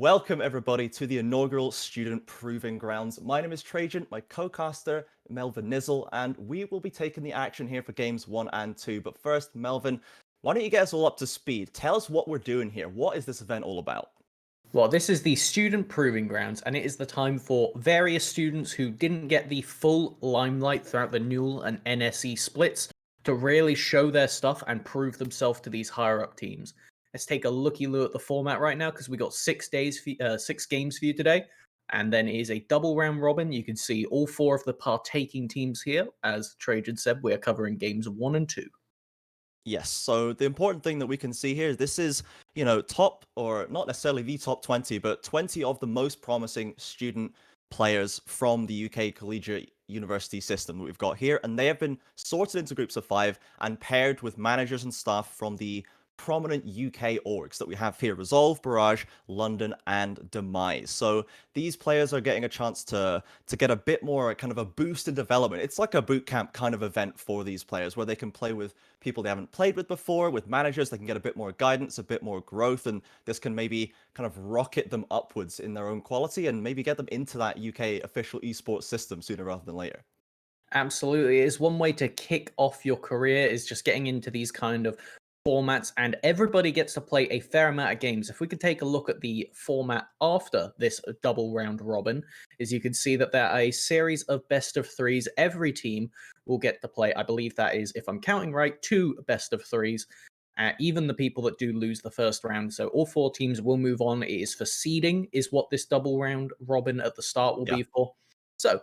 Welcome everybody to the inaugural Student Proving Grounds. My name is Trajan, my co-caster Melvin Nizzle, and we will be taking the action here for games 1 and 2. But first, Melvin, why don't you get us all up to speed? Tell us what we're doing here. What is this event all about? Well, this is the Student Proving Grounds, and it is the time for various students who didn't get the full limelight throughout the NUEL and NSE splits to really show their stuff and prove themselves to these higher up teams. Let's take a looky loo at the format right now because we got 6 games for you today, and then it is a double round robin. You can see all four of the partaking teams here. As Trajan said, we're covering games 1 and 2. Yes, so the important thing that we can see here is this is, top, or not necessarily the top 20, but 20 of the most promising student players from the UK collegiate university system that we've got here, and they have been sorted into groups of 5 and paired with managers and staff from the prominent UK orgs that we have here: Resolve, Barrage, London, and Demise. So these players are getting a chance to get a bit more kind of a boost in development. It's like a boot camp kind of event for these players where they can play with people they haven't played with before, with managers. They can get a bit more guidance, a bit more growth, and this can maybe kind of rocket them upwards in their own quality and maybe get them into that UK official esports system sooner rather than later. Absolutely. It is one way to kick off your career is just getting into these kind of formats, and everybody gets to play a fair amount of games. If we could take a look at the format after this double round robin, is you can see that there are a series of best of threes. Every team will get to play, I believe that is, if I'm counting right, 2 best of 3s. Even the people that do lose the first round. So all 4 teams will move on. It is for seeding, is what this double round robin at the start will Yeah. be for. So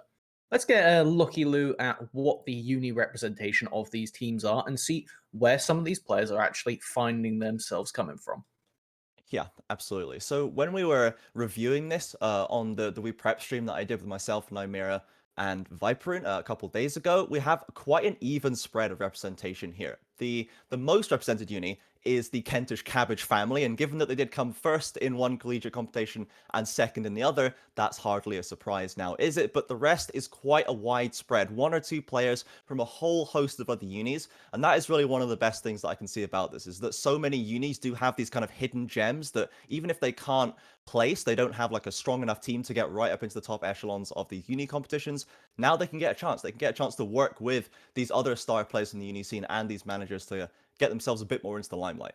let's get a looky-loo at what the uni representation of these teams are and see where some of these players are actually finding themselves coming from. Yeah, absolutely. So when we were reviewing this on the We Prep stream that I did with myself, Nymera, and Viperin a couple days ago, we have quite an even spread of representation here. The most represented uni is the Kentish Cabbage family, and given that they did come first in one collegiate competition and second in the other, that's hardly a surprise now, is it? But the rest is quite a wide spread, 1 or 2 players from a whole host of other unis, and that is really one of the best things that I can see about this, is that so many unis do have these kind of hidden gems that even if they can't place, they don't have like a strong enough team to get right up into the top echelons of the uni competitions. Now they can get a chance. They can get a chance to work with these other star players in the uni scene and these managers to get themselves a bit more into the limelight.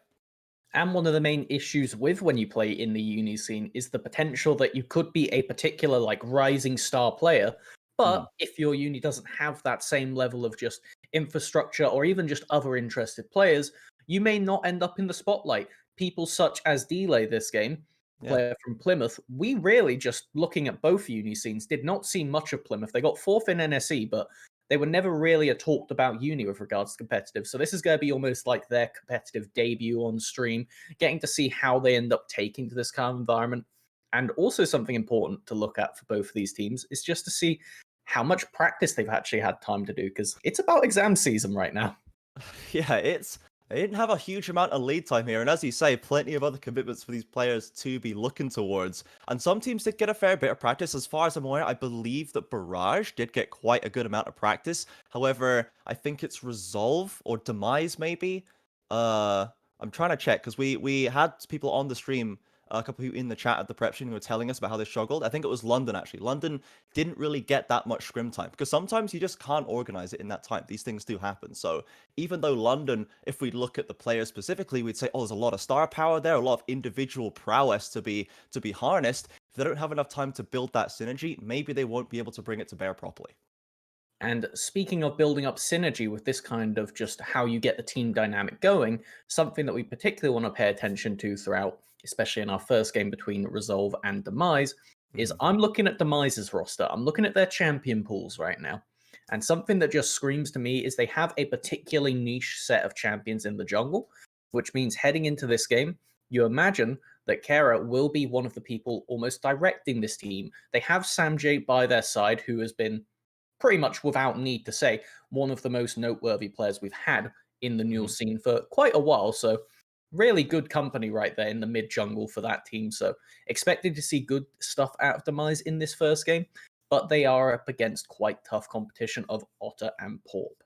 And one of the main issues with when you play in the uni scene is the potential that you could be a particular like rising star player, Mm, but if your uni doesn't have that same level of just infrastructure or even just other interested players, you may not end up in the spotlight. People such as Delay this game, yeah. player from Plymouth, we really just looking at both uni scenes did not see much of Plymouth. They got fourth in NSE, but they were never really a talked about uni with regards to competitive. So this is going to be almost like their competitive debut on stream, getting to see how they end up taking to this kind of environment. And also something important to look at for both of these teams is just to see how much practice they've actually had time to do, because it's about exam season right now. Yeah, they didn't have a huge amount of lead time here, and as you say, plenty of other commitments for these players to be looking towards. And some teams did get a fair bit of practice. As far as I'm aware, I believe that Barrage did get quite a good amount of practice. However, I think it's Resolve or Demise maybe. Uh, I'm trying to check because we had people on the stream, a couple who in the chat at the prep stream who were telling us about how they struggled. I think it was London actually. London didn't really get that much scrim time because sometimes you just can't organize it in that time. These things do happen. So even though London, if we look at the players specifically, we'd say, oh, there's a lot of star power there, a lot of individual prowess to be harnessed. If they don't have enough time to build that synergy, maybe they won't be able to bring it to bear properly. And speaking of building up synergy with this kind of just how you get the team dynamic going, something that we particularly want to pay attention to throughout, especially in our first game between Resolve and Demise, is Mhm. I'm looking at Demise's roster. I'm looking at their champion pools right now. And something that just screams to me is they have a particularly niche set of champions in the jungle, which means heading into this game, you imagine that Kara will be one of the people almost directing this team. They have Samjay by their side, who has been pretty much without need to say, one of the most noteworthy players we've had in the Newell Mhm. scene for quite a while. So, really good company right there in the mid jungle for that team. So, expected to see good stuff out of Demise in this first game, but they are up against quite tough competition of Otter and Porp.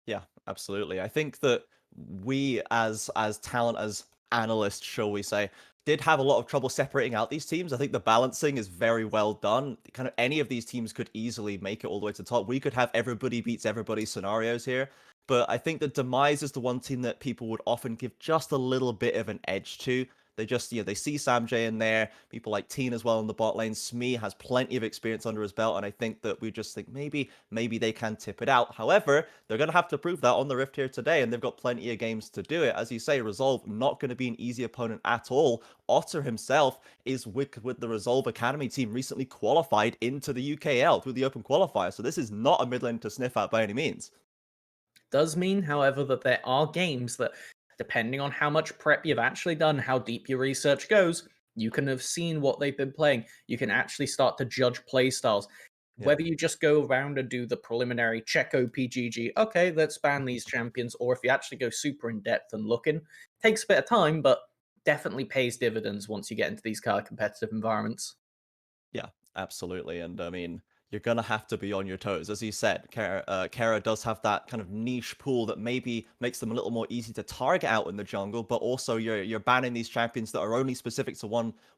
Yeah, absolutely. I think that we as talent, as analysts, shall we say, did have a lot of trouble separating out these teams. I think the balancing is very well done. Kind of any of these teams could easily make it all the way to the top. We could have everybody beats everybody scenarios here. But I think that Demise is the one team that people would often give just a little bit of an edge to. They just, they see Samj in there, people like Teen as well in the bot lane. Smee has plenty of experience under his belt, and I think that we just think maybe they can tip it out. However, they're going to have to prove that on the Rift here today, and they've got plenty of games to do it. As you say, Resolve not going to be an easy opponent at all. Otter himself is with the Resolve Academy team recently qualified into the UKL through the open qualifier, so this is not a mid lane to sniff at by any means. Does mean, however, that there are games that, depending on how much prep you've actually done, how deep your research goes, you can have seen what they've been playing. You can actually start to judge playstyles. Yeah. Whether you just go around and do the preliminary check OPGG, okay, let's ban these champions, or if you actually go super in depth and looking, takes a bit of time, but definitely pays dividends once you get into these kind of competitive environments. Yeah, absolutely. And I mean, you're gonna have to be on your toes, as you said. Kara does have that kind of niche pool that maybe makes them a little more easy to target out in the jungle, but also you're banning these champions that are only specific to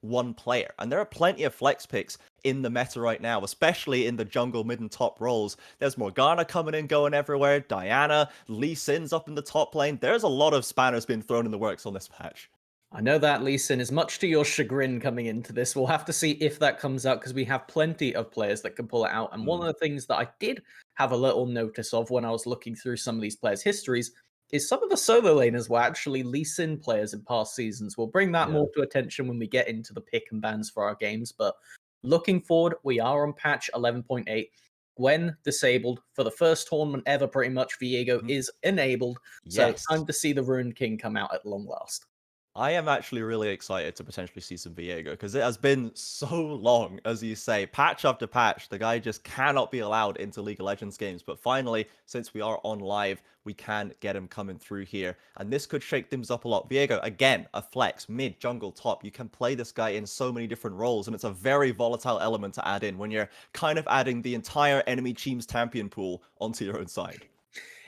one player. And there are plenty of flex picks in the meta right now, especially in the jungle mid and top roles. There's Morgana coming in, going everywhere. Diana, Lee Sin's up in the top lane. There's a lot of spanners being thrown in the works on this patch. I know that, Lee Sin, is much to your chagrin coming into this. We'll have to see if that comes out because we have plenty of players that can pull it out. And one Mm, of the things that I did have a little notice of when I was looking through some of these players' histories is some of the solo laners were actually Lee Sin players in past seasons. We'll bring that yeah. more to attention when we get into the pick and bans for our games. But looking forward, we are on patch 11.8. When disabled for the first tournament ever, pretty much, Viego Mhm. is enabled. So Yes. time to see the Ruined King come out at long last. I am actually really excited to potentially see some Viego because it has been so long, as you say, patch after patch. The guy just cannot be allowed into League of Legends games. But finally, since we are on live, we can get him coming through here. And this could shake things up a lot. Viego, again, a flex, mid, jungle, top. You can play this guy in so many different roles, and it's a very volatile element to add in when you're kind of adding the entire enemy team's champion pool onto your own side.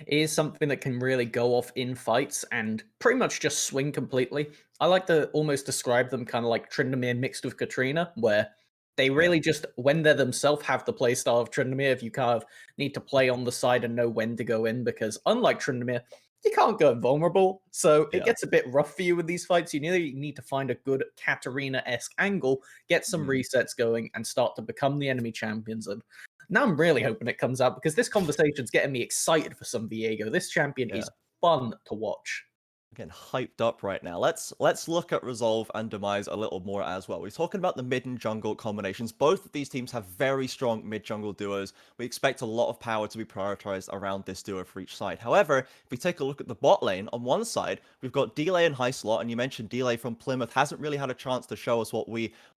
Is something that can really go off in fights and pretty much just swing completely. I like to almost describe them kind of like Tryndamere mixed with Katrina, where they Yeah, really just, when they're themselves, have the playstyle of Tryndamere. If you kind of need to play on the side and know when to go in, because unlike Tryndamere, you can't go invulnerable. So it yeah. gets a bit rough for you with these fights. You need to find a good Katarina esque angle, get some Mhm. resets going, and start to become the enemy champions. And now I'm really hoping it comes out because this conversation's getting me excited for some Viego. This champion Yeah. is fun to watch. Getting hyped up right now. Let's look at Resolve and Demise a little more as well. We're talking about the mid and jungle combinations. Both of these teams have very strong mid jungle duos. We expect a lot of power to be prioritized around this duo for each side. However, if we take a look at the bot lane, on one side, we've got Delay and High Slot, and you mentioned Delay from Plymouth hasn't really had a chance to show us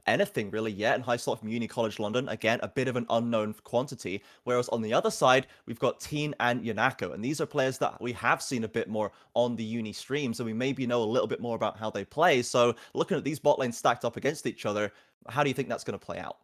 anything really yet, and High Slot from Uni College London, again, a bit of an unknown quantity. Whereas on the other side, we've got Teen and Yanako, and these are players that we have seen a bit more on the Uni streams, and we maybe know a little bit more about how they play. So looking at these bot lanes stacked up against each other, how do you think that's going to play out?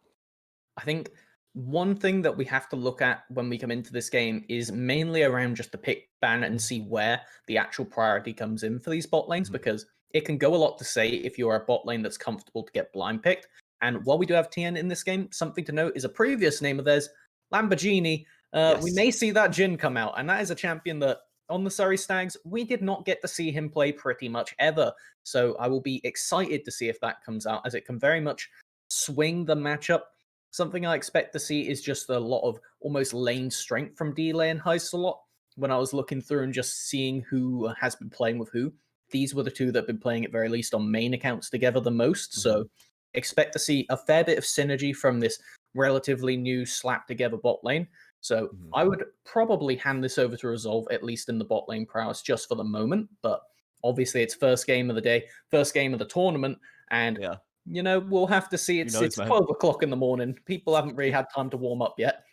I think one thing that we have to look at when we come into this game is mainly around just the pick ban and see where the actual priority comes in for these bot lanes Mhm. because it can go a lot to say if you're a bot lane that's comfortable to get blind picked. And while we do have TN in this game, something to note is a previous name of theirs, Lamborghini. We Yes. may see that Jin come out, and that is a champion that on the Surrey Stags, we did not get to see him play pretty much ever. So I will be excited to see if that comes out, as it can very much swing the matchup. Something I expect to see is just a lot of almost lane strength from Delay and Heist a lot. When I was looking through and just seeing who has been playing with who, these were the two that have been playing at very least on main accounts together the most. Mhm. So expect to see a fair bit of synergy from this relatively new slap together bot lane. So Mhm. I would probably hand this over to Resolve, at least in the bot lane prowess, just for the moment. But obviously, it's first game of the day, first game of the tournament, and Yeah. we'll have to see. Who It's knows, man? 12 o'clock in the morning. People haven't really had time to warm up yet.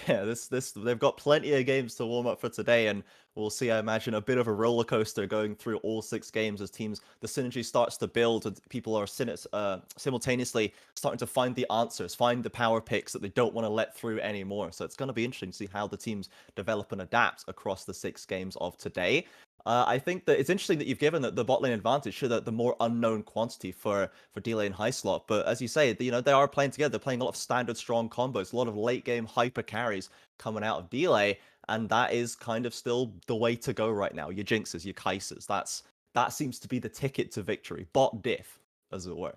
Yeah, this they've got plenty of games to warm up for today, and we'll see, I imagine, a bit of a roller coaster going through all 6 games as the synergy starts to build, and people are simultaneously starting to find the answers, find the power picks that they don't want to let through anymore. So it's going to be interesting to see how the teams develop and adapt across the 6 games of today. I think that it's interesting that you've given the bot lane advantage to the more unknown quantity for D lane high slot. But as you say, they are playing together. They're playing a lot of standard strong combos, a lot of late game hyper carries coming out of D lane, and that is kind of still the way to go right now. Your Jinxes, your Kaisers. That seems to be the ticket to victory. Bot diff, as it were.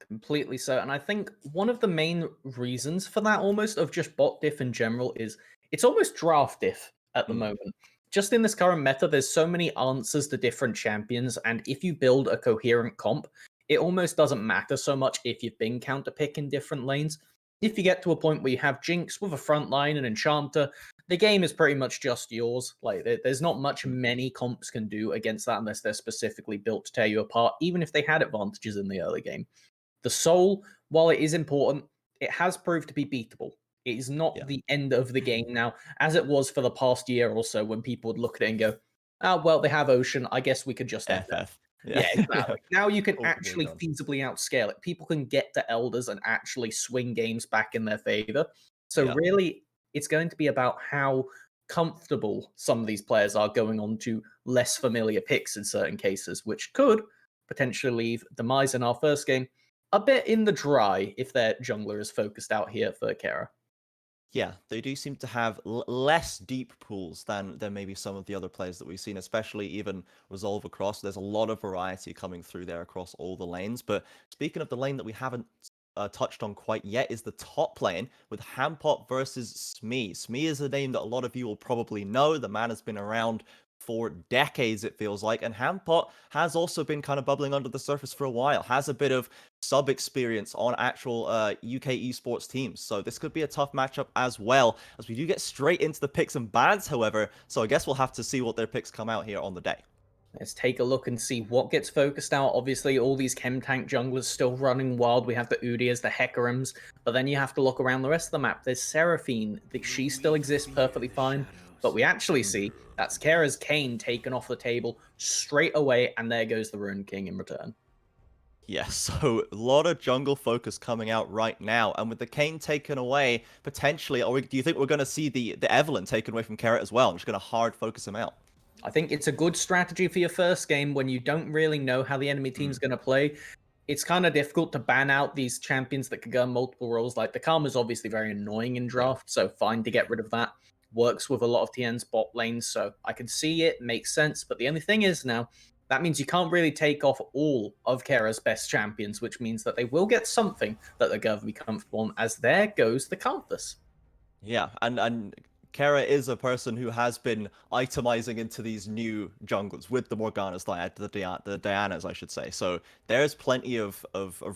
Completely so. And I think one of the main reasons for that, almost of just bot diff in general, is it's almost draft diff at the Mm, moment. Just in this current meta, there's so many answers to different champions. And if you build a coherent comp, it almost doesn't matter so much if you've been counter picking different lanes. If you get to a point where you have Jinx with a front line and Enchanter, the game is pretty much just yours. Like, there's not much mm. many comps can do against that unless they're specifically built to tear you apart, even if they had advantages in the early game. The soul, while it is important, it has proved to be beatable. It is not Yeah. the end of the game now, as it was for the past year or so when people would look at it and go, oh, well, they have Ocean. I guess we could just end it. FF. Yeah. Yeah, Yeah. exactly. Now you can Probably actually done. feasibly outscale it. People can get to Elders and actually swing games back in their favor. So, Yeah. really, it's going to be about how comfortable some of these players are going on to less familiar picks in certain cases, which could potentially leave Demise in our first game a bit in the dry if their jungler is focused out here for Kara. Yeah, they do seem to have less deep pools than maybe some of the other players that we've seen, especially even Resolve across. There's a lot of variety coming through there across all the lanes. But speaking of the lane that we haven't touched on quite yet, is the top lane with Hampot versus Smee. Smee is a name that a lot of you will probably know. The man has been around for decades, it feels like, and Hampot has also been kind of bubbling under the surface for a while. Has a bit of sub experience on actual UK esports teams. So this could be a tough matchup as well, as we do get straight into the picks and bans, however. So I guess we'll have to see what their picks come out here on the day. Let's take a look and see what gets focused out. Obviously, all these chem tank junglers still running wild. We have the Udyrs, the Hekarims, but then you have to look around the rest of the map. There's Seraphine. She still exists perfectly fine, but we actually Mm. see that's Kara's Kane taken off the table straight away, and there goes the Ruined King in return. Yeah, so a lot of jungle focus coming out right now, and with the Kane taken away, potentially, do you think we're going to see the Evelyn taken away from Carrot as well? I'm just going to hard focus him out. I think it's a good strategy for your first game when you don't really know how the enemy team's Mm, going to play. It's kind of difficult to ban out these champions that can go in multiple roles. Like the Karma's obviously very annoying in yeah. draft, so fine to get rid of that. Works with a lot of TN's bot lanes, so I can see it, makes sense. But the only thing is now, that means you can't really take off all of Kera's best champions, which means that they will get something that they're going to be comfortable on, as there goes the Canthus. Yeah, and Kara is a person who has been itemizing into these new jungles with the Morganas, the Dianas, I should say. So there's plenty of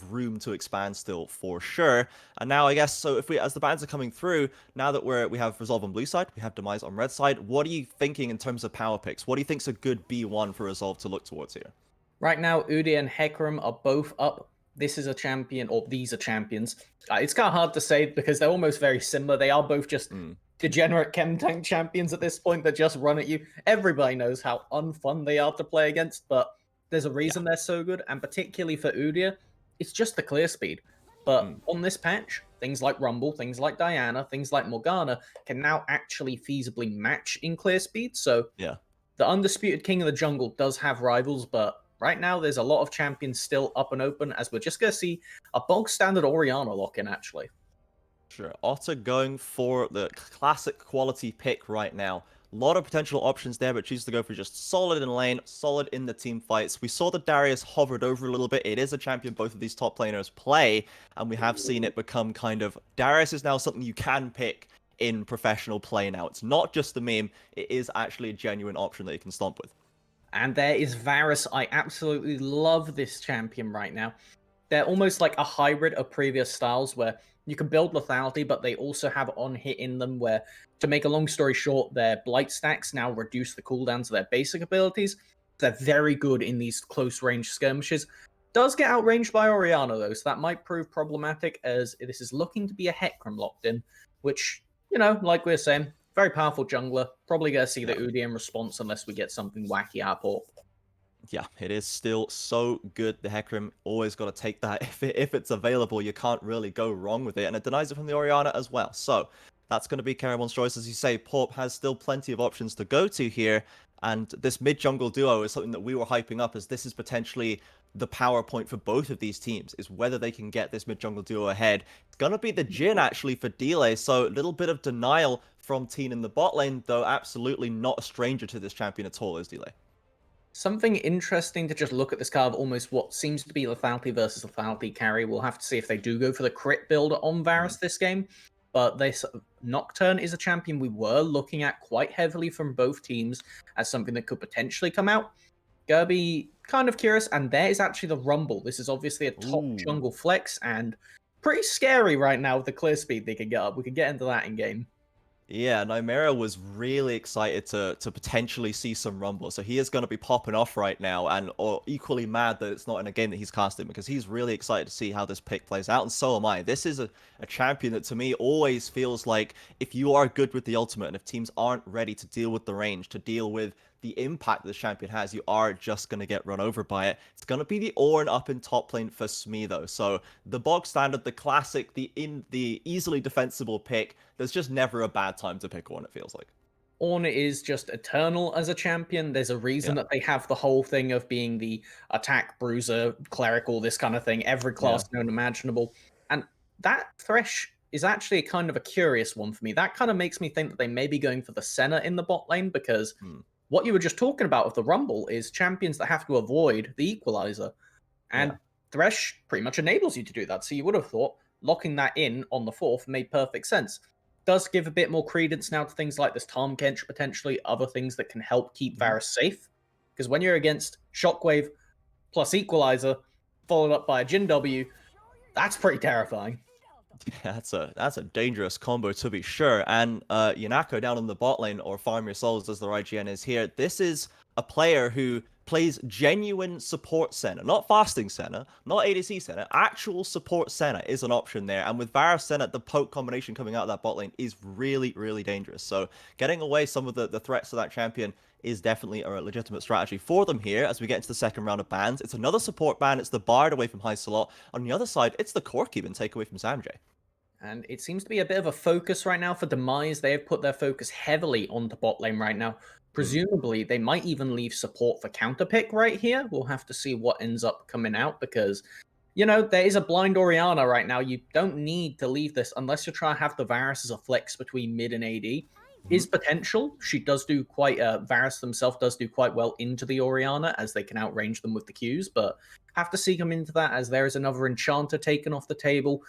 room to expand still for sure. And now I guess so if we as the bans are coming through, now that we have Resolve on blue side, we have Demise on red side, what are you thinking in terms of power picks? What do you think's a good B1 for Resolve to look towards here? Right now, Udyr and Hecarim are both up. This is a champion, or these are champions. It's kind of hard to say because they're almost very similar. They are both just Mm, degenerate chem tank champions at this point that just run at you. Everybody knows how unfun they are to play against, but there's a yeah. reason they're so good, and particularly for Udyr, it's just the clear speed. But Mm, on this patch, things like Rumble, things like Diana, things like Morgana can now actually feasibly match in clear speed. So yeah. the undisputed king of the jungle does have rivals, but right now there's a lot of champions still up and open, as we're just going to see a bog standard Orianna lock in, actually. Sure. Otter going for the classic quality pick right now. A lot of potential options there, but chooses to go for just solid in lane, solid in the team fights. We saw that Darius hovered over a little bit. It is a champion both of these top laners play, and we have seen it become kind of... Darius is now something you can pick in professional play now. It's not just a meme. It is actually a genuine option that you can stomp with. And there is Varus. I absolutely love this champion right now. They're almost like a hybrid of previous styles where you can build lethality, but they also have on hit in them where, to make a long story short, their blight stacks now reduce the cooldowns of their basic abilities. They're very good in these close range skirmishes. Does get outranged by Orianna though, so that might prove problematic as this is looking to be a Hecarim locked in, which, like we were saying, very powerful jungler. Probably gonna see the Yeah. Udyr in response unless we get something wacky out of port. Yeah, it is still so good. The Hecarim always got to take that. If it's available, you can't really go wrong with it. And it denies it from the Orianna as well. So That's going to be Caramon's choice. As you say, Porp has still plenty of options to go to here. And this mid jungle duo is something that we were hyping up as this is potentially the power point for both of these teams, is whether they can get this mid jungle duo ahead. It's going to be the Jhin actually for Delay. So a little bit of denial from Teen in the bot lane, though absolutely not a stranger to this champion at all is Delay. Something interesting to just look at this card of almost what seems to be lethality versus lethality carry. We'll have to see if they do go for the crit build on Varus this game. But this Nocturne is a champion we were looking at quite heavily from both teams as something that could potentially come out. Gonna be kind of curious, and there is actually the Rumble. This is obviously a top Ooh. jungle flex and pretty scary right now with the clear speed they can get up. We can get into that in game. Yeah, Nymera was really excited to potentially see some Rumble, so he is going to be popping off right now, and or equally mad that it's not in a game that he's casting, because he's really excited to see how this pick plays out, and so am I. This is a champion that to me always feels like if you are good with the ultimate, and if teams aren't ready to deal with the range, to deal with the impact this champion has, you are just going to get run over by it. It's going to be the Ornn up in top lane for Smee though. So the bog standard, the classic, the easily defensible pick. There's just never a bad time to pick Ornn, it feels like. Ornn is just eternal as a champion. There's a reason Yeah. that they have the whole thing of being the attack, bruiser, cleric, all this kind of thing, every class Yeah. known imaginable. And that Thresh is actually kind of a curious one for me. That kind of makes me think that they may be going for the Senna in the bot lane, because Hmm. what you were just talking about with the Rumble is champions that have to avoid the Equalizer. Yeah. And Thresh pretty much enables you to do that. So you would have thought locking that in on the fourth made perfect sense. Does give a bit more credence now to things like this Tahm Kench, potentially other things that can help keep Mhm. Varus safe. Because when you're against Shockwave plus Equalizer, followed up by a Jhin W, that's pretty terrifying. Yeah, that's a dangerous combo to be sure. And Yanako down in the bot lane, or Farm Your Souls as the IGN is here. This is a player who plays genuine support Senna, not fasting Senna, not ADC Senna. Actual support Senna is an option there. And with Varus Senna, the poke combination coming out of that bot lane is really, really dangerous. So getting away some of the threats to that champion is definitely a legitimate strategy for them here as we get into the second round of bans. It's another support ban. It's the Bard away from Hysolot. On the other side, it's the Corki and take away from Samjay. And it seems to be a bit of a focus right now for Demise. They have put their focus heavily onto bot lane right now. Hmm. Presumably, they might even leave support for counter pick right here. We'll have to see what ends up coming out because, you know, there is a blind Orianna right now. You don't need to leave this unless you're trying to have the Varus as a flex between mid and AD. Mhm. Is potential. She does do quite, Varus themselves does do quite well into the Orianna as they can outrange them with the Qs, but have to see them into that as there is another Enchanter taken off the table,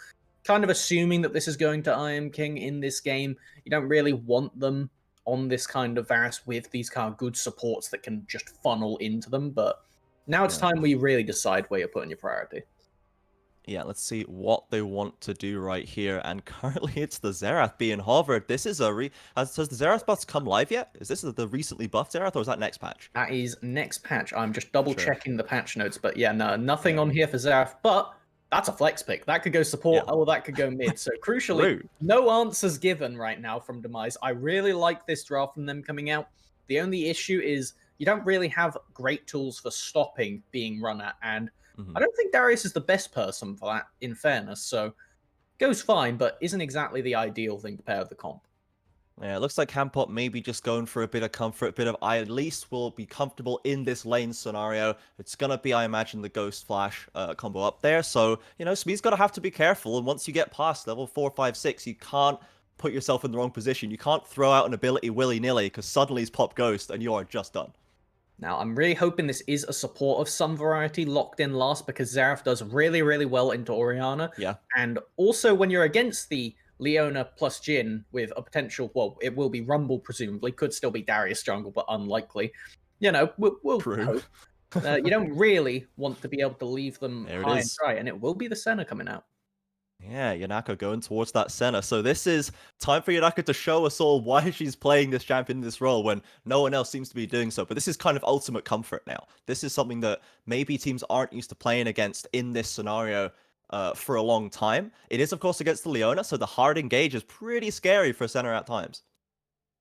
kind of assuming that this is going to I Am King in this game. You don't really want them on this kind of Varus with these kind of good supports that can just funnel into them. But now it's Yeah. time where you really decide where you're putting your priority. Yeah, let's see what they want to do right here. And currently it's the Xerath being hovered. This is has the Xerath buffs come live yet? Is this the recently buffed Xerath, or is that next patch? That is next patch. I'm just double Sure. checking the patch notes, but yeah, no, nothing Yeah. on here for Xerath, but that's a flex pick. That could go support, Yeah. or that could go mid. So crucially, True. no answers given right now from Demise. I really like this draft from them coming out. The only issue is you don't really have great tools for stopping being run at, and I Mhm. don't think Darius is the best person for that, in fairness. So goes fine, but isn't exactly the ideal thing to pair with the comp. Yeah, it looks like Campot may be just going for a bit of comfort, a bit of I at least will be comfortable in this lane scenario. It's gonna be, I imagine, the Ghost Flash combo up there. So, you know, Smee's gonna have to be careful. And once you get past level 4, 5, 6, you can't put yourself in the wrong position. You can't throw out an ability willy-nilly because suddenly he's pop Ghost and you are just done. Now, I'm really hoping this is a support of some variety locked in last because Xerath does really, really well into Orianna. Yeah. And also, when you're against the Leona plus Jhin with a potential, well, it will be Rumble, presumably, could still be Darius jungle, but unlikely. You know, we'll True. hope. You don't really want to be able to leave them There it high and is. dry, and it will be the Senna coming out. Yeah, Yanako going towards that center. So this is time for Yanako to show us all why she's playing this champion in this role when no one else seems to be doing so. But this is kind of ultimate comfort now. This is something that maybe teams aren't used to playing against in this scenario for a long time. It is, of course, against the Leona, so the hard engage is pretty scary for center at times.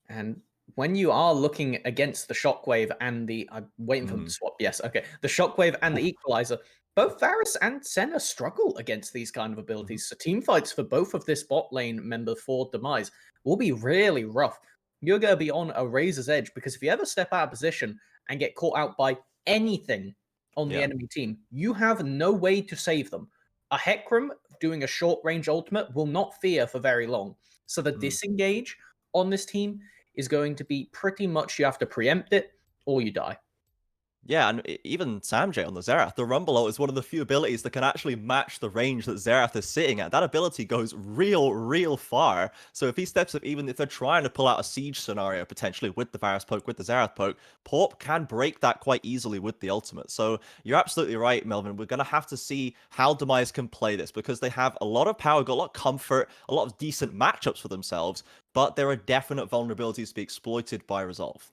And when you are looking against the Shockwave and the I'm waiting for them to Mm. swap. Yes, okay. The Shockwave and the Equalizer, both Varus and Senna struggle against these kind of Mhm. abilities. So team fights for both of this bot lane member for Demise will be really rough. You're going to be on a razor's edge because if you ever step out of position and get caught out by anything on the Yeah. enemy team, you have no way to save them. A Hecarim doing a short range ultimate will not fear for very long. So the Mm. disengage on this team is going to be pretty much you have to preempt it or you die. Yeah, and even Samjay on the Xerath, the Rumble Ult is one of the few abilities that can actually match the range that Xerath is sitting at. That ability goes real far. So if he steps up, even if they're trying to pull out a siege scenario potentially with the Varus poke, with the Xerath poke, Porp can break that quite easily with the ultimate. So you're absolutely right, Melvin. We're going to have to see how Demise can play this because they have a lot of power, got a lot of comfort, a lot of decent matchups for themselves, but there are definite vulnerabilities to be exploited by Resolve.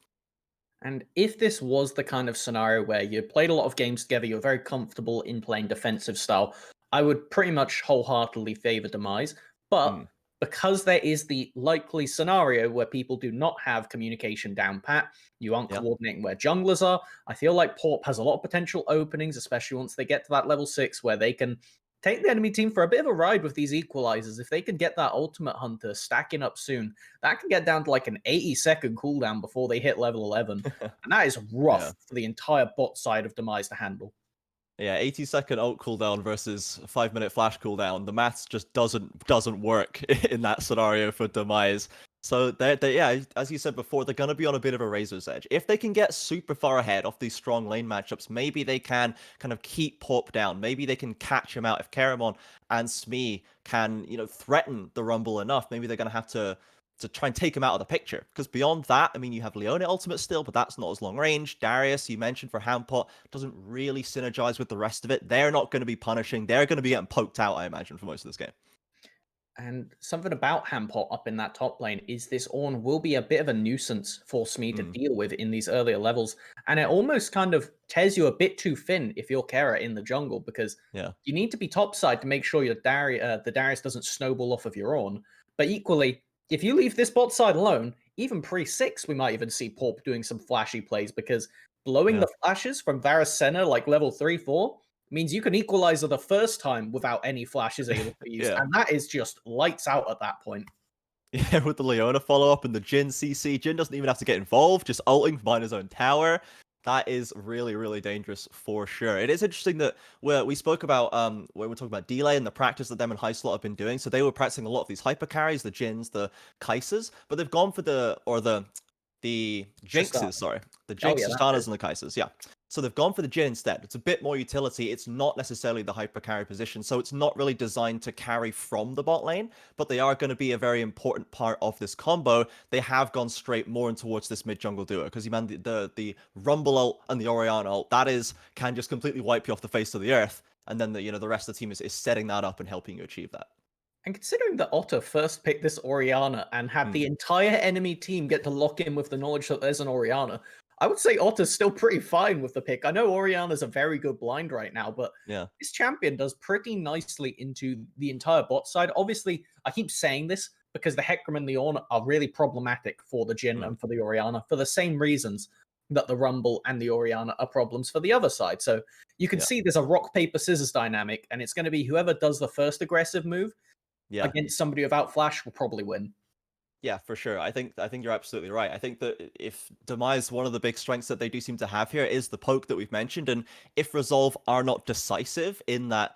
And if this was the kind of scenario where you played a lot of games together, you're very comfortable in playing defensive style, I would pretty much wholeheartedly favor Demise. But Mm, because there is the likely scenario where people do not have communication down pat, you aren't yeah. coordinating where junglers are, I feel like Porp has a lot of potential openings, especially once they get to that level 6 where they can take the enemy team for a bit of a ride with these equalizers. If they can get that ultimate hunter stacking up soon, that can get down to like an 80-second cooldown before they hit level 11. And that is Yeah. rough for the entire bot side of Demise to handle. Yeah, 80-second ult cooldown versus 5-minute flash cooldown. The maths just doesn't work in that scenario for Demise. So they yeah, as you said before, they're gonna be on a bit of a razor's edge. If they can get super far ahead off these strong lane matchups, maybe they can kind of keep Pop down. Maybe they can catch him out. If Karamon and Smee can, threaten the Rumble enough, maybe they're gonna have to try and take him out of the picture. Because beyond that, I mean, you have Leona ultimate still, but that's not as long range. Darius, you mentioned for Hampot, doesn't really synergize with the rest of it. They're not going to be punishing. They're going to be getting poked out, I imagine, for most of this game. And something about Hampot up in that top lane is this Ornn will be a bit of a nuisance for Smee to Mm, deal with in these earlier levels. And it almost kind of tears you a bit too thin if you're Kara in the jungle because yeah. you need to be topside to make sure the Darius doesn't snowball off of your Ornn. But equally, if you leave this bot side alone, even pre-6, we might even see Porp doing some flashy plays because blowing Yeah. the flashes from Varus Senna like level 3, 4 means you can equalizer the first time without any flashes able to be used. Yeah. And that is just lights out at that point. Yeah, with the Leona follow up and the Jhin CC, Jhin doesn't even have to get involved, just ulting behind his own tower. That is really dangerous for sure. It is interesting that we spoke about when we're talking about delay and the practice that them and High Slot have been doing. So they were practicing a lot of these hyper carries, the Jins, the Kaisers, but they've gone for the Jinxes, Tristana. sorry. The Oh Jinx, yeah, that's Tristanas, it. and the Kaisers, yeah. So they've gone for the Jhin instead. It's a bit more utility. It's not necessarily the hyper carry position, so it's not really designed to carry from the bot lane, but they are going to be a very important part of this combo. They have gone straight more in towards this mid jungle duo because you man the Rumble ult and the Orianna ult that is can just completely wipe you off the face of the earth, and then the rest of the team is setting that up and helping you achieve that. And considering that Otter first picked this Orianna and had Hmm. the entire enemy team get to lock in with the knowledge that there's an Orianna, I would say Otter's still pretty fine with the pick. I know Orianna's a very good blind right now, but Yeah. this champion does pretty nicely into the entire bot side. Obviously, I keep saying this because the Hecarim and the Ornn are really problematic for the Jhin Hmm. and for the Orianna for the same reasons that the Rumble and the Orianna are problems for the other side. So you can Yeah. see there's a rock, paper, scissors dynamic, and it's going to be whoever does the first aggressive move Yeah. against somebody without flash will probably win. Yeah, for sure. I think you're absolutely right. I think that if Demise, one of the big strengths that they do seem to have here is the poke that we've mentioned, and if Resolve are not decisive in that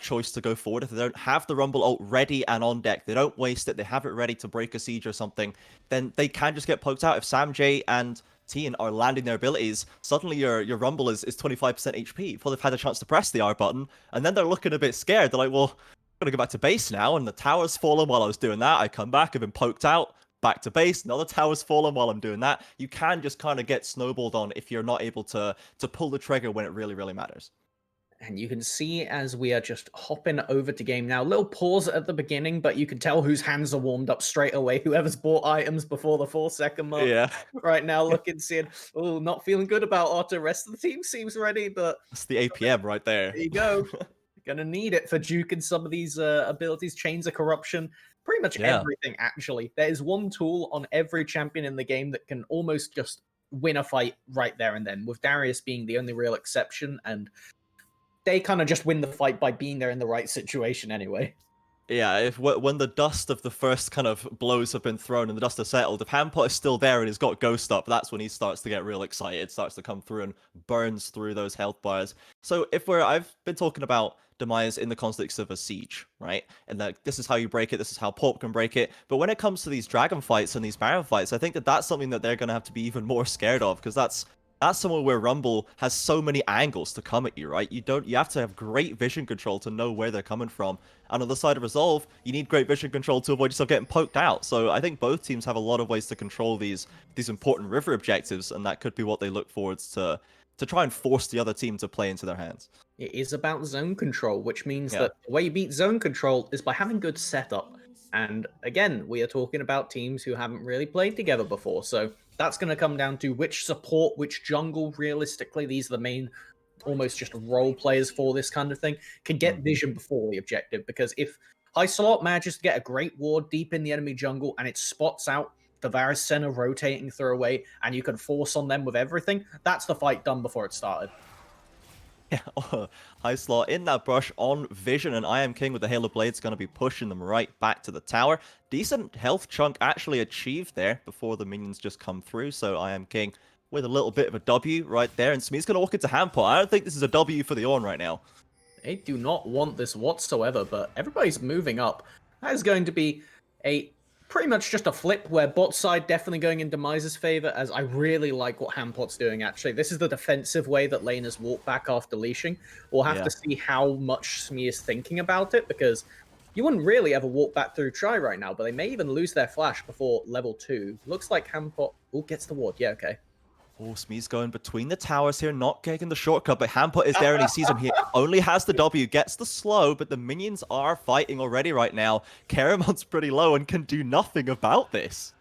choice to go forward, if they don't have the Rumble ult ready and on deck, they don't waste it, they have it ready to break a siege or something, then they can just get poked out. If Sam J and Tien are landing their abilities, suddenly your Rumble is 25% HP before they've had a chance to press the R button, and then they're looking a bit scared. They're like, well, gonna go back to base now, and the tower's fallen while I was doing that. I come back, I've been poked out, back to base, another tower's fallen while I'm doing that. You can just kind of get snowballed on if you're not able to pull the trigger when it really matters. And you can see as we are just hopping over to game now, little pause at the beginning, but you can tell whose hands are warmed up straight away. Whoever's bought items before the 4 second mark. Yeah, Right now, looking, seeing, oh, not feeling good about Otter. Rest of the team seems ready, but that's the APM right there. there you go. Gonna need it for Duke and some of these abilities, chains of corruption. pretty much Yeah. everything, actually. There is one tool on every champion in the game that can almost just win a fight right there and then, with Darius being the only real exception, and they kind of just win the fight by being there in the right situation anyway. Yeah, if when the dust of the first kind of blows have been thrown and the dust has settled, if Hampot is still there and he's got Ghost up, that's when he starts to get real excited, starts to come through and burns through those health bars. So I've been talking about Demise in the context of a siege, right? And that this is how you break it, this is how Pulp can break it. But when it comes to these dragon fights and these baron fights, I think that that's something that they're going to have to be even more scared of, because that's somewhere where Rumble has so many angles to come at you, right? You have to have great vision control to know where they're coming from. And on the side of Resolve, you need great vision control to avoid yourself getting poked out. So I think both teams have a lot of ways to control these important river objectives, and that could be what they look forwards to try and force the other team to play into their hands. It is about zone control, which means Yeah. that the way you beat zone control is by having good setup. And again, we are talking about teams who haven't really played together before. So that's going to come down to which support, which jungle, realistically, these are the main almost just role players for this kind of thing, can get Mm. vision before the objective. Because if High Slot manages to get a great ward deep in the enemy jungle and it spots out the Varus center rotating through a way and you can force on them with everything, that's the fight done before it started. Yeah, High Slot in that brush on Vision, and I Am King with the Halo Blade's going to be pushing them right back to the tower. Decent health chunk actually achieved there before the minions just come through, so I Am King with a little bit of a W right there, and Smee's going to walk into Handpot. I don't think this is a W for the Ornn right now. They do not want this whatsoever, but everybody's moving up. That is going to be a pretty much just a flip where bot side definitely going in Demise's favor, as I really like what Hampot's doing, actually. This is the defensive way that laners walk back after leashing. We'll have Yeah. to see how much Smee is thinking about it, because you wouldn't really ever walk back through Try right now, but they may even lose their flash before level 2. Looks like Hampot... Oh, gets the ward. Yeah, okay. Oh, Smee's going between the towers here, not getting the shortcut, but Hampot is there and he sees him. He only has the W, gets the slow, but the minions are fighting already right now. Karamon's pretty low and can do nothing about this.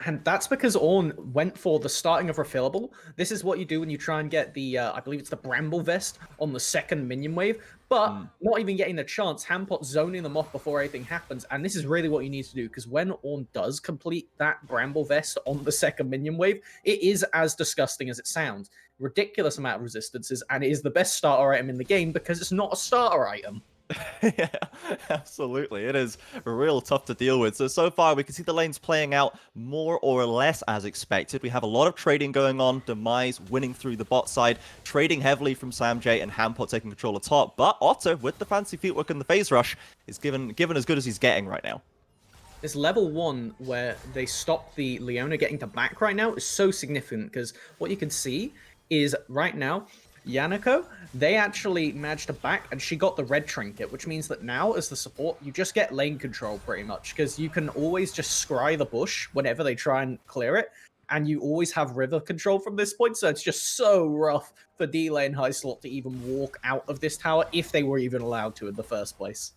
And that's because Ornn went for the starting of refillable. This is what you do when you try and get the, I believe it's the Bramble Vest on the second minion wave, but not even getting the chance, Hampot zoning them off before anything happens, and this is really what you need to do, because when Ornn does complete that Bramble Vest on the second minion wave, it is as disgusting as it sounds. Ridiculous amount of resistances, and it is the best starter item in the game because it's not a starter item. Yeah, absolutely. It is real tough to deal with. So far, we can see the lanes playing out more or less as expected. We have a lot of trading going on. Demise winning through the bot side, trading heavily from Samjay and Hampot taking control of top. But Otter, with the fancy footwork and the phase rush, is given as good as he's getting right now. This level 1 where they stop the Leona getting to back right now is so significant, because what you can see is right now, Yanako, they actually managed to back, and she got the red trinket, which means that now, as the support, you just get lane control pretty much, because you can always just scry the bush whenever they try and clear it, and you always have river control from this point, so it's just so rough for D-Lane High Slot to even walk out of this tower, if they were even allowed to in the first place.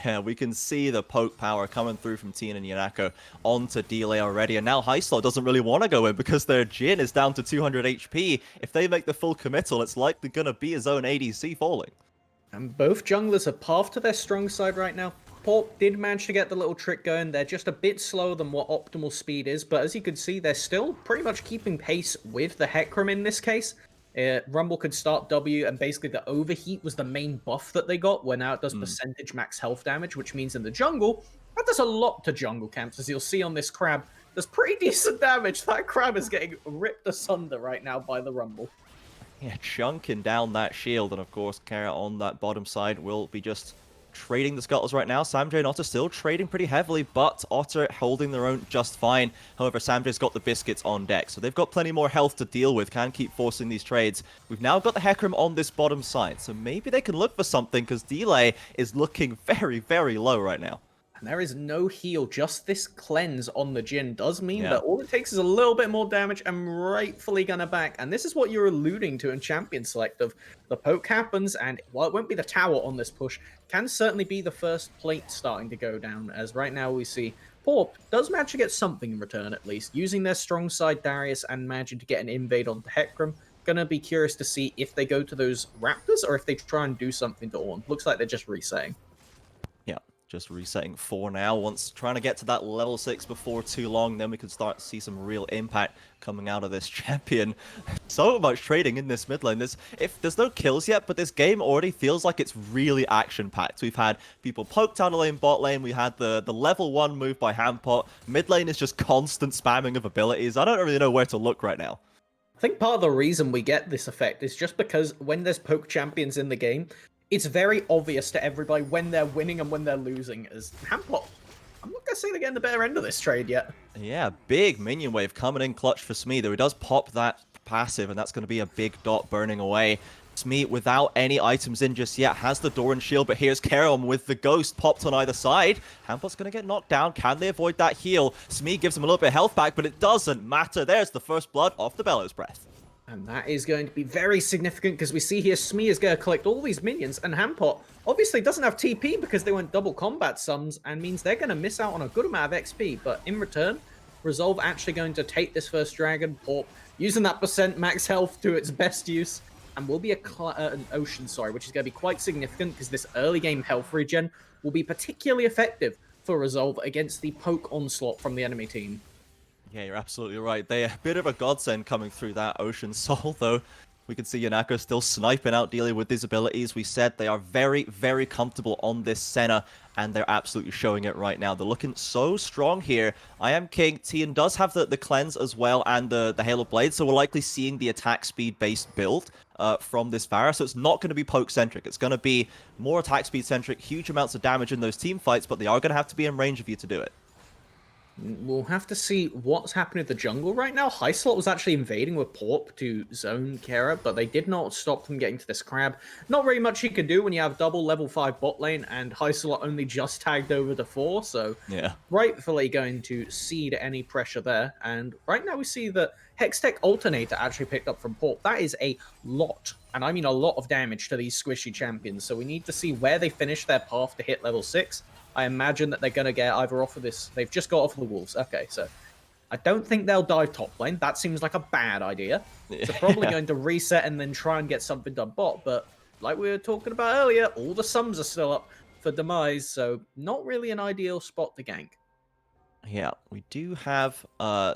Yeah, we can see the poke power coming through from Tien and Yanako onto Delay already, and now High Slot doesn't really want to go in because their Jhin is down to 200 HP. If they make the full committal, it's likely going to be his own ADC falling. And both junglers are path to their strong side right now. Porp did manage to get the little trick going. They're just a bit slower than what optimal speed is, but as you can see, they're still pretty much keeping pace with the Hecarim in this case. Rumble could start W, and basically the overheat was the main buff that they got, where now it does percentage max health damage, which means in the jungle, that does a lot to jungle camps, as you'll see on this crab. There's pretty decent damage. That crab is getting ripped asunder right now by the Rumble. Yeah, chunking down that shield, and of course, Kara on that bottom side will be just trading the scuttles right now. Samjay and Otter still trading pretty heavily, but Otter holding their own just fine. However, Samjay's got the biscuits on deck, so they've got plenty more health to deal with, can keep forcing these trades. We've now got the Hecarim on this bottom side, so maybe they can look for something, because Delay is looking very, very low right now. And there is no heal, just this cleanse on the Jhin does mean Yeah. that all it takes is a little bit more damage and rightfully gonna back. And this is what you're alluding to in Champion Select of the poke happens, and while it won't be the tower on this push, can certainly be the first plate starting to go down, as right now we see Porp does manage to get something in return at least, using their strong side Darius and managing to get an invade onto Hecarim. Gonna be curious to see if they go to those Raptors or if they try and do something to Ornn. Looks like they're just resetting. Yeah. Just resetting 4 now. Once trying to get to that level 6 before too long, then we could start to see some real impact coming out of this champion. So much trading in this mid lane. There's no kills yet, but this game already feels like it's really action-packed. We've had people poked out of lane, bot lane. We had the level 1 move by Hampot. Mid lane is just constant spamming of abilities. I don't really know where to look right now. I think part of the reason we get this effect is just because when there's poke champions in the game, it's very obvious to everybody when they're winning and when they're losing. As Hampot, I'm not going to say they're getting the better end of this trade yet. Yeah, big minion wave coming in clutch for Smee, though he does pop that passive, and that's going to be a big dot burning away. Smee, without any items in just yet, has the door and shield, but here's Karom with the ghost popped on either side. Hampot's going to get knocked down. Can they avoid that heal? Smee gives him a little bit of health back, but it doesn't matter. There's the first blood off the Bellows Breath. And that is going to be very significant because we see here Smee is going to collect all these minions, and Hampot obviously doesn't have TP because they went double combat sums, and means they're going to miss out on a good amount of XP. But in return, Resolve actually going to take this first dragon, Porp, using that percent max health to its best use, and will be an ocean, which is going to be quite significant because this early game health regen will be particularly effective for Resolve against the poke onslaught from the enemy team. Yeah, you're absolutely right. They're a bit of a godsend coming through that Ocean Soul, though. We can see Yanako still sniping out, dealing with his abilities. We said they are very, very comfortable on this Senna, and they're absolutely showing it right now. They're looking so strong here. I Am King, Tian does have the cleanse as well, and the Halo Blade, so we're likely seeing the attack speed-based build from this Pharah. So it's not going to be poke-centric. It's going to be more attack speed-centric, huge amounts of damage in those team fights, but they are going to have to be in range of you to do it. We'll have to see what's happening at the jungle right now. Highslot was actually invading with Porp to zone Kara, but they did not stop them getting to this crab. Not very much you can do when you have double level 5 bot lane, and Highslot only just tagged over to 4, so yeah, rightfully going to cede any pressure there. And right now we see that Hextech Alternator actually picked up from Porp. That is a lot, and I mean a lot of damage to these squishy champions, so we need to see where they finish their path to hit level 6. I imagine that they're going to get either off of this. They've just got off of the Wolves. Okay, so I don't think they'll dive top lane. That seems like a bad idea. So probably going to reset and then try and get something done bot. But like we were talking about earlier, all the sums are still up for Demise, so not really an ideal spot to gank. Yeah, we do have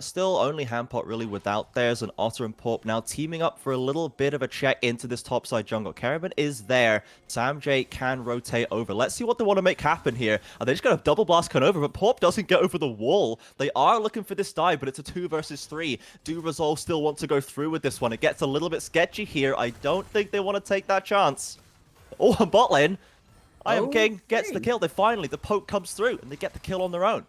still only Hampot really without theirs, and Otter and Porp now teaming up for a little bit of a check into this topside jungle. Caravan is there. Samjay can rotate over. Let's see what they want to make happen here. They just got a double blast come over, but Porp doesn't get over the wall. They are looking for this dive, but it's a 2 versus 3. Do Resolve still want to go through with this one? It gets a little bit sketchy here. I don't think they want to take that chance. Oh, and bot lane. I Am King gets the kill. The poke comes through, and they get the kill on their own.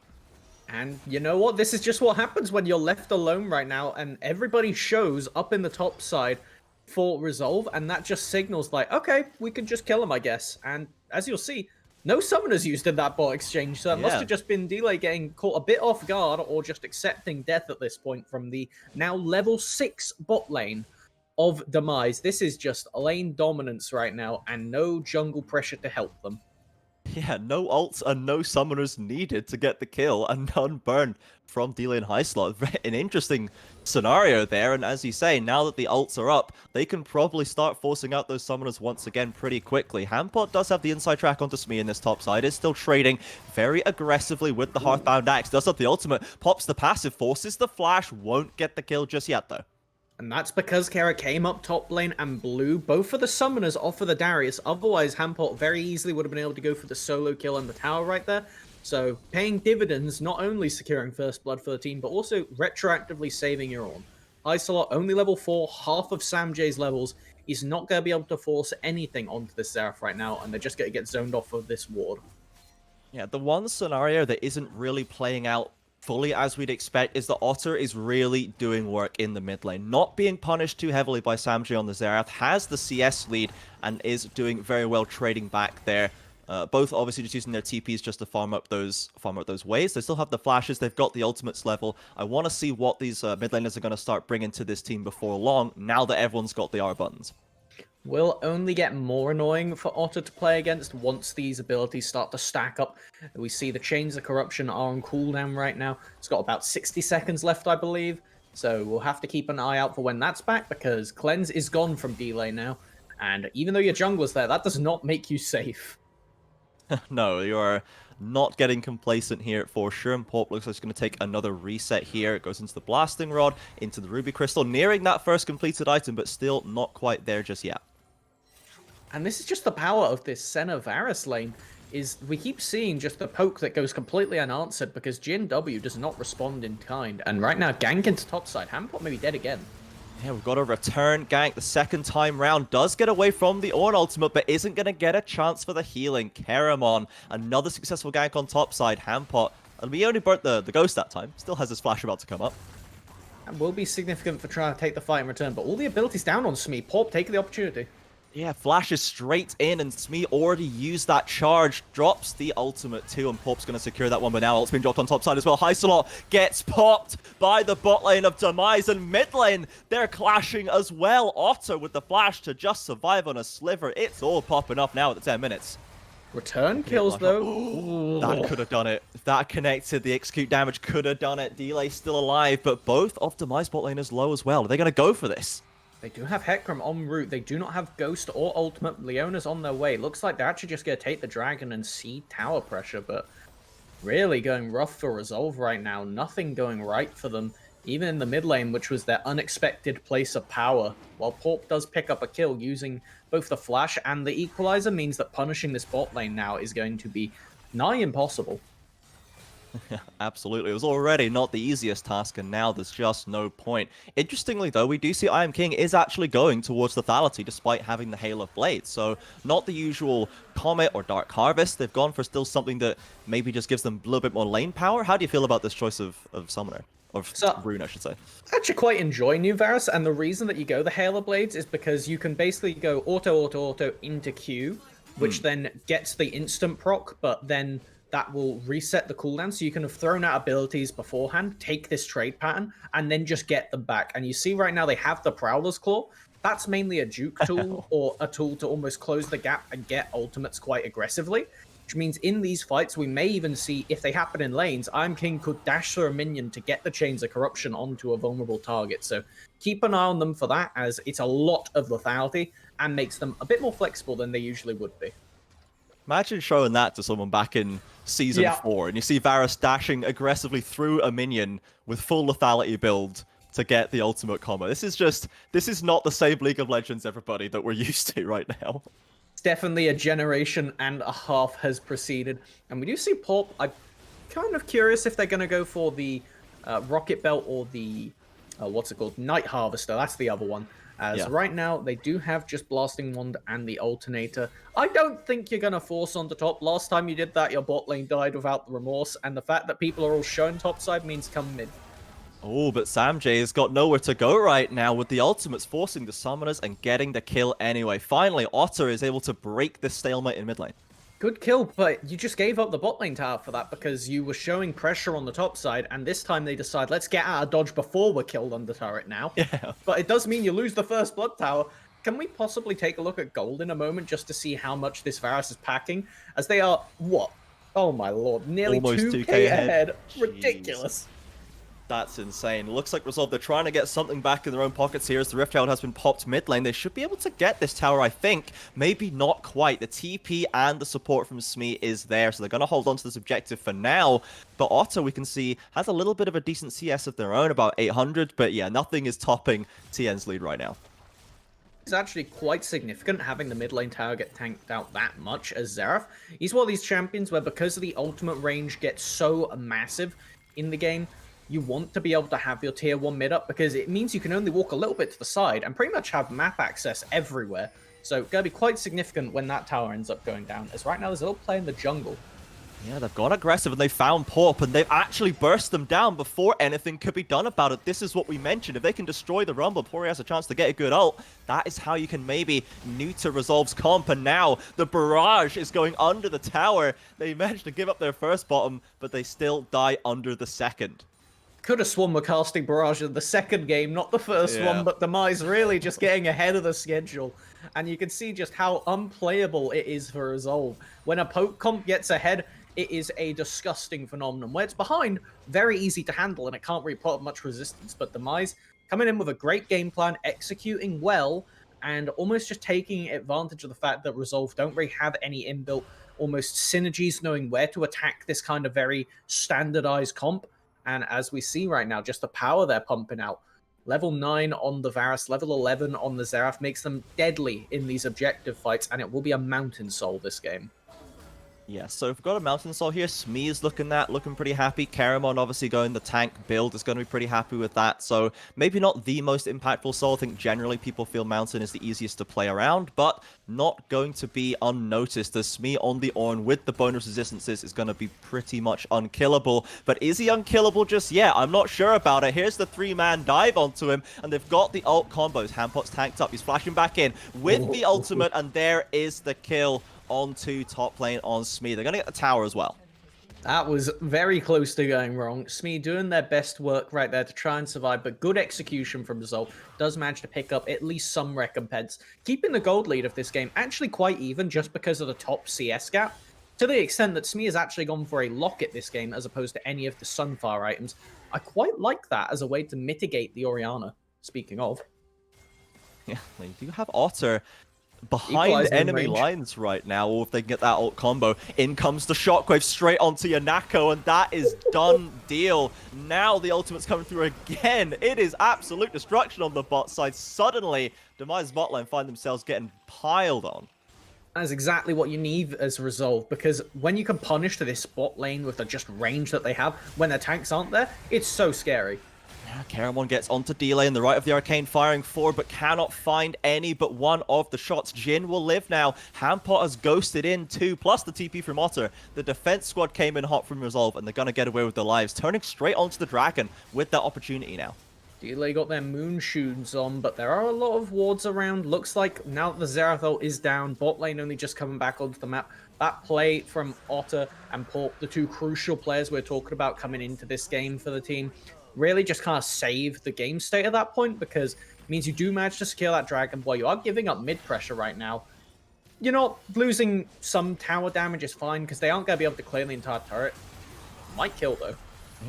And you know what? This is just what happens when you're left alone right now, and everybody shows up in the top side for Resolve, and that just signals like, okay, we can just kill him, I guess. And as you'll see, no summoners used in that bot exchange, so it must have just been Delay getting caught a bit off guard, or just accepting death at this point from the now level 6 bot lane of Demise. This is just lane dominance right now, and no jungle pressure to help them. Yeah, no ults and no summoners needed to get the kill, and none burned from Delay and Highslot. An interesting scenario there, and as you say, now that the ults are up, they can probably start forcing out those summoners once again pretty quickly. Hampot does have the inside track onto Smee in this top side, is still trading very aggressively with the Hearthbound Axe, does have the ultimate, pops the passive, forces the flash, won't get the kill just yet though. And that's because Kara came up top lane and blew both of the summoners off of the Darius. Otherwise, Hampot very easily would have been able to go for the solo kill on the tower right there. So paying dividends, not only securing first blood for the team, but also retroactively saving your own. Isolot only level 4, half of Samjay's levels. He's not going to be able to force anything onto the Seraph right now, and they're just going to get zoned off of this ward. Yeah, the one scenario that isn't really playing out fully as we'd expect is that Otter is really doing work in the mid lane. Not being punished too heavily by Samjay on the Xerath, has the CS lead, and is doing very well trading back there. Both obviously just using their TPs just to farm up those waves. They still have the flashes, they've got the ultimates level. I want to see what these mid laners are going to start bringing to this team before long, now that everyone's got the R buttons. Will only get more annoying for Otter to play against once these abilities start to stack up. We see the Chains of Corruption are on cooldown right now. It's got about 60 seconds left, I believe. So we'll have to keep an eye out for when that's back, because Cleanse is gone from Delay now. And even though your jungler's there, that does not make you safe. No, you're not getting complacent here for sure. And Pop looks like it's going to take another reset here. It goes into the Blasting Rod, into the Ruby Crystal, nearing that first completed item, but still not quite there just yet. And this is just the power of this Senna Varus lane, is we keep seeing just the poke that goes completely unanswered because GNW does not respond in kind. And right now, gank into topside. Handpot may be dead again. Yeah, we've got a return gank the second time round. Does get away from the Ornn ultimate, but isn't going to get a chance for the healing. Keramon, another successful gank on topside. Handpot, and he only burnt the ghost that time. Still has his flash about to come up. And will be significant for trying to take the fight in return, but all the abilities down on Smee. Porp taking the opportunity. Yeah, flashes straight in, and Smee already used that charge. Drops the ultimate too, and Pop's going to secure that one, but now ult's been dropped on top side as well. Hysolot gets popped by the bot lane of Demise, and mid lane, they're clashing as well. Otto with the flash to just survive on a sliver. It's all popping up now at the 10 minutes. Return kills, though. That could have done it. If that connected, the execute damage could have done it. Delay still alive, but both of Demise bot lane is low as well. Are they going to go for this? They do have Hecarim en route. They do not have Ghost or Ultimate. Leona's on their way. Looks like they're actually just going to take the Dragon and see tower pressure, but really going rough for Resolve right now. Nothing going right for them, even in the mid lane, which was their unexpected place of power. While Porp does pick up a kill using both the Flash and the Equalizer, means that punishing this bot lane now is going to be nigh impossible. Absolutely. It was already not the easiest task, and now there's just no point. Interestingly, though, we do see I Am King is actually going towards lethality despite having the Hail of Blades. So not the usual Comet or Dark Harvest. They've gone for still something that maybe just gives them a little bit more lane power. How do you feel about this choice of Summoner? Or Rune, I should say. I actually quite enjoy New Varus, and the reason that you go the Hail of Blades is because you can basically go auto into Q, which then gets the instant proc, but then that will reset the cooldown, so you can have thrown out abilities beforehand, take this trade pattern, and then just get them back. And you see right now they have the Prowler's Claw. That's mainly a juke tool, or a tool to almost close the gap and get ultimates quite aggressively, which means in these fights, we may even see, if they happen in lanes, I Am King could dash through a minion to get the Chains of Corruption onto a vulnerable target. So keep an eye on them for that, as it's a lot of lethality, and makes them a bit more flexible than they usually would be. Imagine showing that to someone back in Season 4, and you see Varus dashing aggressively through a minion with full lethality build to get the ultimate combo. This is not the same League of Legends, everybody, that we're used to right now. It's definitely a generation and a half has proceeded. And we do see Porp. I'm kind of curious if they're going to go for the Rocket Belt or the, what's it called? Night Harvester. That's the other one. As right now, they do have just Blasting Wand and the Alternator. I don't think you're going to force on the top. Last time you did that, your bot lane died without the remorse, and the fact that people are all shown topside means come mid. Oh, but Samjay has got nowhere to go right now with the ultimates forcing the summoners and getting the kill anyway. Finally, Otter is able to break this stalemate in mid lane. Good kill, but you just gave up the bot lane tower for that because you were showing pressure on the top side, and this time they decide, let's get out of dodge before we're killed on the turret now. Yeah. But it does mean you lose the first blood tower. Can we possibly take a look at gold in a moment just to see how much this Varus is packing? As they are, what? Oh my lord, nearly almost 2k ahead. Ridiculous. That's insane. Looks like Resolve, they're trying to get something back in their own pockets here as the Rift Herald has been popped mid lane. They should be able to get this tower, I think. Maybe not quite. The TP and the support from Smee is there, so they're going to hold on to this objective for now. But Otto, we can see, has a little bit of a decent CS of their own, about 800. But yeah, nothing is topping TN's lead right now. It's actually quite significant having the mid lane tower get tanked out that much as Xerath. He's one of these champions where, because of the ultimate range gets so massive in the game, you want to be able to have your tier 1 mid up, because it means you can only walk a little bit to the side and pretty much have map access everywhere. So it's going to be quite significant when that tower ends up going down, as right now there's a little play in the jungle. Yeah, they've gone aggressive and they found Porp, and they've actually burst them down before anything could be done about it. This is what we mentioned. If they can destroy the Rumble before he has a chance to get a good ult, that is how you can maybe neuter Resolve's comp. And now the barrage is going under the tower. They managed to give up their first bottom, but they still die under the second. Could have sworn we're casting Barrage in the second game, not the first one, but Demise really just getting ahead of the schedule. And you can see just how unplayable it is for Resolve. When a poke comp gets ahead, it is a disgusting phenomenon. Where it's behind, very easy to handle, and it can't really put up much resistance. But Demise coming in with a great game plan, executing well, and almost just taking advantage of the fact that Resolve don't really have any inbuilt almost synergies, knowing where to attack this kind of very standardized comp. And as we see right now, just the power they're pumping out. Level 9 on the Varus, level 11 on the Xerath makes them deadly in these objective fights, and it will be a Mountain Soul this game. Yeah, so we've got a Mountain Soul here. Smee is looking pretty happy. Karamon obviously going the tank build is going to be pretty happy with that. So maybe not the most impactful Soul. I think generally people feel Mountain is the easiest to play around, but not going to be unnoticed. As Smee on the Ornn with the bonus resistances is going to be pretty much unkillable. But is he unkillable just yet? I'm not sure about it. Here's the 3-man dive onto him, and they've got the ult combos. Hampot's tanked up. He's flashing back in with the ultimate, and there is the kill onto top lane on Smee. They're going to get the tower as well. That was very close to going wrong. Smee doing their best work right there to try and survive, but good execution from Resolve does manage to pick up at least some recompense. Keeping the gold lead of this game actually quite even just because of the top CS gap, to the extent that Smee has actually gone for a locket this game as opposed to any of the Sunfire items. I quite like that as a way to mitigate the Orianna, speaking of. Yeah, they do have Otter behind Equalizer in enemy range. lines right now, or if they can get that ult combo. In comes the shockwave straight onto Yanako, and that is done deal. Now the ultimate's coming through again. It is absolute destruction on the bot side. Suddenly, Demise bot lane find themselves getting piled on. That is exactly what you need as Resolve, because when you can punish to this bot lane with the just range that they have, when their tanks aren't there, it's so scary. Karamon gets onto delay in the right of the arcane, firing forward, but cannot find any but one of the shots. Jhin will live now. Hampot has ghosted in too, plus the TP from Otter. The defense squad came in hot from Resolve, and they're going to get away with their lives, turning straight onto the Dragon with that opportunity now. Delay got their moon shoes on, but there are a lot of wards around. Looks like now that the Xerath ult is down, bot lane only just coming back onto the map. That play from Otter and Porp, the two crucial players we're talking about coming into this game for the team, really just kind of save the game state at that point, because it means you do manage to secure that dragon. While you are giving up mid pressure right now, you're not losing some tower damage is fine, because they aren't going to be able to clear the entire turret. Might kill though.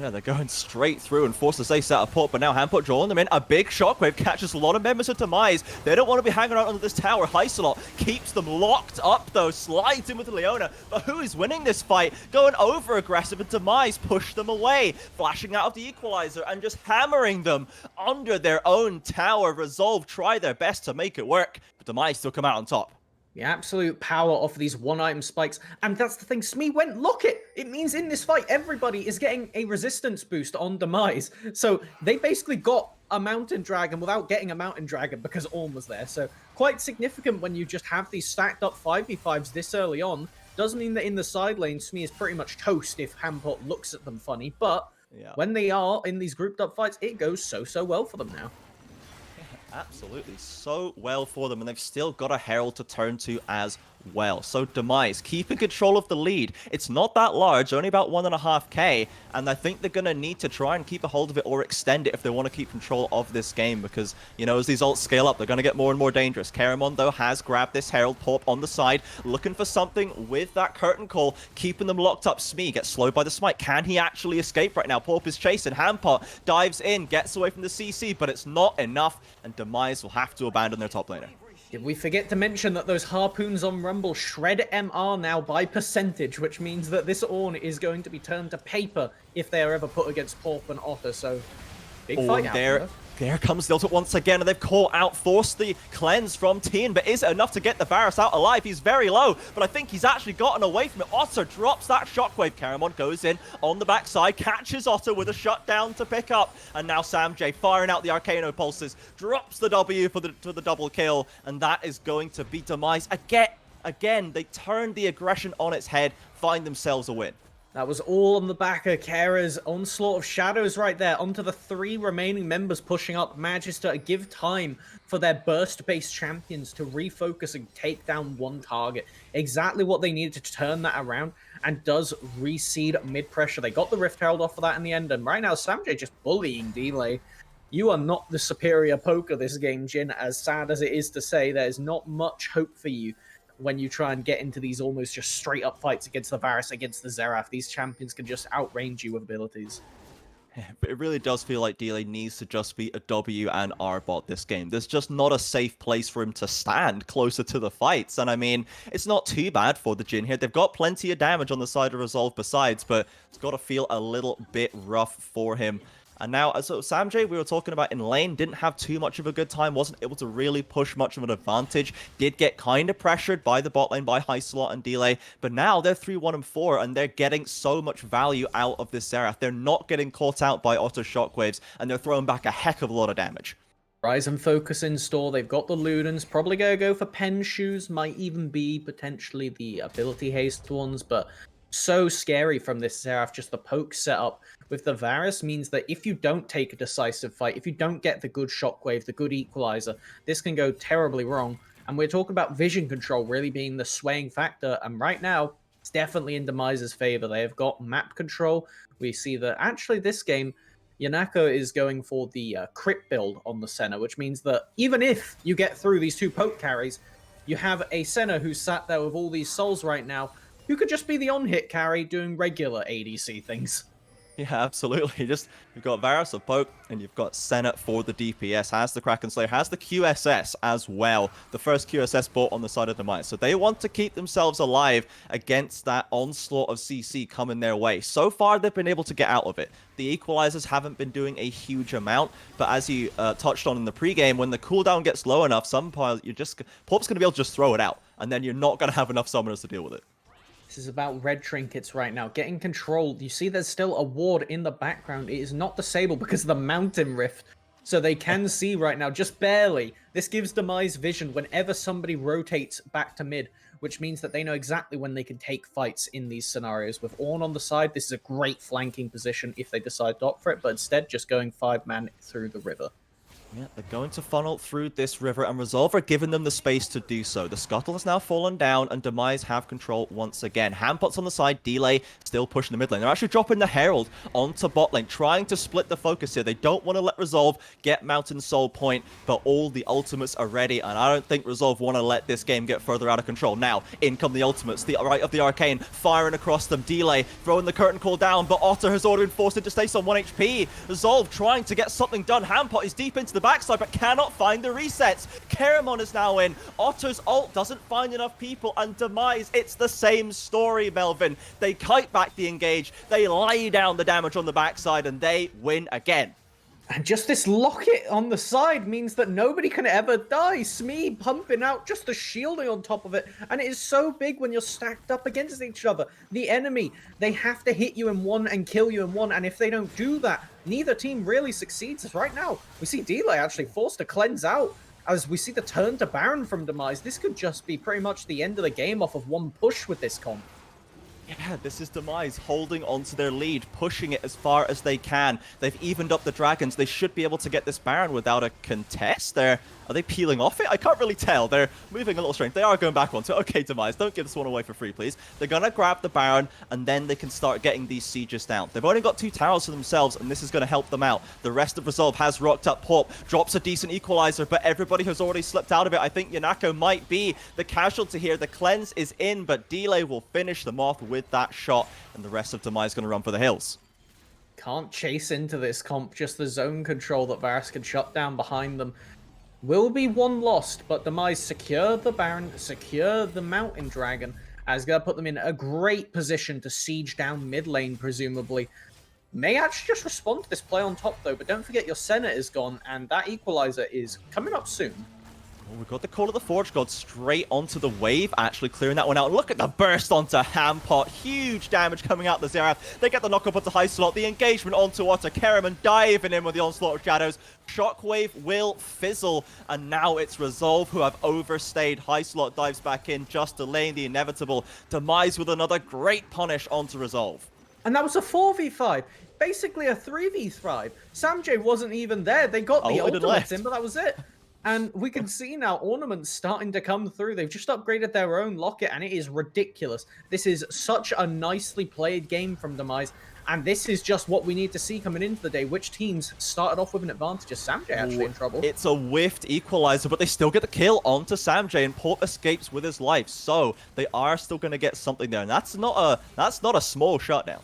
Yeah, they're going straight through and forced to stay set up port, but now Hampot drawing them in. A big shockwave catches a lot of members of Demise. They don't want to be hanging around under this tower. Heiselot keeps them locked up though, slides in with Leona. But who is winning this fight? Going over aggressive, and Demise push them away, flashing out of the equalizer and just hammering them under their own tower. Resolve try their best to make it work, but Demise still come out on top. The absolute power of these one-item spikes. And that's the thing, Smee went locket. It means in this fight, everybody is getting a resistance boost on Demise. So they basically got a Mountain Dragon without getting a Mountain Dragon because Ornn was there. So quite significant when you just have these stacked up 5v5s this early on. Doesn't mean that in the side lane, Smee is pretty much toast if Hampot looks at them funny. But when they are in these grouped up fights, it goes so well for them now. Absolutely, so well for them, and they've still got a Herald to turn to as well. So Demise keeping control of the lead. It's not that large, only about 1.5k, and I think they're going to need to try and keep a hold of it or extend it if they want to keep control of this game, because, you know, as these ults scale up, they're going to get more and more dangerous. Karamon, though, has grabbed this Herald. Porp on the side, looking for something with that curtain call, keeping them locked up. Smee gets slowed by the smite. Can he actually escape right now? Porp is chasing. Hampot dives in, gets away from the CC, but it's not enough, and Demise will have to abandon their top laner. Did we forget to mention that those harpoons on Rumble shred MR now by percentage, which means that this Ornn is going to be turned to paper if they are ever put against Porp and Otter, so big fight out there comes the ultimate once again, and they've caught out, forced the cleanse from Tien, but is it enough to get the Varus out alive? He's very low, but I think he's actually gotten away from it. Otter drops that shockwave. Karamon goes in on the backside, catches Otter with a shutdown to pick up, and now Sam J firing out the Arcano pulses, drops the W for the double kill, and that is going to be Demise. Again, they turned the aggression on its head, find themselves a win. That was all on the back of Kara's onslaught of shadows right there onto the 3 remaining members pushing up. Manages to give time for their burst-based champions to refocus and take down one target. Exactly what they needed to turn that around, and does reseed mid-pressure. They got the Rift Herald off of that in the end, and right now Samjay just bullying Delay. You are not the superior poker this game, Jhin. As sad as it is to say, there is not much hope for you when you try and get into these almost just straight up fights against the Varus, against the Xerath. These champions can just outrange you with abilities. It really does feel like Delay needs to just be a W and R bot this game. There's just not a safe place for him to stand closer to the fights. And I mean, it's not too bad for the Jin here. They've got plenty of damage on the side of Resolve besides, but it's got to feel a little bit rough for him. And now, so Samjay, we were talking about in lane, didn't have too much of a good time, wasn't able to really push much of an advantage, did get kind of pressured by the bot lane, by High Slot and Delay, but now they're 3-1-4, and they're getting so much value out of this Seraph. They're not getting caught out by Auto Shockwaves, and they're throwing back a heck of a lot of damage. Rise and Focus in store. They've got the Ludens. Probably going to go for Pen Shoes. Might even be potentially the Ability Haste ones, but so scary from this Seraph. Just the poke setup with the Varus means that if you don't take a decisive fight, if you don't get the good Shockwave, the good Equalizer, this can go terribly wrong. And we're talking about vision control really being the swaying factor. And right now, it's definitely in Demise's favor. They have got map control. We see that actually this game, Yanako is going for the crit build on the Senna, which means that even if you get through these two poke carries, you have a Senna who's sat there with all these souls right now, who could just be the on-hit carry doing regular ADC things. Yeah, absolutely. Just you've got Varus of Poke, and you've got Senna for the DPS. Has the Kraken Slayer, has the QSS as well. The first QSS bought on the side of Demise. So they want to keep themselves alive against that onslaught of CC coming their way. So far, they've been able to get out of it. The equalizers haven't been doing a huge amount, but as you touched on in the pregame, when the cooldown gets low enough, Pop's going to be able to just throw it out, and then you're not going to have enough summoners to deal with it. This is about red trinkets right now. Getting control. You see there's still a ward in the background. It is not disabled because of the mountain rift. So they can see right now, just barely. This gives Demise vision whenever somebody rotates back to mid, which means that they know exactly when they can take fights in these scenarios. With Ornn on the side, this is a great flanking position if they decide to opt for it, but instead just going 5-man through the river. Yeah, they're going to funnel through this river, and Resolve are giving them the space to do so. The Scuttle has now fallen down, and Demise have control once again. Handpots on the side, Delay still pushing the mid lane. They're actually dropping the Herald onto bot lane, trying to split the focus here. They don't want to let Resolve get Mountain Soul Point, but all the ultimates are ready, and I don't think Resolve want to let this game get further out of control. Now, in come the ultimates, the right of the Arcane, firing across them. Delay throwing the curtain call down, but Otter has already been forced into stasis on 1 HP. Resolve trying to get something done. Handpot is deep into the backside, but cannot find the resets. Keramon is now in. Otter's ult doesn't find enough people, and Demise, it's the same story, Melvin. They kite back the engage, they lay down the damage on the backside, and they win again. And just this locket on the side means that nobody can ever die. Smee pumping out just the shielding on top of it. And it is so big when you're stacked up against each other. The enemy, they have to hit you in one and kill you in one. And if they don't do that, neither team really succeeds. As right now, we see Delay actually forced to cleanse out. As we see the turn to Baron from Demise, this could just be pretty much the end of the game off of one push with this comp. Yeah, this is Demise holding onto their lead, pushing it as far as they can. They've evened up the dragons. They should be able to get this Baron without a contest. Are they peeling off it? I can't really tell. They're moving a little strange. They are going back onto it. Okay, Demise, don't give this one away for free, please. They're going to grab the Baron, and then they can start getting these sieges down. They've only got 2 towers to themselves, and this is going to help them out. The rest of Resolve has rocked up Pop, drops a decent equalizer, but everybody has already slipped out of it. I think Yanako might be the casualty here. The cleanse is in, but Delay will finish them off with that shot, and the rest of Demise going to run for the hills. Can't chase into this comp, just the zone control that Varus can shut down behind them. Will be one lost, but Demise secure the Baron, secure the Mountain Dragon, as gonna put them in a great position to siege down mid lane, presumably. May actually just respond to this play on top though, but don't forget your Senna is gone, and that equalizer is coming up soon. Well, we've got the Call of the Forge God straight onto the wave, actually clearing that one out. Look at the burst onto Handpot. Huge damage coming out the Xerath. They get the knock-up onto High Slot. The engagement onto Otter. Keramon diving in with the Onslaught of Shadows. Shockwave will fizzle, and now it's Resolve who have overstayed. High Slot dives back in, just delaying the inevitable. Demise with another great punish onto Resolve. And that was a 4v5. Basically a 3v5. Samjay wasn't even there. They got the ultimates in, but that was it. And we can see now ornaments starting to come through. They've just upgraded their own locket, and it is ridiculous. This is such a nicely played game from Demise, and this is just what we need to see coming into the day. Which teams started off with an advantage? Is Samjay actually in trouble? It's a whiffed equalizer, but they still get the kill onto Samjay, and Port escapes with his life. So they are still going to get something there, and that's not a small shutdown.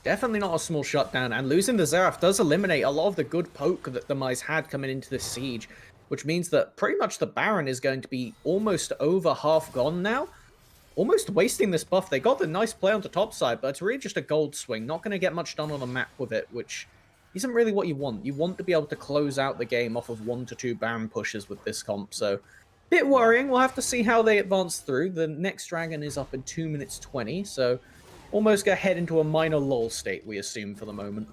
Definitely not a small shutdown, and losing the Xerath does eliminate a lot of the good poke that the Mice had coming into this siege, which means that pretty much the Baron is going to be almost over half gone now, almost wasting this buff. They got the nice play on the top side, but it's really just a gold swing, not going to get much done on the map with it, which isn't really what you want. You want to be able to close out the game off of 1 to 2 Baron pushes with this comp, so bit Yeah. worrying. We'll have to see how they advance through. The next dragon is up in 2 minutes 20, so almost gonna head into a minor lull state, we assume, for the moment.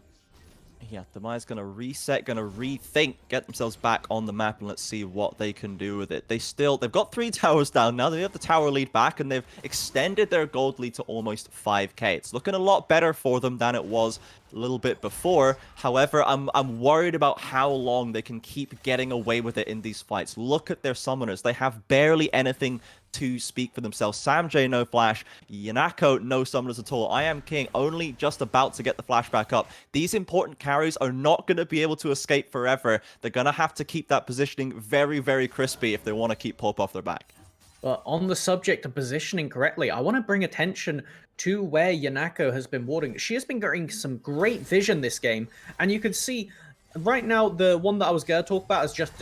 Yeah, Demise gonna reset, gonna rethink, get themselves back on the map, and let's see what they can do with it. They've got 3 towers down now. They have the tower lead back, and they've extended their gold lead to almost 5k. It's looking a lot better for them than it was a little bit before. However, I'm worried about how long they can keep getting away with it in these fights. Look at their summoners. They have barely anything to speak for themselves. Samj, no flash. Yanako, no summoners at all. I Am King only just about to get the flash back up. These important carries are not going to be able to escape forever. They're going to have to keep that positioning very, very crispy if they want to keep Pope off their back. But on the subject of positioning correctly, I want to bring attention to where Yanako has been warding. She has been getting some great vision this game, and you can see right now the one that I was going to talk about has just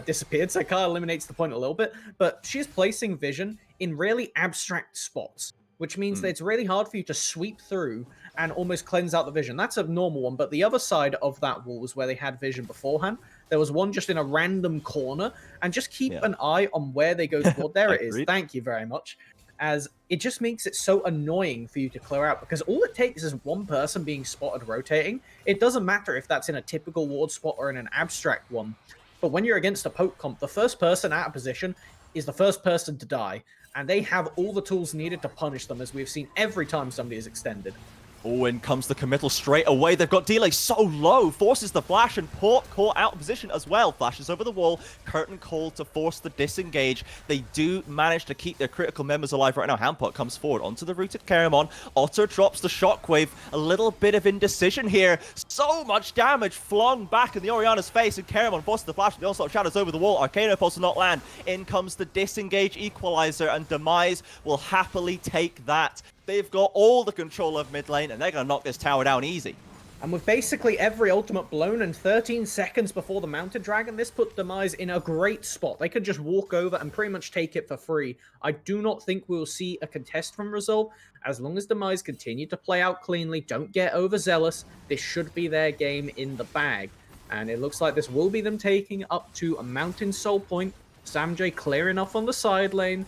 disappeared, so it kind of eliminates the point a little bit. But she's placing vision in really abstract spots, which means that it's really hard for you to sweep through and almost cleanse out the vision. That's a normal one, but the other side of that wall was where they had vision beforehand. There was one just in a random corner, and just keep an eye on where they go toward. There it is. Thank you very much. As it just makes it so annoying for you to clear out, because all it takes is one person being spotted rotating. It doesn't matter if that's in a typical ward spot or in an abstract one. But when you're against a poke comp, the first person out of position is the first person to die, and they have all the tools needed to punish them, as we've seen every time somebody is extended. Oh, in comes the committal straight away. They've got delay so low. Forces the flash, and Port caught out of position as well. Flashes over the wall. Curtain call to force the disengage. They do manage to keep their critical members alive right now. Hampot comes forward onto the rooted Karamon. Otter drops the shockwave. A little bit of indecision here. So much damage flung back in the Orianna's face, and Karamon forces the flash. The onslaught shadows over the wall. Arcano pulse will not land. In comes the disengage equalizer, and Demise will happily take that. They've got all the control of mid lane, and they're going to knock this tower down easy. And with basically every ultimate blown and 13 seconds before the Mounted Dragon, this put Demise in a great spot. They could just walk over and pretty much take it for free. I do not think we'll see a contest from Resolve. As long as Demise continue to play out cleanly, don't get overzealous, this should be their game in the bag. And it looks like this will be them taking up to a Mountain Soul Point. Samj clearing off on the side lane.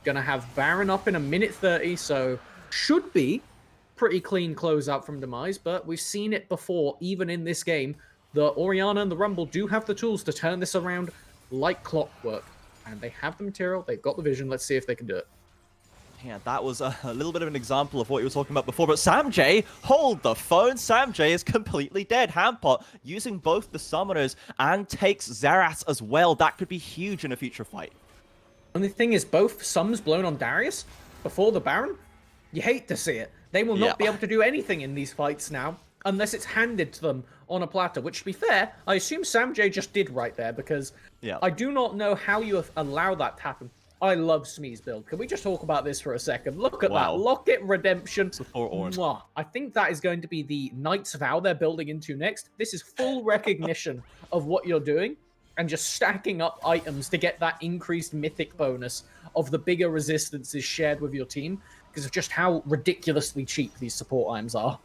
Gonna have Baron up in a minute 30, so should be pretty clean closeout from Demise, but we've seen it before, even in this game. The Orianna and the Rumble do have the tools to turn this around like clockwork, and they have the material, they've got the vision. Let's see if they can do it. Yeah, that was a little bit of an example of what you were talking about before, but Samj, hold the phone. Samj is completely dead. Hampot using both the summoners and takes Xerath as well. That could be huge in a future fight. And the thing is, both sums blown on Darius before the Baron, you hate to see it. They will not be able to do anything in these fights now unless it's handed to them on a platter, which, to be fair, I assume Samj just did right there, because I do not know how you allow that to happen. I love Smee's build. Can we just talk about this for a second? Look at that. Locket Redemption. I think that is going to be the Knight's Vow they're building into next. This is full recognition of what you're doing, and just stacking up items to get that increased mythic bonus of the bigger resistances shared with your team, because of just how ridiculously cheap these support items are.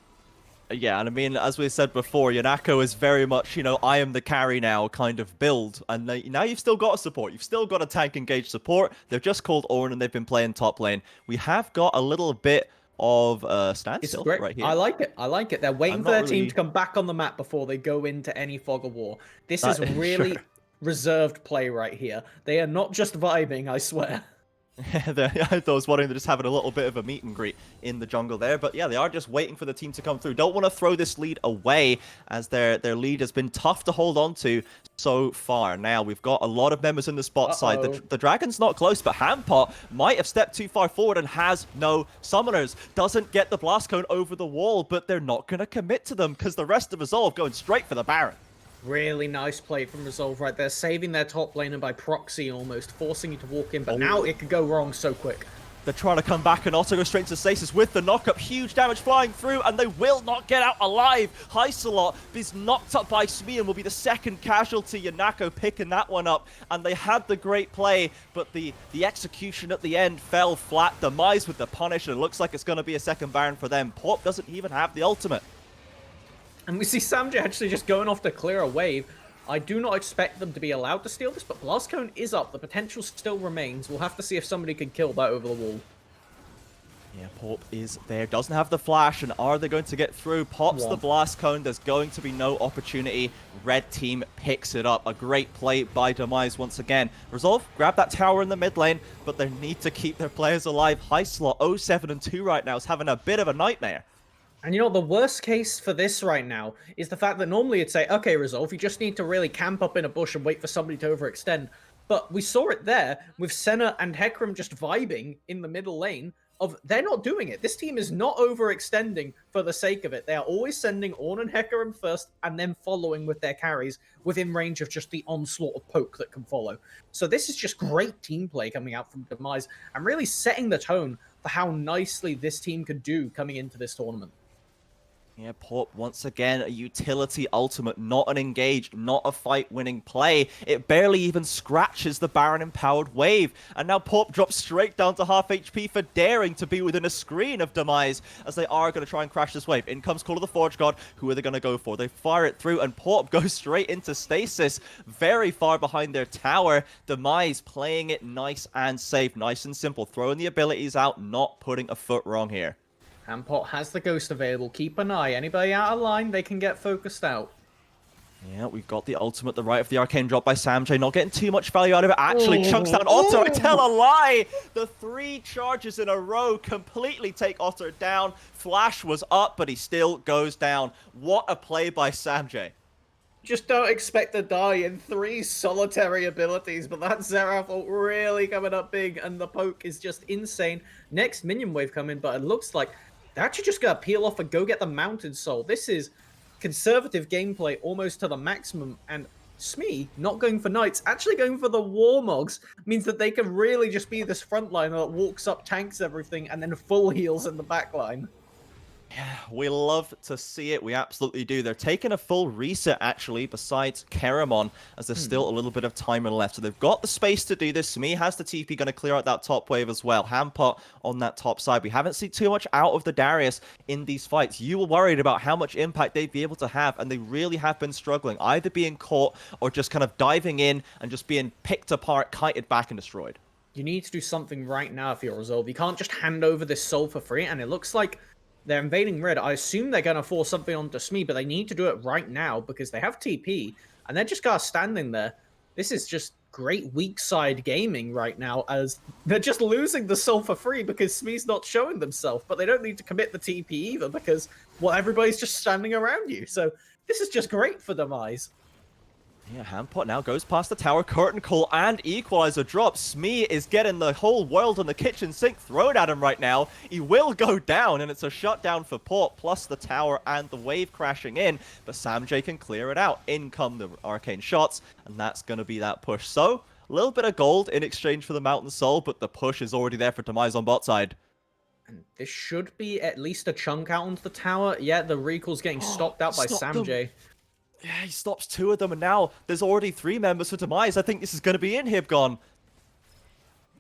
Yeah, and I mean, as we said before, Yanako is very much, I am the carry now kind of build. And now you've still got a support. You've still got a tank engaged support. They've just called Ornn, and they've been playing top lane. We have got a little bit of standstill right here. I like it. I like it. They're waiting for their team to come back on the map before they go into any fog of war. This is really reserved play right here. They are not just vibing, I swear. I was wondering, they're just having a little bit of a meet and greet in the jungle there. But yeah, they are just waiting for the team to come through. Don't want to throw this lead away, as their lead has been tough to hold on to so far. Now, we've got a lot of members in the spot side. The Dragon's not close, but Hampot might have stepped too far forward and has no summoners. Doesn't get the blast cone over the wall, but they're not going to commit to them, because the rest of Resolve going straight for the Baron. Really nice play from Resolve right there, saving their top laner by proxy almost, forcing you to walk in, but now it could go wrong so quick. They're trying to come back, and Otto goes straight into stasis with the knockup. Huge damage flying through, and they will not get out alive. Heiselot is knocked up by Smee and will be the second casualty. Yanako picking that one up, and they had the great play, but the execution at the end fell flat. Demise with the punish, and it looks like it's going to be a second Baron for them. Porp doesn't even have the ultimate. And we see Samj actually just going off to clear a wave. I do not expect them to be allowed to steal this, but Blast Cone is up. The potential still remains. We'll have to see if somebody can kill that over the wall. Yeah, Porp is there. Doesn't have the flash, and are they going to get through? Pops the Blast Cone. There's going to be no opportunity. Red team picks it up. A great play by Demise once again. Resolve, grab that tower in the mid lane, but they need to keep their players alive. High slot 0-7-2 right now is having a bit of a nightmare. And you know, the worst case for this right now is the fact that normally it'd say, okay, Resolve, you just need to really camp up in a bush and wait for somebody to overextend. But we saw it there with Senna and Hecarim just vibing in the middle lane of they're not doing it. This team is not overextending for the sake of it. They are always sending Ornn and Hecarim first and then following with their carries within range of just the onslaught of poke that can follow. So this is just great team play coming out from Demise and really setting the tone for how nicely this team could do coming into this tournament. Yeah, Porp once again, a utility ultimate, not an engage, not a fight-winning play. It barely even scratches the Baron-empowered wave. And now Porp drops straight down to half HP for daring to be within a screen of Demise, as they are going to try and crash this wave. In comes Call of the Forge God. Who are they going to go for? They fire it through, and Porp goes straight into stasis, very far behind their tower. Demise playing it nice and safe, nice and simple, throwing the abilities out, not putting a foot wrong here. And Pot has the Ghost available. Keep an eye. Anybody out of line, they can get focused out. Yeah, we've got the ultimate, the right of the arcane drop by Samj. Not getting too much value out of it. Actually chunks down Otto. I tell a lie. The 3 charges in a row completely take Otto down. Flash was up, but he still goes down. What a play by Samj. Just don't expect to die in 3 solitary abilities, but that Xerath ult really coming up big, and the poke is just insane. Next minion wave coming, but it looks like they're actually just going to peel off and go get the Mountain Soul. This is conservative gameplay almost to the maximum, and Smee, not going for Knights, actually going for the Warmogs, means that they can really just be this frontliner that walks up, tanks everything, and then full heals in the backline. Yeah, we love to see it. We absolutely do. They're taking a full reset, actually, besides Keramon, as there's still a little bit of time left. So they've got the space to do this. Smee has the TP, going to clear out that top wave as well. Hampot on that top side. We haven't seen too much out of the Darius in these fights. You were worried about how much impact they'd be able to have, and they really have been struggling, either being caught or just kind of diving in and just being picked apart, kited back, and destroyed. You need to do something right now if you're Resolve. You can't just hand over this soul for free, and it looks like they're invading red. I assume they're going to force something onto Smee, but they need to do it right now because they have TP, and they're just kind of standing there. This is just great weak side gaming right now, as they're just losing the soul for free because Smee's not showing themselves, but they don't need to commit the TP either because, well, everybody's just standing around you. So this is just great for Demise. Yeah, Hampot now goes past the tower, curtain call, and equalizer drop. Smee is getting the whole world on the kitchen sink thrown at him right now. He will go down, and it's a shutdown for Port, plus the tower and the wave crashing in. But Samj can clear it out. In come the arcane shots, and that's going to be that push. So, a little bit of gold in exchange for the Mountain Soul, but the push is already there for Demise on bot side. And this should be at least a chunk out onto the tower. Yeah, the recall's getting stopped out by Samj. Yeah, he stops 2 of them, and now there's already 3 members for Demise. I think this is going to be in Hibgon.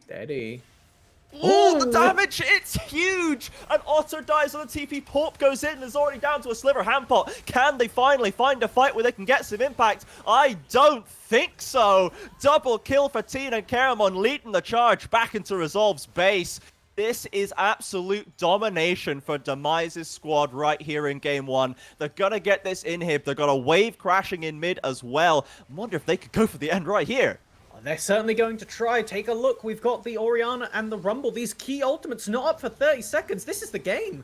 Steady. Oh, the damage! It's huge! And Otto dies on the TP. Porp goes in and is already down to a sliver. Hampot, can they finally find a fight where they can get some impact? I don't think so. Double kill for Tina and Keramon, leading the charge back into Resolve's base. This is absolute domination for Demise's squad right here in Game 1. They're going to get this inhib. They've got a wave crashing in mid as well. I wonder if they could go for the end right here. They're certainly going to try. Take a look. We've got the Orianna and the Rumble. These key ultimates not up for 30 seconds. This is the game.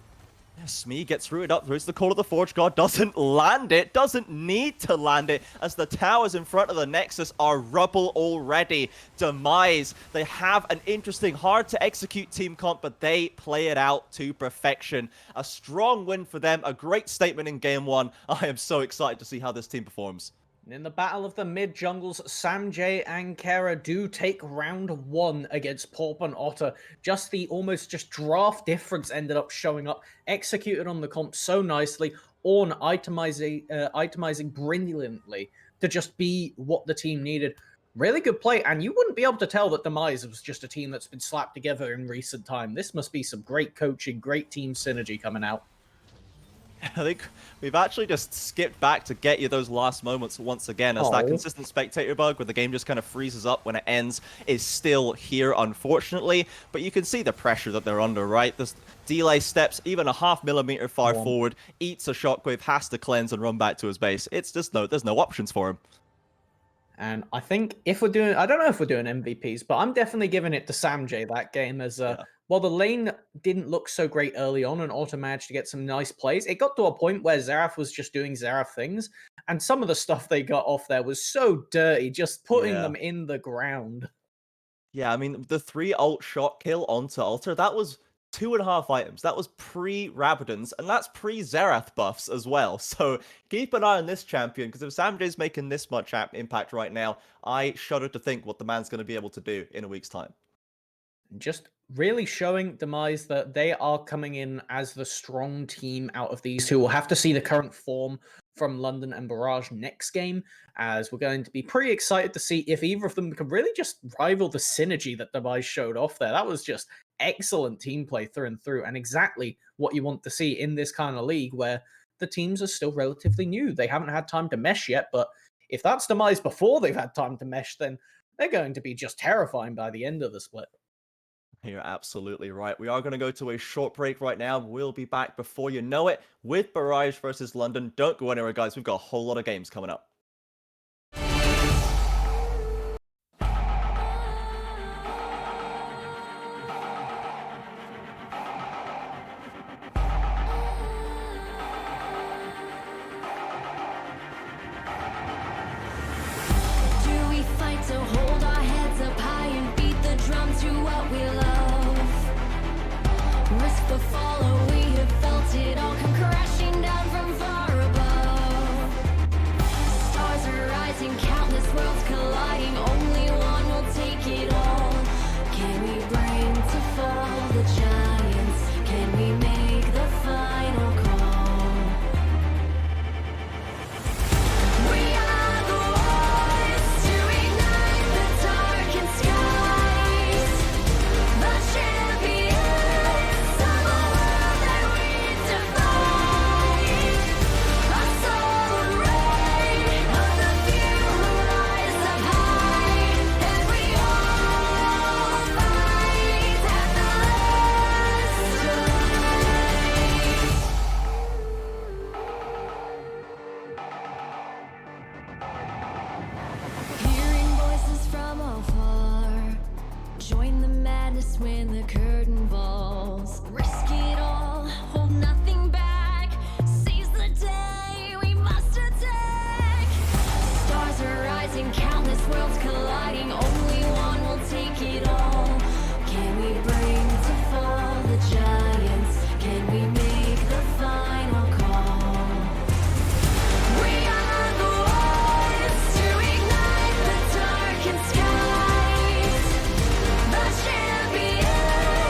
Yeah, Smee gets rooted up. There's the Call of the Forge God. Doesn't land it. Doesn't need to land it, as the towers in front of the Nexus are rubble already. Demise, they have an interesting, hard to execute team comp, but they play it out to perfection. A strong win for them. A great statement in Game 1. I am so excited to see how this team performs. And in the battle of the mid jungles, Samjay and Kera do take round 1 against Porp and Otter. Just the almost just draft difference ended up showing up, executed on the comp so nicely, Ornn itemizing brilliantly to just be what the team needed. Really good play, and you wouldn't be able to tell that Demise was just a team that's been slapped together in recent time. This must be some great coaching, great team synergy coming out. I think we've actually just skipped back to get you those last moments once again, as that Oh, consistent spectator bug where the game just kind of freezes up when it ends is still here, unfortunately. But you can see the pressure that they're under, right? This delay steps even a half millimeter far one. forward, eats a shockwave, has to cleanse and run back to his base. It's just there's no options for him. And I think if we're doing, I don't know if we're doing MVPs, but I'm definitely giving it to Samjay that game as Yeah. while the lane didn't look so great early on and Otto managed to get some nice plays, it got to a point where Xerath was just doing Xerath things. And some of the stuff they got off there was so dirty, just putting Yeah. them in the ground. Yeah, I mean, the 3 ult shot kill onto Alter, that was 2.5 items. That was pre-Rabadon's, and that's pre-Xerath buffs as well. So keep an eye on this champion, because if Samjay's making this much impact right now, I shudder to think what the man's going to be able to do in a week's time. Just really showing Demise that they are coming in as the strong team out of these two. We'll have to see the current form from London and Barrage next game, as we're going to be pretty excited to see if either of them can really just rival the synergy that Demise showed off there. That was just excellent team play through and through, and exactly what you want to see in this kind of league where the teams are still relatively new. They haven't had time to mesh yet, but if that's Demise before they've had time to mesh, then they're going to be just terrifying by the end of the split. You're absolutely right. We are going to go to a short break right now. We'll be back before you know it with Barrage versus London. Don't go anywhere, guys. We've got a whole lot of games coming up. Do we fight to hold our heads up high and beat the drums to what we love? Risk the fall, or we have felt it all come crashing down from far above. Stars are rising, countless worlds colliding, only one will take it all. Can we bring to fall the giants? Can we make the final call? We are the ones to ignite the darkened skies, the champions of a world that we defy. A soul ray of the few who rise up high, and we all fight at the last Hearing voices from afar, join the madness when the curtain falls. Risk it all, hold nothing back. Seize the day, we must attack. Stars are rising, countless worlds colliding. Only one will take it all. Can we bring to fall the giants? Can we make the final call? We are the ones to ignite the darkened skies, the champions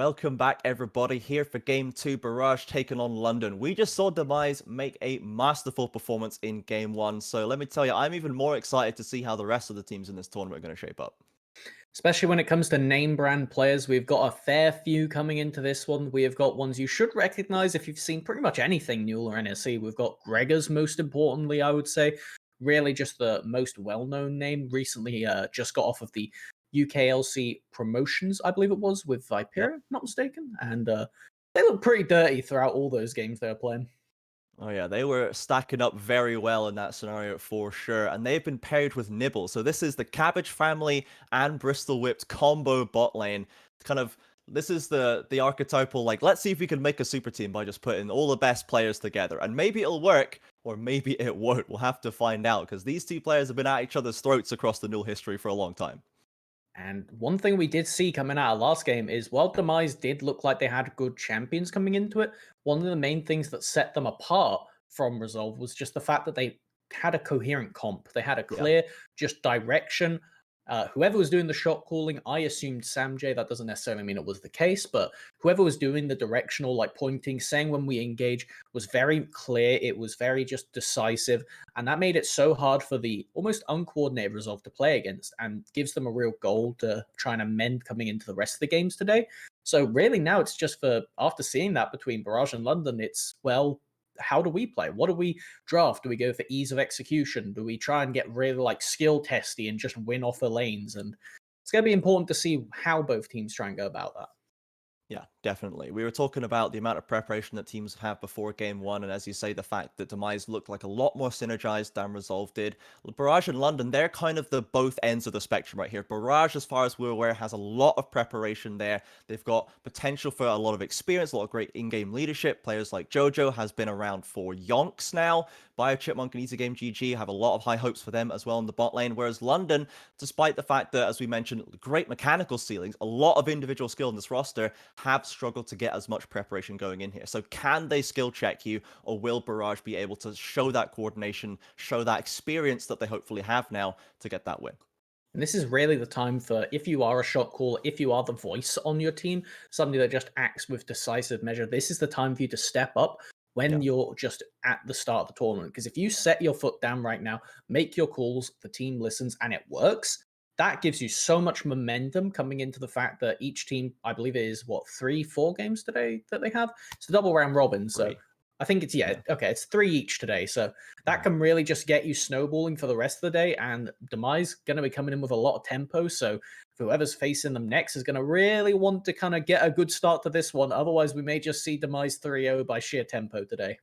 Welcome back, everybody, here for Game 2, Barrage taking on London. We just saw Demise make a masterful performance in Game 1, so let me tell you, I'm even more excited to see how the rest of the teams in this tournament are going to shape up. Especially when it comes to name brand players, we've got a fair few coming into this one. We have got ones you should recognize if you've seen pretty much anything Newell or NSC. We've got Gregor's, most importantly, I would say. Really just the most well-known name. Recently just got off of the UKLC promotions, I believe it was, with Viperia, not mistaken. And they look pretty dirty throughout all those games they were playing. Oh yeah, they were stacking up very well in that scenario for sure, and they've been paired with Nibble. So this is the Cabbage family and Bristol Whipped combo bot lane. Kind of, this is the archetypal, like, let's see if we can make a super team by just putting all the best players together. And maybe it'll work, or maybe it won't. We'll have to find out, because these two players have been at each other's throats across the Null history for a long time. And one thing we did see coming out of last game is while Demise did look like they had good champions coming into it, one of the main things that set them apart from Resolve was just the fact that they had a coherent comp. They had a Yeah. clear just direction. Whoever was doing the shot calling, I assumed Samjay. That doesn't necessarily mean it was the case, but whoever was doing the directional, like pointing, saying when we engage, was very clear. It was very just decisive, and that made it so hard for the almost uncoordinated Resolve to play against, and gives them a real goal to try and amend coming into the rest of the games today. So really now it's just for, after seeing that between Barrage and London, it's, well, how do we play? What do we draft? Do we go for ease of execution? Do we try and get really like skill testy and just win off the lanes? And it's going to be important to see how both teams try and go about that. Yeah, definitely. We were talking about the amount of preparation that teams have before game one, and as you say, the fact that Demise looked like a lot more synergized than Resolve did. Barrage and London, they're kind of the both ends of the spectrum right here. Barrage, as far as we're aware, has a lot of preparation there. They've got potential for a lot of experience, a lot of great in-game leadership. Players like Jojo has been around for yonks now. BioChipmunk and EasyGame GG have a lot of high hopes for them as well in the bot lane, whereas London, despite the fact that, as we mentioned, great mechanical ceilings, a lot of individual skill in this roster, have struggled to get as much preparation going in here. So can they skill check you, or will Barrage be able to show that coordination, show that experience that they hopefully have now to get that win? And this is really the time for, if you are a shot caller, if you are the voice on your team, somebody that just acts with decisive measure, this is the time for you to step up when you're just at the start of the tournament. Because if you set your foot down right now, make your calls, the team listens, and it works, that gives you so much momentum coming into the fact that each team, I believe it is, what, 3-4 games today that they have? It's a double round robin. So I think it's, okay, it's 3 each today. So that can really just get you snowballing for the rest of the day. And Demise going to be coming in with a lot of tempo. So whoever's facing them next is going to really want to kind of get a good start to this one. Otherwise, we may just see Demise 3-0 by sheer tempo today.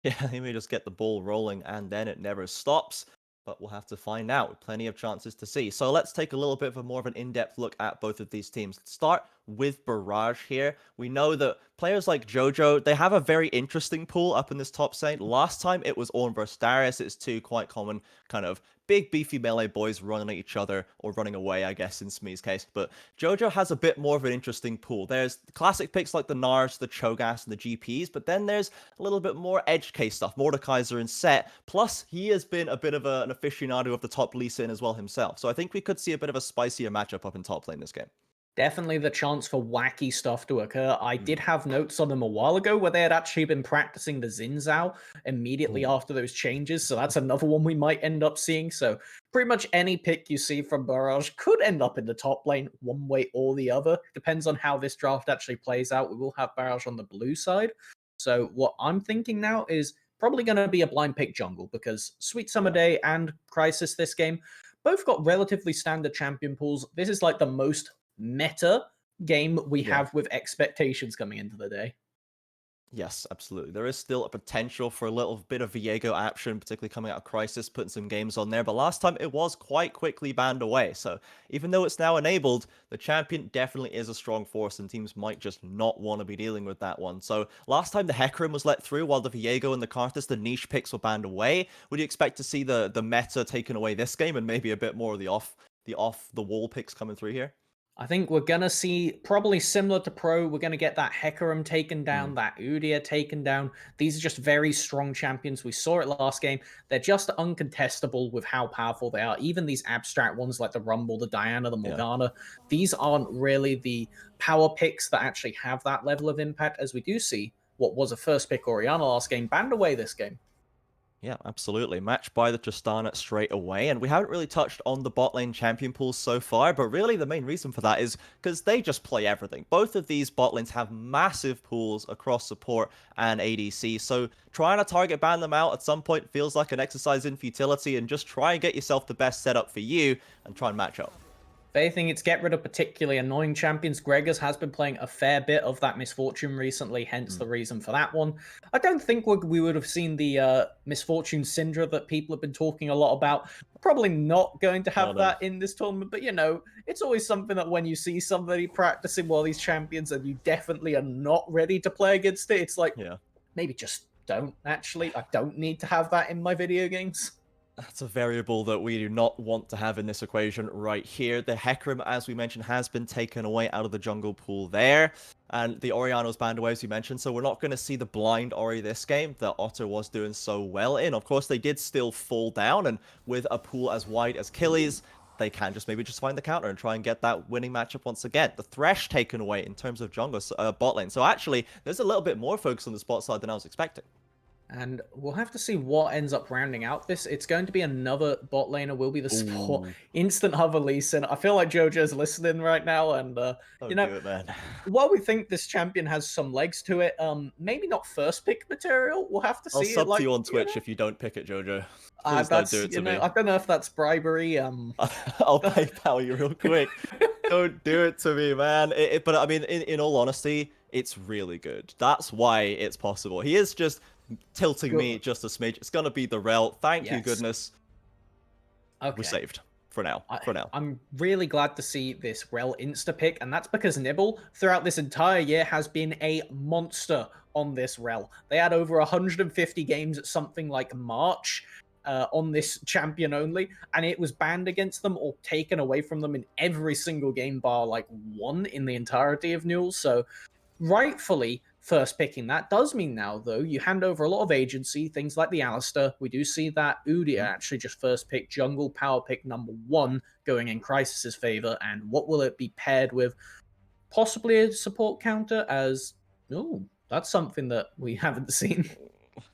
Yeah, they may just get the ball rolling and then it never stops. But we'll have to find out. Plenty of chances to see. So let's take a little bit of a more of an in-depth look at both of these teams. Let's start with Barrage here. We know that players like Jojo, they have a very interesting pool up in this top side. Last time it was Ornn versus Darius. It's two quite common kind of big beefy melee boys running at each other, or running away, I guess, in Smee's case. But Jojo has a bit more of an interesting pool. There's classic picks like the Nars, the Cho'Gath, and the GPs, but then there's a little bit more edge case stuff. Mordekaiser and Set. Plus, he has been a bit of an aficionado of the top Lee Sin as well himself. So I think we could see a bit of a spicier matchup up in top lane this game. Definitely the chance for wacky stuff to occur. I did have notes on them a while ago where they had actually been practicing the Xin immediately after those changes. So that's another one we might end up seeing. So pretty much any pick you see from Barrage could end up in the top lane one way or the other. Depends on how this draft actually plays out. We will have Barrage on the blue side. So what I'm thinking now is probably going to be a blind pick jungle, because Sweet Summer Day and Crisis this game both got relatively standard champion pools. This is like the most meta game we have with expectations coming into the day. Yes, absolutely. There is still a potential for a little bit of Viego action, particularly coming out of Crisis, putting some games on there. But last time it was quite quickly banned away. So even though it's now enabled, the champion definitely is a strong force, and teams might just not want to be dealing with that one. So last time the Hecarim was let through, while the Viego and the Karthus, the niche picks, were banned away. Would you expect to see the meta taken away this game, and maybe a bit more of the off the wall picks coming through here? I think we're going to see, probably similar to Pro, we're going to get that Hecarim taken down, Mm, that Udyr taken down. These are just very strong champions. We saw it last game. They're just uncontestable with how powerful they are. Even these abstract ones like the Rumble, the Diana, the yeah. Morgana, these aren't really the power picks that actually have that level of impact, as we do see what was a first pick Orianna last game banned away this game. Yeah, absolutely. Matched by the Tristana straight away. And we haven't really touched on the bot lane champion pools so far, but really the main reason for that is because they just play everything. Both of these bot lanes have massive pools across support and ADC, so trying to target ban them out at some point feels like an exercise in futility, and just try and get yourself the best setup for you and try and match up. If anything, it's get rid of particularly annoying champions. Gregors has been playing a fair bit of that Misfortune recently, hence the reason for that one. I don't think we would have seen the Misfortune Syndra that people have been talking a lot about. Probably not going to have No, no. that in this tournament, but it's always something that when you see somebody practicing while these champions and you definitely are not ready to play against it, it's like, Yeah. maybe just don't actually. I don't need to have that in my video games. That's a variable that we do not want to have in this equation right here. The Hecarim, as we mentioned, has been taken away out of the jungle pool there. And the Orianna's banned away, as you mentioned. So we're not going to see the blind Ori this game that Otto was doing so well in. Of course, they did still fall down. And with a pool as wide as Killy's, they can maybe find the counter and try and get that winning matchup once again. The Thresh taken away in terms of jungle bot lane. So actually, there's a little bit more focus on the spot side than I was expecting. And we'll have to see what ends up rounding out this. It's going to be another bot laner, will be the support. Ooh. Instant hover Lee Sin. I feel like JoJo's listening right now. And, Don't do it, man. while we think this champion has some legs to it, maybe not first pick material. We'll have to see. I'll it, sub like, to you on Twitch if you don't pick it, Jojo. Please don't that's, do it to me. I don't know if that's bribery. I'll PayPal you real quick. Don't do it to me, man. But I mean, in all honesty, it's really good. That's why it's possible. He is just tilting me just a smidge. It's gonna be the Rel. Thank you, Yes. goodness. Okay. We're saved for now. For now. I'm really glad to see this Rel insta pick, and that's because Nibble throughout this entire year has been a monster on this Rel. They had over 150 games at something like March on this champion only, and it was banned against them or taken away from them in every single game bar like one in the entirety of Newell. So rightfully first picking that. Does mean now, though, you hand over a lot of agency, things like the Alistair. We do see that Udyr actually just first pick jungle power pick number 1 going in Crysis's favor. And what will it be paired with? Possibly a support counter as... Oh, that's something that we haven't seen.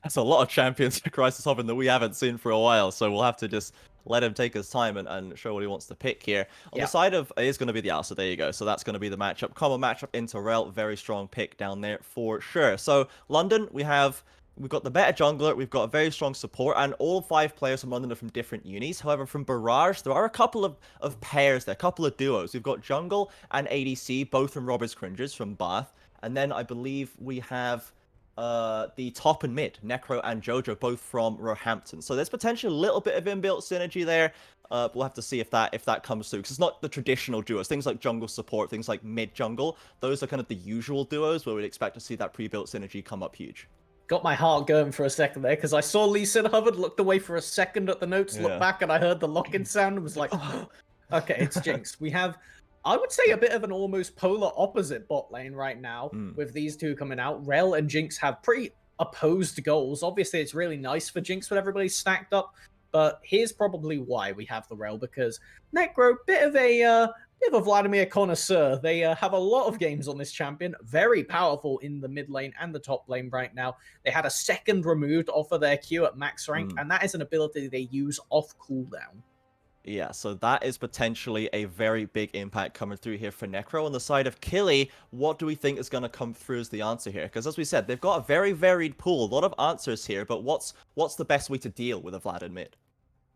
That's a lot of champions for Crisis Hopping that we haven't seen for a while, so we'll have to just let him take his time and show what he wants to pick here. On the side of, it is going to be the Alistair, there you go. So that's going to be the matchup. Common matchup into Rel, very strong pick down there for sure. So London, we've got the better jungler, we've got a very strong support, and all 5 players from London are from different unis. However, from Barrage, there are a couple of pairs there, a couple of duos. We've got jungle and ADC, both from Robert's Cringers from Bath. And then I believe we have the top and mid, Necro and Jojo, both from Roehampton. So there's potentially a little bit of inbuilt synergy there. We'll have to see if that comes through, because it's not the traditional duos. Things like jungle support, things like mid jungle, those are kind of the usual duos where we'd expect to see that pre-built synergy come up huge. Got my heart going for a second there, because I saw Lee Sin hovered, looked away for a second at the notes, looked back, and I heard the lock-in sound and was like, oh, okay, it's Jinx. We have, I would say, a bit of an almost polar opposite bot lane right now with these two coming out. Rel and Jinx have pretty opposed goals. Obviously, it's really nice for Jinx when everybody's stacked up, but here's probably why we have the Rel, because Necro, bit of a Vladimir connoisseur. They have a lot of games on this champion, very powerful in the mid lane and the top lane right now. They had a second removed off of their Q at max rank, and that is an ability they use off cooldown. Yeah, so that is potentially a very big impact coming through here for Necro. On the side of Killy, what do we think is going to come through as the answer here? Because as we said, they've got a very varied pool, a lot of answers here, but what's the best way to deal with a Vlad in mid?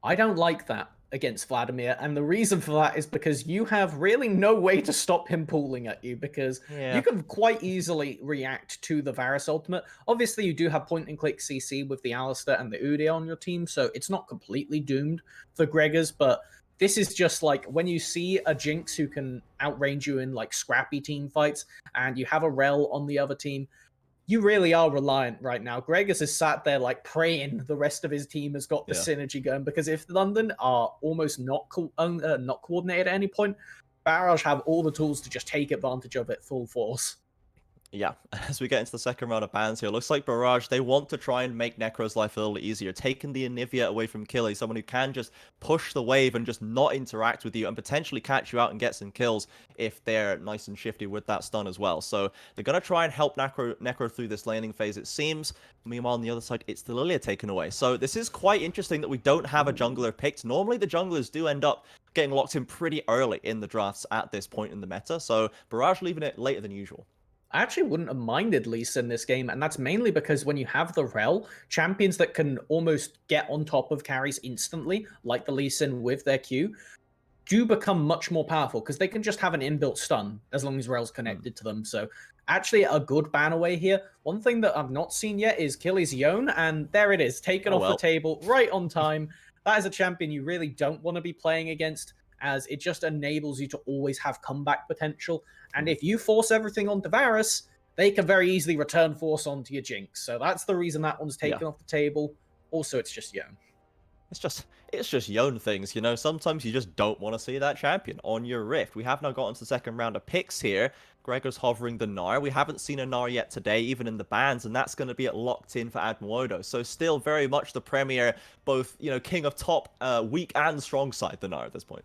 I don't like that against Vladimir, and the reason for that is because you have really no way to stop him pulling at you, because you can quite easily react to the Varus ultimate. Obviously, you do have point-and-click CC with the Alistair and the Udyr on your team, so it's not completely doomed for Gregors, but this is just like when you see a Jinx who can outrange you in like scrappy team fights, and you have a Rel on the other team, you really are reliant right now. Gregors is sat there like praying the rest of his team has got the synergy going, because if London are almost not coordinated at any point, Barrage have all the tools to just take advantage of it full force. Yeah, as we get into the second round of bans here, looks like Barrage, they want to try and make Necro's life a little easier, taking the Anivia away from Killy, someone who can just push the wave and just not interact with you and potentially catch you out and get some kills if they're nice and shifty with that stun as well. So they're going to try and help Necro through this laning phase, it seems. Meanwhile, on the other side, it's the Lilia taken away. So this is quite interesting that we don't have a jungler picked. Normally, the junglers do end up getting locked in pretty early in the drafts at this point in the meta, so Barrage leaving it later than usual. I actually wouldn't have minded Lee Sin this game, and that's mainly because when you have the Rel, champions that can almost get on top of carries instantly, like the Lee Sin with their Q, do become much more powerful because they can just have an inbuilt stun as long as Rel's connected to them. So actually a good ban away here. One thing that I've not seen yet is Killy's Yone, and there it is, taken off the table right on time. That is a champion you really don't want to be playing against, as it just enables you to always have comeback potential. And if you force everything onto Varus, they can very easily return force onto your Jinx. So that's the reason that one's taken off the table. Also, it's just Yone. It's just Yone things, you know. Sometimes you just don't want to see that champion on your Rift. We have now gotten to the second round of picks here. Gregor's hovering the Gnar. We haven't seen a Gnar yet today, even in the bans, and that's going to be locked in for Admodo. So still very much the premier, both, you know, king of top, weak and strong side, the Gnar at this point.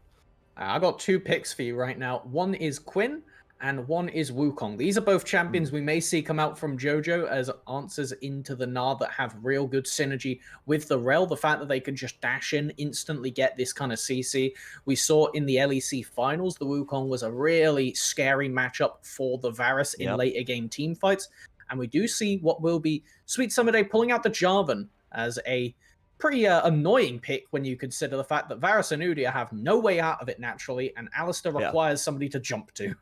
I got two picks for you right now. One is Quinn, and one is Wukong. These are both champions we may see come out from JoJo as answers into the Gnar that have real good synergy with the Rel. The fact that they can just dash in, instantly get this kind of CC. We saw in the LEC finals, the Wukong was a really scary matchup for the Varus in later game team fights. And we do see what will be Sweet Summer Day pulling out the Jarvan as a pretty annoying pick when you consider the fact that Varus and Udyr have no way out of it naturally, and Alistar requires somebody to jump to.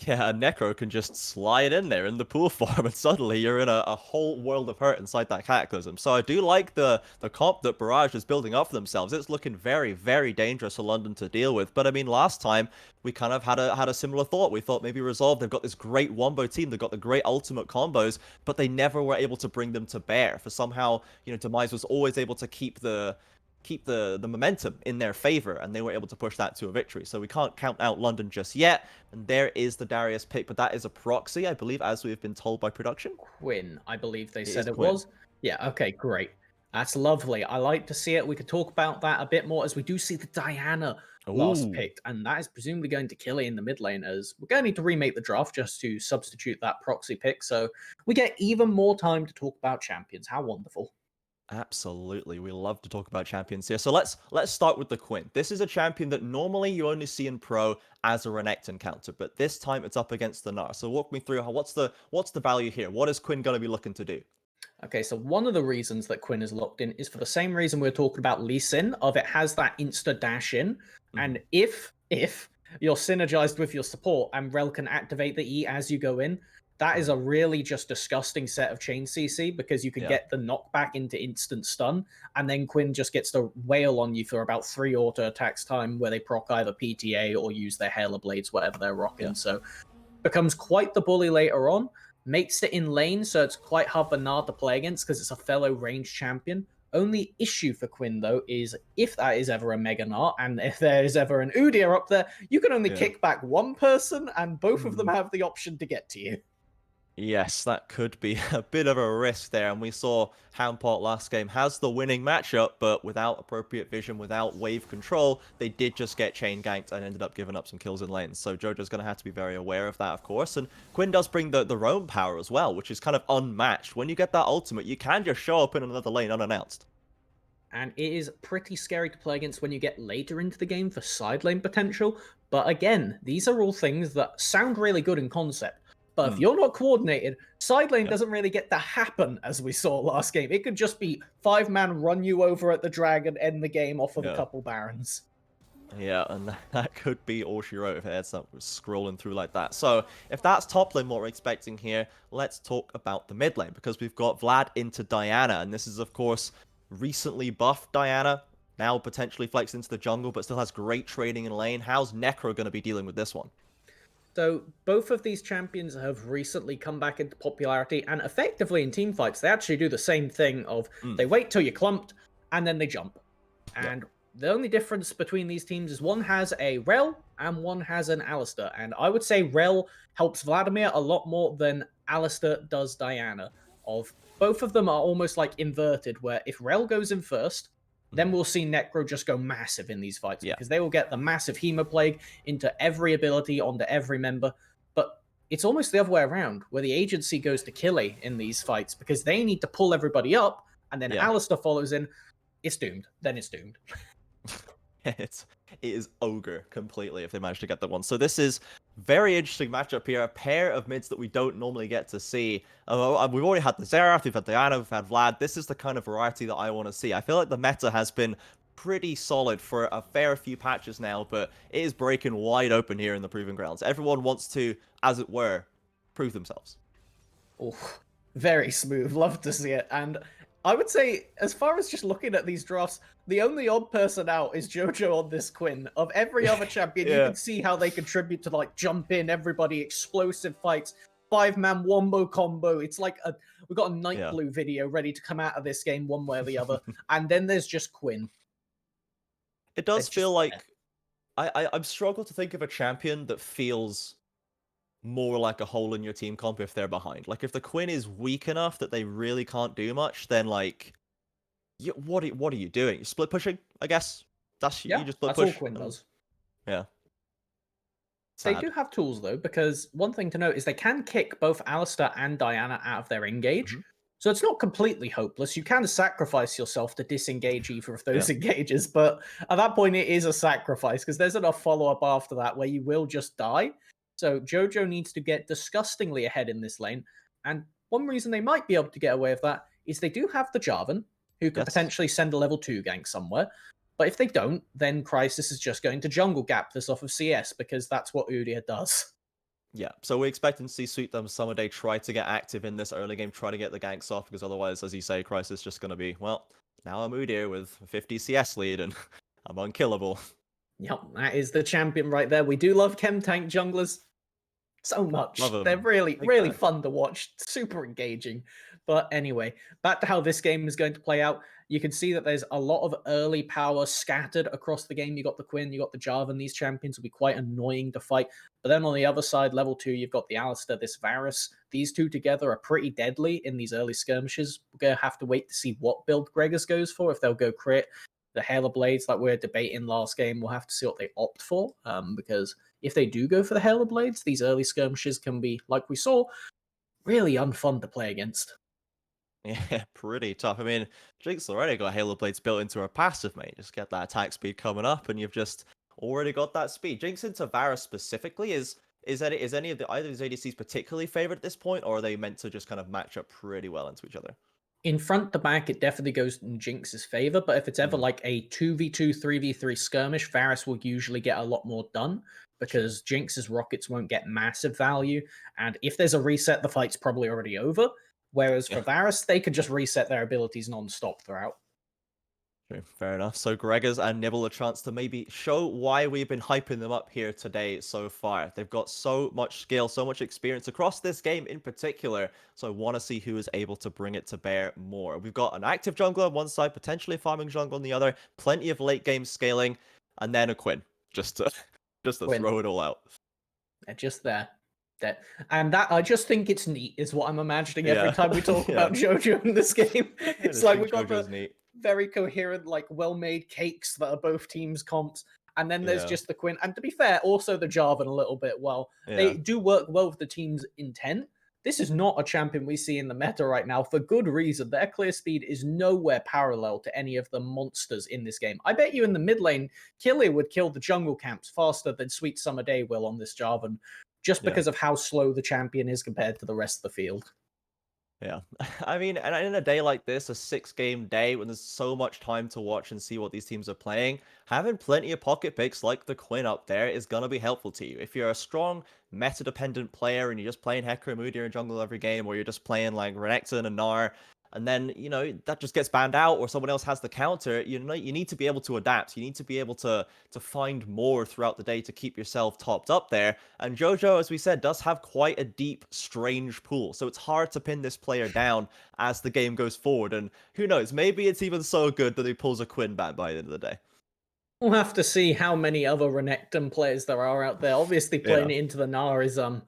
Yeah, Necro can just slide in there in the pool form, and suddenly you're in a whole world of hurt inside that Cataclysm. So I do like the comp that Barrage is building up for themselves. It's looking very, very dangerous for London to deal with. But I mean, last time we kind of had a similar thought. We thought maybe Resolve, they've got this great Wombo team, they've got the great ultimate combos, but they never were able to bring them to bear. For somehow, you know, Demise was always able to keep the momentum in their favor, and they were able to push that to a victory. So we can't count out London just yet. And there is the Darius pick, but that is a proxy, I believe, as we've been told by production. Quinn, I believe they said it was. Yeah, okay, great. That's lovely. I like to see it. We could talk about that a bit more as we do see the Diana last picked, and that is presumably going to kill it in the mid lane, as we're going to need to remake the draft just to substitute that proxy pick. So we get even more time to talk about champions. How wonderful. Absolutely, we love to talk about champions here. So let's start with the Quinn. This is a champion that normally you only see in pro as a Renekton counter, but this time it's up against the Gnar. So walk me through what's the value here? What is Quinn going to be looking to do? Okay, so one of the reasons that Quinn is locked in is for the same reason we're talking about Lee Sin, of it has that insta dash in, and if you're synergized with your support and Rel can activate the E as you go in, that is a really just disgusting set of chain CC, because you can get the knockback into instant stun, and then Quinn just gets to wail on you for about 3 auto attacks time where they proc either PTA or use their Hailer Blades, whatever they're rocking. So becomes quite the bully later on, makes it in lane, so it's quite hard for Gnar to play against because it's a fellow range champion. Only issue for Quinn, though, is if that is ever a Mega Gnar, and if there is ever an Udyr up there, you can only kick back one person, and both of them have the option to get to you. Yes, that could be a bit of a risk there, and we saw Hamport last game has the winning matchup, but without appropriate vision, without wave control, they did just get chain ganked and ended up giving up some kills in lanes. So JoJo's going to have to be very aware of that, of course, and Quinn does bring the roam power as well, which is kind of unmatched. When you get that ultimate, you can just show up in another lane unannounced. And it is pretty scary to play against when you get later into the game for side lane potential, but again, these are all things that sound really good in concept. But if you're not coordinated, side lane doesn't really get to happen, as we saw last game. It could just be 5-man run you over at the dragon, end the game off of a couple barons. Yeah, and that could be all she wrote if it ends up scrolling through like that. So if that's top lane, what we're expecting here, let's talk about the mid lane, because we've got Vlad into Diana, and this is, of course, recently buffed Diana, now potentially flexed into the jungle, but still has great trading in lane. How's Necro going to be dealing with this one? So both of these champions have recently come back into popularity, and effectively in team fights, they actually do the same thing of they wait till you're clumped, and then they jump. And the only difference between these teams is one has a Rel, and one has an Alistair. And I would say Rel helps Vladimir a lot more than Alistair does Diana. Of both of them are almost like inverted, where if Rel goes in first, then we'll see Necro just go massive in these fights Yeah. because they will get the massive Hemoplague into every ability onto every member. But it's almost the other way around, where the agency goes to Killy in these fights because they need to pull everybody up, and then Yeah. Alistair follows in. It's doomed. Then it's doomed. It is ogre completely if they manage to get that one. So this is very interesting matchup here. A pair of mids that we don't normally get to see. We've already had the Xerath, we've had Diana, we've had Vlad. This is the kind of variety that I want to see. I feel like the meta has been pretty solid for a fair few patches now, but it is breaking wide open here in the Proving Grounds. Everyone wants to, as it were, prove themselves. Oh, very smooth. Love to see it. And I would say, as far as just looking at these drafts, the only odd person out is JoJo on this Quinn. Of every other champion, you Yeah. can see how they contribute to like jump in, everybody, explosive fights, 5-man wombo combo. It's like we've got a Night Yeah. Blue video ready to come out of this game one way or the other. And then there's just Quinn. It does It's just feel there. like I'm struggling to think of a champion that feels more like a hole in your team comp if they're behind. Like if the Quinn is weak enough that they really can't do much, then like, what are you doing? You're split pushing, I guess. Yeah, You just split that's all push. Quinn does. Yeah. They Sad. do have tools though, because one thing to note is they can kick both Alistair and Diana out of their engage. Mhm. So it's not completely hopeless. You can sacrifice yourself to disengage either of those Yeah. engages, but at that point it is a sacrifice because there's enough follow-up after that where you will just die. So Jojo needs to get disgustingly ahead in this lane. And one reason they might be able to get away with that is they do have the Jarvan, who could Yes. potentially send a level 2 gank somewhere. But if they don't, then Crisis is just going to jungle gap this off of CS because that's what Udyr does. Yeah, so we're expecting to see Sweet Them Summer Day try to get active in this early game, try to get the ganks off, because otherwise, as you say, Crisis just going to be, well, now I'm Udyr with a 50 CS lead, and I'm unkillable. Yep, that is the champion right there. We do love Chem Tank junglers so much. Love 'em. They're really, Big really fan. fun to watch. Super engaging. But anyway, back to how this game is going to play out. You can see that there's a lot of early power scattered across the game. You got the Quinn, you got the Jarvan. These champions will be quite annoying to fight. But then on the other side, level 2, you've got the Alistair, this Varus. These two together are pretty deadly in these early skirmishes. We're going to have to wait to see what build Gregors goes for, if they'll go crit the Hail of Blades like we're debating last game. We'll have to see what they opt for, because if they do go for the Hail of Blades, these early skirmishes can be, like we saw, really unfun to play against. Yeah, pretty tough. I mean, Jinx already got Halo Blades built into her passive, mate. Just get that attack speed coming up, and you've just already got that speed. Jinx into Varus specifically is any of the either of these ADCs particularly favored at this point, or are they meant to just kind of match up pretty well into each other? In front to back, it definitely goes in Jinx's favor, but if it's ever like a 2v2, 3v3 skirmish, Varus will usually get a lot more done because Jinx's rockets won't get massive value, and if there's a reset, the fight's probably already over. Whereas for Yeah. Varus, they could just reset their abilities non-stop throughout. True, fair enough. So Gregors and Nibble a chance to maybe show why we've been hyping them up here today so far. They've got so much skill, so much experience across this game in particular. So I want to see who is able to bring it to bear more. We've got an active jungler on one side, potentially a farming jungle on the other, plenty of late game scaling, and then a Quinn. Just to Quinn. throw it all out. They're just there. And that I just think it's neat, is what I'm imagining every time we talk Yeah. about JoJo in this game. I It's just like think we've got JoJo's the neat. very coherent, like well-made cakes that are both teams' comps. And then there's Yeah. just the Quinn. And to be fair, also the Jarvan a little bit. Well, they Yeah. do work well with the team's intent. This is not a champion we see in the meta right now for good reason. Their clear speed is nowhere parallel to any of the monsters in this game. I bet you in the mid lane, Killia would kill the jungle camps faster than Sweet Summer Day will on this Jarvan, just Yeah. because of how slow the champion is compared to the rest of the field. Yeah. I mean, and in a day like this, a 6-game day when there's so much time to watch and see what these teams are playing, having plenty of pocket picks like the Quinn up there is going to be helpful to you. If you're a strong meta-dependent player and you're just playing Hecarim, Udyr, and jungle every game, or you're just playing like Renekton and Gnar, and then, that just gets banned out or someone else has the counter, you need to be able to adapt. You need to be able to find more throughout the day to keep yourself topped up there. And JoJo, as we said, does have quite a deep, strange pool. So it's hard to pin this player down as the game goes forward. And who knows, maybe it's even so good that he pulls a Quinn ban by the end of the day. We'll have to see how many other Renekton players there are out there. Obviously, playing it into the Gnar is a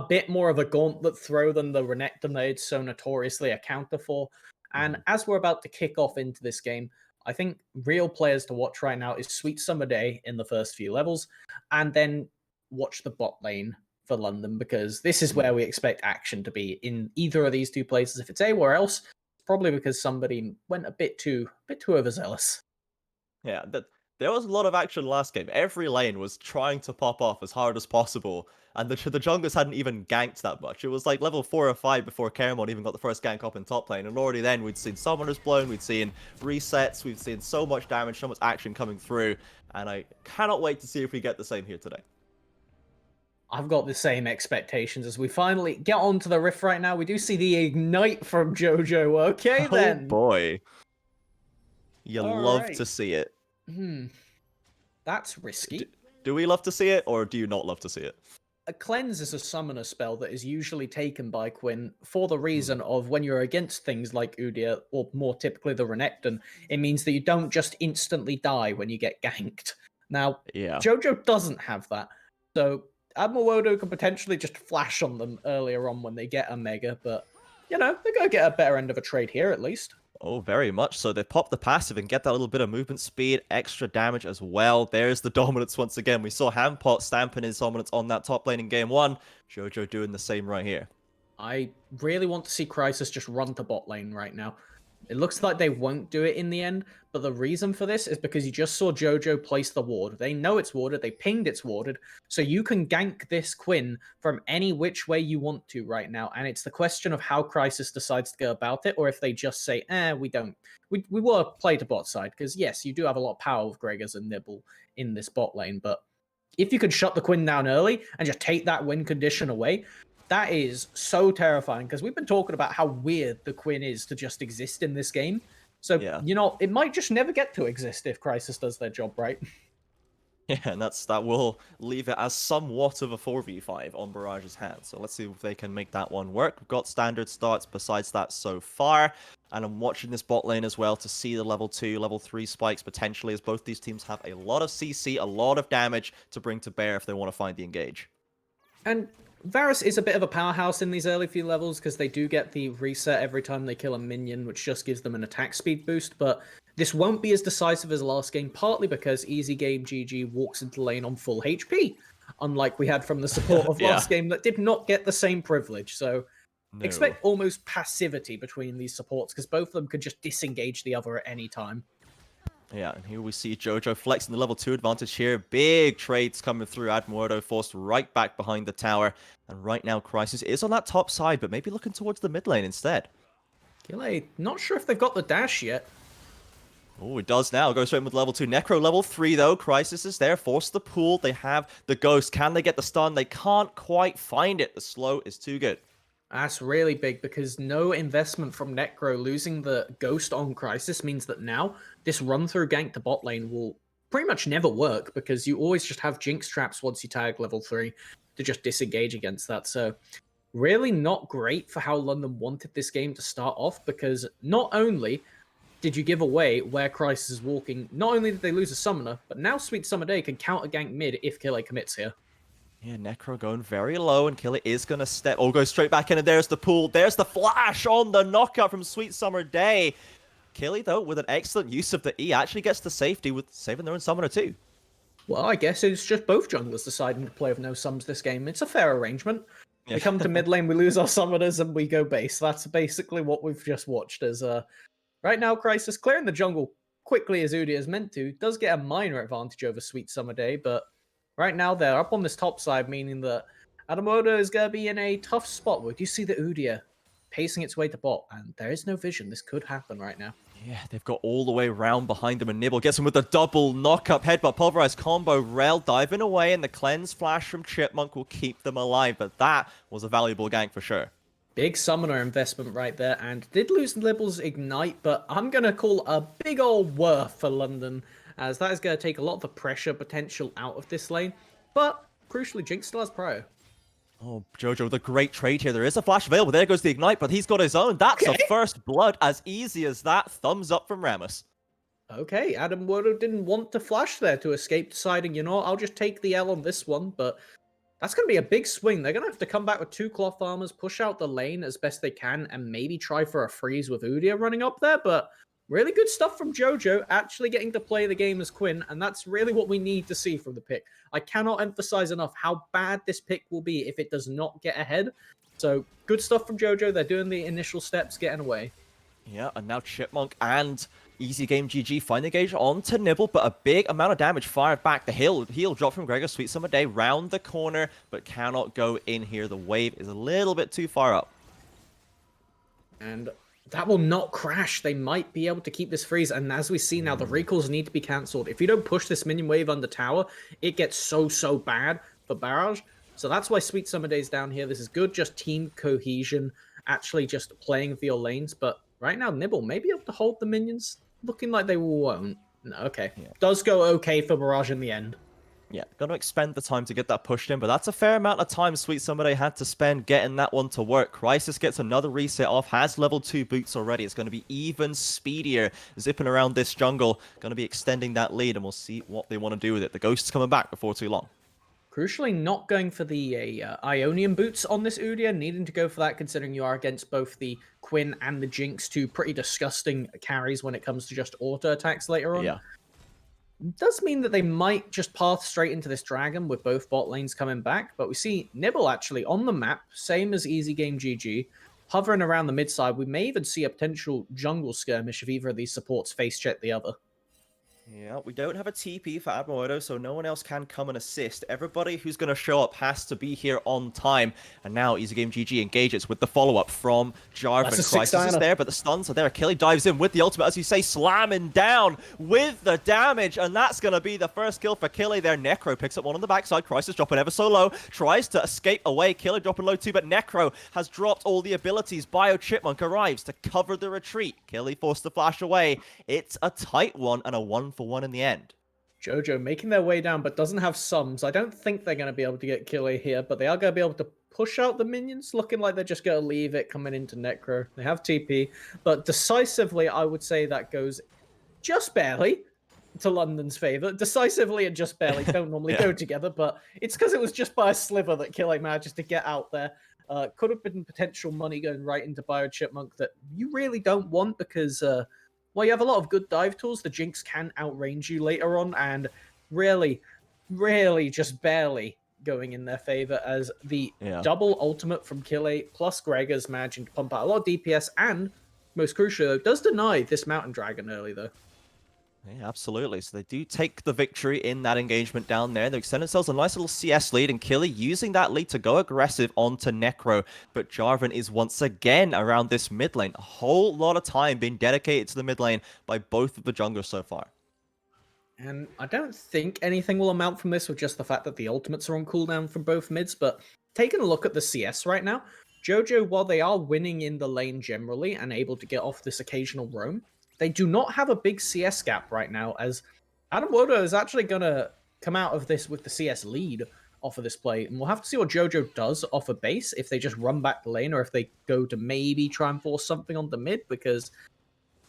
bit more of a gauntlet throw than the Renekton they'd so notoriously a counter for. And as we're about to kick off into this game, I think real players to watch right now is Sweet Summer Day in the first few levels, and then watch the bot lane for London, because this is where we expect action to be in either of these two places. If it's anywhere else, probably because somebody went a bit too overzealous. Yeah, there was a lot of action last game. Every lane was trying to pop off as hard as possible, and the junglers hadn't even ganked that much. It was like level 4 or 5 before Caramon even got the first gank up in top lane, and already then we'd seen summoners blown, we'd seen resets, we've seen so much damage, so much action coming through, and I cannot wait to see if we get the same here today. I've got the same expectations as we finally get onto the rift right now. We do see the ignite from Jojo. Okay, then. Oh boy. You All love right. to see it. That's risky. Do we love to see it, or do you not love to see it? A cleanse is a summoner spell that is usually taken by Quinn for the reason of when you're against things like Udyr, or more typically the Renekton, it means that you don't just instantly die when you get ganked. Now, Yeah. Jojo doesn't have that, so Admiral Wodo can potentially just flash on them earlier on when they get a Mega, but, you know, they're going to get a better end of a trade here at least. Oh, very much so. They pop the passive and get that little bit of movement speed, extra damage as well. There's the dominance once again. We saw Hampot stamping his dominance on that top lane in game 1. Jojo doing the same right here. I really want to see Crisis just run to bot lane right now. It looks like they won't do it in the end, but the reason for this is because you just saw Jojo place the ward. They know it's warded, they pinged it's warded, so you can gank this Quinn from any which way you want to right now, and it's the question of how Crisis decides to go about it, or if they just say, we don't. We will play to bot side, because yes, you do have a lot of power with Gregors and Nibble in this bot lane, but if you could shut the Quinn down early and just take that win condition away, that is so terrifying, because we've been talking about how weird the Quinn is to just exist in this game. So, you know, it might just never get to exist if Crisis does their job right. Yeah, and that will leave it as somewhat of a 4v5 on Barage's hands. So let's see if they can make that one work. We've got standard starts besides that so far. And I'm watching this bot lane as well to see the level 2, level 3 spikes potentially, as both these teams have a lot of CC, a lot of damage to bring to bear if they want to find the engage. And Varus is a bit of a powerhouse in these early few levels, because they do get the reset every time they kill a minion, which just gives them an attack speed boost, but this won't be as decisive as last game, partly because Easy Game GG walks into lane on full HP, unlike we had from the support of last game that did not get the same privilege, so expect almost passivity between these supports, because both of them could just disengage the other at any time. Yeah, and here we see Jojo flexing the level 2 advantage here. Big trades coming through. Admuerto forced right back behind the tower. And right now, Crisis is on that top side, but maybe looking towards the mid lane instead. Gile, not sure if they've got the dash yet. Oh, it does now. Goes straight in with level 2. Necro level 3, though. Crisis is there. Force the pool. They have the Ghost. Can they get the stun? They can't quite find it. The slow is too good. That's really big, because no investment from Necro. Losing the Ghost on Crisis means that now this run-through gank to bot lane will pretty much never work, because you always just have Jinx traps once you tag level 3 to just disengage against that. So really not great for how London wanted this game to start off, because not only did you give away where Crisis is walking, not only did they lose a summoner, but now Sweet Summer Day can counter gank mid if Kille commits here. Yeah, Necro going very low, and Kille is going to step... Oh, goes straight back in, and there's the pool. There's the flash on the knockout from Sweet Summer Day. Kille, though, with an excellent use of the E, actually gets the safety with saving their own summoner, too. Well, I guess it's just both junglers deciding to play with no sums this game. It's a fair arrangement. We come to mid lane, we lose our summoners, and we go base. That's basically what we've just watched. As right now, Crisis clearing the jungle quickly as Udyr is meant to, does get a minor advantage over Sweet Summer Day, but right now they're up on this top side, meaning that Adamoda is going to be in a tough spot. We do see the Udyr pacing its way to bot, and there is no vision. This could happen right now. Yeah, they've got all the way around behind them, and Nibble gets him with a double knock-up headbutt. Pulverized combo, Rel diving away, and the cleanse flash from Chipmunk will keep them alive, but that was a valuable gank for sure. Big summoner investment right there, and did lose Nibble's Ignite, but I'm going to call a big old worth for London, as that is going to take a lot of the pressure potential out of this lane. But, crucially, Jinx still has Prio. Oh, Jojo with a great trade here. There is a flash available. There goes the Ignite, but he's got his own. That's a first blood as easy as that. Thumbs up from Rammus. Okay, Adam Wodo didn't want to flash there to escape, deciding, you know what, I'll just take the L on this one, but that's going to be a big swing. They're going to have to come back with 2 cloth armors, push out the lane as best they can, and maybe try for a freeze with Udia running up there, but really good stuff from Jojo, actually getting to play the game as Quinn, and that's really what we need to see from the pick. I cannot emphasize enough how bad this pick will be if it does not get ahead. So, good stuff from Jojo. They're doing the initial steps, getting away. Yeah, and now Chipmunk and Easy Game GG find the engage onto Nibble, but a big amount of damage fired back. The heel drop from Gregor, Sweet Summer Day, round the corner, but cannot go in here. The wave is a little bit too far up. And that will not crash. They might be able to keep this freeze. And as we see now, the recalls need to be cancelled. If you don't push this minion wave under tower, it gets so bad for Barrage. So that's why Sweet Summer Day's down here. This is good, just team cohesion, actually just playing for your lanes. But right now, Nibble may be able to hold the minions. Looking like they won't. No, okay. Yeah. Does go okay for Barrage in the end. Yeah, going to expend the time to get that pushed in, but that's a fair amount of time Sweet Summer Day had to spend getting that one to work. Crisis gets another reset off, has level 2 boots already. It's going to be even speedier zipping around this jungle. Going to be extending that lead, and we'll see what they want to do with it. The Ghost's coming back before too long. Crucially, not going for the Ionian boots on this Udia, needing to go for that considering you are against both the Quinn and the Jinx, 2 pretty disgusting carries when it comes to just auto attacks later on. Yeah. Does mean that they might just path straight into this dragon with both bot lanes coming back, but we see Nibble actually on the map, same as Easy Game GG, hovering around the mid side. We may even see a potential jungle skirmish if either of these supports face check the other. Yeah, we don't have a TP for Admiral, so no one else can come and assist. Everybody who's going to show up has to be here on time. And now Easy Game GG engages with the follow-up from Jarvan. Crisis is there, but the stuns are there. Achilles dives in with the ultimate, as you say, slamming down with the damage. And that's going to be the first kill for Killy there. Necro picks up one on the backside. Crisis dropping ever so low. Tries to escape away. Killy dropping low too, but Necro has dropped all the abilities. Bio Chipmunk arrives to cover the retreat. Killy forced to flash away. It's a tight one and a 1-for-1 in the end. Jojo making their way down, but doesn't have sums. I don't think they're going to be able to get Killy here, but they are going to be able to push out the minions, looking like they're just going to leave it coming into Necro. They have TP, but decisively, I would say that goes just barely to London's favor. Decisively and just barely don't normally go together, but it's because it was just by a sliver that Killy manages to get out there. Could have been potential money going right into Bio Chipmunk that you really don't want because... well, you have a lot of good dive tools. The Jinx can outrange you later on, and really just barely going in their favor as the double ultimate from Kille plus Gregor's managing to pump out a lot of DPS, and most crucially, does deny this Mountain Dragon early, though. Yeah, absolutely. So they do take the victory in that engagement down there. They extend themselves a nice little CS lead, and Killy using that lead to go aggressive onto Necro. But Jarvan is once again around this mid lane. A whole lot of time being dedicated to the mid lane by both of the junglers so far. And I don't think anything will amount from this with just the fact that the ultimates are on cooldown from both mids, but taking a look at the CS right now, Jojo, while they are winning in the lane generally and able to get off this occasional roam, they do not have a big CS gap right now, as Adam Wodo is actually going to come out of this with the CS lead off of this play. And we'll have to see what Jojo does off a base, if they just run back the lane or if they go to maybe try and force something on the mid, because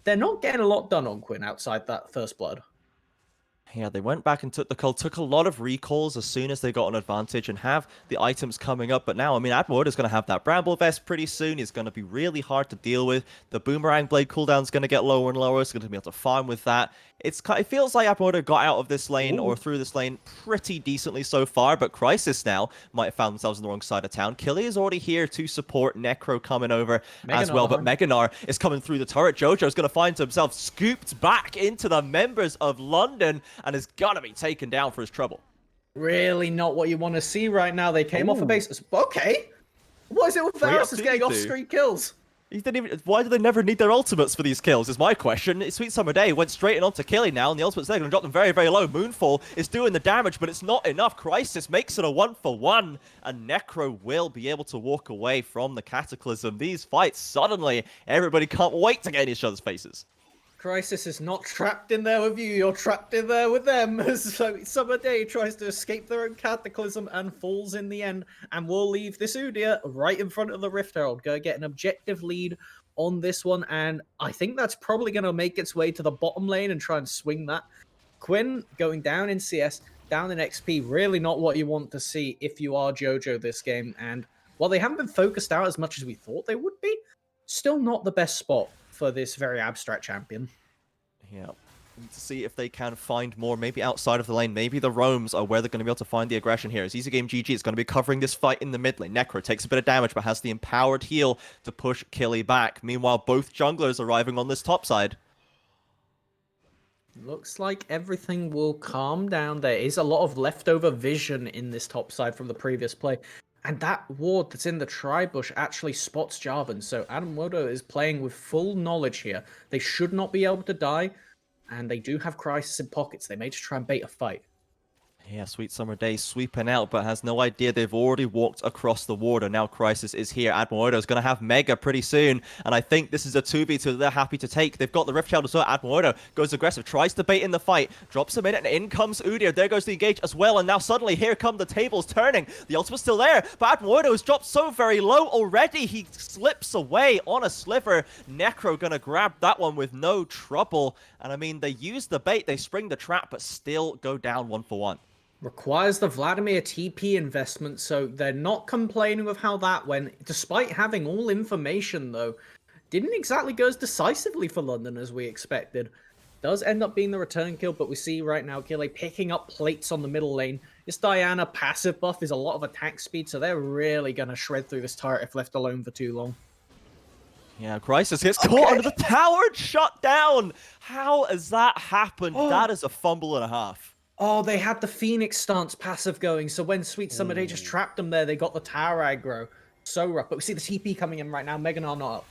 they're not getting a lot done on Quinn outside that first blood. Yeah, they went back and took the call, took a lot of recalls as soon as they got an advantage and have the items coming up. But now, I mean, Admiral is going to have that Bramble Vest pretty soon. It's going to be really hard to deal with. The Boomerang Blade cooldown is going to get lower and lower. It's going to be able to farm with that. It feels like Admiral got out of this lane or through this lane pretty decently so far, but Crisis now might have found themselves on the wrong side of town. Killy is already here to support Necro coming over as well, but Meganar is coming through the turret. Jojo's going to find himself scooped back into the members of London and is going to be taken down for his trouble. Really not what you want to see right now. They came off a base. Okay. What is it with Varus is getting off-screen kills? He didn't even. Why do they never need their ultimates for these kills? Is my question. Sweet Summer Day went straight in onto Killy now, and the ultimates there going to drop them very, very low. Moonfall is doing the damage, but it's not enough. Crisis makes it a 1-for-1, and Necro will be able to walk away from the Cataclysm. These fights, suddenly, everybody can't wait to get in each other's faces. Crisis is not trapped in there with you, you're trapped in there with them. So Summer Day tries to escape their own Cataclysm and falls in the end, and will leave this Udyr right in front of the Rift Herald. Go get an objective lead on this one, and I think that's probably going to make its way to the bottom lane and try and swing that. Quinn going down in CS, down in XP, really not what you want to see if you are JoJo this game. And while they haven't been focused out as much as we thought they would be, still not the best spot for this very abstract champion. Yeah. To see if they can find more, maybe outside of the lane. Maybe the roams are where they're going to be able to find the aggression here. As Easy Game GG is going to be covering this fight in the mid lane. Necro takes a bit of damage, but has the empowered heal to push Killy back. Meanwhile, both junglers arriving on this top side. Looks like everything will calm down. There is a lot of leftover vision in this top side from the previous play. And that ward that's in the tri-bush actually spots Jarvan. So Adamoto is playing with full knowledge here. They should not be able to die. And they do have Crisis in pockets. They may just try and bait a fight. Yeah, Sweet Summer Day sweeping out, but has no idea they've already walked across the ward, and now Crisis is here. Admiral is going to have Mega pretty soon, and I think this is a 2v2 they're happy to take. They've got the Rift Child as well. Admiral goes aggressive, tries to bait in the fight, drops him in, and in comes Udyr. There goes the engage as well, and now suddenly here come the tables turning. The ultimate's still there, but Admiral has dropped so very low already. He slips away on a sliver. Necro going to grab that one with no trouble, and I mean, they use the bait, they spring the trap, but still go down 1-for-1. Requires the Vladimir TP investment, so they're not complaining of how that went. Despite having all information, though, didn't exactly go as decisively for London as we expected. Does end up being the return kill, but we see right now Kille picking up plates on the middle lane. This Diana passive buff is a lot of attack speed, so they're really going to shred through this turret if left alone for too long. Yeah, Crisis gets caught under the tower and shut down. How has that happened? That is a fumble and a half. Oh, they had the Phoenix stance passive going, so when Sweet Summer Day just trapped them there, they got the tower aggro. So rough, but we see the TP coming in right now. Meganar not up.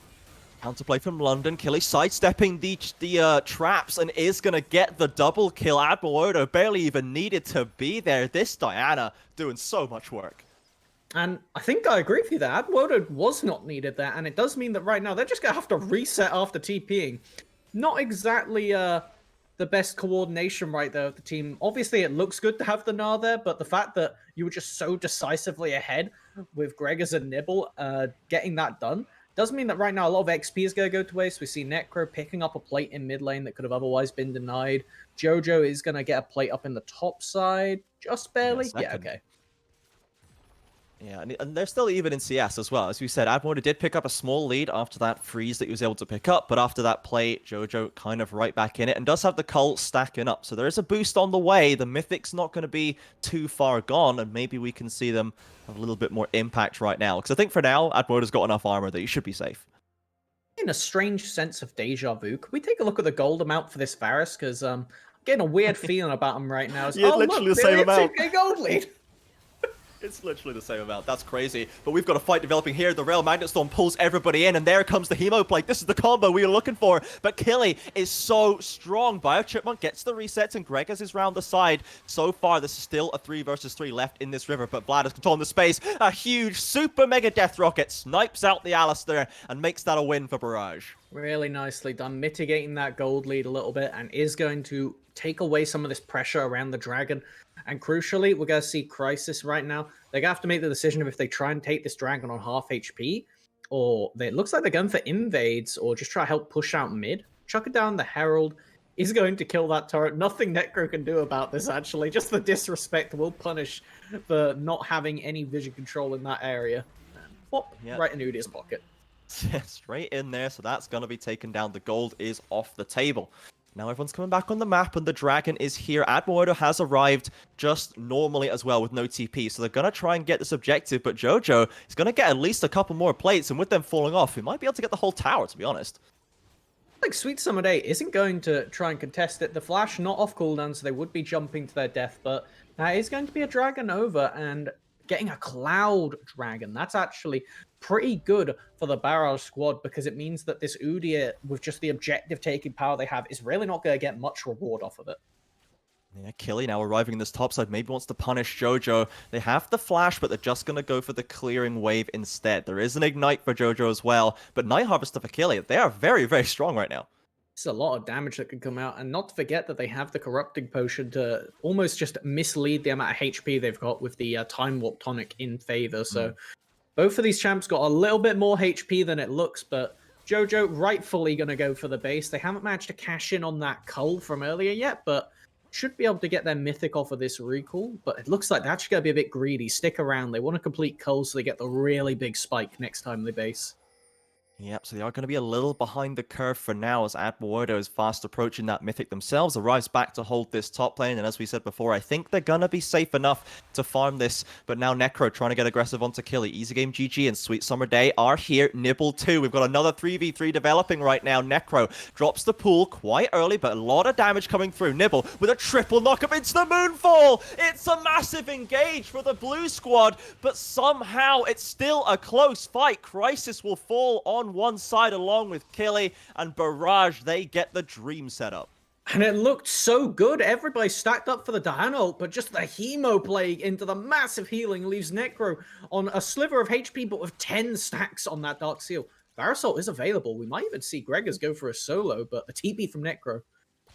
Counterplay from London. Killy sidestepping the traps and is going to get the double kill. Admiral barely even needed to be there. This Diana doing so much work. And I think I agree with you there. Admiral was not needed there, and it does mean that right now they're just going to have to reset after TPing. Not exactly the best coordination right there of the team. Obviously, it looks good to have the Gnar there, but the fact that you were just so decisively ahead with Greg as a nibble, getting that done, does mean that right now a lot of XP is going to go to waste. We see Necro picking up a plate in mid lane that could have otherwise been denied. Jojo is going to get a plate up in the top side, just barely. Yeah, okay. Yeah, and they're still even in CS as well. As we said, Admiral did pick up a small lead after that freeze that he was able to pick up, but after that play, Jojo kind of right back in it and does have the cult stacking up. So there is a boost on the way. The Mythic's not going to be too far gone, and maybe we can see them have a little bit more impact right now. Because I think for now, Admiral's got enough armor that he should be safe. In a strange sense of deja vu, could we take a look at the gold amount for this Varus? Because I'm getting a weird feeling about him right now. Yeah, literally the same amount. A gold lead. It's literally the same amount. That's crazy. But we've got a fight developing here. The Rail Magnet Storm pulls everybody in, and there comes the Hemo Plague. This is the combo we were looking for. But Killy is so strong. Biochipmunk gets the resets, and Gregas is round the side. So far, this is still a 3 versus 3 left in this river, but Vlad is controlling the space. A huge super mega death rocket snipes out the Alistair and makes that a win for Barrage. Really nicely done, mitigating that gold lead a little bit, and is going to take away some of this pressure around the dragon. And crucially, we're going to see Crisis right now. They're going to have to make the decision of if they try and take this dragon on half HP, or it looks like they're going for invades, or just try to help push out mid. Chuck it down, the Herald is going to kill that turret. Nothing Necro can do about this, actually. Just the disrespect will punish for not having any vision control in that area. Pop, right in Udyr's pocket. Straight in there, so that's going to be taken down. The gold is off the table. Now everyone's coming back on the map, and the dragon is here. Admiral has arrived just normally as well with no TP, so they're going to try and get this objective, but Jojo is going to get at least a couple more plates, and with them falling off, we might be able to get the whole tower, to be honest. Like Sweet Summer Day isn't going to try and contest it. The Flash not off cooldown, so they would be jumping to their death, but that is going to be a dragon over, and getting a Cloud Dragon. That's actually pretty good for the Barrage squad, because it means that this Udyr, with just the objective taking power they have, is really not going to get much reward off of it. Yeah, Killy now arriving in this top side, maybe wants to punish Jojo. They have the flash, but they're just going to go for the clearing wave instead. There is an ignite for Jojo as well, but Night Harvester for Killy, they are very, very strong right now. It's a lot of damage that can come out, and not to forget that they have the Corrupting Potion to almost just mislead the amount of HP they've got with the Time Warp Tonic in favor. So both of these champs got a little bit more HP than it looks, but Jojo rightfully going to go for the base. They haven't managed to cash in on that cull from earlier yet, but should be able to get their mythic off of this recall. But it looks like they're actually going to be a bit greedy. Stick around. They want to complete cull so they get the really big spike next time they base. Yep, so they are going to be a little behind the curve for now as Admuerto is fast approaching that mythic themselves, arrives back to hold this top lane, and as we said before, I think they're going to be safe enough to farm this, but now Necro trying to get aggressive onto Killy. Easy Game GG and Sweet Summer Day are here, Nibble too. We've got another 3v3 developing right now. Necro drops the pool quite early, but a lot of damage coming through. Nibble with a triple knock-up into the Moonfall! It's a massive engage for the blue squad, but somehow it's still a close fight. Crisis will fall on one side along with Killy, and Barrage, they get the dream set up. And it looked so good. Everybody stacked up for the Diana ult, but just the Hemo Plague into the massive healing leaves Necro on a sliver of HP, but with 10 stacks on that Dark Seal. Barasol is available. We might even see Gregors go for a solo, but a TP from Necro.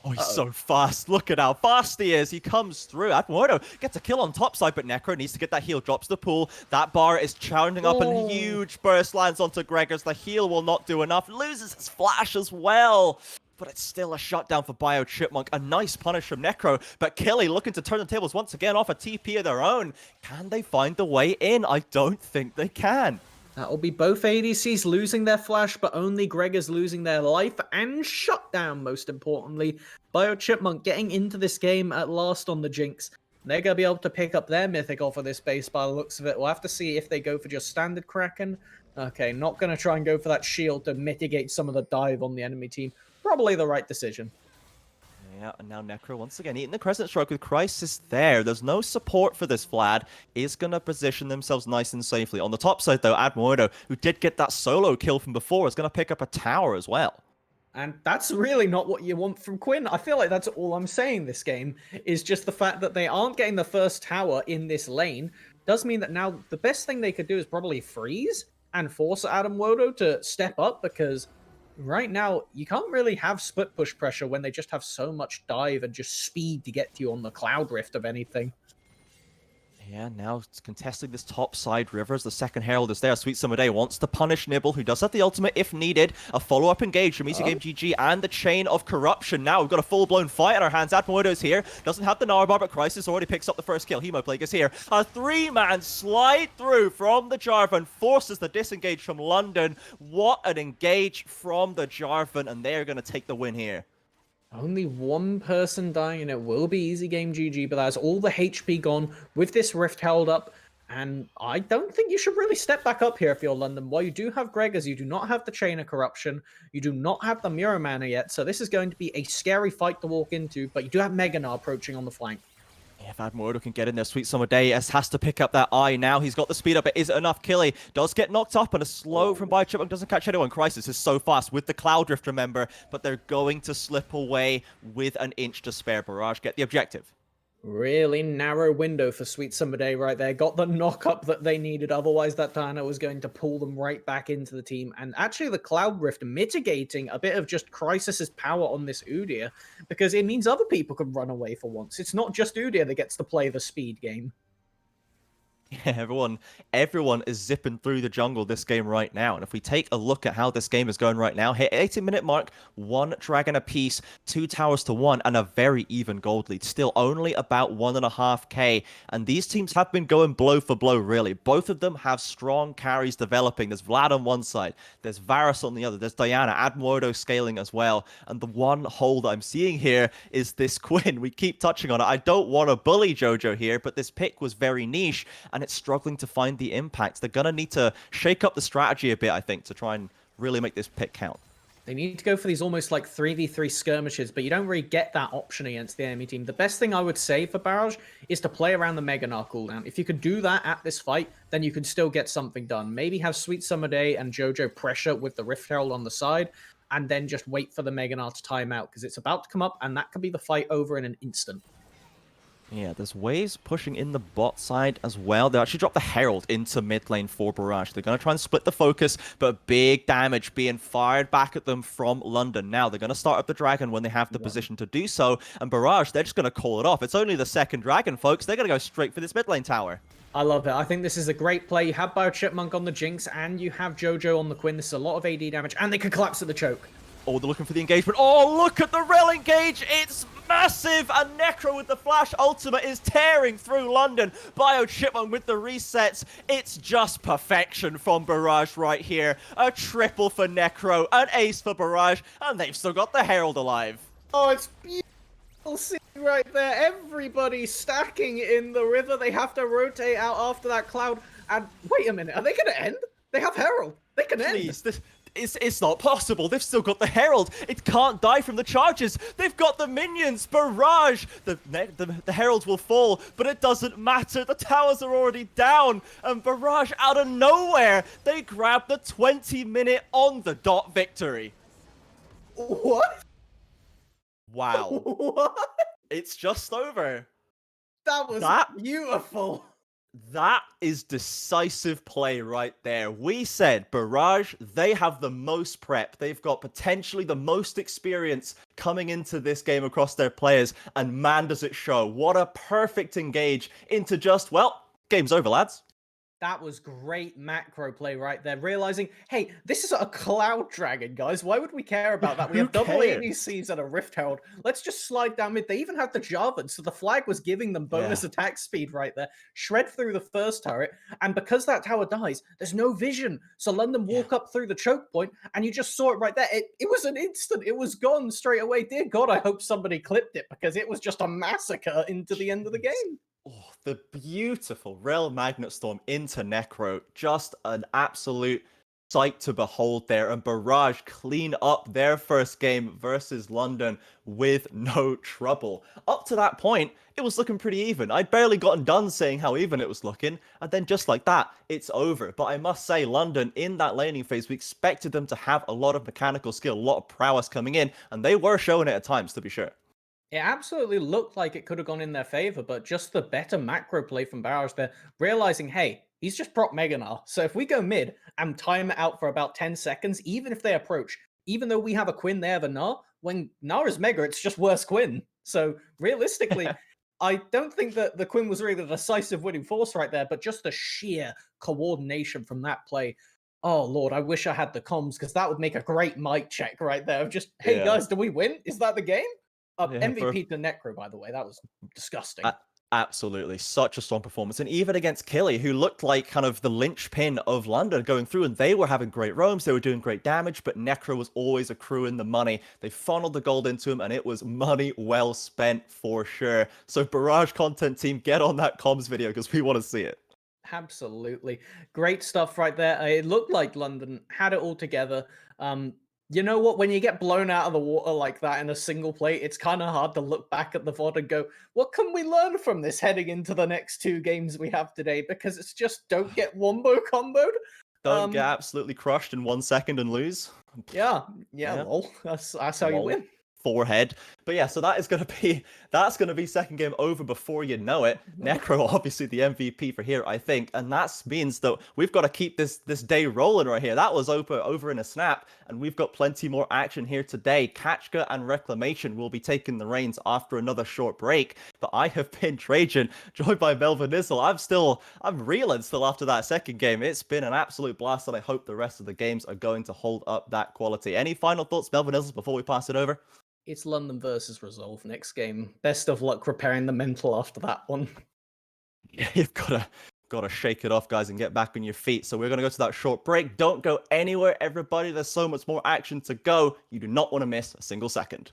Oh, he's so fast. Look at how fast he is. He comes through. Admuerto gets a kill on top side, but Necro needs to get that heal. Drops the pool. That bar is challenging up, and huge burst lands onto Gregors. The heal will not do enough. Loses his flash as well. But it's still a shutdown for Bio Chipmunk. A nice punish from Necro. But Killy looking to turn the tables once again off a TP of their own. Can they find the way in? I don't think they can. That'll be both ADCs losing their flash, but only Gregors losing their life and shutdown, most importantly. Bio Chipmunk getting into this game at last on the Jinx. They're going to be able to pick up their mythic off of this base by the looks of it. We'll have to see if they go for just standard Kraken. Okay, not going to try and go for that shield to mitigate some of the dive on the enemy team. Probably the right decision. Yeah, and now Necro once again eating the Crescent Stroke with Crisis there. There's no support for this. Vlad is going to position themselves nice and safely. On the top side, though, Admuerto, who did get that solo kill from before, is going to pick up a tower as well. And that's really not what you want from Quinn. I feel like that's all I'm saying this game, is just the fact that they aren't getting the first tower in this lane. Does mean that now the best thing they could do is probably freeze and force Admuerto to step up, because right now, you can't really have split push pressure when they just have so much dive and just speed to get to you on the Cloud Rift of anything. Yeah, now it's contesting this top side river as the second Herald is there. Sweet Summer Day wants to punish Nibble, who does have the ultimate if needed. A follow-up engage from Easy Game GG and the Chain of Corruption. Now we've got a full-blown fight on our hands. Admuerto's here. Doesn't have the Narabar, but Crisis already picks up the first kill. Hemoplague is here. A three-man slide through from the Jarvan forces the disengage from London. What an engage from the Jarvan, and they're going to take the win here. Only one person dying, and it will be Easy Game GG, but that's all the HP gone with this Rift held up. And I don't think you should really step back up here if you're London. While you do have Gregors, you do not have the Chain of Corruption. You do not have the Mirror Mana yet, so this is going to be a scary fight to walk into, but you do have Meganar approaching on the flank. If Admuerto can get in there, Sweet Summer Day has to pick up that eye now. He's got the speed up, but is it enough? Killy does get knocked up, and a slow from Bio Chipmunk doesn't catch anyone. Crisis is so fast with the Cloud Drift, remember, but they're going to slip away with an inch to spare. Barrage get the objective. Really narrow window for Sweet Summer Day right there. Got the knock-up that they needed. Otherwise, that Diana was going to pull them right back into the team. And actually, the Cloud Rift mitigating a bit of just Crisis's power on this Udyr, because it means other people can run away for once. It's not just Udyr that gets to play the speed game. Yeah, everyone is zipping through the jungle this game right now. And if we take a look at how this game is going right now, hit 80-minute mark, 1 dragon apiece, 2 towers to 1, and a very even gold lead. Still only about 1.5k. And these teams have been going blow for blow, really. Both of them have strong carries developing. There's Vlad on one side, there's Varus on the other, there's Diana, Admuerto scaling as well. And the one hole that I'm seeing here is this Quinn. We keep touching on it. I don't want to bully Jojo here, but this pick was very niche, and it's struggling to find the impact. They're going to need to shake up the strategy a bit, I think, to try and really make this pick count. They need to go for these almost like 3v3 skirmishes, but you don't really get that option against the enemy team. The best thing I would say for Barrage is to play around the Meganar cooldown. If you could do that at this fight, then you can still get something done. Maybe have Sweet Summer Day and Jojo pressure with the Rift Herald on the side, and then just wait for the Meganar to time out, because it's about to come up, and that could be the fight over in an instant. Yeah, there's waves pushing in the bot side as well. They actually dropped the Herald into mid lane for Barrage. They're going to try and split the focus, but big damage being fired back at them from London. Now, they're going to start up the Dragon when they have the position to do so, and Barrage, they're just going to call it off. It's only the second Dragon, folks. They're going to go straight for this mid lane tower. I love it. I think this is a great play. You have Biochipmunk on the Jinx, and you have Jojo on the Quinn. This is a lot of AD damage, and they can collapse at the choke. Oh, they're looking for the engagement. Oh, look at the rel engage. It's massive. And Necro with the flash ultimate is tearing through London. Biochipmunk with the resets. It's just perfection from Barrage right here. A triple for Necro, an ace for Barrage, and they've still got the Herald alive. Oh, it's beautiful scene right there. Everybody stacking in the river. They have to rotate out after that cloud. And wait a minute, are they going to end? They have Herald. They can end. Please, it's not possible. They've still got the Herald. It can't die from the charges. They've got the minions. Barrage. The Herald will fall, but it doesn't matter. The towers are already down. And Barrage, out of nowhere, they grab the 20-minute on the dot victory. What? Wow. What? It's just over. That was beautiful. That is decisive play right there. We said Barrage, they have the most prep. They've got potentially the most experience coming into this game across their players. And man, does it show. What a perfect engage into just, well, game's over, lads. That was great macro play right there. Realizing, hey, this is a Cloud Dragon, guys. Why would we care about that? We have double ADCs and a Rift Herald. Let's just slide down mid. They even had the Jarvan, so the flag was giving them bonus attack speed right there. Shred through the first turret, and because that tower dies, there's no vision. So London walk up through the choke point, and you just saw it right there. It was an instant. It was gone straight away. Dear God, I hope somebody clipped it, because it was just a massacre into the end of the game. Oh, the beautiful Rel Magnet Storm into Necro. Just an absolute sight to behold there. And Barrage clean up their first game versus London with no trouble. Up to that point, it was looking pretty even. I'd barely gotten done saying how even it was looking. And then just like that, it's over. But I must say, London, in that laning phase, we expected them to have a lot of mechanical skill, a lot of prowess coming in. And they were showing it at times, to be sure. It absolutely looked like it could have gone in their favor, but just the better macro play from Barrage there, realizing, hey, he's just proc Mega Gnar. So if we go mid and time it out for about 10 seconds, even if they approach, even though we have a Quinn, they have a Gnar, when Gnar is Mega, it's just worse Quinn. So realistically, I don't think that the Quinn was really the decisive winning force right there, but just the sheer coordination from that play. Oh, Lord, I wish I had the comms, because that would make a great mic check right there of just, hey, guys, do we win? Is that the game? MVP to Necro, by the way. That was disgusting. Absolutely. Such a strong performance. And even against Killy, who looked like kind of the linchpin of London going through, and they were having great roams, they were doing great damage, but Necro was always accruing the money. They funneled the gold into him, and it was money well spent for sure. So Barrage content team, get on that comms video, because we want to see it. Absolutely. Great stuff right there. It looked like London had it all together. You know what? When you get blown out of the water like that in a single play, it's kind of hard to look back at the VOD and go, what can we learn from this heading into the next two games we have today? Because it's just don't get wombo comboed. Don't get absolutely crushed in 1 second and lose. Yeah, lol. That's how you win. Forehead. But yeah, so that's gonna be second game over before you know it. Necro obviously the MVP for here, I think, and that means that we've got to keep this day rolling right here. That was over in a snap, and we've got plenty more action here today. Kachka and Reclamation will be taking the reins after another short break. But I have been Trajan, joined by Melvin Nizzle. I'm reeling still after that second game. It's been an absolute blast, and I hope the rest of the games are going to hold up that quality. Any final thoughts, Melvin Nizzle, before we pass it over? It's London versus Resolve next game. Best of luck repairing the mental after that one. Yeah, you've got to shake it off, guys, and get back on your feet. So we're going to go to that short break. Don't go anywhere, everybody. There's so much more action to go. You do not want to miss a single second.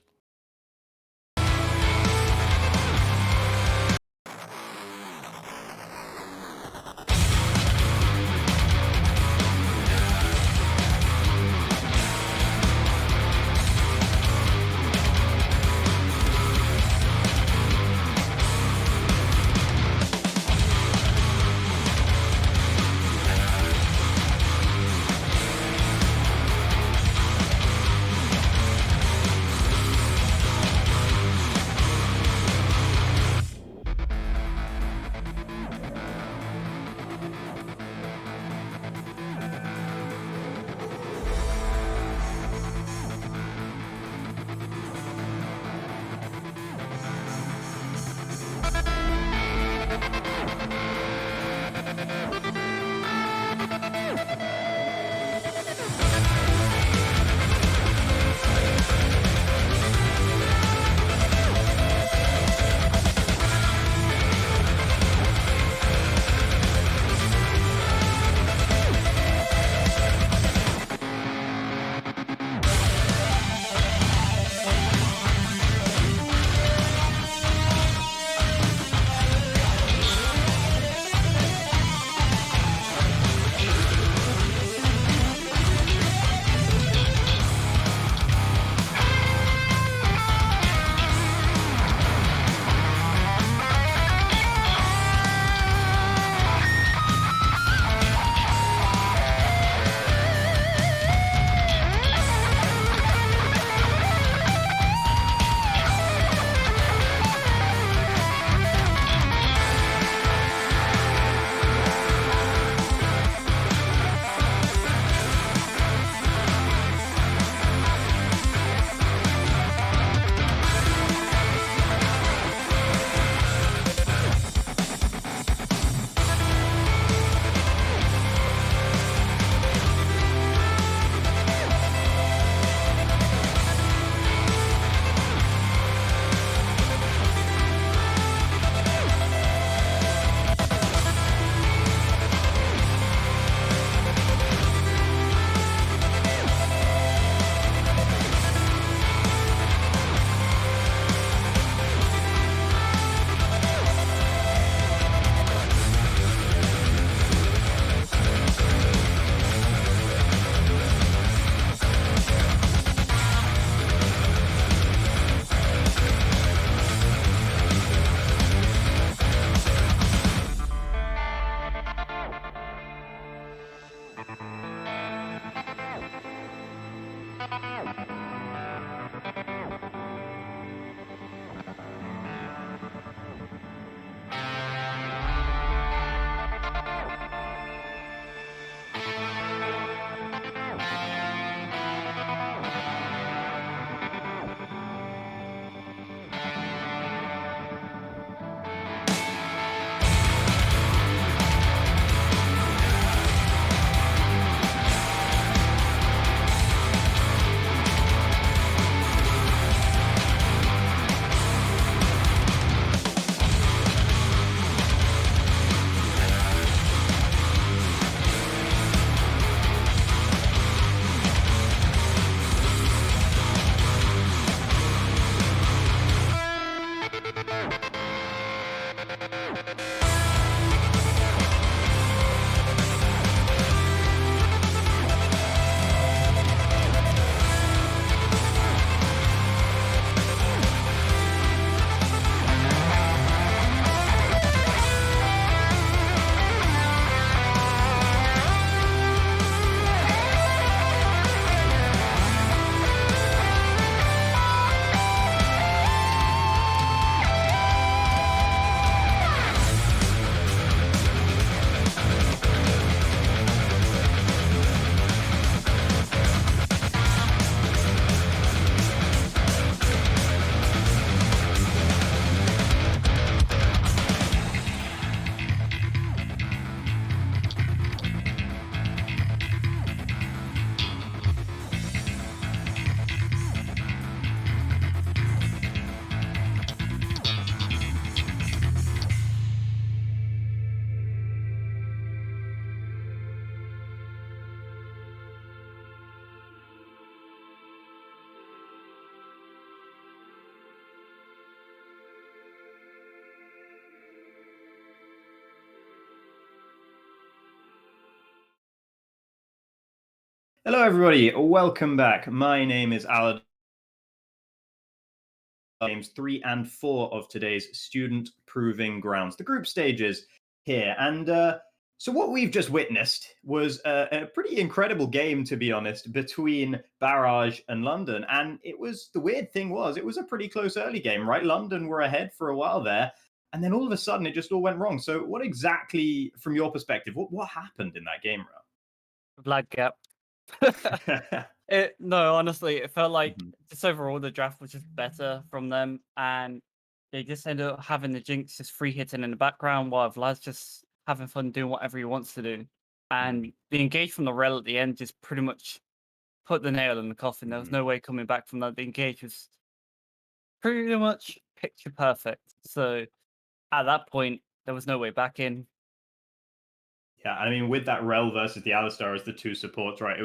Hello, everybody. Welcome back. My name is Alad. Games 3 and 4 of today's Student Proving Grounds, the group stages here. And so what we've just witnessed was a pretty incredible game, to be honest, between Barrage and London. And the weird thing was, it was a pretty close early game, right? London were ahead for a while there. And then all of a sudden, it just all went wrong. So what exactly, from your perspective, what happened in that game, Vlad gap. Ro? No, honestly, it felt like Mhm. just overall the draft was just better from them, and they just ended up having the Jinx just free hitting in the background while Vlad's just having fun doing whatever he wants to do. And the engage from the rel at the end just pretty much put the nail in the coffin. There was Mhm. no way coming back from that. The engage was pretty much picture perfect. So at that point, there was no way back in. Yeah, I mean, with that Rel versus the Alistar as the two supports, right?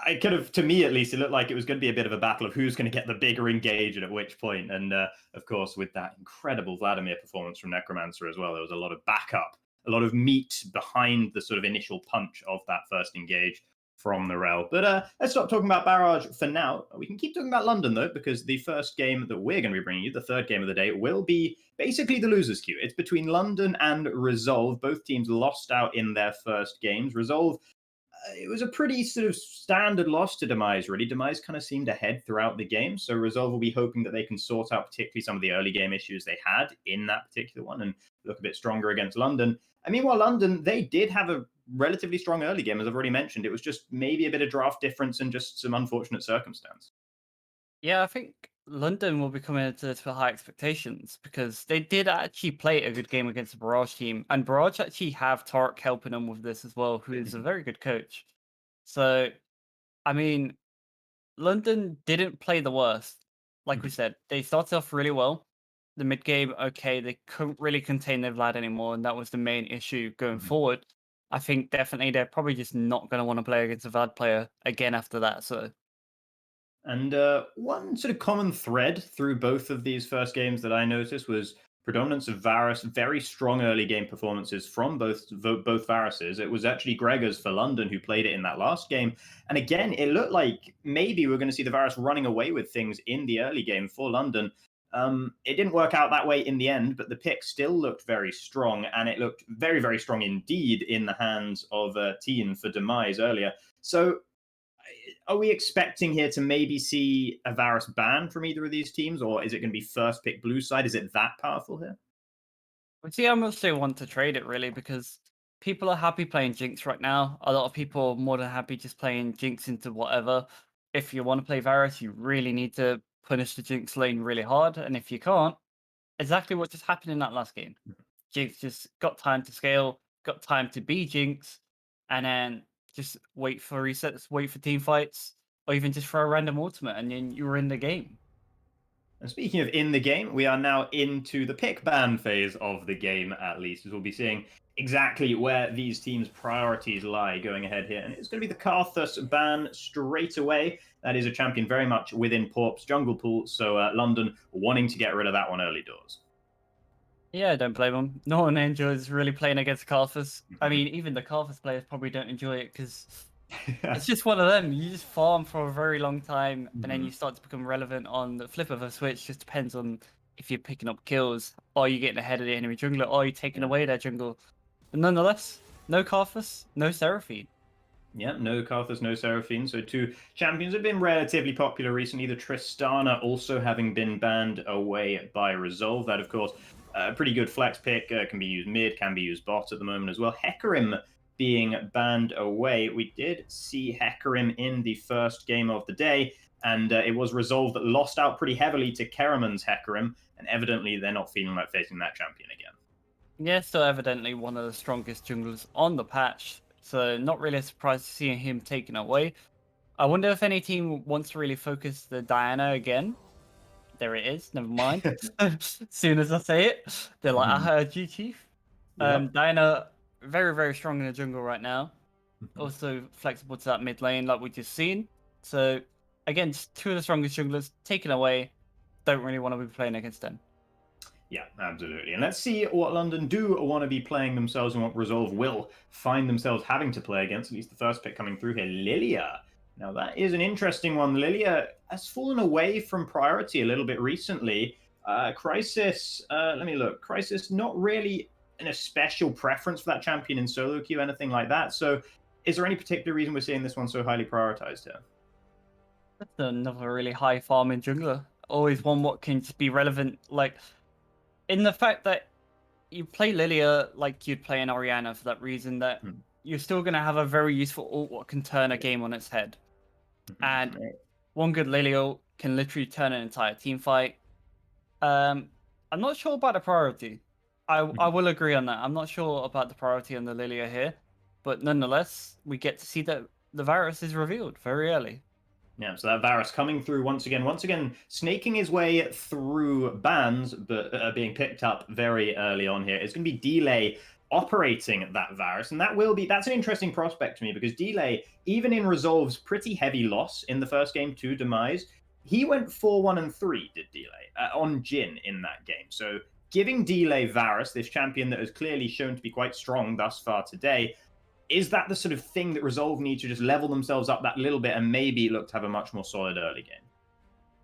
I could have, to me at least, it looked like it was going to be a bit of a battle of who's going to get the bigger engage and at which point. And of course, with that incredible Vladimir performance from Necromancer as well, there was a lot of backup, a lot of meat behind the sort of initial punch of that first engage from the Rel. But let's stop talking about Barrage for now. We can keep talking about London, though, because the first game that we're going to be bringing you, the third game of the day, will be basically the losers' queue. It's between London and Resolve. Both teams lost out in their first games. Resolve, it was a pretty sort of standard loss to Demise, really. Demise kind of seemed ahead throughout the game. So Resolve will be hoping that they can sort out particularly some of the early game issues they had in that particular one and look a bit stronger against London. I mean, while London, they did have a relatively strong early game, as I've already mentioned. It was just maybe a bit of draft difference and just some unfortunate circumstance. Yeah, I think London will be coming into this with high expectations because they did actually play a good game against the Barrage team, and Barrage actually have Tark helping them with this as well, who is a very good coach. So, I mean, London didn't play the worst. Like we said, they started off really well. The mid game, okay, they couldn't really contain their Vlad anymore, and that was the main issue going forward. I think definitely they're probably just not going to want to play against a Vlad player again after that. So. And one sort of common thread through both of these first games that I noticed was predominance of Varus, very strong early game performances from both Varuses. It was actually Gregor's for London who played it in that last game. And again, it looked like maybe we're going to see the Varus running away with things in the early game for London. It didn't work out that way in the end, but the pick still looked very strong, and it looked very, very strong indeed in the hands of Teen for Demise earlier. So are we expecting here to maybe see a Varus ban from either of these teams, or is it going to be first pick blue side? Is it that powerful here? Well, see, I mostly want to trade it really because people are happy playing Jinx right now. A lot of people are more than happy just playing Jinx into whatever. If you want to play Varus, you really need to punish the Jinx lane really hard. And if you can't, exactly what just happened in that last game. Jinx just got time to scale, got time to be Jinx, and then just wait for resets, wait for team fights, or even just throw a random ultimate, and then you were in the game. And speaking of in the game, we are now into the pick ban phase of the game, at least, as we'll be seeing exactly where these teams' priorities lie going ahead here. And it's going to be the Karthus ban straight away. That is a champion very much within Porp's jungle pool, so London wanting to get rid of that one early doors. Yeah, don't blame them. No one enjoys really playing against Karthus. I mean, even the Karthus players probably don't enjoy it because it's just one of them. You just farm for a very long time, and then you start to become relevant on the flip of a switch. Just depends on if you're picking up kills, or you getting ahead of the enemy jungler, or you taking away their jungle. But nonetheless, no Karthus, no Seraphine. Yeah, no Karthus, no Seraphine. So two champions have been relatively popular recently. The Tristana also having been banned away by Resolve. That, of course, a pretty good flex pick. Can be used mid, can be used bot at the moment as well. Hecarim being banned away. We did see Hecarim in the first game of the day, and it was Resolve that lost out pretty heavily to Keraman's Hecarim, and evidently they're not feeling like facing that champion again. Yeah, still evidently one of the strongest junglers on the patch. So not really surprised to see him taken away. I wonder if any team wants to really focus the Diana again. There it is. Never mind. As soon as I say it, they're like, I heard you, Chief. Yep. Diana, very, very strong in the jungle right now. Also flexible to that mid lane, like we just seen. So again, just two of the strongest junglers taken away. Don't really want to be playing against them. Yeah, absolutely. And let's see what London do want to be playing themselves and what Resolve will find themselves having to play against. At least the first pick coming through here, Lilia. Now, that is an interesting one. Lilia has fallen away from priority a little bit recently. Crisis, let me look. Crisis, not really in a special preference for that champion in solo queue, anything like that. So, is there any particular reason we're seeing this one so highly prioritized here? That's another really high farming jungler. Always one what can just be relevant, like in the fact that you play Lilia like you'd play an Orianna for that reason that Hmm. you're still going to have a very useful ult what can turn a game on its head. And one good Lilia ult can literally turn an entire team fight. I'm not sure about the priority. I will agree on that. I'm not sure about the priority on the Lilia here, but nonetheless, we get to see that the virus is revealed very early. Yeah, so that Varus coming through once again, snaking his way through bans, but being picked up very early on here. It's going to be Delay operating that Varus, and that's an interesting prospect to me because Delay, even in Resolve's pretty heavy loss in the first game to Demise, he went 4-1-3, did Delay, on Jhin in that game. So giving Delay Varus, this champion that has clearly shown to be quite strong thus far today, is that the sort of thing that Resolve need to just level themselves up that little bit and maybe look to have a much more solid early game?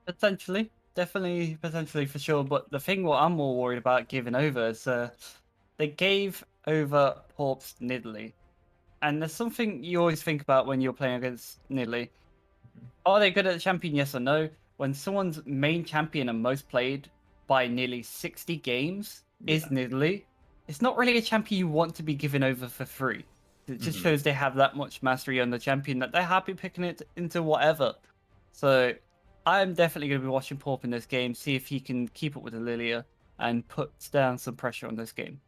Potentially, definitely, potentially for sure. But the thing what I'm more worried about giving over is they gave over Porps Nidalee. And there's something you always think about when you're playing against Nidalee. Are they good at the champion? Yes or no? When someone's main champion and most played by nearly 60 games is Nidalee, it's not really a champion you want to be given over for free. It just shows they have that much mastery on the champion that they're happy picking it into whatever. So I'm definitely going to be watching Porp in this game, see if he can keep up with the Lilia and put down some pressure on this game.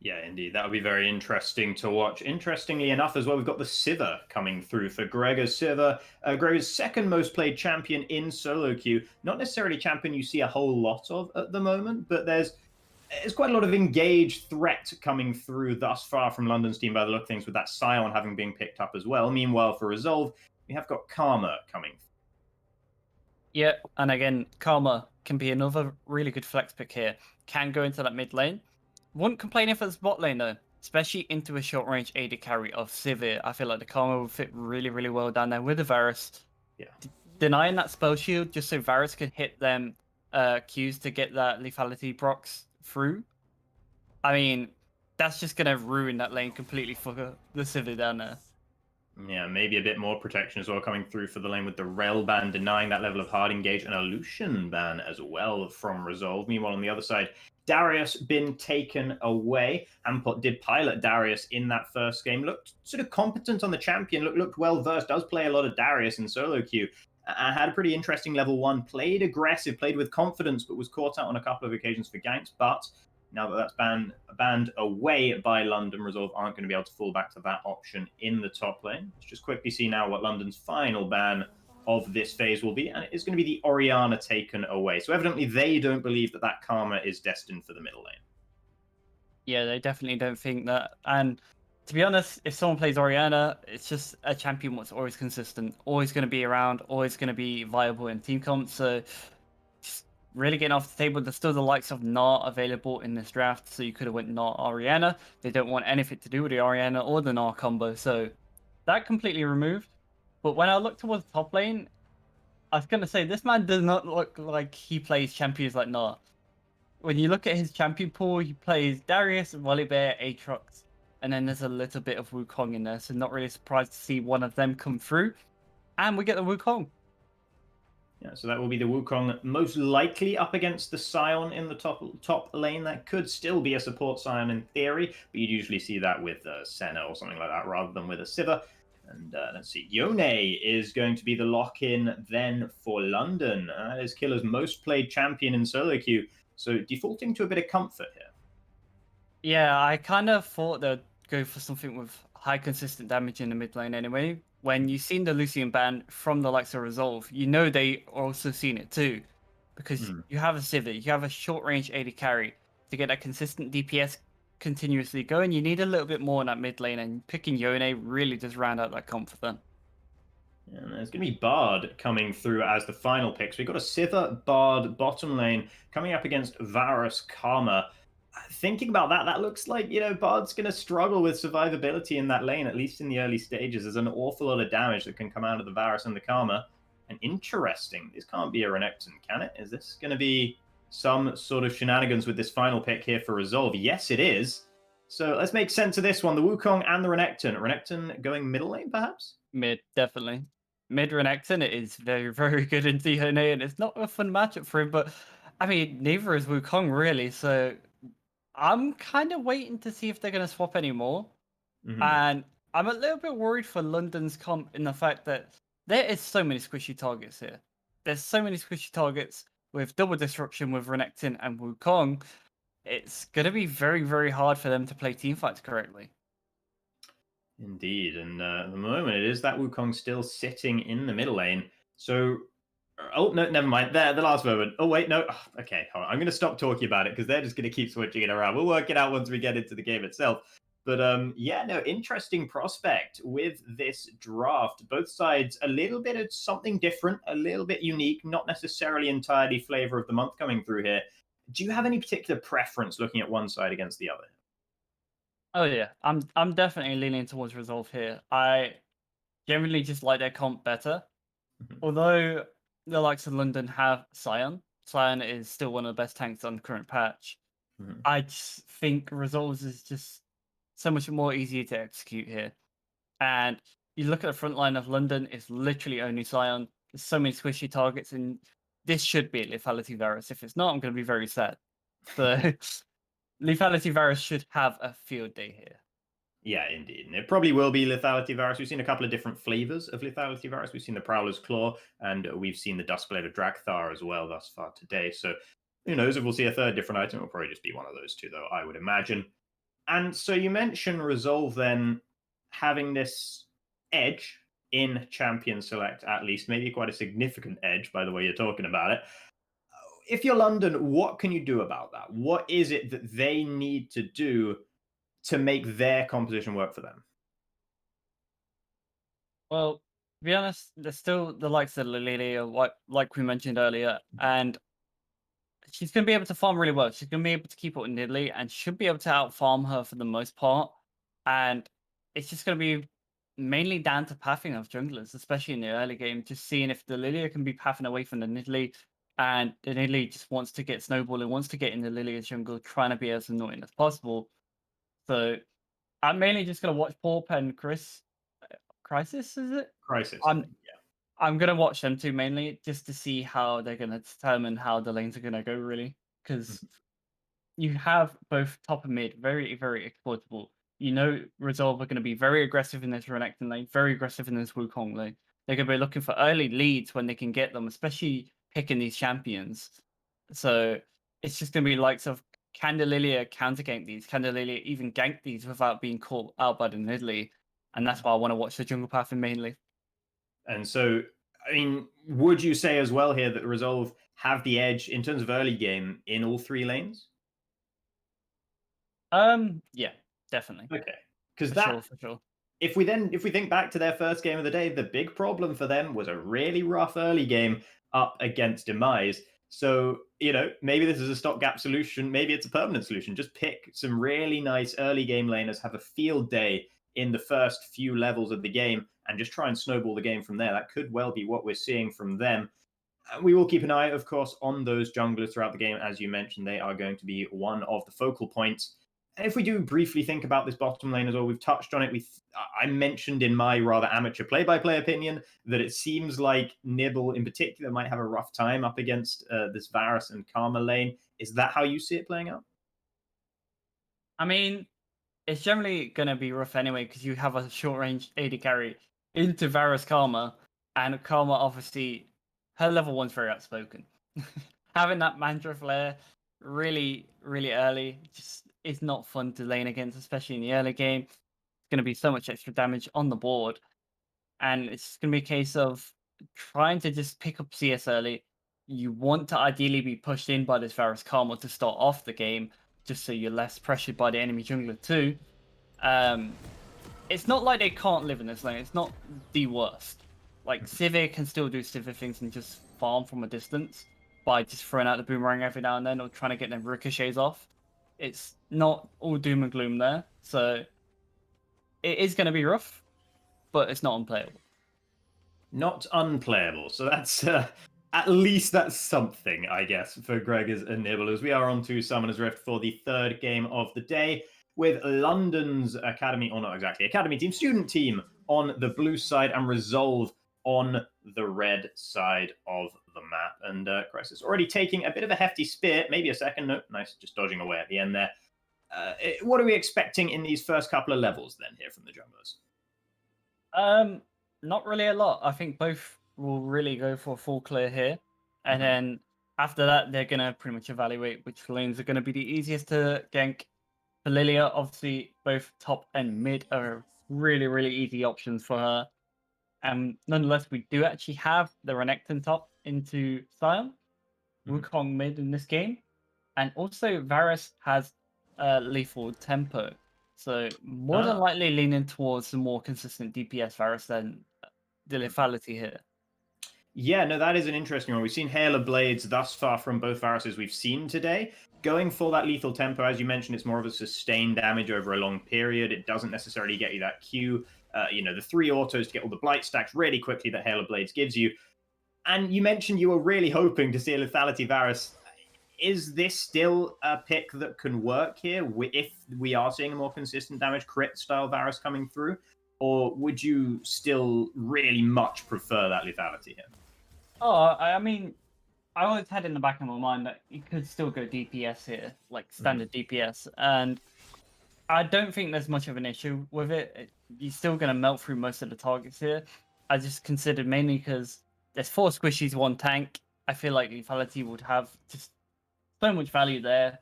Yeah, indeed. That would be very interesting to watch. Interestingly enough, as well, we've got the Sivir coming through for Gregor Sivir. Gregor's second most played champion in solo queue. Not necessarily a champion you see a whole lot of at the moment, but there's quite a lot of engaged threat coming through thus far from London's team by the look of things, with that Scion having been picked up as well. Meanwhile, for Resolve, we have got Karma coming. Yeah, and again, Karma can be another really good flex pick here. Can go into that mid lane. Wouldn't complain if it's bot lane though, especially into a short range AD carry of Sivir. I feel like the Karma would fit really, really well down there with the Varus. Yeah. Denying that spell shield just so Varus can hit them Qs to get that lethality procs through. I mean, that's just going to ruin that lane completely for the Sivir down there. Yeah, maybe a bit more protection as well coming through for the lane with the Rel ban, denying that level of hard engage, and a Lucian ban as well from Resolve. Meanwhile, on the other side, Darius been taken away. Ampot did pilot Darius in that first game. Looked sort of competent on the champion, looked well versed, does play a lot of Darius in solo queue. Had a pretty interesting level 1, played aggressive, played with confidence, but was caught out on a couple of occasions for ganks. But now that that's banned away by London, Resolve aren't going to be able to fall back to that option in the top lane. Let's just quickly see now what London's final ban of this phase will be, and it is going to be the Orianna taken away. So evidently they don't believe that that Karma is destined for the middle lane. Yeah, they definitely don't think that. And to be honest, if someone plays Orianna, it's just a champion that's always consistent, always going to be around, always going to be viable in team comp. So just really getting off the table. There's still the likes of Gnar available in this draft, so you could have went Gnar Orianna. They don't want anything to do with the Orianna or the Gnar combo, so that completely removed. But when I look towards the top lane, I was going to say, this man does not look like he plays champions like Gnar. When you look at his champion pool, he plays Darius, Volibear, Aatrox, and then there's a little bit of Wukong in there, so not really surprised to see one of them come through. And we get the Wukong. Yeah, so that will be the Wukong most likely up against the Scion in the top lane. That could still be a support Scion in theory, but you'd usually see that with Senna or something like that rather than with a Sivir. And let's see, Yone is going to be the lock-in then for London. That is Killer's most played champion in solo queue, so defaulting to a bit of comfort here. Yeah, I kind of thought they'd go for something with high consistent damage in the mid lane anyway. When you've seen the Lucian ban from the likes of Resolve, you know they also seen it too. Because you have a Sivir, you have a short range AD carry to get that consistent DPS continuously going. You need a little bit more in that mid lane, and picking Yone really does round out that comfort then. And there's going to be Bard coming through as the final pick. So we've got a Sivir Bard bottom lane coming up against Varus Karma. Thinking about that, that looks like, Bard's going to struggle with survivability in that lane, at least in the early stages. There's an awful lot of damage that can come out of the Varus and the Karma. And interesting, this can't be a Renekton, can it? Is this going to be some sort of shenanigans with this final pick here for Resolve? Yes, it is. So let's make sense of this one. The Wukong and the Renekton. Renekton going middle lane, perhaps? Mid, definitely. Mid Renekton is very, very good in DNA, and it's not a fun matchup for him, but I mean, neither is Wukong really, so I'm kind of waiting to see if they're going to swap anymore. Mhm. And I'm a little bit worried for London's comp in the fact that there is so many squishy targets here. There's so many squishy targets with double disruption with Renekton and Wukong. It's going to be very, very hard for them to play teamfights correctly. Indeed, and at the moment it is that Wukong still sitting in the middle lane. So, oh no, never mind. There, the last moment. Oh wait, no. Okay, hold on. I'm going to stop talking about it because they're just going to keep switching it around. We'll work it out once we get into the game itself. But yeah, no, interesting prospect with this draft. Both sides a little bit of something different, a little bit unique, not necessarily entirely flavor of the month coming through here. Do you have any particular preference looking at one side against the other? Oh yeah, I'm definitely leaning towards Resolve here. I generally just like their comp better. Mhm. Although the likes of London have Scion. Scion is still one of the best tanks on the current patch. Mhm. I just think Resolves is just so much more easier to execute here. And you look at the front line of London, it's literally only Scion. There's so many squishy targets, and this should be a Lethality Varus. If it's not, I'm going to be very sad. So Lethality Varus should have a field day here. Yeah, indeed. And it probably will be Lethality Varus. We've seen a couple of different flavors of Lethality Varus. We've seen the Prowler's Claw, and we've seen the Duskblade of Drakthar as well thus far today. So who knows if we'll see a third different item. It'll probably just be one of those two, though, I would imagine. And so you mentioned Resolve then having this edge in Champion Select, at least, maybe quite a significant edge by the way you're talking about it. If you're London, what can you do about that? What is it that they need to do to make their composition work for them? Well, to be honest, there's still the likes of Lilia, like we mentioned earlier, and she's going to be able to farm really well. She's going to be able to keep up with Nidalee and should be able to outfarm her for the most part. And it's just going to be mainly down to pathing of junglers, especially in the early game, just seeing if the Lilia can be pathing away from the Nidalee, and the Nidalee just wants to get snowballing, wants to get in the Lilia's jungle, trying to be as annoying as possible. So I'm mainly just going to watch Paul and Crisis, is it? Crisis, I I'm think, yeah. I'm gonna watch them two mainly just to see how they're gonna determine how the lanes are gonna go really, because you have both top and mid very very exploitable. You know, Resolve are gonna be very aggressive in this Renekton lane, very aggressive in this Wukong lane. They're gonna be looking for early leads when they can get them, especially picking these champions. So it's just gonna be likes of Candelilia counter gank these, Candelilia even gank these without being caught out by the Nidalee, and that's why I want to watch the jungle path mainly. And so, I mean, would you say as well here that Resolve have the edge in terms of early game in all three lanes? Yeah, definitely. Okay, because For that sure, for sure. if we think back to their first game of the day, the big problem for them was a really rough early game up against Demise. So, maybe this is a stopgap solution. Maybe it's a permanent solution. Just pick some really nice early game laners, have a field day in the first few levels of the game, and just try and snowball the game from there. That could well be what we're seeing from them. We will keep an eye, of course, on those junglers throughout the game. As you mentioned, they are going to be one of the focal points. And if we do briefly think about this bottom lane as well, we've touched on it. I mentioned in my rather amateur play-by-play opinion that it seems like Nibble in particular might have a rough time up against this Varus and Karma lane. Is that how you see it playing out? I mean, it's generally going to be rough anyway because you have a short range AD carry into Varus Karma, and Karma obviously her level one's very outspoken. Having that Mantra Flare really, really early just is not fun to lane against, especially in the early game. It's going to be so much extra damage on the board, and it's going to be a case of trying to just pick up CS early. You want to ideally be pushed in by this Varus Karma to start off the game, just so you're less pressured by the enemy jungler too. It's not like they can't live in this lane. It's not the worst. Like Sivir can still do Sivir things and just farm from a distance by just throwing out the boomerang every now and then or trying to get them ricochets off. It's not all doom and gloom there. So it is going to be rough, but it's not unplayable. Not unplayable. So that's at least that's something, I guess, for Gregors and Nibblers. We are on to Summoner's Rift for the third game of the day with London's Academy, or not exactly, Academy team, student team on the blue side and Resolve on the red side of the map. And Crisis already taking a bit of a hefty spear, maybe a second. No, nice, just dodging away at the end there. What are we expecting in these first couple of levels then here from the junglers? Not really a lot. I think both will really go for a full clear here. And then after that, they're going to pretty much evaluate which lanes are going to be the easiest to gank. For Lilia, obviously, both top and mid are really, really easy options for her. Nonetheless, we do actually have the Renekton top into Sion, Wukong mid in this game. And also, Varus has lethal tempo. So more than likely leaning towards the more consistent DPS Varus than the lethality here. Yeah, no, that is an interesting one. We've seen Hail of Blades thus far from both Varuses we've seen today. Going for that lethal tempo, as you mentioned, it's more of a sustained damage over a long period. It doesn't necessarily get you that Q, the 3 autos to get all the blight stacks really quickly that Hail of Blades gives you. And you mentioned you were really hoping to see a lethality Varus. Is this still a pick that can work here if we are seeing a more consistent damage crit style Varus coming through? Or would you still really much prefer that lethality here? Oh, I mean, I always had in the back of my mind that you could still go DPS here, like standard DPS. And I don't think there's much of an issue with it. You're still going to melt through most of the targets here. I just considered mainly because there's 4 squishies, 1 tank. I feel like lethality would have just so much value there.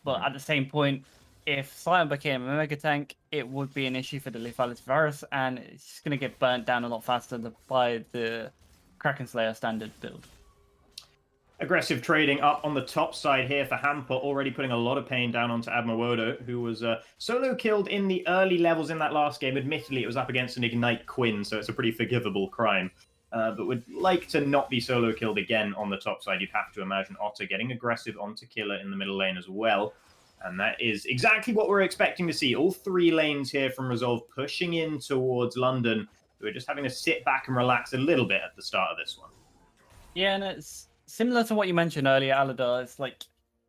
But at the same point, if Sion became a mega tank, it would be an issue for the lethality Varus, and it's just going to get burnt down a lot faster by the Kraken Slayer standard build. Aggressive trading up on the top side here for Hamper, already putting a lot of pain down onto Admawodo, who was solo killed in the early levels in that last game. Admittedly, it was up against an Ignite Quinn, so it's a pretty forgivable crime. But would like to not be solo killed again on the top side. You'd have to imagine Otter getting aggressive onto Killer in the middle lane as well. And that is exactly what we're expecting to see. All 3 lanes here from Resolve pushing in towards London. We're just having to sit back and relax a little bit at the start of this one. Yeah, and it's similar to what you mentioned earlier, Aladar. It's like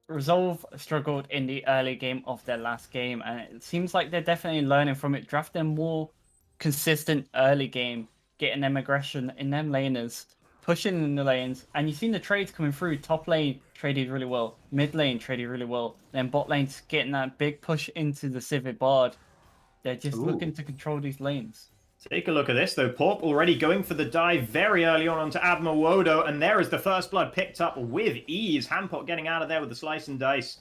Resolve struggled in the early game of their last game, and it seems like they're definitely learning from it. Draft them more consistent early game, getting them aggression in them laners, pushing in the lanes, and you've seen the trades coming through. Top lane traded really well, mid lane traded really well, then bot lane's getting that big push into the Civic Bard. They're just looking to control these lanes. Take a look at this, though. Porp already going for the dive very early on onto Admawodo, and there is the first blood picked up with ease. Hampot getting out of there with the slice and dice,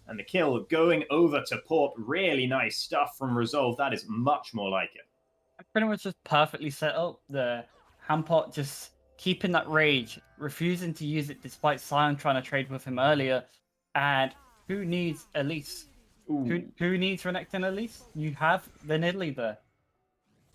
and the kill going over to Porp. Really nice stuff from Resolve. That is much more like it. Pretty much just perfectly set up. The Hampot just keeping that rage, refusing to use it despite Sion trying to trade with him earlier. And who needs Elise? Who needs Renekton Elise? You have the Nidalee there.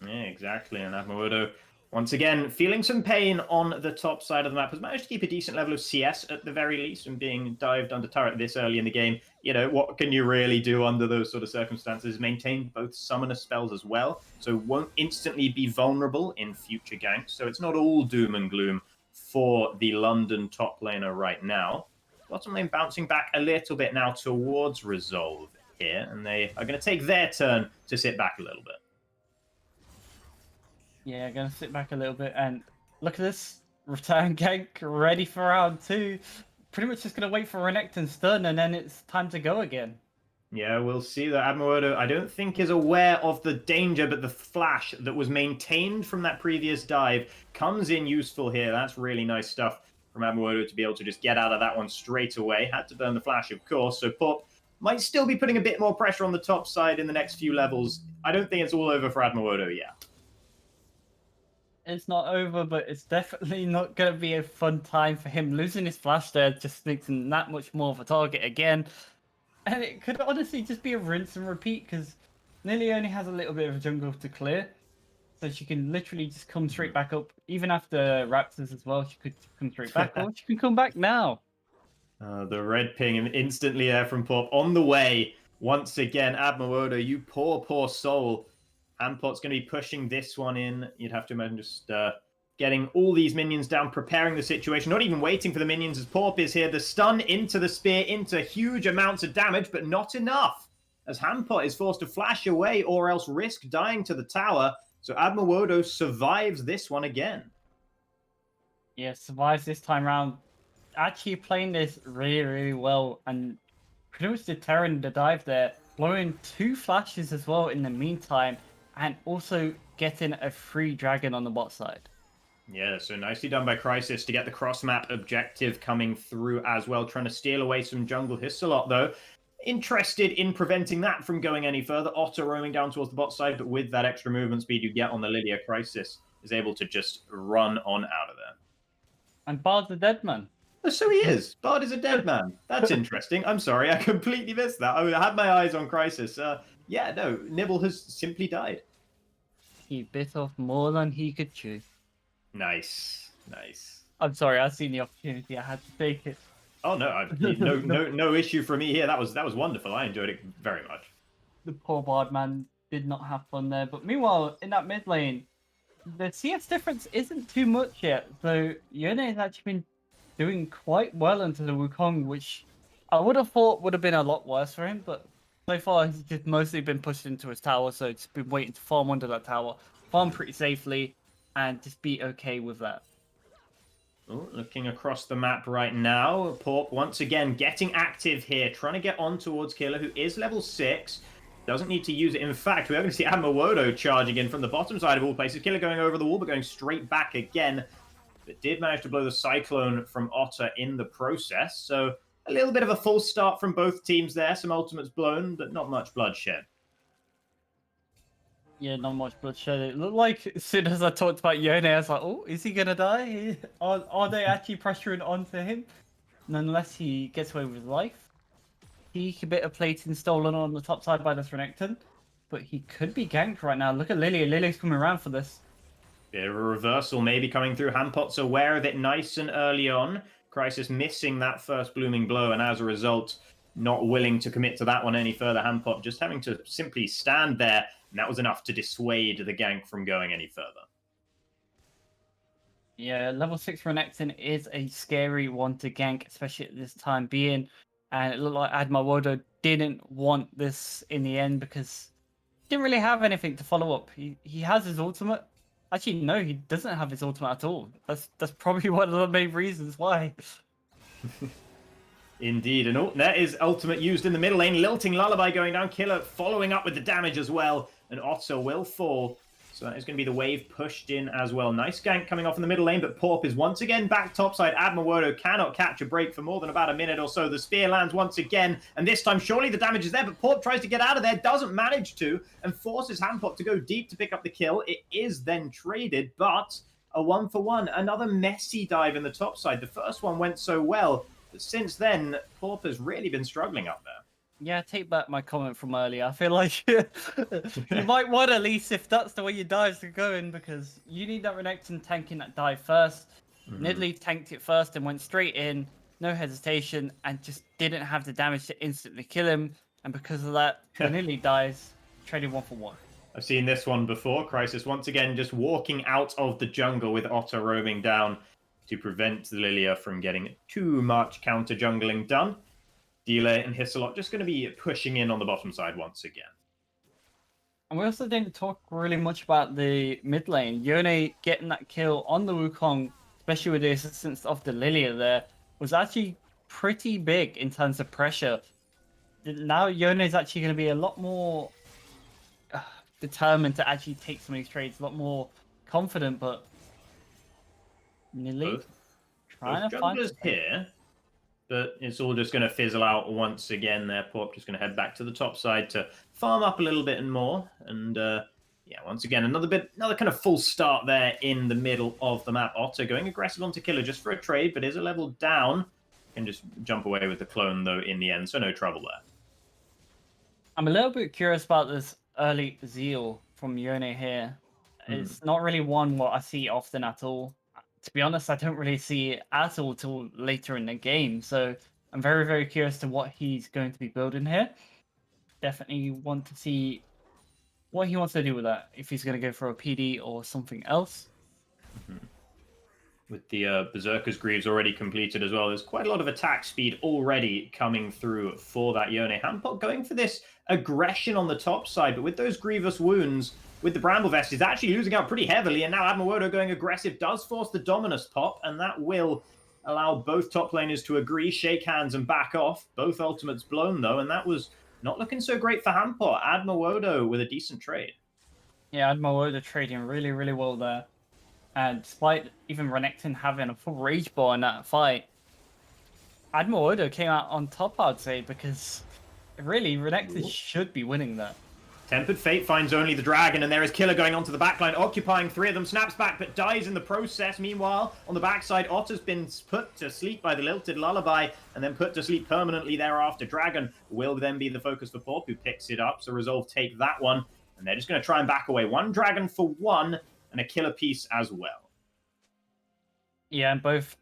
Yeah, exactly. And Admawodo, once again, feeling some pain on the top side of the map, has managed to keep a decent level of CS at the very least, and being dived under turret this early in the game. You know, what can you really do under those sort of circumstances? Maintain both summoner spells as well, so won't instantly be vulnerable in future ganks. So it's not all doom and gloom for the London top laner right now. Bottom lane bouncing back a little bit now towards Resolve here, and they are going to take their turn to sit back a little bit. Yeah, gonna sit back a little bit and look at this. Return gank ready for round 2. Pretty much just gonna wait for Renekton's stun and then it's time to go again. Yeah, we'll see that Admawodo, I don't think, is aware of the danger, but the flash that was maintained from that previous dive comes in useful here. That's really nice stuff from Admawodo to be able to just get out of that one straight away. Had to burn the flash, of course, so Pop might still be putting a bit more pressure on the top side in the next few levels. I don't think it's all over for Admawodo yet. It's not over, but it's definitely not going to be a fun time for him. Losing his flash there just makes him that much more of a target again. And it could honestly just be a rinse and repeat, because Lily only has a little bit of a jungle to clear. So she can literally just come straight back up. Even after Raptors as well, she could come straight back, or she can come back now. The red ping instantly there from Pop. On the way, once again, Admawodo, you poor soul. Hampot's going to be pushing this one in. You'd have to imagine just getting all these minions down, preparing the situation, not even waiting for the minions as Porp is here. The stun into the spear, into huge amounts of damage, but not enough, as Hampot is forced to flash away or else risk dying to the tower. So Admawodo survives this one again. Yeah, survives this time round. Actually playing this really well and pretty much deterring the dive there. Blowing 2 flashes as well in the meantime, and also getting a free dragon on the bot side. Yeah, so nicely done by Crisis to get the cross-map objective coming through as well, trying to steal away some jungle. Hissalot, though, interested in preventing that from going any further. Otter roaming down towards the bot side, but with that extra movement speed you get on the Lilia, Crisis is able to just run on out of there. And Bard's the dead man. Oh, so he is. Bard is a dead man. That's interesting. I'm sorry, I completely missed that. I had my eyes on Crisis. Yeah, no, Nibble has simply died. He bit off more than he could chew. Nice. I'm sorry, I seen the opportunity. I had to take it. Oh no, no issue for me here. That was wonderful. I enjoyed it very much. The poor Bard man did not have fun there. But meanwhile, in that mid lane, the CS difference isn't too much yet. So Yone has actually been doing quite well into the Wukong, which I would have thought would have been a lot worse for him. But so far, he's just mostly been pushed into his tower. So it's been waiting to farm under that tower, farm pretty safely, and just be okay with that. Oh, looking across the map right now, Porp once again getting active here, trying to get on towards Killer, who is level 6. Doesn't need to use it. In fact, we're going to see Admawodo charging in from the bottom side of all places. Killer going over the wall, but going straight back again. But did manage to blow the Cyclone from Otter in the process. So a little bit of a false start from both teams there. Some ultimates blown, but not much bloodshed. Yeah, not much bloodshed. It looked like as soon as I talked about Yone, I was like, oh, is he going to die? Are they actually pressuring onto him? Nonetheless, he gets away with his life. He bit of plating stolen on the top side by this Renekton, but he could be ganked right now. Look at Lilia. Lilia's coming around for this. Bit of a reversal maybe coming through. Hampot's aware of it nice and early on. Crisis missing that first blooming blow, and as a result, not willing to commit to that one any further. Hampot just having to simply stand there, and that was enough to dissuade the gank from going any further. Yeah, level 6 Renekton is a scary one to gank, especially at this time being. And it looked like Admawodo didn't want this in the end because he didn't really have anything to follow up. He has his ultimate. Actually, no, he doesn't have his ultimate at all. That's probably one of the main reasons why. Indeed, and that is ultimate used in the middle lane. Lilting Lullaby going down. Killer following up with the damage as well. And Otto will fall. So that is going to be the wave pushed in as well. Nice gank coming off in the middle lane, but Porp is once again back topside. Admawodo cannot catch a break for more than about a minute or so. The spear lands once again, and this time surely the damage is there, but Porp tries to get out of there, doesn't manage to, and forces Hampot to go deep to pick up the kill. It is then traded, but a 1-for-1. Another messy dive in the top side. The first one went so well, but since then, Porp has really been struggling up there. Yeah, take back my comment from earlier. I feel like you might want at least, if that's the way your dives are going, because you need that Renekton tanking that dive first. Nidalee tanked it first and went straight in, no hesitation, and just didn't have the damage to instantly kill him. And because of that, Nidalee dies, traded 1-for-1. I've seen this one before. Crisis once again just walking out of the jungle with Otter roaming down to prevent Lilia from getting too much counter jungling done. Delay and Hissalot just going to be pushing in on the bottom side once again. And we also didn't talk really much about the mid lane. Yone getting that kill on the Wukong, especially with the assistance of the Lilia there, was actually pretty big in terms of pressure. Now Yone is actually going to be a lot more determined to actually take some of these trades, a lot more confident, but Nidalee trying to find junglers here. But it's all just going to fizzle out once again there. Porp just going to head back to the top side to farm up a little bit and more. And yeah, once again, another kind of full start there in the middle of the map. Otter going aggressive onto Killer just for a trade, but is a level down. Can just jump away with the clone, though, in the end, so no trouble there. I'm a little bit curious about this early zeal from Yone here. It's not really one what I see often at all. To be honest, I don't really see it at all till later in the game. So I'm very, very curious to what he's going to be building here. Definitely want to see what he wants to do with that. If he's going to go for a PD or something else. With the Berserker's Greaves already completed as well, there's quite a lot of attack speed already coming through for that Yone. Hampot going for this aggression on the top side, but with those grievous wounds, with the Bramble Vest, he's actually losing out pretty heavily, and now Admawodo going aggressive does force the Dominus pop, and that will allow both top laners to agree, shake hands, and back off. Both ultimates blown, though, and that was not looking so great for Hampot. Admawodo with a decent trade. Yeah, Admawodo trading really, really well there. And despite even Renekton having a full Rage Ball in that fight, Admawodo came out on top, I'd say, because really, Renekton should be winning that. Tempered Fate finds only the dragon, and there is Killer going onto the backline, occupying 3 of them, snaps back, but dies in the process. Meanwhile, on the backside, Otter's been put to sleep by the Lilted Lullaby, and then put to sleep permanently thereafter. Dragon will then be the focus for Porp, who picks it up, so Resolve take that one, and they're just going to try and back away. 1 dragon for 1, and a killer piece as well. Yeah, and both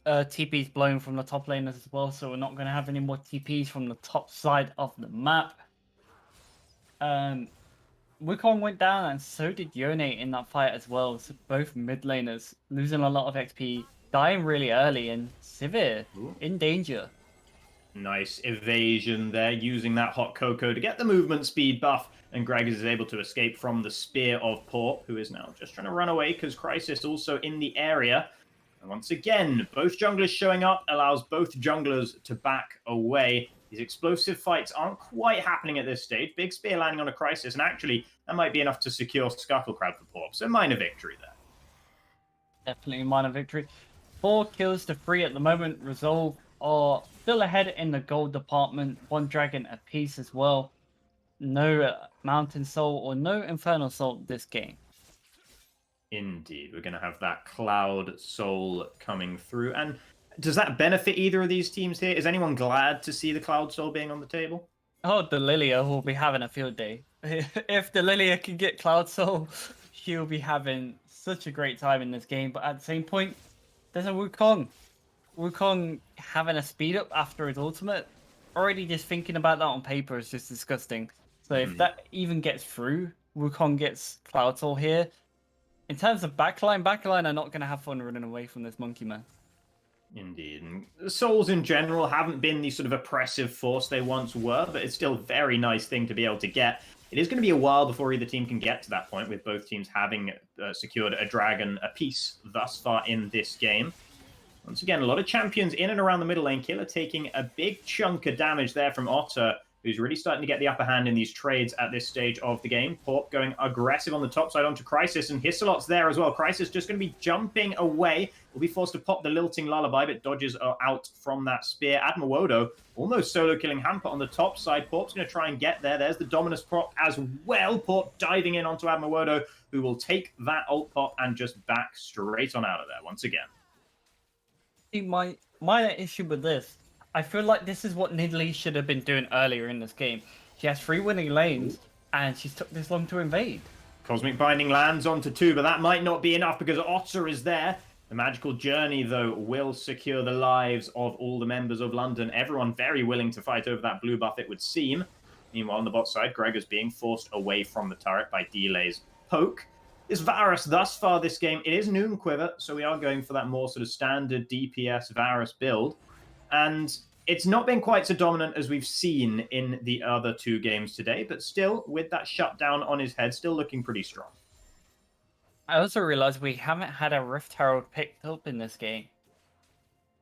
TPs blown from the top laners as well, so we're not going to have any more TPs from the top side of the map. Wukong went down, and so did Yone in that fight as well. So both mid laners losing a lot of XP, dying really early, and Sivir in danger. Nice evasion there, using that hot cocoa to get the movement speed buff, and Greg is able to escape from the spear of Porp, who is now just trying to run away because Crisis also in the area. And once again, both junglers showing up allows both junglers to back away. These explosive fights aren't quite happening at this stage. Big spear landing on a Crisis, and actually that might be enough to secure Scuttlecrab for Porp. So minor victory there. Definitely a minor victory. 4 kills to 3 at the moment. Resolve are still ahead in the gold department. 1 dragon apiece as well. No Mountain Soul or no Infernal Soul this game. Indeed, we're going to have that Cloud Soul coming through. And does that benefit either of these teams here? Is anyone glad to see the Cloud Soul being on the table? Oh, the Lilia will be having a field day. If the Lilia can get Cloud Soul, she'll be having such a great time in this game. But at the same point, there's a Wukong. Wukong having a speed up after his ultimate. Already just thinking about that on paper is just disgusting. So if that even gets through, Wukong gets Cloud Soul here. In terms of backline are not going to have fun running away from this monkey man. Indeed. And Souls in general haven't been the sort of oppressive force they once were, but it's still a very nice thing to be able to get. It is going to be a while before either team can get to that point, with both teams having secured a dragon apiece thus far in this game. Once again, a lot of champions in and around the middle lane. Killer taking a big chunk of damage there from Otter, who's really starting to get the upper hand in these trades at this stage of the game. Porp going aggressive on the top side onto Crisis, and Hisselot's there as well. Crisis just going to be jumping away. Will be forced to pop the Lilting Lullaby, but dodges are out from that spear. Admawodo almost solo killing Hampot on the top side. Porp's going to try and get there. There's the Dominus prop as well. Porp diving in onto Admawodo, who will take that ult pop and just back straight on out of there once again. My minor issue with this, I feel like this is what Nidalee should have been doing earlier in this game. She has 3 winning lanes, and she's took this long to invade. Cosmic Binding lands onto 2, but that might not be enough because Otter is there. The Magical Journey, though, will secure the lives of all the members of London. Everyone very willing to fight over that blue buff, it would seem. Meanwhile, on the bot side, Greg is being forced away from the turret by Delay's poke. This Varus thus far this game, it is Noon Quiver, so we are going for that more sort of standard DPS Varus build. And it's not been quite so dominant as we've seen in the other 2 games today, but still, with that shutdown on his head, still looking pretty strong. I also realized we haven't had a Rift Herald picked up in this game.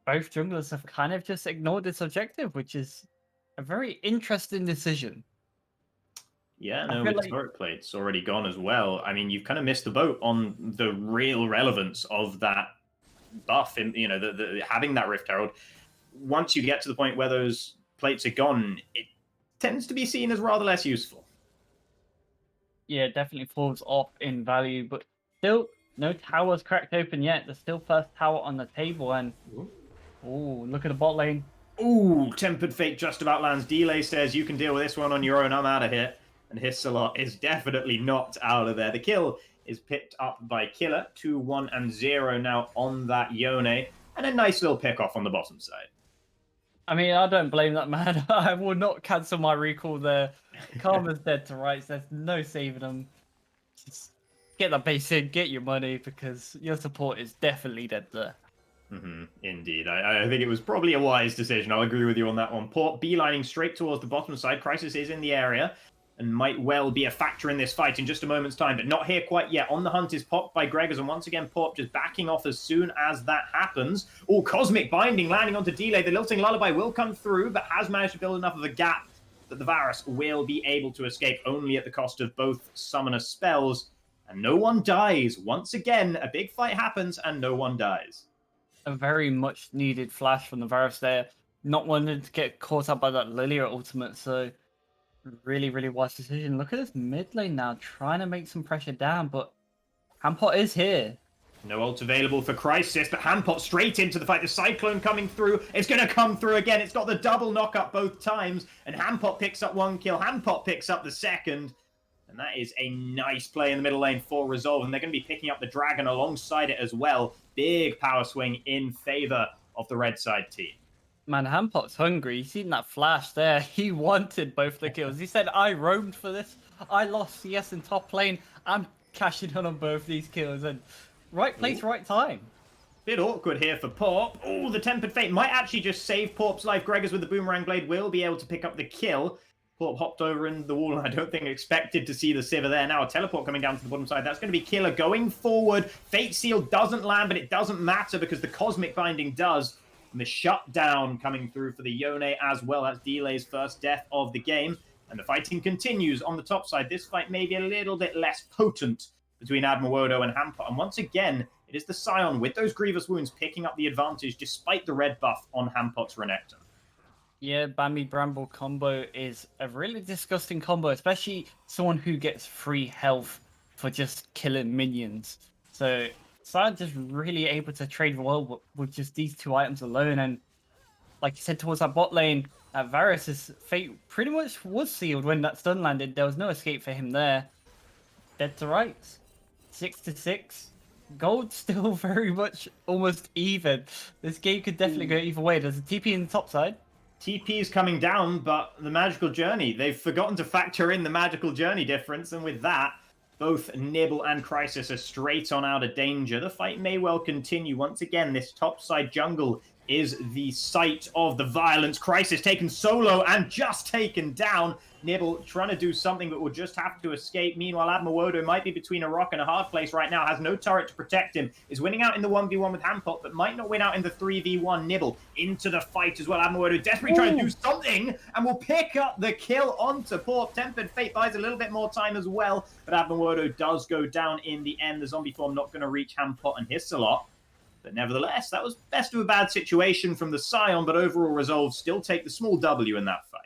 Both junglers have kind of just ignored this objective, which is a very interesting decision. Yeah, no, with turret plates already gone as well. I mean, you've kind of missed the boat on the real relevance of that buff, and having that Rift Herald. Once you get to the point where those plates are gone, it tends to be seen as rather less useful. Yeah, it definitely falls off in value, but still, no towers cracked open yet. There's still first tower on the table, and ooh, look at the bot lane. Ooh, Tempered Fate just about lands. Delay says, you can deal with this one on your own, I'm out of here. And Hisselot is definitely knocked out of there. The kill is picked up by Killer. 2, 1, and 0 now on that Yone. And a nice little pick off on the bottom side. I mean, I don't blame that man. I will not cancel my recall there. Karma's dead to rights. There's no saving them. Just get that base in, get your money, because your support is definitely dead there. Indeed. I think it was probably a wise decision. I'll agree with you on that one. Port beelining straight towards the bottom side. Crisis is in the area and might well be a factor in this fight in just a moment's time, but not here quite yet. On the hunt is popped by Gregors, and once again, Port just backing off as soon as that happens. Oh, Cosmic Binding landing onto Delay. The Lilting Lullaby will come through, but has managed to build enough of a gap that the Varus will be able to escape, only at the cost of both summoner spells. And no one dies. Once again, a big fight happens, and no one dies. A very much needed flash from the Varus there. Not wanting to get caught up by that Lilia ultimate, so really, really wise decision. Look at this mid lane now, trying to make some pressure down, but Hampot is here. No ult available for Crisis, but Hampot straight into the fight. The Cyclone coming through. It's going to come through again. It's got the double knock-up both times, and Hampot picks up one kill. Hampot picks up the second. And that is a nice play in the middle lane for Resolve. And they're going to be picking up the Dragon alongside it as well. Big power swing in favor of the red side team. Man, Hampot's hungry. You've seen that flash there. He wanted both the kills. He said, I roamed for this. I lost CS in top lane. I'm cashing in on both these kills. And right place, right time. Bit awkward here for Porp. Oh, the Tempered Fate might actually just save Porp's life. Gregors with the Boomerang Blade will be able to pick up the kill. Porp hopped over in the wall, and I don't think expected to see the Sivir there. Now a teleport coming down to the bottom side. That's going to be Killer going forward. Fate Seal doesn't land, but it doesn't matter because the Cosmic Binding does. And the shutdown coming through for the Yone as well. That's Delay's first death of the game. And the fighting continues on the top side. This fight may be a little bit less potent between Admawodo and Hampot. And once again, it is the Scion with those Grievous Wounds picking up the advantage despite the red buff on Hampot's Renekton. Yeah, Bambi Bramble combo is a really disgusting combo, especially someone who gets free health for just killing minions. So Scion just really able to trade well with just these two items alone. And like you said, towards that bot lane, Varus' fate pretty much was sealed when that stun landed. There was no escape for him there. Dead to rights. 6-6. Gold still very much almost even. This game could definitely go either way. There's a TP in the top side. TP is coming down, but the Magical Journey, they've forgotten to factor in the Magical Journey difference, and with that, both Nibble and Crisis are straight on out of danger. The fight may well continue. Once again, this topside jungle is the site of the violence. Crisis taken solo and just taken down. Nibble trying to do something but will just have to escape. Meanwhile, Admawodo might be between a rock and a hard place right now. Has no turret to protect him. Is winning out in the 1v1 with Hampot, but might not win out in the 3v1. Nibble into the fight as well. Admawodo desperately trying to do something and will pick up the kill onto Port. Tempered Fate buys a little bit more time as well, but Admawodo does go down in the end. The zombie form not going to reach Hampot and Hissalot. But nevertheless, that was best of a bad situation from the Scion, but overall Resolve still take the small W in that fight.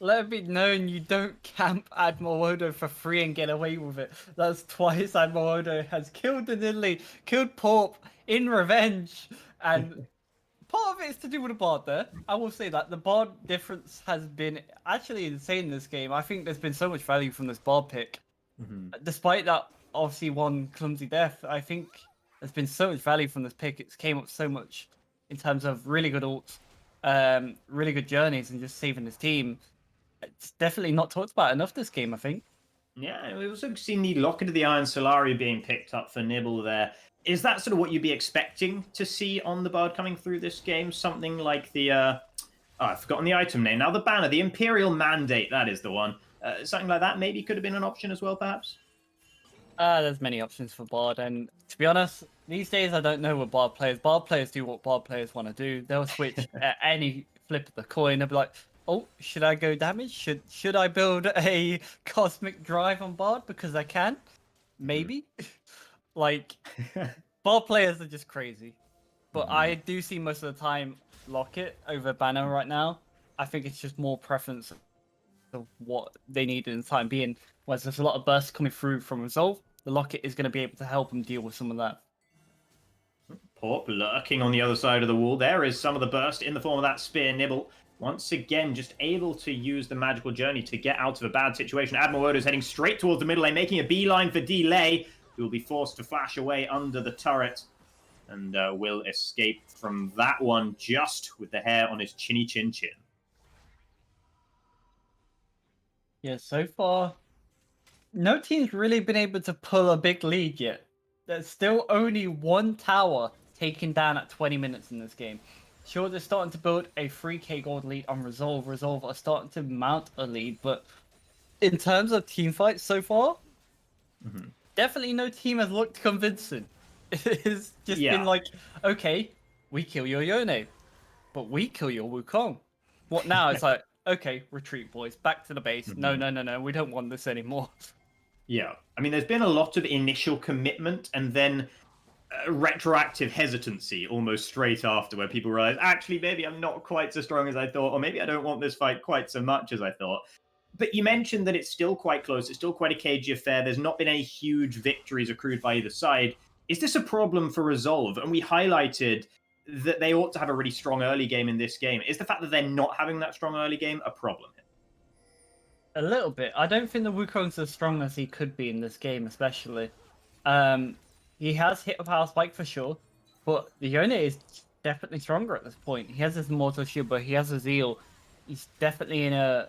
Let it be known you don't camp Admawodo for free and get away with it. That's twice Admawodo has killed the Nidalee, killed Porp in revenge. And part of it is to do with the Bard there. I will say that. The Bard difference has been actually insane in this game. I think there's been so much value from this Bard pick. Despite that, obviously, one clumsy death, I think there's been so much value from this pick. It's came up so much in terms of really good ults, really good journeys, and just saving his team. It's definitely not talked about enough this game, I think. Yeah, we've also seen the Locket of the Iron Solari being picked up for Nibble there. Is that sort of what you'd be expecting to see on the Bard coming through this game? Something like the... I've forgotten the item name. Now the banner, the Imperial Mandate, that is the one. Something like that maybe could have been an option as well, perhaps? There's many options for Bard, and to be honest, these days I don't know what Bard players... Bard players do what Bard players want to do. They'll switch at any flip of the coin. They'll be like, oh, should I go damage? Should I build a Cosmic Drive on Bard because I can? Maybe. Like, Bard players are just crazy. But I do see most of the time Locket over Banner right now. I think it's just more preference of what they need in the time being. Whereas there's a lot of bursts coming through from Resolve, the Locket is going to be able to help them deal with some of that. Porp lurking on the other side of the wall. There is some of the burst in the form of that Spear. Nibble once again just able to use the Magical Journey to get out of a bad situation. Admawodo is heading straight towards the middle lane, making a beeline for Delay, who will be forced to flash away under the turret. and will escape from that one just with the hair on his chinny chin chin. Yeah, so far, no team's really been able to pull a big lead yet. There's still only one tower taken down at 20 minutes in this game. Sure, they're starting to build a 3k gold lead on Resolve. Resolve are starting to mount a lead, but in terms of team fights so far, definitely no team has looked convincing. It's just been like, okay, we kill your Yone, but we kill your Wukong. What now? It's like, okay, retreat, boys, back to the base. No, we don't want this anymore. Yeah, I mean, there's been a lot of initial commitment and then retroactive hesitancy almost straight after, where people realize, actually, maybe I'm not quite so strong as I thought, or maybe I don't want this fight quite so much as I thought. But you mentioned that it's still quite close. It's still quite a cagey affair. There's not been any huge victories accrued by either side. Is this a problem for Resolve? And we highlighted that they ought to have a really strong early game in this game. Is the fact that they're not having that strong early game a problem? A little bit. I don't think the Wukong's as strong as he could be in this game, especially. He has hit a power spike for sure, but the Yone is definitely stronger at this point. He has his Immortal Shield, but he has a Zeal. He's definitely in a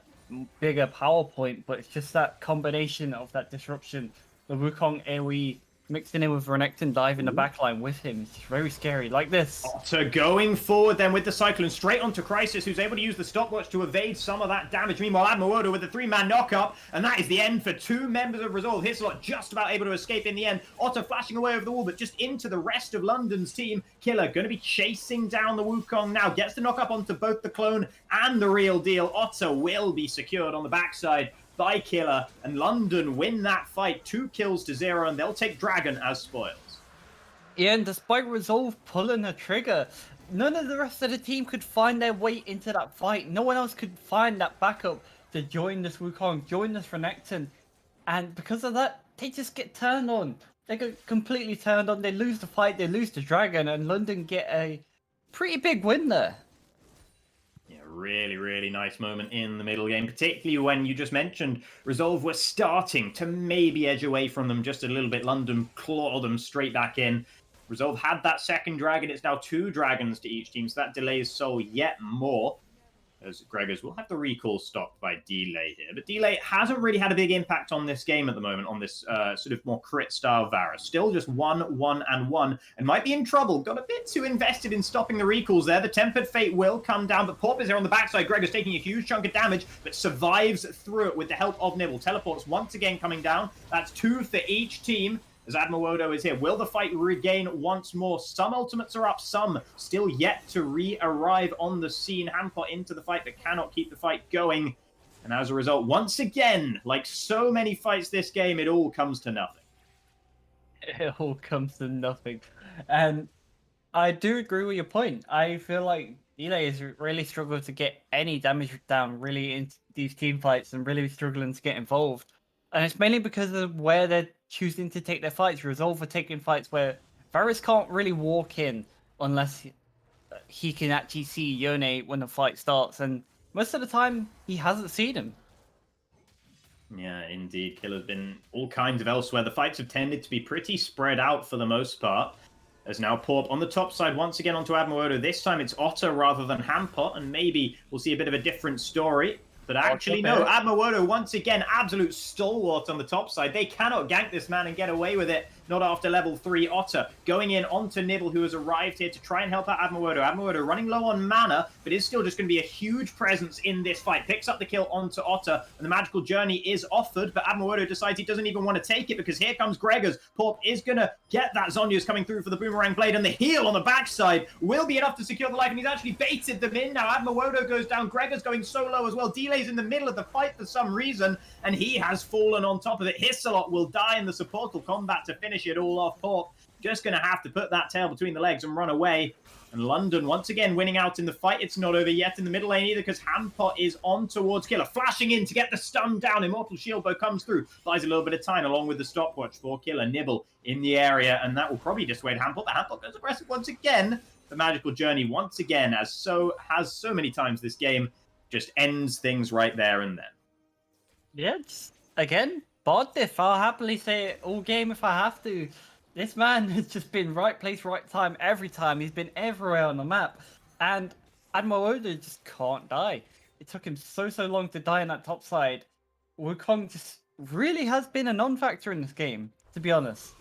bigger power point, but it's just that combination of that disruption. The Wukong AoE mixing in with Renekton dive in the backline with him. It's very scary, like this. Otter going forward then with the Cyclone straight onto Crisis, who's able to use the stopwatch to evade some of that damage. Meanwhile, Admirodo with the 3-man knock-up, and that is the end for 2 members of Resolve. Hislop just about able to escape in the end. Otter flashing away over the wall, but just into the rest of London's team. Killer going to be chasing down the Wukong now. Gets the knock-up onto both the clone and the real deal. Otter will be secured on the backside by Killer, and London win that fight 2 kills to 0, and they'll take Dragon as spoils. Yeah, and despite Resolve pulling the trigger, none of the rest of the team could find their way into that fight. No one else could find that backup to join this Wukong, join this Renekton, and because of that, they just get turned on. They get completely turned on, they lose the fight, they lose the Dragon, and London get a pretty big win there. Really, really nice moment in the middle game, particularly when you just mentioned Resolve were starting to maybe edge away from them just a little bit. London clawed them straight back in. Resolve had that second dragon. It's now 2 dragons to each team, so that delays Soul yet more, as Gregors will have the recall stopped by Delay here. But Delay hasn't really had a big impact on this game at the moment, on this sort of more crit-style Varus. Still just 1, 1, and 1, and might be in trouble. Got a bit too invested in stopping the recalls there. The Tempered Fate will come down, but Porp is there on the backside. Gregors taking a huge chunk of damage, but survives through it with the help of Nibble. Teleports once again coming down. That's 2 for each team. As Admirodo is here. Will the fight regain once more? Some ultimates are up, some still yet to re-arrive on the scene. Hampot into the fight, but cannot keep the fight going. And as a result, once again, like so many fights this game, it all comes to nothing. It all comes to nothing. And I do agree with your point. I feel like Delay has really struggled to get any damage down really into these team fights and really struggling to get involved. And it's mainly because of where they're choosing to take their fights. Resolve are taking fights where Varus can't really walk in unless he can actually see Yone when the fight starts. And most of the time, he hasn't seen him. Yeah, indeed. Killer's been all kinds of elsewhere. The fights have tended to be pretty spread out for the most part. As now Porp on the top side once again onto Admirodo. This time it's Otter rather than Hampot, and maybe we'll see a bit of a different story. But actually, no, Admirodo once again, absolute stalwart on the top side. They cannot gank this man and get away with it. Not after level 3. Otter going in onto Nibble, who has arrived here to try and help out Admirodo. Admirodo running low on mana, but is still just going to be a huge presence in this fight. Picks up the kill onto Otter, and the magical journey is offered, but Admirodo decides he doesn't even want to take it because here comes Gregors. Porp is going to get that. Zhonya's coming through for the boomerang blade, and the heal on the backside will be enough to secure the life, and he's actually baited them in. Now Admirodo goes down. Gregors going solo as well. Delay's in the middle of the fight for some reason, and he has fallen on top of it. Hisselot will die in the supportal combat to finish it all off. Porp just going to have to put that tail between the legs and run away. And London once again winning out in the fight. It's not over yet in the middle lane either because Hampot is on towards Killer. Flashing in to get the stun down. Immortal Shield Bow comes through. Buys a little bit of time along with the stopwatch for Killer. Nibble in the area, and that will probably dissuade Hampot. But Hampot goes aggressive once again. The magical journey once again, as so many times this game, just ends things right there and then. Yeah, again, bot diff. I'll happily say it all game if I have to. This man has just been right place, right time every time. He's been everywhere on the map. And Admiral Oda just can't die. It took him so long to die on that top side. Wukong just really has been a non-factor in this game, to be honest.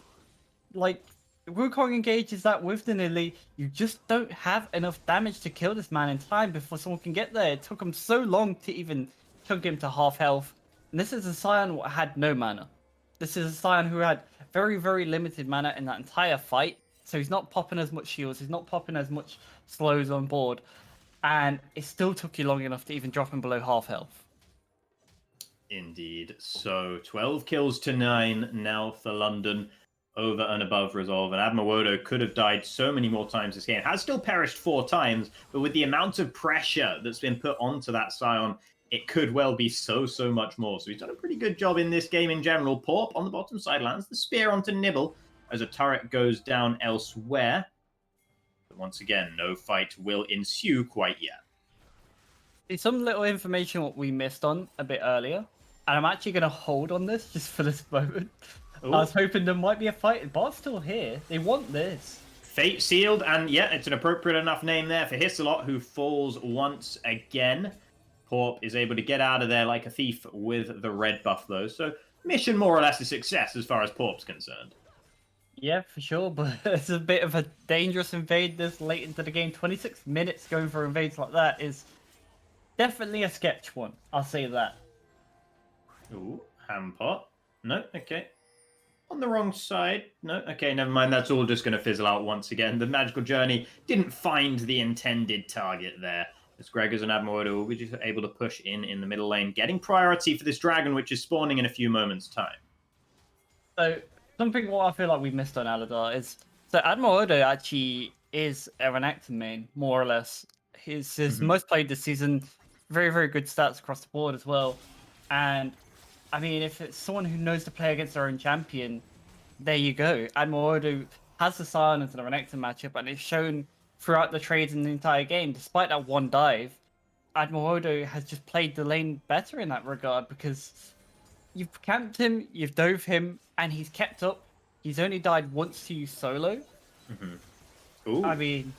Like, Wukong engages that with the Nilly, you just don't have enough damage to kill this man in time before someone can get there. It took him so long to even chunk him to half health. And this is a Scion who had no mana. This is a Scion who had very limited mana in that entire fight. So he's not popping as much shields, he's not popping as much slows on board. And it still took you long enough to even drop him below half health. Indeed. So 12 kills to 9 now for London. Over and above Resolve, and Admirodo could have died so many more times this game. Has still perished 4 times, but with the amount of pressure that's been put onto that Scion, it could well be so much more. So he's done a pretty good job in this game in general. Porp on the bottom side lands the spear onto Nibble as a turret goes down elsewhere. But once again, no fight will ensue quite yet. There's some little information what we missed on a bit earlier, and I'm actually going to hold on this just for this moment. Ooh. I was hoping there might be a fight. Bot's still here. They want this. Fate sealed, and yeah, it's an appropriate enough name there for Hisselot, who falls once again. Porp is able to get out of there like a thief with the red buff, though. So mission more or less a success as far as Porp's concerned. Yeah, for sure, but it's a bit of a dangerous invade this late into the game. 26 minutes going for invades like that is definitely a sketch one. I'll say that. Ooh, Hampot. No, okay. On the wrong side. No, okay, never mind. That's all just going to fizzle out once again. The magical journey didn't find the intended target there. As Gregors and Admiral will be just able to push in the middle lane, getting priority for this dragon, which is spawning in a few moments' time. So, something what I feel like we missed on Aladar is... So, Admiral Odo actually is a Renekton main, more or less. His most played this season. Very good stats across the board as well. And... I mean, if it's someone who knows to play against their own champion, there you go. Admiral Odo has the silence in a Renekton matchup, and it's shown throughout the trades in the entire game. Despite that one dive, Admiral Odo has just played the lane better in that regard because you've camped him, you've dove him, and he's kept up. He's only died once to you solo. Ooh. I mean...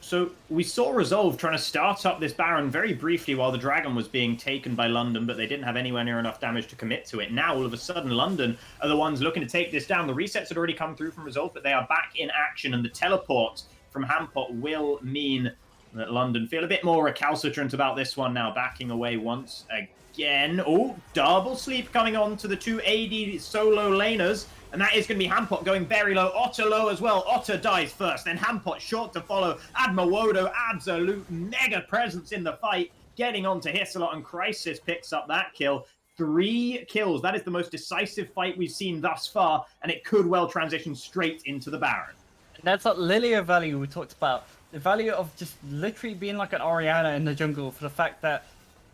So we saw Resolve trying to start up this Baron very briefly while the Dragon was being taken by London, but they didn't have anywhere near enough damage to commit to it. Now, all of a sudden, London are the ones looking to take this down. The resets had already come through from Resolve, but they are back in action, and the teleport from Hampot will mean that London feel a bit more recalcitrant about this one now, backing away once again. Oh, double sleep coming on to the 2 AD solo laners. And that is going to be Hampot going very low. Otter low as well. Otter dies first. Then Hampot short to follow. Admirodo, absolute mega presence in the fight. Getting onto Hisselot, and Crisis picks up that kill. 3 kills. That is the most decisive fight we've seen thus far. And it could well transition straight into the Baron. That's that Lilia value we talked about. The value of just literally being like an Orianna in the jungle, for the fact that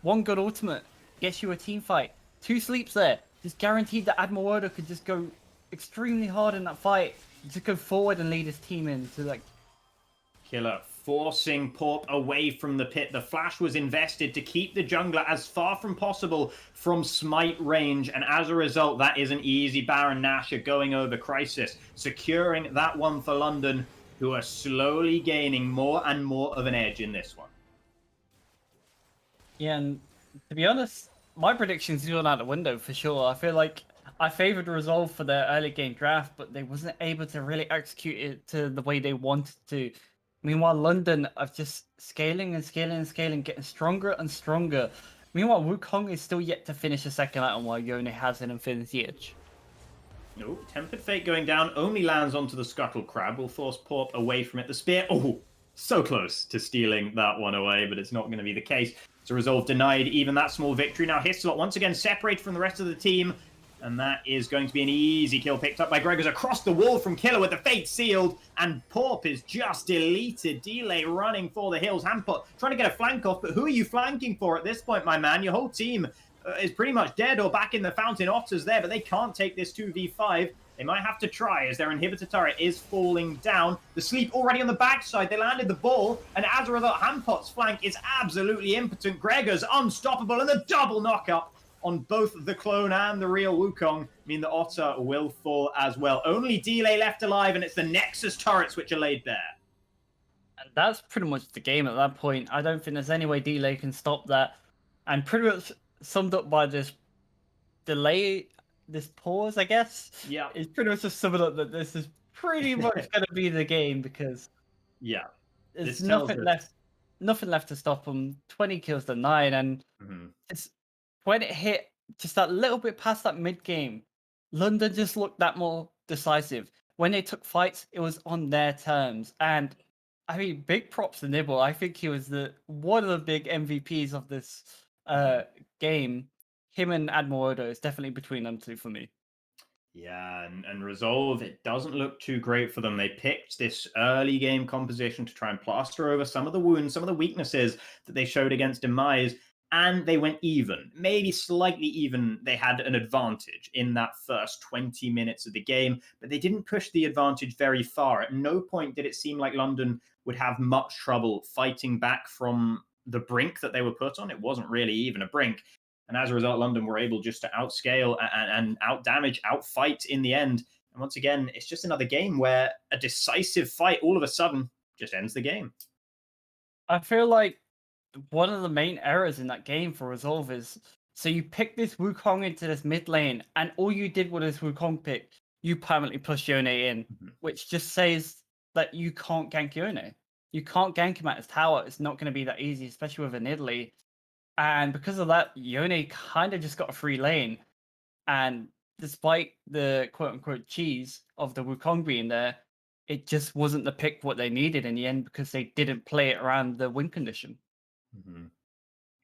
one good ultimate gets you a team fight. 2 sleeps there. Just guaranteed that Admirodo could just go extremely hard in that fight. Just go forward and lead his team into like... Killer forcing Porp away from the pit. The flash was invested to keep the jungler as far from possible from smite range, and as a result, that is an easy Baron. Nashor going over Crisis, securing that one for London, who are slowly gaining more and more of an edge in this one. Yeah, and to be honest, my predictions gone out the window for sure. I feel like I favoured Resolve for their early game draft, but they wasn't able to really execute it to the way they wanted to. Meanwhile, London are just scaling, getting stronger and stronger. Meanwhile, Wukong is still yet to finish a second item while Yone has an Infinity Edge. No, Tempered Fate going down, only lands onto the Scuttle Crab, will force Porp away from it. The spear, oh, so close to stealing that one away, but it's not going to be the case. So Resolve denied even that small victory. Now Hisselot once again separated from the rest of the team. And that is going to be an easy kill picked up by Gregors across the wall from Killer with the Fate sealed. And Porp is just deleted. Delay running for the hills. Hampot trying to get a flank off, but who are you flanking for at this point, my man? Your whole team is pretty much dead or back in the fountain. Otter's there, but they can't take this 2v5. They might have to try as their inhibitor turret is falling down. The sleep already on the backside. They landed the ball, and as a result, Hampot's flank is absolutely impotent. Gregors unstoppable, and the double knockup on both the clone and the real Wukong. mean the Otter will fall as well. Only Delay left alive, and it's the Nexus turrets which are laid bare. And that's pretty much the game at that point. I don't think there's any way Delay can stop that. And pretty much summed up by this delay, this pause, I guess. Yeah. It's pretty much just summed up that this is pretty much going to be the game because Yeah. there's This tells nothing us- left. Nothing left to stop them. 20 kills to 9, and it's when it hit just that little bit past that mid game, London just looked that more decisive. When they took fights, it was on their terms, and I mean, big props to Nibble. I think he was one of the big MVPs of this game. Him and Admirodo is definitely between them two for me. Yeah, and Resolve, it doesn't look too great for them. They picked this early game composition to try and plaster over some of the wounds, some of the weaknesses that they showed against Demise, and they went even. Maybe slightly even. They had an advantage in that first 20 minutes of the game, but they didn't push the advantage very far. At no point did it seem like London would have much trouble fighting back from the brink that they were put on. It wasn't really even a brink. And as a result, London were able just to outscale and outdamage, outfight in the end. And once again, it's just another game where a decisive fight all of a sudden just ends the game. I feel like one of the main errors in that game for Resolve is, so you pick this Wukong into this mid lane, and all you did with this Wukong pick, you permanently push Yone in, which just says that you can't gank Yone. You can't gank him at his tower. It's not going to be that easy, especially with an Italy. And because of that, Yone kind of just got a free lane. And despite the quote-unquote cheese of the Wukong being there, it just wasn't the pick what they needed in the end because they didn't play it around the win condition.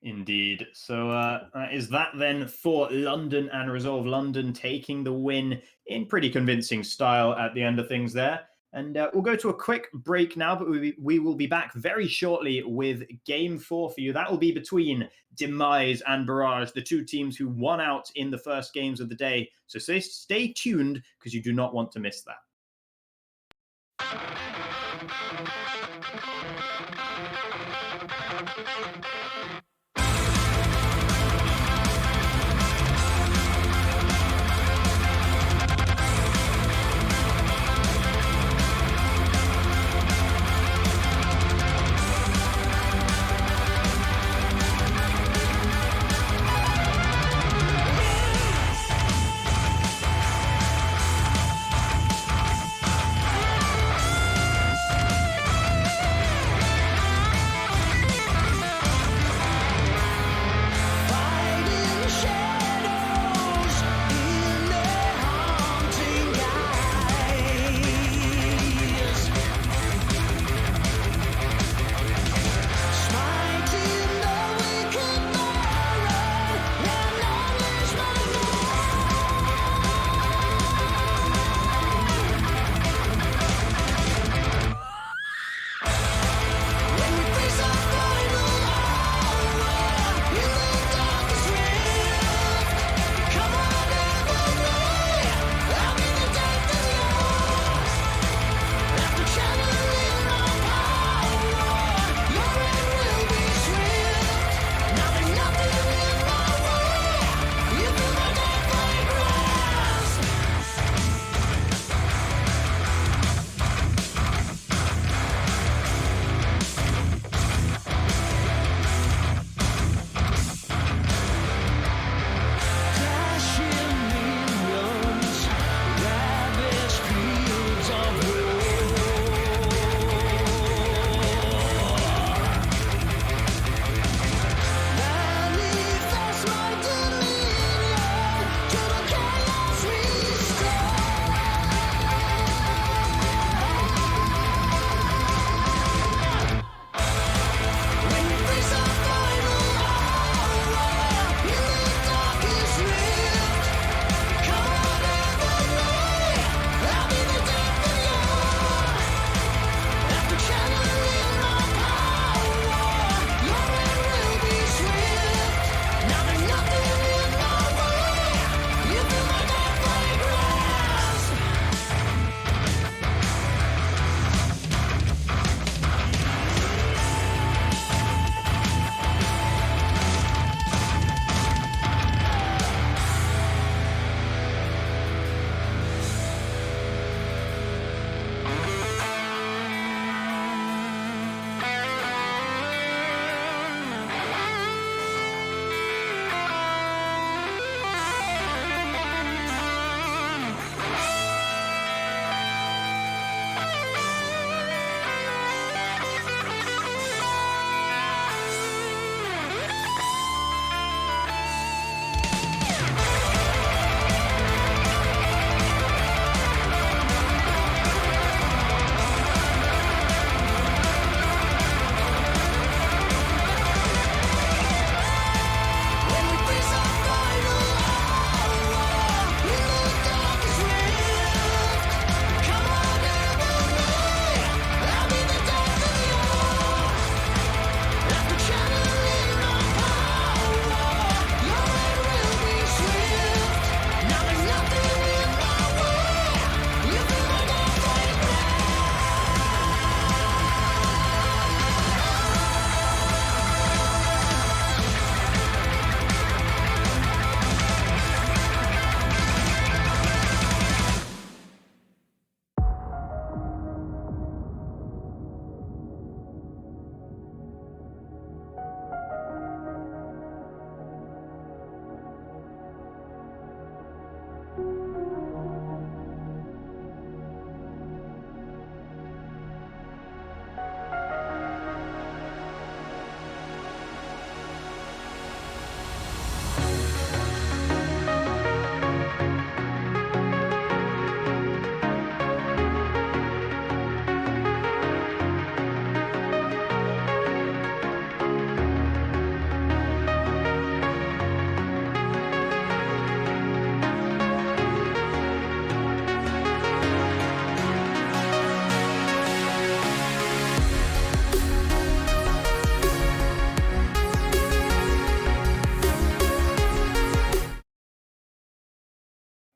Indeed. So is that then for London and Resolve? London taking the win in pretty convincing style at the end of things there. And we'll go to a quick break now, but we will be back very shortly with Game 4 for you. That will be between Demise and Barrage, the two teams who won out in the first games of the day. So stay tuned because you do not want to miss that.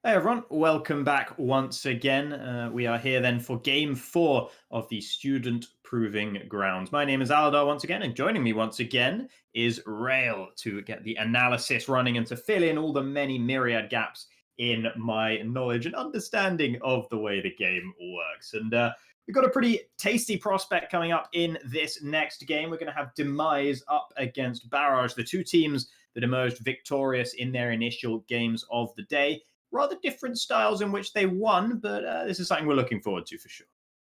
Hey everyone, welcome back once again. We are here then for game 4 of the Student Proving Grounds. My name is Aldar once again, and joining me once again is Rail to get the analysis running and to fill in all the many myriad gaps in my knowledge and understanding of the way the game works. And we've got a pretty tasty prospect coming up in this next game. We're going to have Demise up against Barrage, the two teams that emerged victorious in their initial games of the day. Rather different styles in which they won, but this is something we're looking forward to for sure.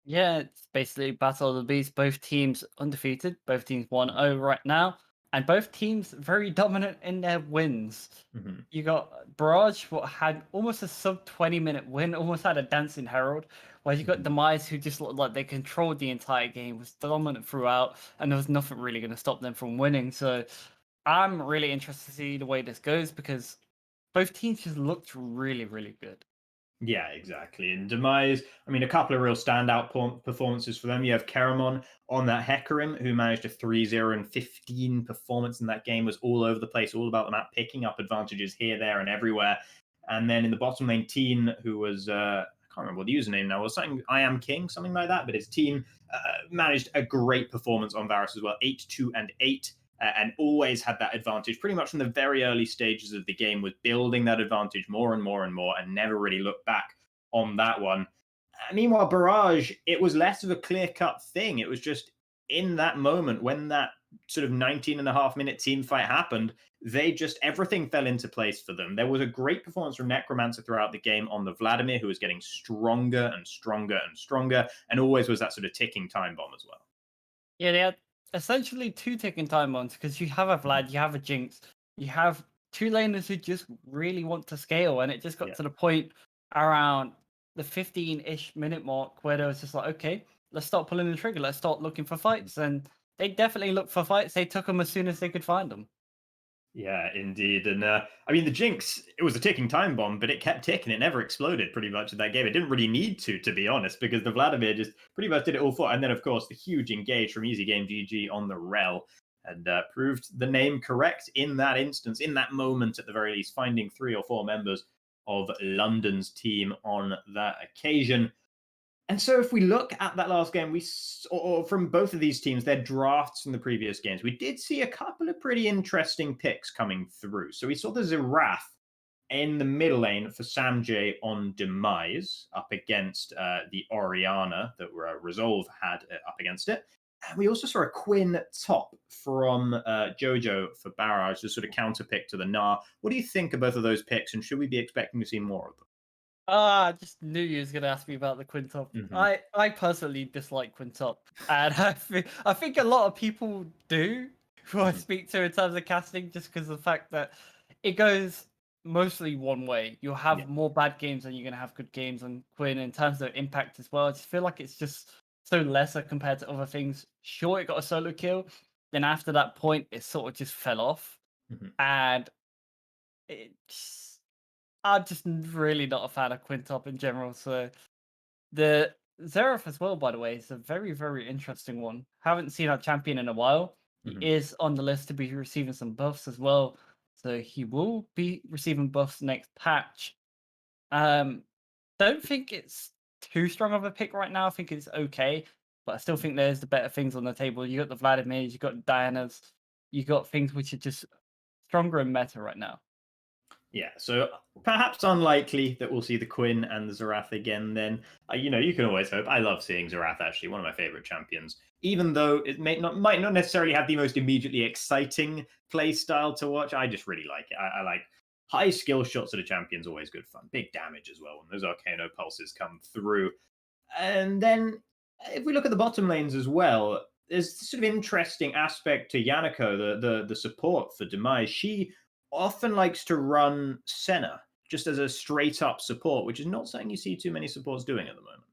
Yeah, it's basically Battle of the Beast. Both teams undefeated. Both teams 1-0 right now. And both teams very dominant in their wins. Mhm. You got Barrage, what had almost a sub 20-minute win, almost had a dancing herald. While you got Mhm. Demise, who just looked like they controlled the entire game, was dominant throughout, and there was nothing really going to stop them from winning. So I'm really interested to see the way this goes because both teams just looked really, really good. Yeah, exactly. And Demise, I mean, a couple of real standout performances for them. You have Keramon on that Hecarim, who managed a 3-0 and 15 performance in that game, was all over the place, all about the map, picking up advantages here, there, and everywhere. And then in the bottom lane, Teen, who was, I can't remember what the username now was, something, I am King, something like that, but his team managed a great performance on Varus as well, 8-2 and 8. And always had that advantage pretty much from the very early stages of the game, was building that advantage more and more and more, and never really looked back on that one. Meanwhile, Barrage, it was less of a clear cut thing. It was just in that moment when that sort of 19.5 minute team fight happened, they just everything fell into place for them. There was a great performance from Necromancer throughout the game on the Vladimir, who was getting stronger and stronger and stronger, and always was that sort of ticking time bomb as well. Yeah, they had essentially two ticking time bombs because you have a Mhm. Vlad, you have a Jinx, you have two laners who just really want to scale, and it just got Yeah. to the point around the 15-ish minute mark where there was just like, okay, let's start pulling the trigger, let's start looking for Mhm. fights, and they definitely looked for fights. They took them as soon as they could find them. Yeah, indeed. And I mean, the Jinx, it was a ticking time bomb, but it kept ticking. It never exploded pretty much in that game. It didn't really need to be honest, because the Vladimir just pretty much did it all for. And then, of course, the huge engage from Easy Game GG on the Rel and proved the name correct in that instance, in that moment at the very least, finding 3 or 4 members of London's team on that occasion. And so, if we look at that last game, or from both of these teams, their drafts from the previous games, we did see a couple of pretty interesting picks coming through. So we saw the Zerath in the middle lane for Samjay on Demise up against the Oriana that Resolve had up against it. And we also saw a Quinn top from Jojo for Barrage, the sort of counter pick to the Gnar. What do you think of both of those picks, and should we be expecting to see more of I just knew you was gonna ask me about the Quintop. them? I personally dislike Quintop, and I think a lot of people do who I Mhm. speak to in terms of casting, just because of the fact that it goes mostly one way. You'll Yeah. have more bad games than you're gonna have good games on Quinn in terms of impact as well. I just feel like it's just so lesser compared to other things. Sure, it got a solo kill, then after that point, it sort of just fell off, Mhm. and it's I'm just really not a fan of Quintop in general. So the Zeref as well, by the way, is a very, very interesting one. Haven't seen our champion in a while. He Mhm. is on the list to be receiving some buffs as well. So he will be receiving buffs next patch. Um, don't think it's too strong of a pick right now. I think it's okay, but I still think there's the better things on the table. You got the Vladimirs, you got Diana's, you got things which are just stronger in meta right now. Yeah, so perhaps unlikely that we'll see the Quinn and the Zerath again then. You can always hope. I love seeing Zerath, actually, one of my favorite champions. Even though it might not necessarily have the most immediately exciting play style to watch, I just really like it. I like high skill shots at a champion's always good fun. Big damage as well when those Arcano pulses come through. And then if we look at the bottom lanes as well, there's this sort of interesting aspect to Yanako, the support for Demise. She often likes to run Senna just as a straight up support, which is not something you see too many supports doing at the moment.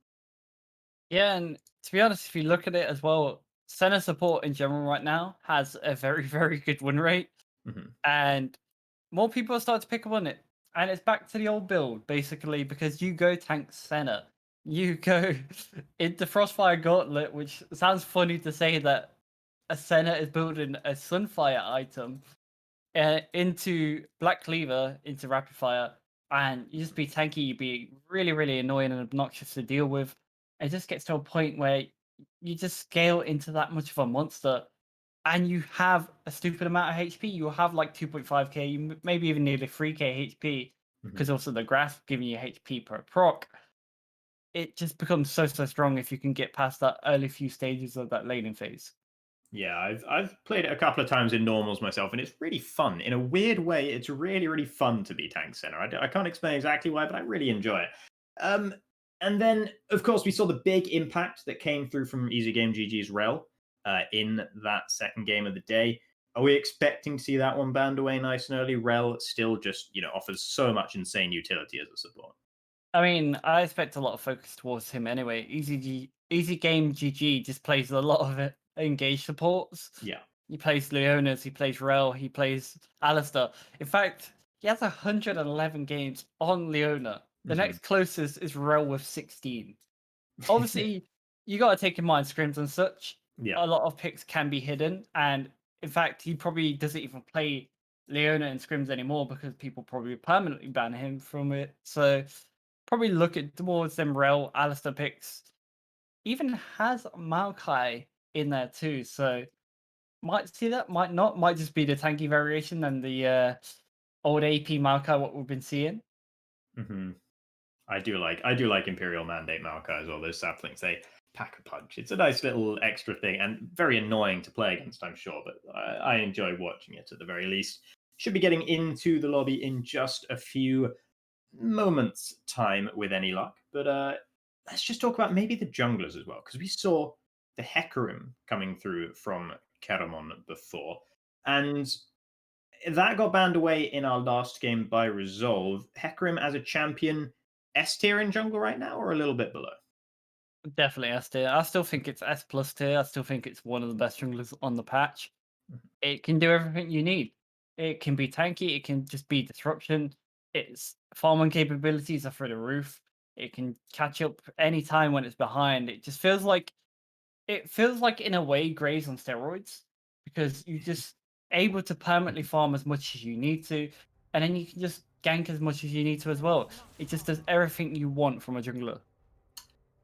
Yeah, and to be honest, if you look at it as well, center support in general right now has a very, very good win rate, Mhm. and more people are starting to pick up on it. And it's back to the old build, basically, because you go tank center. You go into Frostfire Gauntlet, which sounds funny to say that a center is building a Sunfire item, into Black Cleaver, into Rapid Fire, and you just be tanky, you be really, really annoying and obnoxious to deal with. It just gets to a point where you just scale into that much of a monster, and you have a stupid amount of HP. You have like 2.5k, maybe even nearly 3k HP, because also the graph giving you HP per proc. It just becomes so strong if you can get past that early few stages of that laning phase. Yeah, I've played it a couple of times in normals myself, and it's really fun. In a weird way, it's really fun to be tank center. I can't explain exactly why, but I really enjoy it. And then, of course, we saw the big impact that came through from Easy Game GG's Rel in that second game of the day. Are we expecting to see that one banned away nice and early? Rel still just, offers so much insane utility as a support. I mean, I expect a lot of focus towards him anyway. Easy Game GG just plays a lot of engaged supports. Yeah. He plays Leonas, he plays Rel, he plays Alistair. In fact, he has 111 games on Leona. The next closest is Rel with 16. Obviously, you got to take in mind scrims and such. Yeah. A lot of picks can be hidden, and in fact, he probably doesn't even play Leona in scrims anymore because people probably permanently ban him from it. So probably look at towards them Rel, Alistair picks. Even has Maokai in there too, so might see that, might not, might just be the tanky variation and the old AP Maokai what we've been seeing. I do like Imperial Mandate Maokai as well. Those saplings, they pack a punch. It's a nice little extra thing and very annoying to play against, I'm sure, but I enjoy watching it at the very least. Should be getting into the lobby in just a few moments' time with any luck. But let's just talk about maybe the junglers as well, because we saw the Hecarim coming through from Keramon before, and that got banned away in our last game by Resolve. Hecarim as a champion, S tier in jungle right now, or a little bit below? Definitely S tier. I still think it's S plus tier. I still think it's one of the best junglers on the patch. It can do everything you need. It can be tanky. It can just be disruption. Its farming capabilities are through the roof. It can catch up any time when it's behind. It just feels like in a way Graves on steroids, because you're just able to permanently farm as much as you need to, and then you can just gank as much as you need to as well. It just does everything you want from a jungler.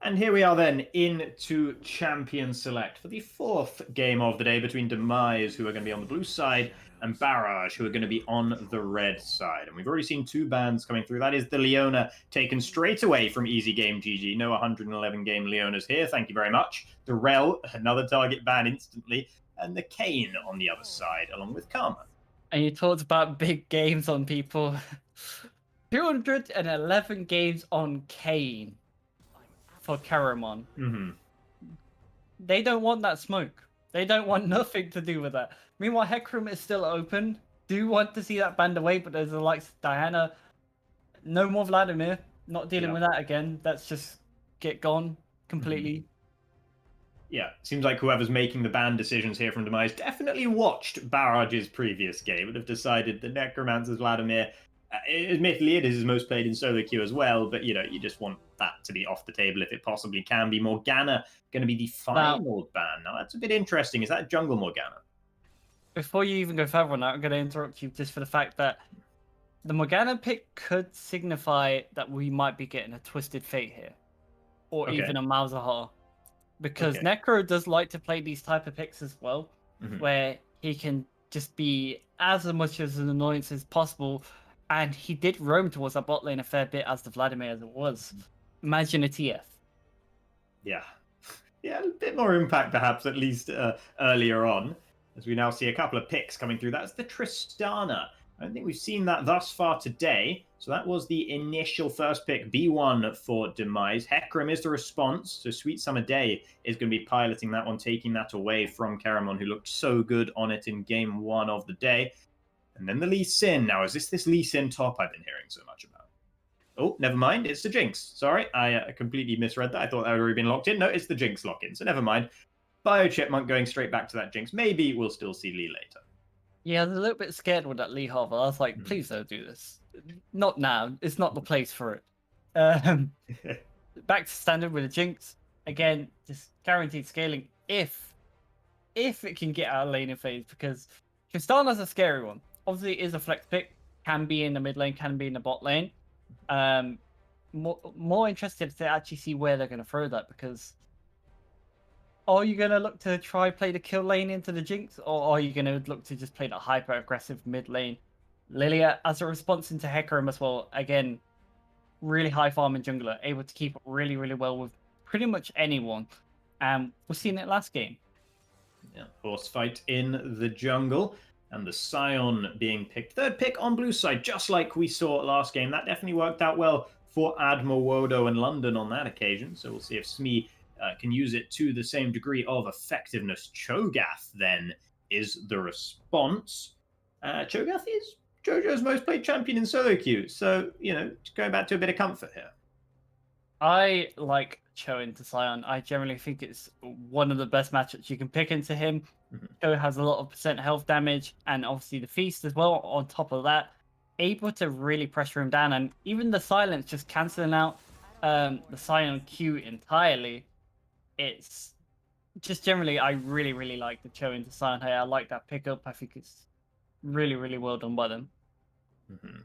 And here we are then into Champion Select for the fourth game of the day between Demise, who are going to be on the blue side, and Barrage, who are going to be on the red side. And we've already seen two bans coming through. That is the Leona taken straight away from Easy Game GG. No 111 game Leonas here. Thank you very much. The Rel, another target ban instantly. And the Kayn on the other side, along with Karma. And you talked about big games on people. 211 games on Kayn for Karamon. They don't want that smoke. They don't want nothing to do with that. Meanwhile, Hecarim is still open. Do want to see that banned away, but there's the likes of Diana. No more Vladimir. Not dealing with that again. That's just get gone completely. Yeah, seems like whoever's making the ban decisions here from Demise definitely watched Barrage's previous game and have decided that Necromancer's Vladimir, admittedly it is his most played in solo queue as well, but you just want that to be off the table if it possibly can be. Morgana going to be the final ban. Now that's a bit interesting. Is that jungle Morgana? Before you even go further on that, I'm going to interrupt you just for the fact that the Morgana pick could signify that we might be getting a Twisted Fate here, or even a Malzahar. Because Necro does like to play these type of picks as well, where he can just be as much as an annoyance as possible, and he did roam towards that bot lane a fair bit as the Vladimir as it was. Imagine a TF. Yeah, a bit more impact perhaps, at least earlier on, as we now see a couple of picks coming through. That's the Tristana. I don't think we've seen that thus far today. So that was the initial first pick, B1 for Demise. Hecarim is the response. So Sweet Summer Day is going to be piloting that one, taking that away from Karamon, who looked so good on it in game one of the day. And then the Lee Sin. Now, is this Lee Sin top I've been hearing so much about? Oh, never mind. It's the Jinx. Sorry, I completely misread that. I thought that had already been locked in. No, it's the Jinx lock-in. So never mind. Biochipmunk going straight back to that Jinx. Maybe we'll still see Lee later. Yeah, I was a little bit scared with that Lee Harvard. I was like, please don't do this. Not now. It's not the place for it. Back to standard with the Jinx. Again, just guaranteed scaling if it can get out of laning phase, because Tristana's a scary one. Obviously, it is a flex pick. Can be in the mid lane, can be in the bot lane. More interested to actually see where they're going to throw that, because are you going to look to try play the kill lane into the Jinx, or are you going to look to just play that hyper aggressive mid lane? Lilia, as a response into Hecarim as well, again, really high farming jungler, able to keep up really, really well with pretty much anyone. We've seen it last game. Yeah, horse fight in the jungle, and the Scion being picked third pick on blue side, just like we saw last game. That definitely worked out well for Admiral Wodo and London on that occasion. So we'll see if Smee can use it to the same degree of effectiveness. Cho'Gath then is the response. Cho'Gath is JoJo's most played champion in solo queue, so going back to a bit of comfort here. I like Cho into Sion. I generally think it's one of the best matchups you can pick into him. Cho has a lot of percent health damage, and obviously the feast as well on top of that. Able to really pressure him down, and even the silence just cancelling out the Sion Q entirely. It's just generally, I really, really like the Cho into Sion here. I like that pickup. I think it's really, really well done by them.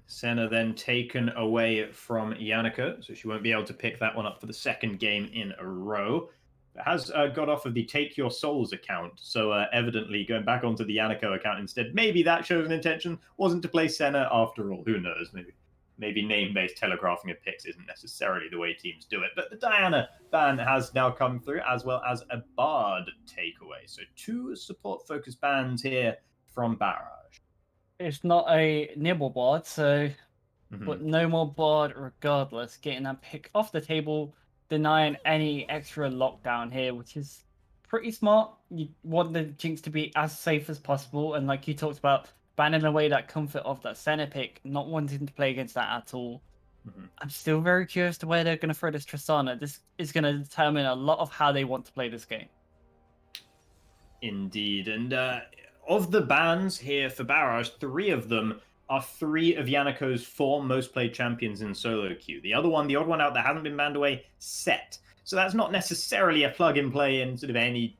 Senna then taken away from Yannico, so she won't be able to pick that one up for the second game in a row. It has got off of the Take Your Souls account, so evidently going back onto the Yannico account instead. Maybe that shows an intention wasn't to play Senna after all. Who knows? Maybe name-based telegraphing of picks isn't necessarily the way teams do it. But the Diana ban has now come through, as well as a Bard takeaway. So 2 support-focused bans here from Barrage. It's not a nibble Bard, so but no more Bard regardless. Getting that pick off the table, denying any extra lockdown here, which is pretty smart. You want the Jinx to be as safe as possible, and like you talked about, banning away that comfort of that center pick, not wanting to play against that at all. I'm still very curious to where they're going to throw this Tristana. This is going to determine a lot of how they want to play this game. Indeed, and of the bans here for Barrage, 3 of them are 3 of Yannico's 4 most played champions in solo queue. The other one, the odd one out that hasn't been banned away, Set. So that's not necessarily a plug and play in sort of any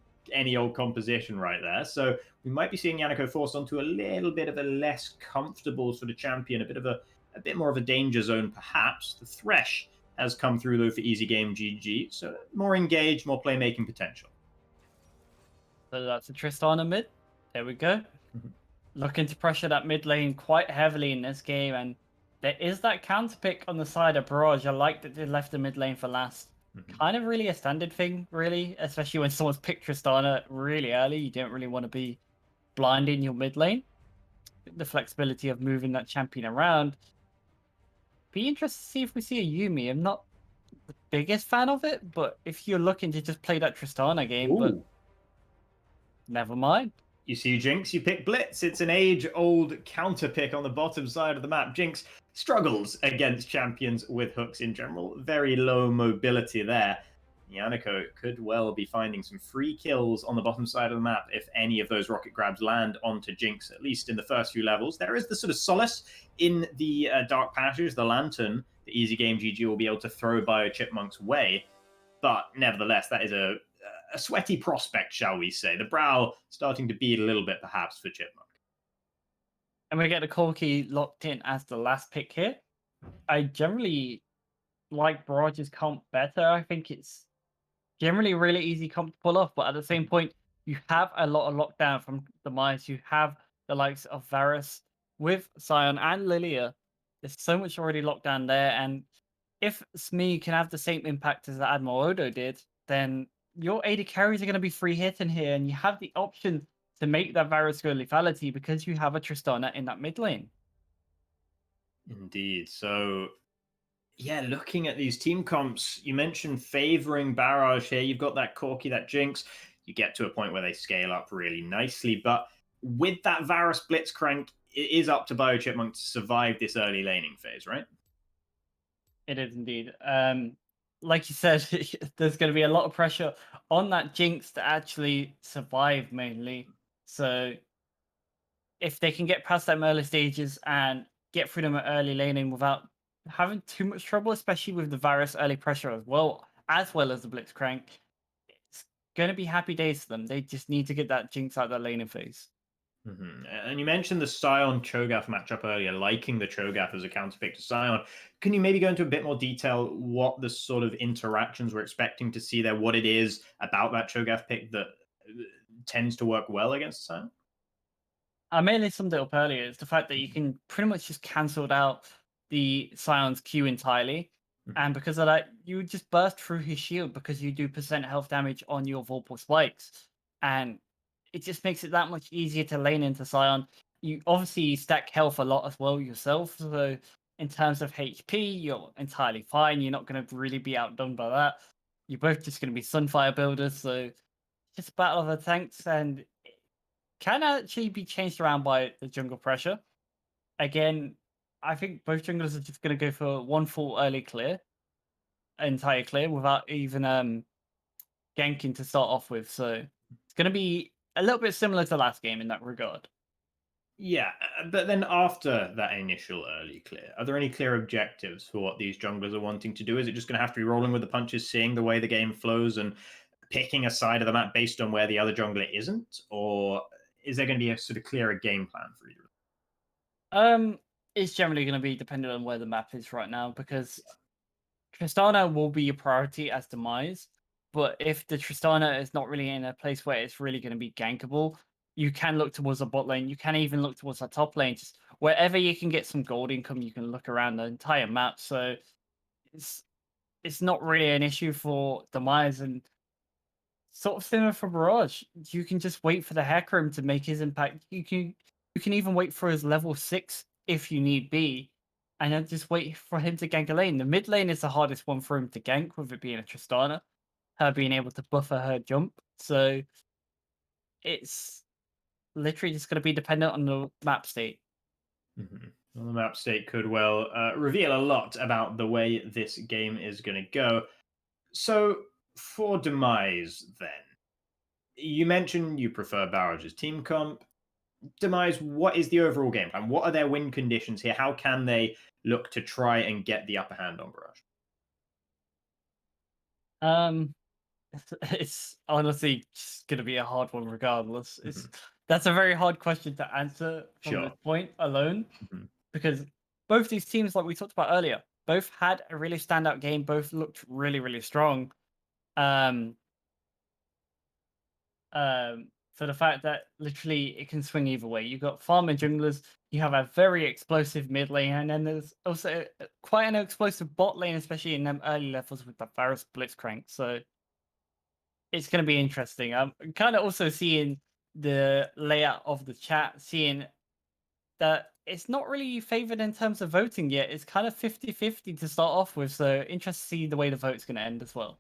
old composition right there. So we might be seeing Yannico forced onto a little bit of a less comfortable sort of champion, a bit more of a danger zone perhaps. The Thresh has come through though for easy game GG, so more engaged, more playmaking potential. So that's a Tristana mid. There we go. Looking to pressure that mid lane quite heavily in this game, and there is that counter pick on the side of Barrage. I like that they left the mid lane for last. Kind of really a standard thing, really, especially when someone's picked Tristana really early. You don't really want to be blinding your mid lane. The flexibility of moving that champion around. Be interested to see if we see a Yuumi. I'm not the biggest fan of it, but if you're looking to just play that Tristana game, but never mind. You see Jinx, you pick Blitz. It's an age-old counter pick on the bottom side of the map. Jinx struggles against champions with hooks in general. Very low mobility there. Yannico could well be finding some free kills on the bottom side of the map if any of those rocket grabs land onto Jinx, at least in the first few levels. There is the sort of solace in the Dark Passages, the Lantern, the easy game GG will be able to throw Bio Chipmunk's way. But nevertheless, that is a sweaty prospect, shall we say. The brow starting to bead a little bit, perhaps, for Chipmunk. And we get the Corki locked in as the last pick here. I generally like Barage's comp better. I think it's generally really easy comp to pull off, but at the same point, you have a lot of lockdown from the Mice. You have the likes of Varus with Sion and Lilia. There's so much already locked down there, and if Smee can have the same impact as the Admiral Odo did, then your AD carries are going to be free hitting here, and you have the option to make that Varus go lethality because you have a Tristana in that mid lane. Indeed. So, yeah, looking at these team comps, you mentioned favoring Barrage here. You've got that Corki, that Jinx. You get to a point where they scale up really nicely, but with that Varus Blitzcrank, it is up to Bio Chipmunk to survive this early laning phase, right? It is indeed. Like you said, there's going to be a lot of pressure on that Jinx to actually survive mainly. So if they can get past them early stages and get through them at early laning without having too much trouble, especially with the Varus early pressure as well as the Blitzcrank, it's going to be happy days for them. They just need to get that Jinx out of that laning phase. And you mentioned the Scion Cho'Gath matchup earlier, liking the Cho'Gath as a counterpick to Scion. Can you maybe go into a bit more detail what the sort of interactions we're expecting to see there, what it is about that Cho'Gath pick that tends to work well against Scion? I mainly summed it up earlier. Is the fact that you can pretty much just cancel out the Scion's Q entirely. And because of that, you would just burst through his shield because you do percent health damage on your Vorpal spikes. And it just makes it that much easier to lane into Scion. You obviously stack health a lot as well yourself. So in terms of HP, you're entirely fine. You're not going to really be outdone by that. You're both just going to be Sunfire builders. So just a battle of the tanks, and can actually be changed around by the jungle pressure. Again, I think both junglers are just going to go for one full early clear, entire clear, without even ganking to start off with. So it's going to be a little bit similar to last game in that regard. Yeah, but then after that initial early clear, are there any clear objectives for what these junglers are wanting to do? Is it just going to have to be rolling with the punches, seeing the way the game flows, and picking a side of the map based on where the other jungler isn't? Or is there going to be a sort of clearer game plan for either? It's generally going to be dependent on where the map is right now, because Tristana will be a priority as demise. But if the Tristana is not really in a place where it's really going to be gankable, you can look towards the bot lane. You can even look towards the top lane. Just wherever you can get some gold income, you can look around the entire map. So it's not really an issue for demise, and sort of similar for Barrage. You can just wait for the Hecarim to make his impact. You can even wait for his level 6 if you need be, and then just wait for him to gank a lane. The mid lane is the hardest one for him to gank, with it being a Tristana, her being able to buffer her jump. So it's literally just going to be dependent on the map state. Well, the map state could well reveal a lot about the way this game is going to go. So, for Demise, then, you mentioned you prefer Barrage's team comp. Demise, what is the overall game plan? What are their win conditions here? How can they look to try and get the upper hand on Barrage? It's honestly just going to be a hard one regardless. That's a very hard question to answer from this point alone, because both these teams, like we talked about earlier, both had a really standout game. Both looked really, really strong. For the fact that literally it can swing either way. You've got farmer junglers, you have a very explosive mid lane, and then there's also quite an explosive bot lane, especially in them early levels with the Varus Blitzcrank. So it's going to be interesting. I'm kind of also seeing the layout of the chat, seeing that it's not really favored in terms of voting yet. It's kind of 50-50 to start off with. So interested to see the way the vote's going to end as well.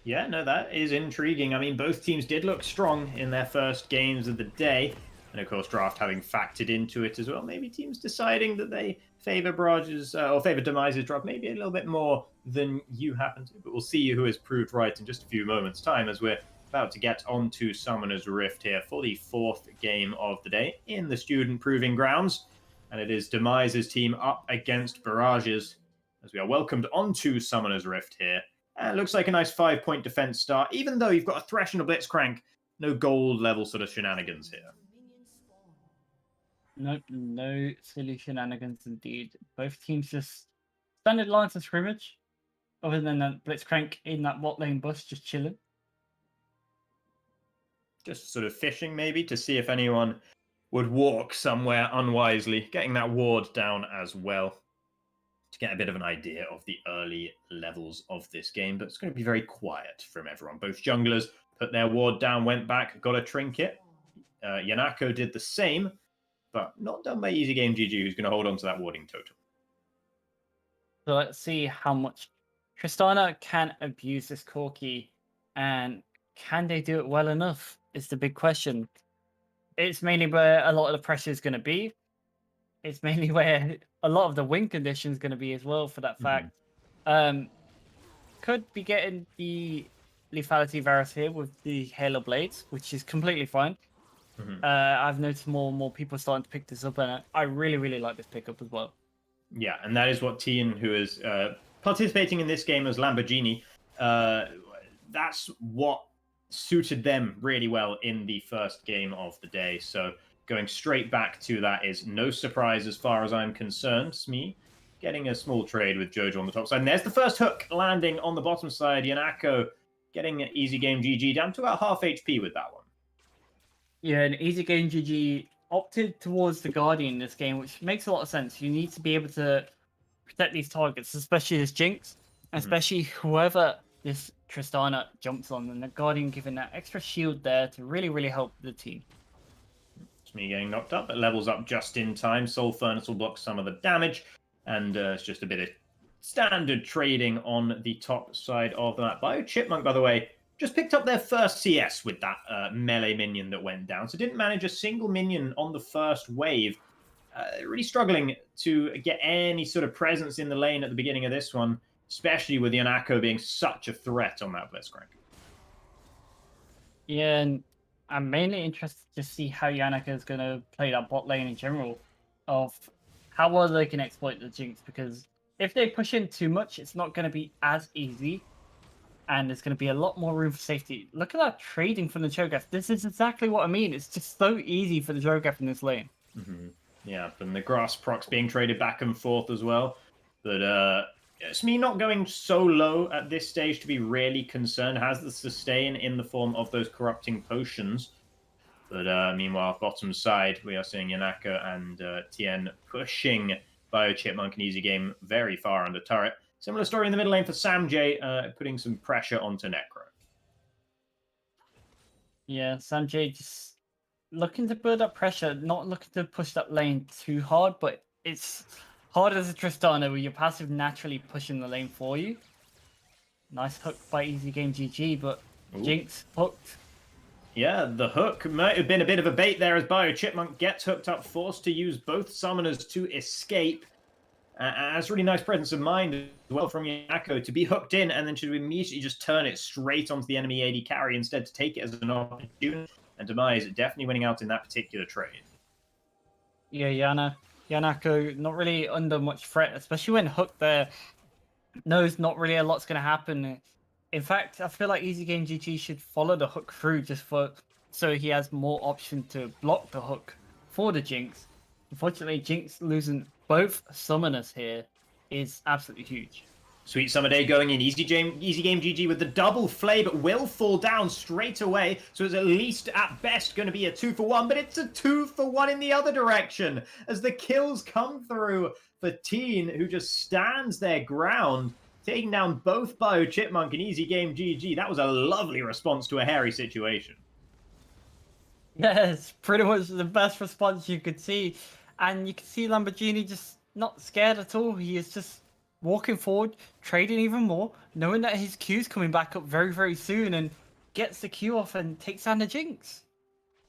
Yeah, no, that is intriguing. I mean, both teams did look strong in their first games of the day. And of course, draft having factored into it as well. Maybe teams deciding that they favor Barrage's or favor Demise's draft maybe a little bit more than you happen to. But we'll see who has proved right in just a few moments' time, as we're about to get onto Summoner's Rift here for the fourth game of the day in the Student Proving Grounds. And it is Demise's team up against Barrage's, as we are welcomed onto Summoner's Rift here. And it looks like a nice 5-point defense start, even though you've got a Thresh and a Blitzcrank. No gold level sort of shenanigans here. Nope, no silly shenanigans indeed. Both teams just standard lines of scrimmage, other than that Blitzcrank in that bot lane bus just chilling. Just sort of fishing maybe to see if anyone would walk somewhere unwisely, getting that ward down as well to get a bit of an idea of the early levels of this game. But it's going to be very quiet from everyone. Both junglers put their ward down, went back, got a trinket. Yanako did the same, but not done by Easy Game GG, who's going to hold on to that warding totem. So let's see how much Tristana can abuse this Corki, and can they do it well enough is the big question. It's mainly where a lot of the pressure is going to be. It's mainly where a lot of the win condition is going to be as well, for that fact. Could be getting the lethality Varus here with the Halo Blades, which is completely fine. I've noticed more and more people starting to pick this up, and I really, really like this pickup as well. Yeah, and that is what Tien, who is participating in this game as Lamborghini, that's what suited them really well in the first game of the day. So going straight back to that is no surprise as far as I'm concerned. Smee getting a small trade with Jojo on the top side. And there's the first hook landing on the bottom side. Yanako getting an easy game GG down to about half HP with that one. Yeah, an easy game GG opted towards the Guardian in this game, which makes a lot of sense. You need to be able to protect these targets, especially this Jinx, especially whoever this Tristana jumps on, and the Guardian giving that extra shield there to really, really help the team. Smee getting knocked up, but levels up just in time. Soul Furnace will block some of the damage, and it's just a bit of standard trading on the top side of the map. Bio Chipmunk, by the way, just picked up their first CS with that melee minion that went down, so didn't manage a single minion on the first wave. Really struggling to get any sort of presence in the lane at the beginning of this one, especially with Yanako being such a threat on that Blitzcrank. Yeah, and I'm mainly interested to see how Yannick is going to play that bot lane in general, of how well they can exploit the Jinx, because if they push in too much, it's not going to be as easy, and there's going to be a lot more room for safety. Look at that trading from the Cho'Gath. This is exactly what I mean. It's just so easy for the Cho'Gath in this lane. Yeah, and the grass procs being traded back and forth as well. But it's me not going so low at this stage to be really concerned. Has the sustain in the form of those corrupting potions. But meanwhile, bottom side, we are seeing Yanaka and Tien pushing Bio Chipmunk and Easy Game very far under turret. Similar story in the middle lane for Samjay, putting some pressure onto Necro. Yeah, Sanjay just looking to build up pressure, not looking to push that lane too hard, but it's hard as a Tristana where your passive naturally pushing the lane for you. Nice hook by Easy Game GG, but Jinx hooked. Yeah, the hook might have been a bit of a bait there as Bio Chipmunk gets hooked up, forced to use both summoners to escape. That's really nice presence of mind as well from Yanako to be hooked in and then to immediately just turn it straight onto the enemy AD carry instead to take it as an opportunity. And Demise definitely winning out in that particular trade. Yeah, Yanako not really under much threat, especially when hooked there. Knows not really a lot's going to happen. In fact, I feel like Easy Game GG should follow the hook through just so he has more option to block the hook for the Jinx. Unfortunately, Jinx losing both summoners here is absolutely huge. Sweet Summer Day going in. Easy Game GG with the double flay, but will fall down straight away. So it's at least, at best, going to be a 2-for-1, but it's a 2-for-1 in the other direction as the kills come through for Teen, who just stands their ground, taking down both Bio Chipmunk and Easy Game GG. That was a lovely response to a hairy situation. Yeah, it's pretty much the best response you could see. And you can see Lamborghini just not scared at all. He is just walking forward, trading even more, knowing that his Q's coming back up very, very soon, and gets the Q off and takes down the Jinx.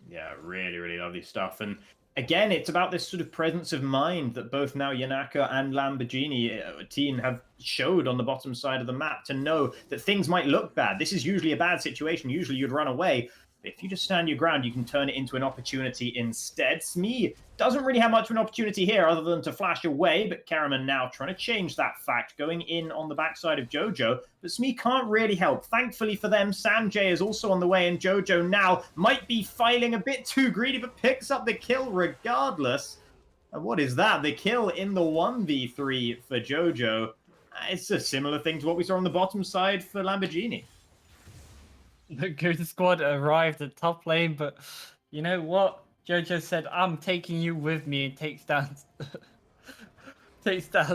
Yeah, really, really lovely stuff. And again, it's about this sort of presence of mind that both now Yanaka and Lamborghini Teen have showed on the bottom side of the map to know that things might look bad. This is usually a bad situation. Usually you'd run away. If you just stand your ground, you can turn it into an opportunity instead. Smee doesn't really have much of an opportunity here other than to flash away, but Karaman now trying to change that fact, going in on the backside of Jojo, but Smee can't really help. Thankfully for them, Samjay is also on the way, and Jojo now might be filing a bit too greedy, but picks up the kill regardless. And what is that? The kill in the 1v3 for Jojo. It's a similar thing to what we saw on the bottom side for Lamborghini. The Goon Squad arrived at top lane, but you know what? Jojo said, "I'm taking you with me," and takes down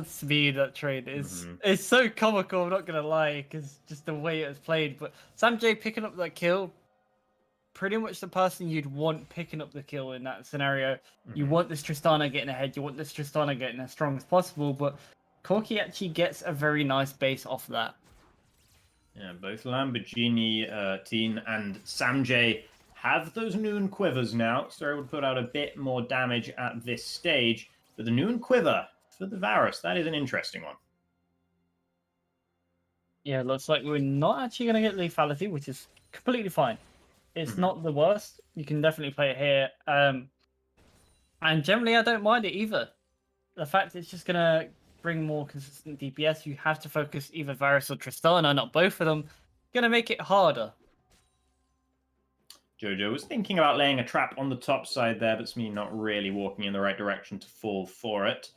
Smee. That trade is it's so comical. I'm not gonna lie, because just the way it was played. But Samjay picking up that kill, pretty much the person you'd want picking up the kill in that scenario. You want this Tristana getting ahead. You want this Tristana getting as strong as possible. But Corki actually gets a very nice base off that. Yeah, both Lamborghini, Teen, and Samjay have those Noon Quivers now, so they're able to put out a bit more damage at this stage. But the Noon Quiver for the Varus, that is an interesting one. Yeah, looks like we're not actually going to get lethality, which is completely fine. It's not the worst. You can definitely play it here. And generally, I don't mind it either. The fact it's just going to bring more consistent DPS, you have to focus either Varus or Tristana, not both of them. Going to make it harder. Jojo was thinking about laying a trap on the top side there, but it's me not really walking in the right direction to fall for it.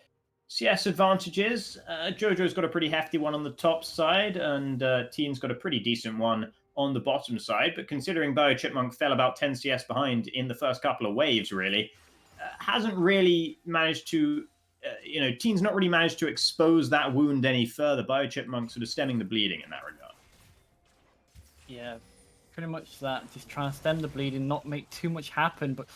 CS advantages. Jojo's got a pretty hefty one on the top side, and Teen's got a pretty decent one on the bottom side. But considering Bio Chipmunk fell about 10 CS behind in the first couple of waves, really, hasn't really managed to, Teen's not really managed to expose that wound any further. Bio Chipmunk sort of stemming the bleeding in that regard. Yeah, pretty much that. Just trying to stem the bleeding, not make too much happen. But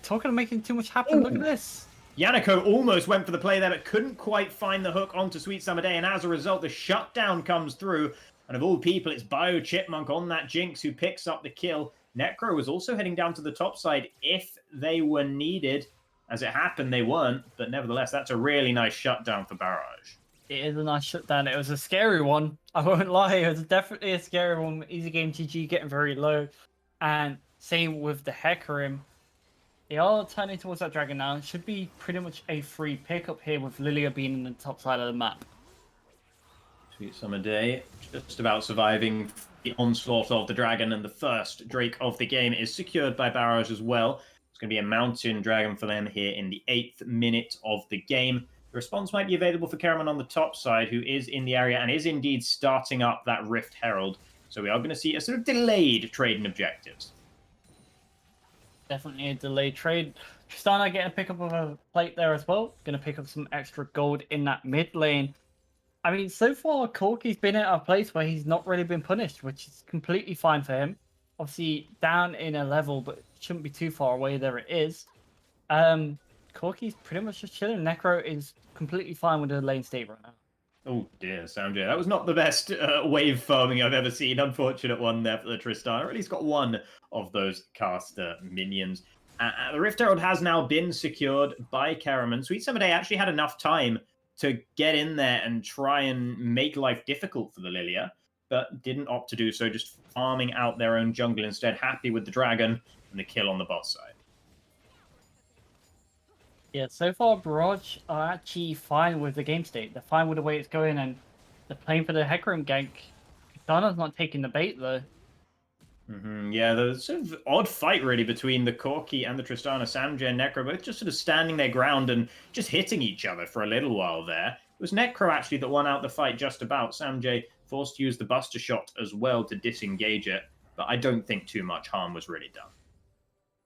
talking of making too much happen, look at this. Yannico almost went for the play there, but couldn't quite find the hook onto Sweet Summer Day, and as a result, the shutdown comes through. And of all people, it's Bio Chipmunk on that Jinx who picks up the kill. Necro was also heading down to the top side if they were needed. As it happened, they weren't, but nevertheless, that's a really nice shutdown for Barrage. It is a nice shutdown. It was a scary one. I won't lie. It was definitely a scary one. Easy game GG getting very low. And same with the Hecarim. They are turning towards that dragon now. It should be pretty much a free pickup here with Lilia being in the top side of the map. Sweet Summer Day just about surviving the onslaught of the dragon, and the first Drake of the game is secured by Barrage as well. It's going to be a mountain dragon for them here in the 8th minute of the game. The response might be available for Karaman on the top side, who is in the area and is indeed starting up that Rift Herald. So we are going to see a sort of delayed trade in objectives. Definitely a delayed trade. Tristana getting a pickup of a plate there as well. Going to pick up some extra gold in that mid lane. I mean, so far, Corky's been at a place where he's not really been punished, which is completely fine for him. Obviously, down in a level, but it shouldn't be too far away. There it is. Corky's pretty much just chilling. Necro is completely fine with the lane state right now. Oh dear, Samjay. That was not the best wave farming I've ever seen. Unfortunate one there for the Tristana. At least got one of those caster minions. The Rift Herald has now been secured by Karaman. Sweet Summer Day actually had enough time to get in there and try and make life difficult for the Lilia, but didn't opt to do so, just farming out their own jungle instead, happy with the dragon and the kill on the bot side. Yeah, so far Barrage are actually fine with the game state. They're fine with the way it's going, and they're playing for the Hecarim gank. Tristana's not taking the bait, though. Yeah, the sort of odd fight, really, between the Corki and the Tristana. Samjay and Necro both just sort of standing their ground and just hitting each other for a little while there. It was Necro, actually, that won out the fight just about. Samjay forced to use the Buster Shot as well to disengage it, but I don't think too much harm was really done.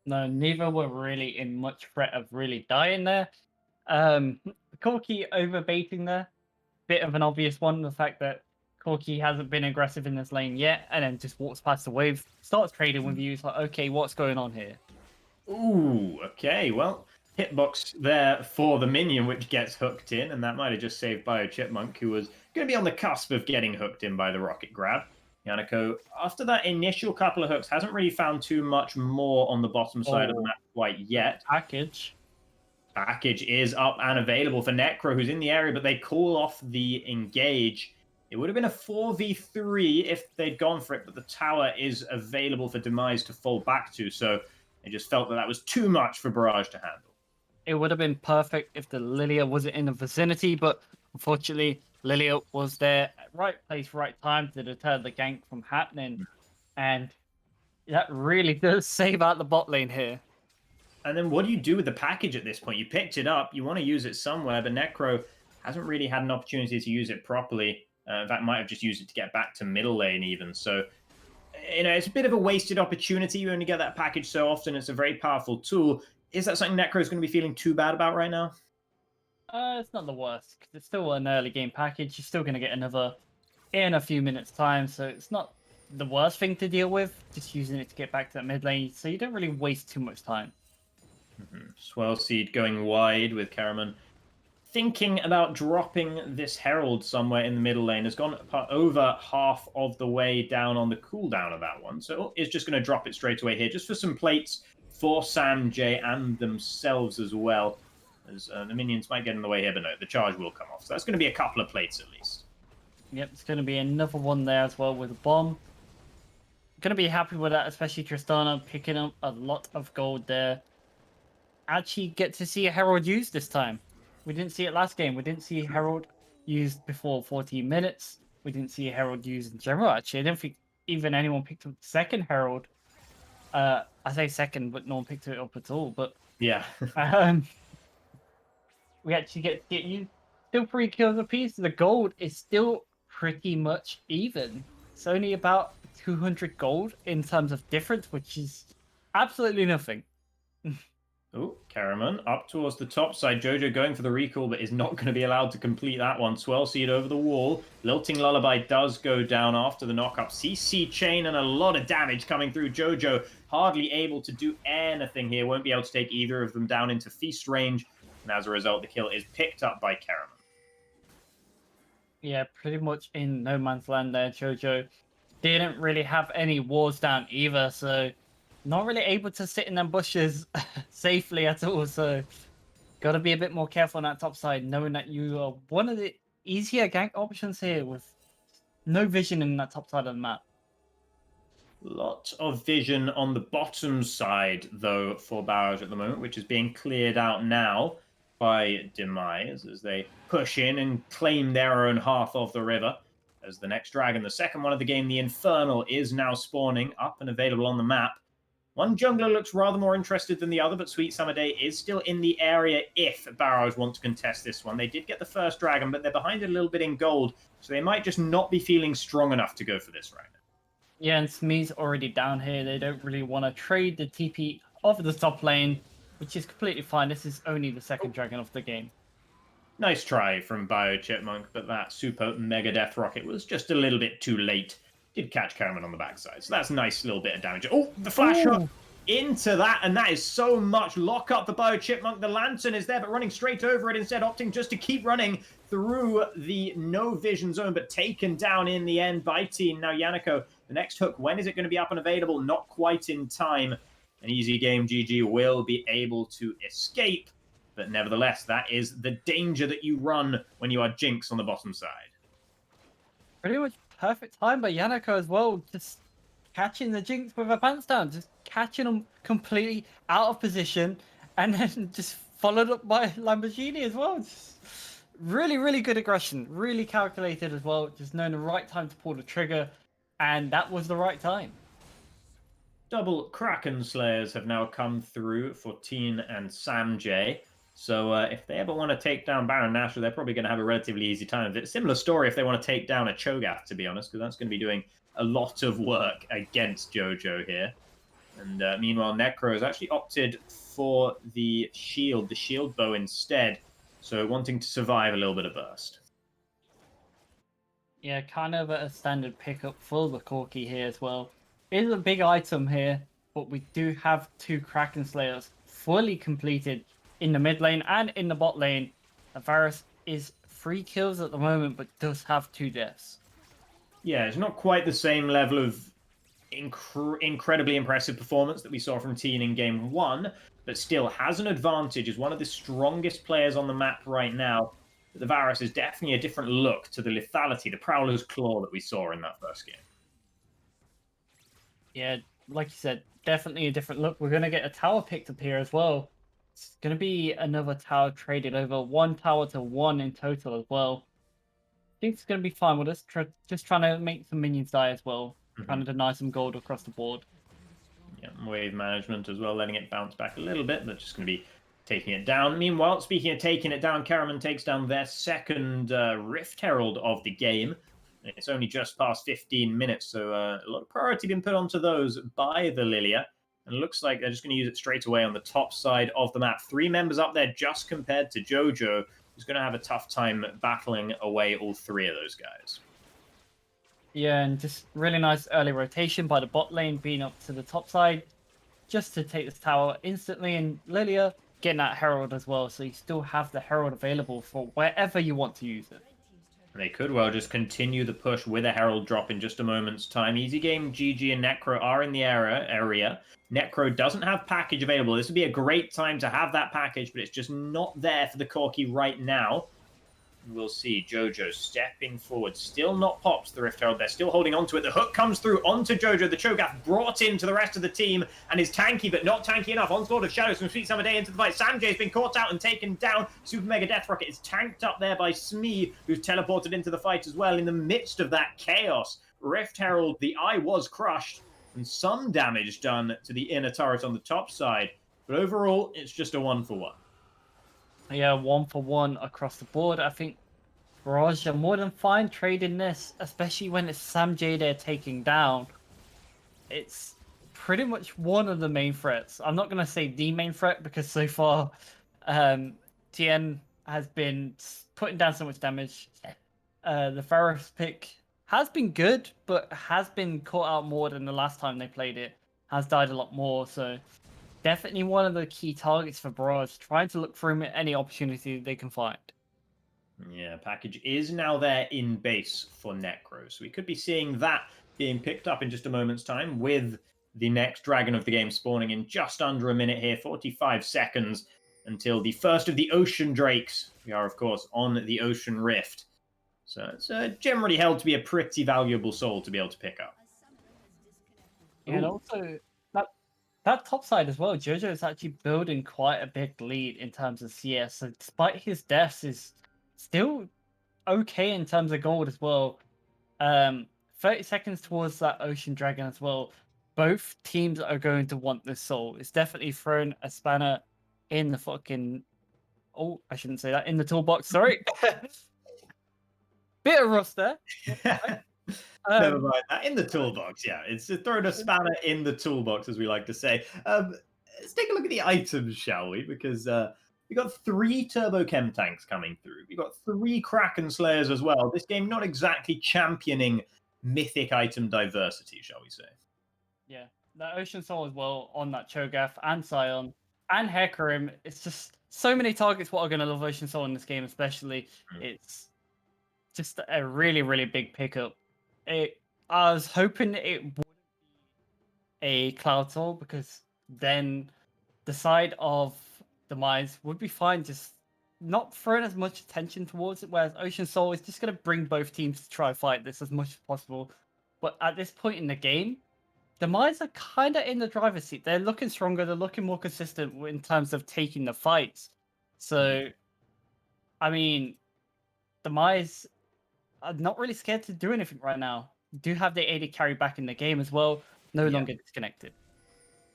No, neither were really in much threat of really dying there. Corki overbaiting there. Bit of an obvious one, the fact that Corki hasn't been aggressive in this lane yet, and then just walks past the wave, starts trading with you. It's like, okay, what's going on here? Ooh, okay, well, hitbox there for the minion, which gets hooked in, and that might have just saved Bio Chipmunk, who was going to be on the cusp of getting hooked in by the rocket grab. Yannico, after that initial couple of hooks, hasn't really found too much more on the bottom side of the map quite yet. Package Is up and available for Necro, who's in the area, but they call off the engage. It would have been a 4v3 if they'd gone for it, but the tower is available for Demise to fall back to, so they just felt that was too much for Barrage to handle. It would have been perfect if the Lilia wasn't in the vicinity, but unfortunately, Lilia was there at right place, right time to deter the gank from happening, and that really does save out the bot lane here. And then what do you do with the package at this point? You picked it up, you want to use it somewhere, but Necro hasn't really had an opportunity to use it properly. In fact, might have just used it to get back to middle lane even. So, it's a bit of a wasted opportunity. You only get that package so often. It's a very powerful tool. Is that something Necro is going to be feeling too bad about right now? It's not the worst, 'cause it's still an early game package. You're still going to get another in a few minutes' time, so it's not the worst thing to deal with, just using it to get back to that mid lane, so you don't really waste too much time. Swell Seed going wide with Karaman. Thinking about dropping this Herald somewhere in the middle lane, has gone over half of the way down on the cooldown of that one. So it's just going to drop it straight away here, just for some plates for Samjay and themselves as well. As the minions might get in the way here, but no, the charge will come off. So that's going to be a couple of plates at least. Yep, it's going to be another one there as well with a bomb. Going to be happy with that, especially Tristana picking up a lot of gold there. Actually get to see a Herald used this time. We didn't see it last game. We didn't see Herald used before 14 minutes. We didn't see Herald used in general, actually. I don't think even anyone picked up the second Herald I say second, but no one picked it up at all. But Yeah. um, we actually get you still 3 kills apiece. The gold is still pretty much even. It's only about 200 gold in terms of difference, which is absolutely nothing. Oh, Karaman up towards the top side. Jojo going for the recall, but is not going to be allowed to complete that one. Swell Seed over the wall. Lilting Lullaby does go down after the knock-up. CC Chain and a lot of damage coming through. Jojo hardly able to do anything here. Won't be able to take either of them down into feast range. And as a result, the kill is picked up by Karaman. Yeah, pretty much in no man's land there. Jojo didn't really have any walls down either, so not really able to sit in them bushes safely at all. So got to be a bit more careful on that top side, knowing that you are one of the easier gank options here with no vision in that top side of the map. Lot of vision on the bottom side, though, for Barrage at the moment, which is being cleared out now by Demise as they push in and claim their own half of the river. As the next dragon, the second one of the game, the Infernal, is now spawning up and available on the map. One jungler looks rather more interested than the other, but Sweet Summer Day is still in the area if Barrage want to contest this one. They did get the first dragon, but they're behind a little bit in gold, so they might just not be feeling strong enough to go for this right now. Yeah, and Smee's already down here. They don't really want to trade the TP off the top lane, which is completely fine. This is only the second dragon of the game. Nice try from Bio Chipmunk, but that super mega death rocket was just a little bit too late. Did catch Karaman on the backside, so that's a nice little bit of damage. Oh, the flash shot into that, and that is so much. Lock up the Bio Chipmunk. The Lantern is there, but running straight over it instead, opting just to keep running through the no vision zone, but taken down in the end by Teen. Now Yannico, the next hook, when is it going to be up and available? Not quite in time. An easy game, GG will be able to escape, but nevertheless, that is the danger that you run when you are Jinx on the bottom side. Pretty much perfect time by Yannico as well, just catching the Jinx with her pants down, just catching them completely out of position, and then just followed up by Lamborghini as well. Just really, really good aggression, really calculated as well, just knowing the right time to pull the trigger, and that was the right time. Double Kraken Slayers have now come through for Teen and Sam J. So if they ever want to take down Baron Nashor, they're probably going to have a relatively easy time of it. Similar story if they want to take down a Cho'Gath, to be honest, because that's going to be doing a lot of work against Jojo here. And meanwhile, Necro has actually opted for the shield bow instead. So wanting to survive a little bit of burst. Yeah, kind of a standard pickup for the Corki here as well. It is a big item here, but we do have 2 Kraken Slayers fully completed in the mid lane and in the bot lane. Varus is 3 kills at the moment, but does have 2 deaths. Yeah, it's not quite the same level of incredibly impressive performance that we saw from Teen in Game 1, but still has an advantage, is one of the strongest players on the map right now. But the Varus is definitely a different look to the lethality, the Prowler's Claw that we saw in that first game. Yeah, like you said, definitely a different look. We're going to get a tower picked up here as well. It's going to be another tower traded over, 1 tower to 1 in total as well. I think it's going to be fine with us. Just trying to make some minions die as well. Trying to deny some gold across the board. Yeah, wave management as well, letting it bounce back a little bit, but just going to be taking it down. Meanwhile, speaking of taking it down, Karaman takes down their second Rift Herald of the game. It's only just past 15 minutes, so a lot of priority being put onto those by the Lilia. And it looks like they're just going to use it straight away on the top side of the map. 3 members up there just compared to Jojo, who's going to have a tough time battling away all 3 of those guys. Yeah, and just really nice early rotation by the bot lane being up to the top side just to take this tower instantly. And Lilia getting that Herald as well, so you still have the Herald available for wherever you want to use it. They could well just continue the push with a Herald drop in just a moment's time. Easy Game, GG, and Necro are in the area. Necro doesn't have package available. This would be a great time to have that package, but it's just not there for the Corki right now. We'll see Jojo stepping forward. Still not popped the Rift Herald. They're still holding on to it. The hook comes through onto Jojo. The Cho'Gath brought into the rest of the team and is tanky, but not tanky enough. Onslaught of Shadows from Sweet Summer Day into the fight. Sanjay has been caught out and taken down. Super Mega Death Rocket is tanked up there by Smee, who's teleported into the fight as well in the midst of that chaos. Rift Herald, the eye was crushed, and some damage done to the inner turret on the top side. But overall, it's just a 1-for-1. Yeah, 1-for-1 across the board. I think Barrage are more than fine trading this, especially when it's Sam J they're taking down. It's pretty much one of the main threats. I'm not going to say the main threat because so far TN has been putting down so much damage. The Pharos pick has been good, but has been caught out more than the last time they played it. Has died a lot more, so definitely one of the key targets for Barrage, trying to look for him at any opportunity they can find. Yeah, package is now there in base for Necro, so we could be seeing that being picked up in just a moment's time with the next Dragon of the game spawning in just under a minute here, 45 seconds until the first of the Ocean Drakes. We are, of course, on the Ocean Rift. So it's generally held to be a pretty valuable soul to be able to pick up. And Ooh. also, that top side as well, Jojo is actually building quite a big lead in terms of CS. So despite his deaths, is still okay in terms of gold as well. 30 seconds towards that Ocean Dragon as well. Both teams are going to want this soul. It's definitely thrown a spanner in the fucking... Oh, I shouldn't say that. In the toolbox, sorry. Bit of rust there. Never mind that. In the toolbox, yeah. It's throwing a spanner in the toolbox, as we like to say. Let's take a look at the items, shall we? Because we got 3 Turbo Chem tanks coming through. We got 3 Kraken Slayers as well. This game not exactly championing mythic item diversity, shall we say? Yeah, the Ocean Soul as well on that Cho'Gath and Scion and Hecarim. It's just so many targets what are going to love Ocean Soul in this game, especially. It's just a really, really big pickup. I was hoping it wouldn't be a Cloud Soul because then the side of Demise would be fine, just not throwing as much attention towards it, whereas Ocean Soul is just going to bring both teams to try fight this as much as possible. But at this point in the game, Demise are kind of in the driver's seat. They're looking stronger. They're looking more consistent in terms of taking the fights. So, I mean, Demise are not really scared to do anything right now. Do have the AD carry back in the game as well. No longer disconnected.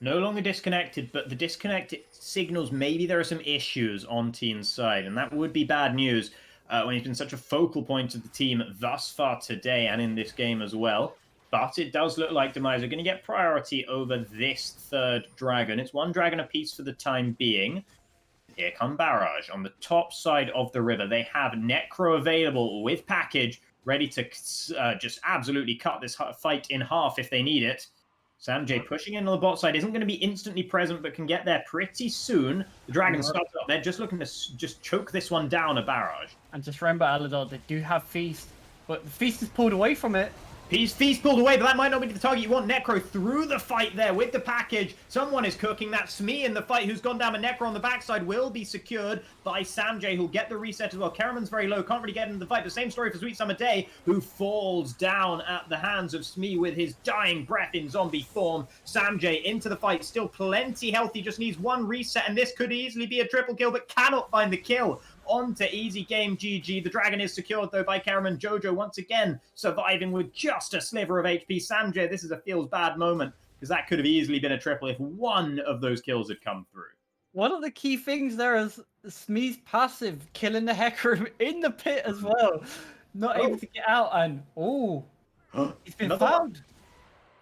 No longer disconnected, but the disconnect signals maybe there are some issues on Teen's side, and that would be bad news when he's been such a focal point of the team thus far today and in this game as well. But it does look like Demise are going to get priority over this 3rd dragon. It's 1 dragon apiece for the time being. Here come Barrage on the top side of the river. They have Necro available with package, ready to just absolutely cut this fight in half if they need it. Sam J pushing in on the bot side isn't going to be instantly present, but can get there pretty soon. The Dragon starts up. They're just looking to just choke this one down, a Barrage. And just remember, Alador, they do have Feast, but the Feast is pulled away from it. Feast pulled away, but that might not be the target. You want Necro through the fight there with the package. Someone is cooking. That Smee in the fight who's gone down, but Necro on the backside will be secured by Sam J, who'll get the reset as well. Karaman's very low, can't really get into the fight. The same story for Sweet Summer Day, who falls down at the hands of Smee with his dying breath in zombie form. Sam J into the fight, still plenty healthy, just needs 1 reset, and this could easily be a triple kill, but cannot find the kill. On to easy game GG. The Dragon is secured, though, by Karaman. Jojo once again surviving with just a sliver of HP. Sam J, this is a feels bad moment, because that could have easily been a triple if 1 of those kills had come through. One of the key things there is Smee's passive, killing the Hecarim in the pit as well. Not able to get out, and he's been found.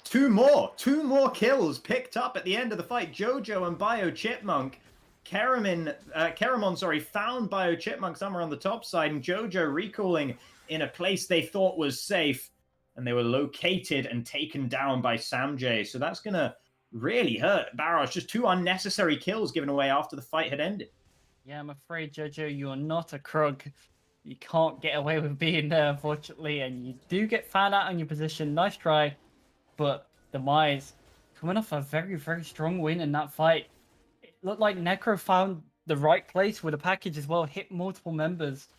2 more kills picked up at the end of the fight. Jojo and Bio Chipmunk. Karamon, found Bio Chipmunk somewhere on the top side, and Jojo recalling in a place they thought was safe, and they were located and taken down by Sam J. So that's going to really hurt Barrage. Just 2 unnecessary kills given away after the fight had ended. Yeah, I'm afraid, Jojo, you are not a Krug. You can't get away with being there, unfortunately, and you do get found out on your position. Nice try, but Demise coming off a very, very strong win in that fight. Looked like Necro found the right place with a package as well, hit multiple members,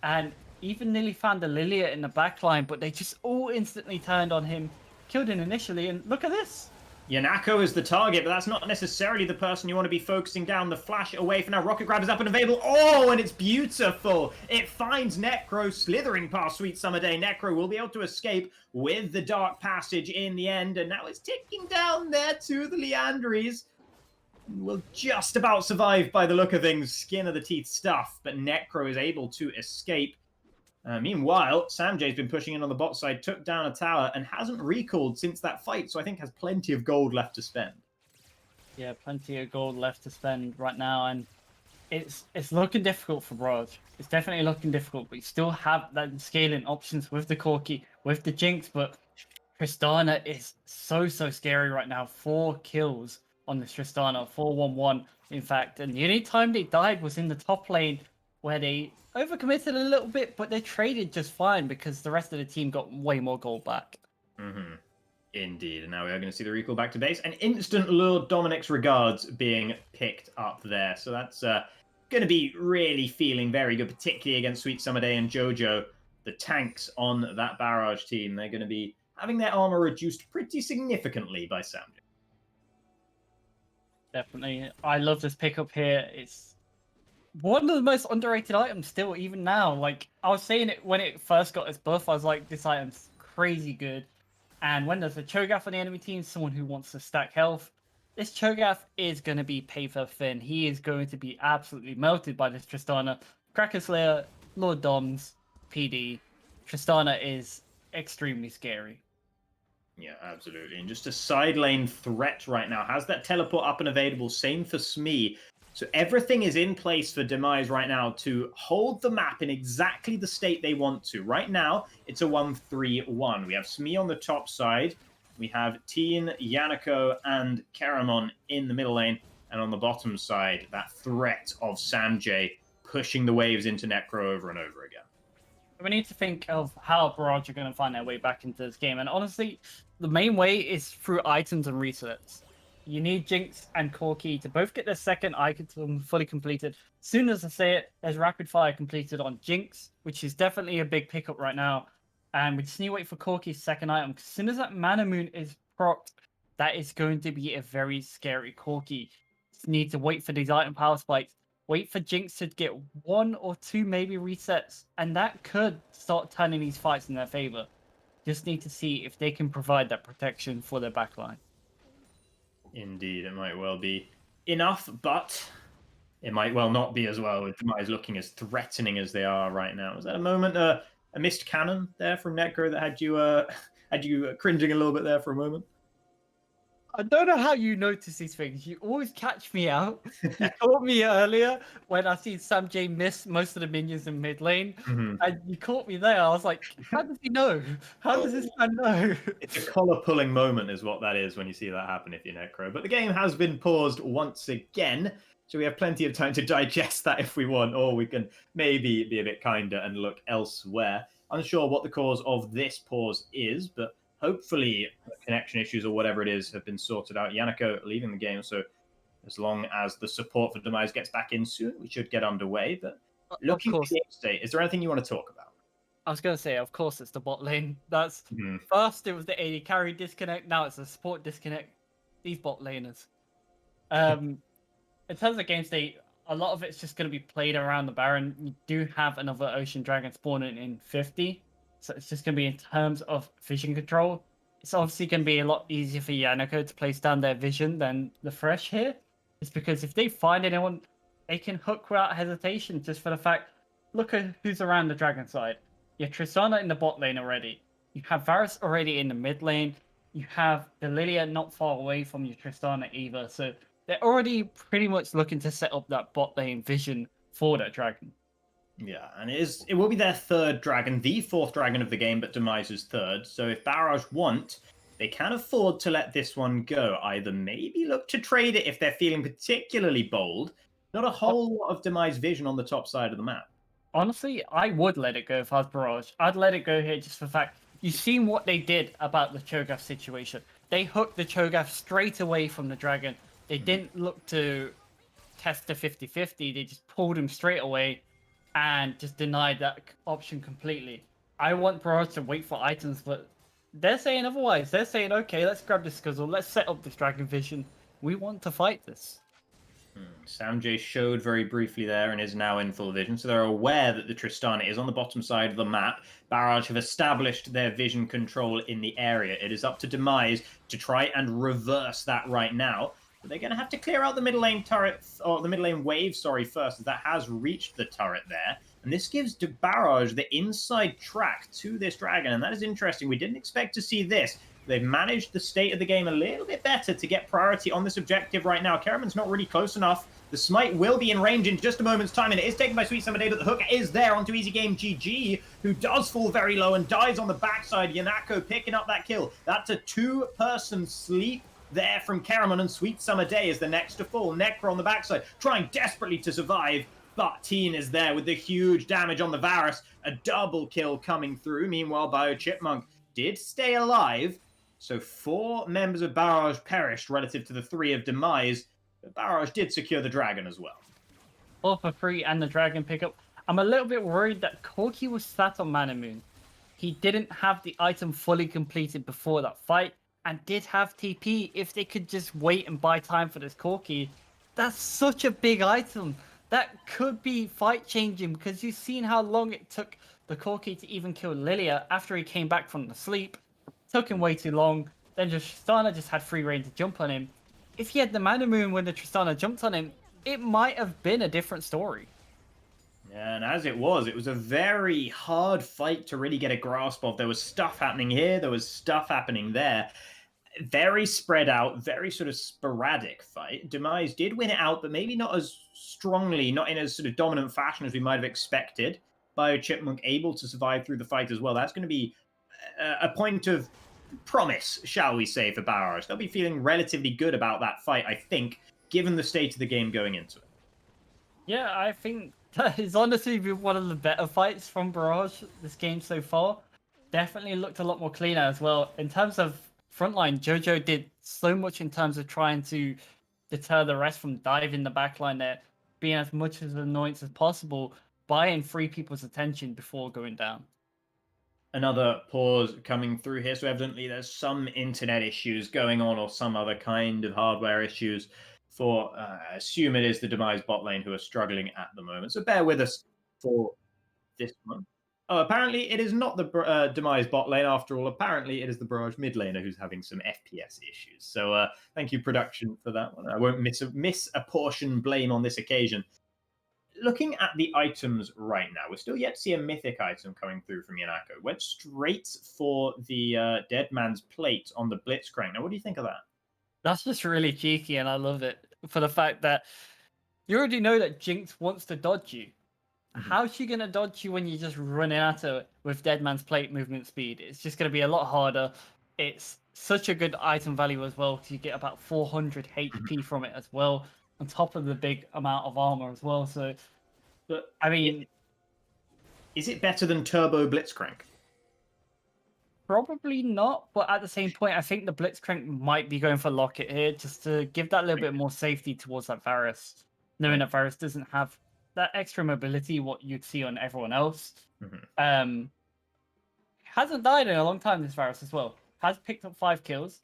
and even nearly found the Lilia in the backline, but they just all instantly turned on him, killed him initially, and look at this. Yanako is the target, but that's not necessarily the person you want to be focusing down. The flash away for now. Rocket Grab is up and available. Oh, and it's beautiful. It finds Necro slithering past Sweet Summer Day. Necro will be able to escape with the Dark Passage in the end, and now it's ticking down there to the Leandries. Will just about survive by the look of things. Skin of the teeth stuff, but Necro is able to escape. Meanwhile, Samjay's been pushing in on the bot side, took down a tower, and hasn't recalled since that fight, so I think has plenty of gold left to spend. Yeah, plenty of gold left to spend right now, and it's looking difficult for Barrage. It's definitely looking difficult, but you still have that scaling options with the Corki, with the Jinx, but Tristana is so scary right now. 4 kills on this Tristana, 4-1-1, in fact, and the only time they died was in the top lane, where they overcommitted a little bit, but they traded just fine because the rest of the team got way more gold back. Mm-hmm. Indeed, and now we are going to see the recall back to base. And instant Lord Dominic's regards being picked up there. So that's going to be really feeling very good, particularly against Sweet Summer Day and Jojo. The tanks on that Barrage team, they're going to be having their armor reduced pretty significantly by Samjay. Definitely. I love this pickup here. It's one of the most underrated items still, even now. Like, I was saying it when it first got its buff, I was like, this item's crazy good. And when there's a Cho'Gath on the enemy team, someone who wants to stack health, this Cho'Gath is going to be paper thin. He is going to be absolutely melted by this Tristana. Cracker Slayer, Lord Doms, PD. Tristana is extremely scary. Yeah, absolutely. And just a side lane threat right now. Has that teleport up and available? Same for Smee. So everything is in place for Demise right now to hold the map in exactly the state they want to. Right now, it's a 1-3-1. We have Smee on the top side. We have Teen, Yanako, and Karamon in the middle lane. And on the bottom side, that threat of Samjay pushing the waves into Necro over and over again. We need to think of how Barrage are going to find their way back into this game. And honestly, the main way is through items and resets. You need Jinx and Corki to both get their second item fully completed. As soon as I say it, there's Rapid Fire completed on Jinx, which is definitely a big pickup right now. And we just need to wait for Corki's second item. As soon as that Mana Moon is procced, that is going to be a very scary Corki. Just need to wait for these item power spikes. Wait for Jinx to get 1 or 2 maybe resets. And that could start turning these fights in their favor. Just need to see if they can provide that protection for their backline. Indeed, it might well be enough, but it might well not be as well, with Demise looking as threatening as they are right now. Was that a moment, a missed cannon there from Necro that had you cringing a little bit there for a moment? I don't know how you notice these things. You always catch me out. You caught me earlier when I seen Samjay miss most of the minions in mid lane, and you caught me there. I was like, how does he know? How does this man know? It's a collar-pulling moment is what that is when you see that happen if you're Necro. But the game has been paused once again, so we have plenty of time to digest that if we want, or we can maybe be a bit kinder and look elsewhere. Unsure what the cause of this pause is, but hopefully connection issues or whatever it is have been sorted out. Yanako leaving the game, so as long as the support for Demise gets back in soon, we should get underway. But looking at the game state, is there anything you want to talk about? I was going to say, of course, it's the bot lane. That's first it was the AD carry disconnect. Now it's the support disconnect. These bot laners. In terms of game state, a lot of it's just going to be played around the Baron. You do have another Ocean Dragon spawning in 50. So it's just going to be in terms of vision control. It's obviously going to be a lot easier for Yanako to place down their vision than the Fresh here. It's because if they find anyone, they can hook without hesitation just for the fact, look at who's around the Dragon side. You have Tristana in the bot lane already. You have Varus already in the mid lane. You have the Lilia not far away from your Tristana either. So they're already pretty much looking to set up that bot lane vision for that Dragon. Yeah, and it will be their third dragon, the fourth dragon of the game, but Demise's third. So if Barrage want, they can afford to let this one go. Either maybe look to trade it if they're feeling particularly bold. Not a whole lot of Demise vision on the top side of the map. Honestly, I would let it go if I was Barrage. I'd let it go here just for the fact you've seen what they did about the Cho'Gath situation. They hooked the Cho'Gath straight away from the dragon. They didn't look to test the 50-50. They just pulled him straight away and just denied that option completely. I want Barrage to wait for items, but they're saying otherwise. They're saying, okay, let's grab this Scuzzle, let's set up this Dragon Vision. We want to fight this. Samjay showed very briefly there and is now in full vision, so they're aware that the Tristana is on the bottom side of the map. Barrage have established their vision control in the area. It is up to Demise to try and reverse that right now. But they're going to have to clear out the middle lane turret, or the middle lane wave, sorry, first, as that has reached the turret there. And this gives Barrage the inside track to this dragon, and that is interesting. We didn't expect to see this. They've managed the state of the game a little bit better to get priority on this objective right now. Keraman's not really close enough. The smite will be in range in just a moment's time, and it is taken by Sweet Summer Day, but the hook is there onto Easy Game GG, who does fall very low and dies on the backside. Yanako picking up that kill. That's a two-person sleep there from Keraman, and Sweet Summer Day is the next to fall. Necro on the backside, trying desperately to survive, but Teen is there with the huge damage on the Varus. A double kill coming through. Meanwhile, Bio Chipmunk did stay alive. So 4 members of Barrage perished relative to the 3 of Demise, but Barrage did secure the dragon as well. All for free and the dragon pickup. I'm a little bit worried that Corki was sat on Mana Moon. He didn't have the item fully completed before that fight, and did have TP. If they could just wait and buy time for this Corki, that's such a big item. That could be fight changing, because you've seen how long it took the Corki to even kill Lilia after he came back from the sleep. Took him way too long. Then Tristana just had free reign to jump on him. If he had the Mana Moon when the Tristana jumped on him, it might have been a different story. Yeah, and as it was a very hard fight to really get a grasp of. There was stuff happening here, there was stuff happening there. Very spread out, very sort of sporadic fight. Demise did win it out, but maybe not as strongly, not in as sort of dominant fashion as we might have expected. Bio Chipmunk able to survive through the fight as well. That's going to be a point of promise, shall we say, for Barrage. They'll be feeling relatively good about that fight, I think, given the state of the game going into it. Yeah, I think that is honestly one of the better fights from Barrage this game so far. Definitely looked a lot more cleaner as well. In terms of frontline, Jojo did so much in terms of trying to deter the rest from diving the backline there, being as much as annoyance as possible, buying 3 people's attention before going down. Another pause coming through here. So evidently there's some internet issues going on or some other kind of hardware issues for, I assume it is the Demise bot lane who are struggling at the moment. So bear with us for this one. Oh, apparently it is not the Demise bot lane after all. Apparently it is the Barrage mid laner who's having some FPS issues. So thank you, production, for that one. I won't miss a portion blame on this occasion. Looking at the items right now, we're still yet to see a mythic item coming through from Yanako. Went straight for the Dead Man's Plate on the Blitzcrank. Now, what do you think of that? That's just really cheeky, and I love it for the fact that you already know that Jinx wants to dodge you. How's she going to dodge you when you're just running at her with Dead Man's Plate movement speed? It's just going to be a lot harder. It's such a good item value as well, because you get about 400 HP from it as well, on top of the big amount of armor as well. So, but I mean, is it better than Turbo Blitzcrank? Probably not, but at the same point, I think the Blitzcrank might be going for Locket here, just to give that little bit more safety towards that Varus, knowing that Varus doesn't have that extra mobility what you'd see on everyone else. Hasn't died in a long time, this Varus as well. Has picked up 5 kills.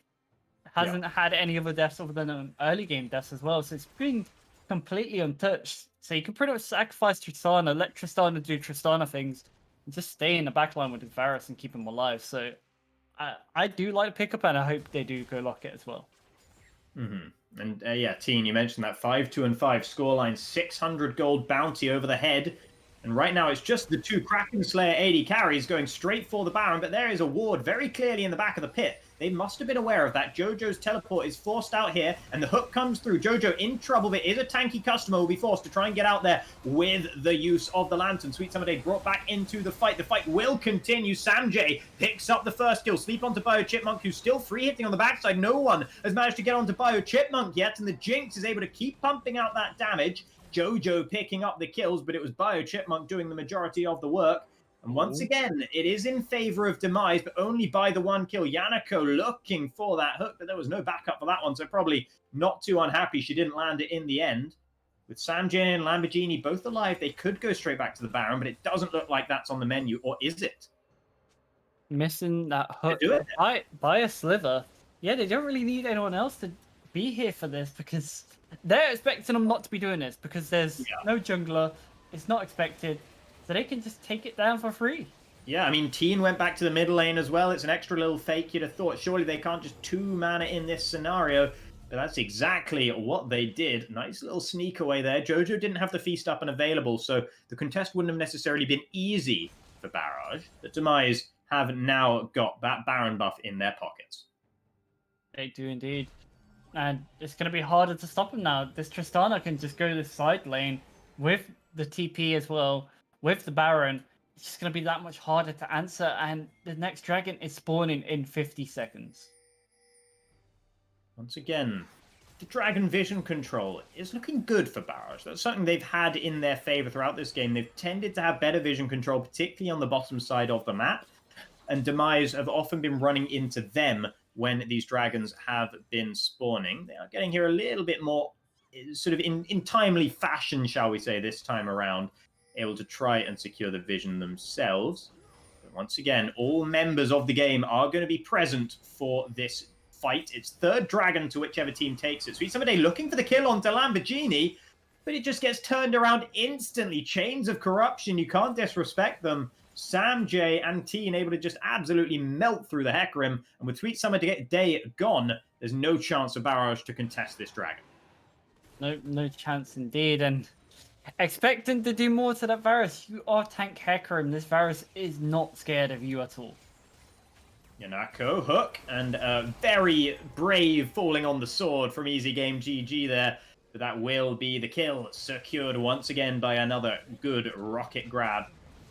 Hasn't had any other deaths other than an early game deaths as well. So it's been completely untouched. So you can pretty much sacrifice Tristana, let Tristana do Tristana things, and just stay in the backline with his Varus and keep him alive. So I do like the pickup, and I hope they do go Locket as well. And yeah, Teen, you mentioned that 5-2-5 scoreline, 600 gold bounty over the head. And right now it's just the 2 Kraken Slayer 80 carries going straight for the Baron, but there is a ward very clearly in the back of the pit. They must have been aware of that. Jojo's teleport is forced out here, and the hook comes through. Jojo in trouble, but is a tanky customer, will be forced to try and get out there with the use of the Lantern. Sweet Summer Day brought back into the fight. The fight will continue. Samjay picks up the first kill. Sleep onto Bio Chipmunk, who's still free hitting on the backside. No one has managed to get onto Bio Chipmunk yet, and the Jinx is able to keep pumping out that damage. Jojo picking up the kills, but it was Bio Chipmunk doing the majority of the work. And once again, it is in favor of Demise, but only by the 1 kill. Yanako looking for that hook, but there was no backup for that one, so probably not too unhappy she didn't land it in the end. With Samjay and Lamborghini both alive, they could go straight back to the Baron, but it doesn't look like that's on the menu, or is it? missing that hook do it. by a sliver. Yeah, they don't really need anyone else to be here for this because they're expecting them not to be doing this because there's no jungler. It's not expected, so they can just take it down for free. Yeah, I mean, Teen went back to the mid lane as well. It's an extra little fake. You'd have thought surely they can't just 2-mana in this scenario. But that's exactly what they did. Nice little sneak away there. Jojo didn't have the feast up and available, so the contest wouldn't have necessarily been easy for Barrage. But Demise have now got that Baron buff in their pockets. They do indeed. And it's going to be harder to stop him now. This Tristana can just go to the side lane with the TP as well, with the Baron. It's just going to be that much harder to answer, and the next dragon is spawning in 50 seconds. Once again, the Dragon Vision control is looking good for Barrage. That's something they've had in their favor throughout this game. They've tended to have better vision control, particularly on the bottom side of the map. And Demise have often been running into them when these dragons have been spawning. They are getting here a little bit more sort of in timely fashion, shall we say, this time around, able to try and secure the vision themselves. But once again, all members of the game are going to be present for this fight. It's third dragon to whichever team takes it. Sweet Summer Day looking for the kill onto Lamborghini, but it just gets turned around instantly. Chains of corruption, you can't disrespect them. Sam J and Teen able to just absolutely melt through the Hecarim, and with Sweet Summer Day gone, there's no chance for Barrage to contest this dragon. No chance indeed, and expecting to do more to that Varus. You are tank Hecarim. This Varus is not scared of you at all. Yanako, hook, and very brave falling on the sword from Easy Game GG there. But that will be the kill, secured once again by another good rocket grab.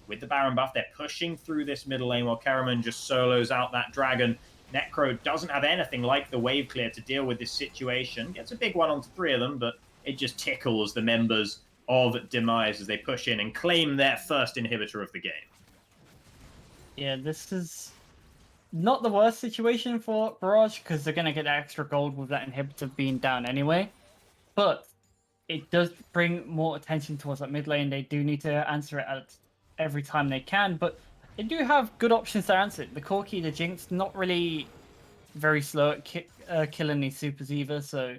With the Baron buff, they're pushing through this middle lane while Karaman just solos out that dragon. Necro doesn't have anything like the wave clear to deal with this situation. Gets a big one onto 3 of them, but it just tickles the members of Demise as they push in and claim their first inhibitor of the game. Yeah, this is not the worst situation for Barrage because they're going to get extra gold with that inhibitor being down anyway. But it does bring more attention towards that mid lane. They do need to answer it at every time they can, but they do have good options to answer it. The Corki, the Jinx, not really very slow at killing these supers either, so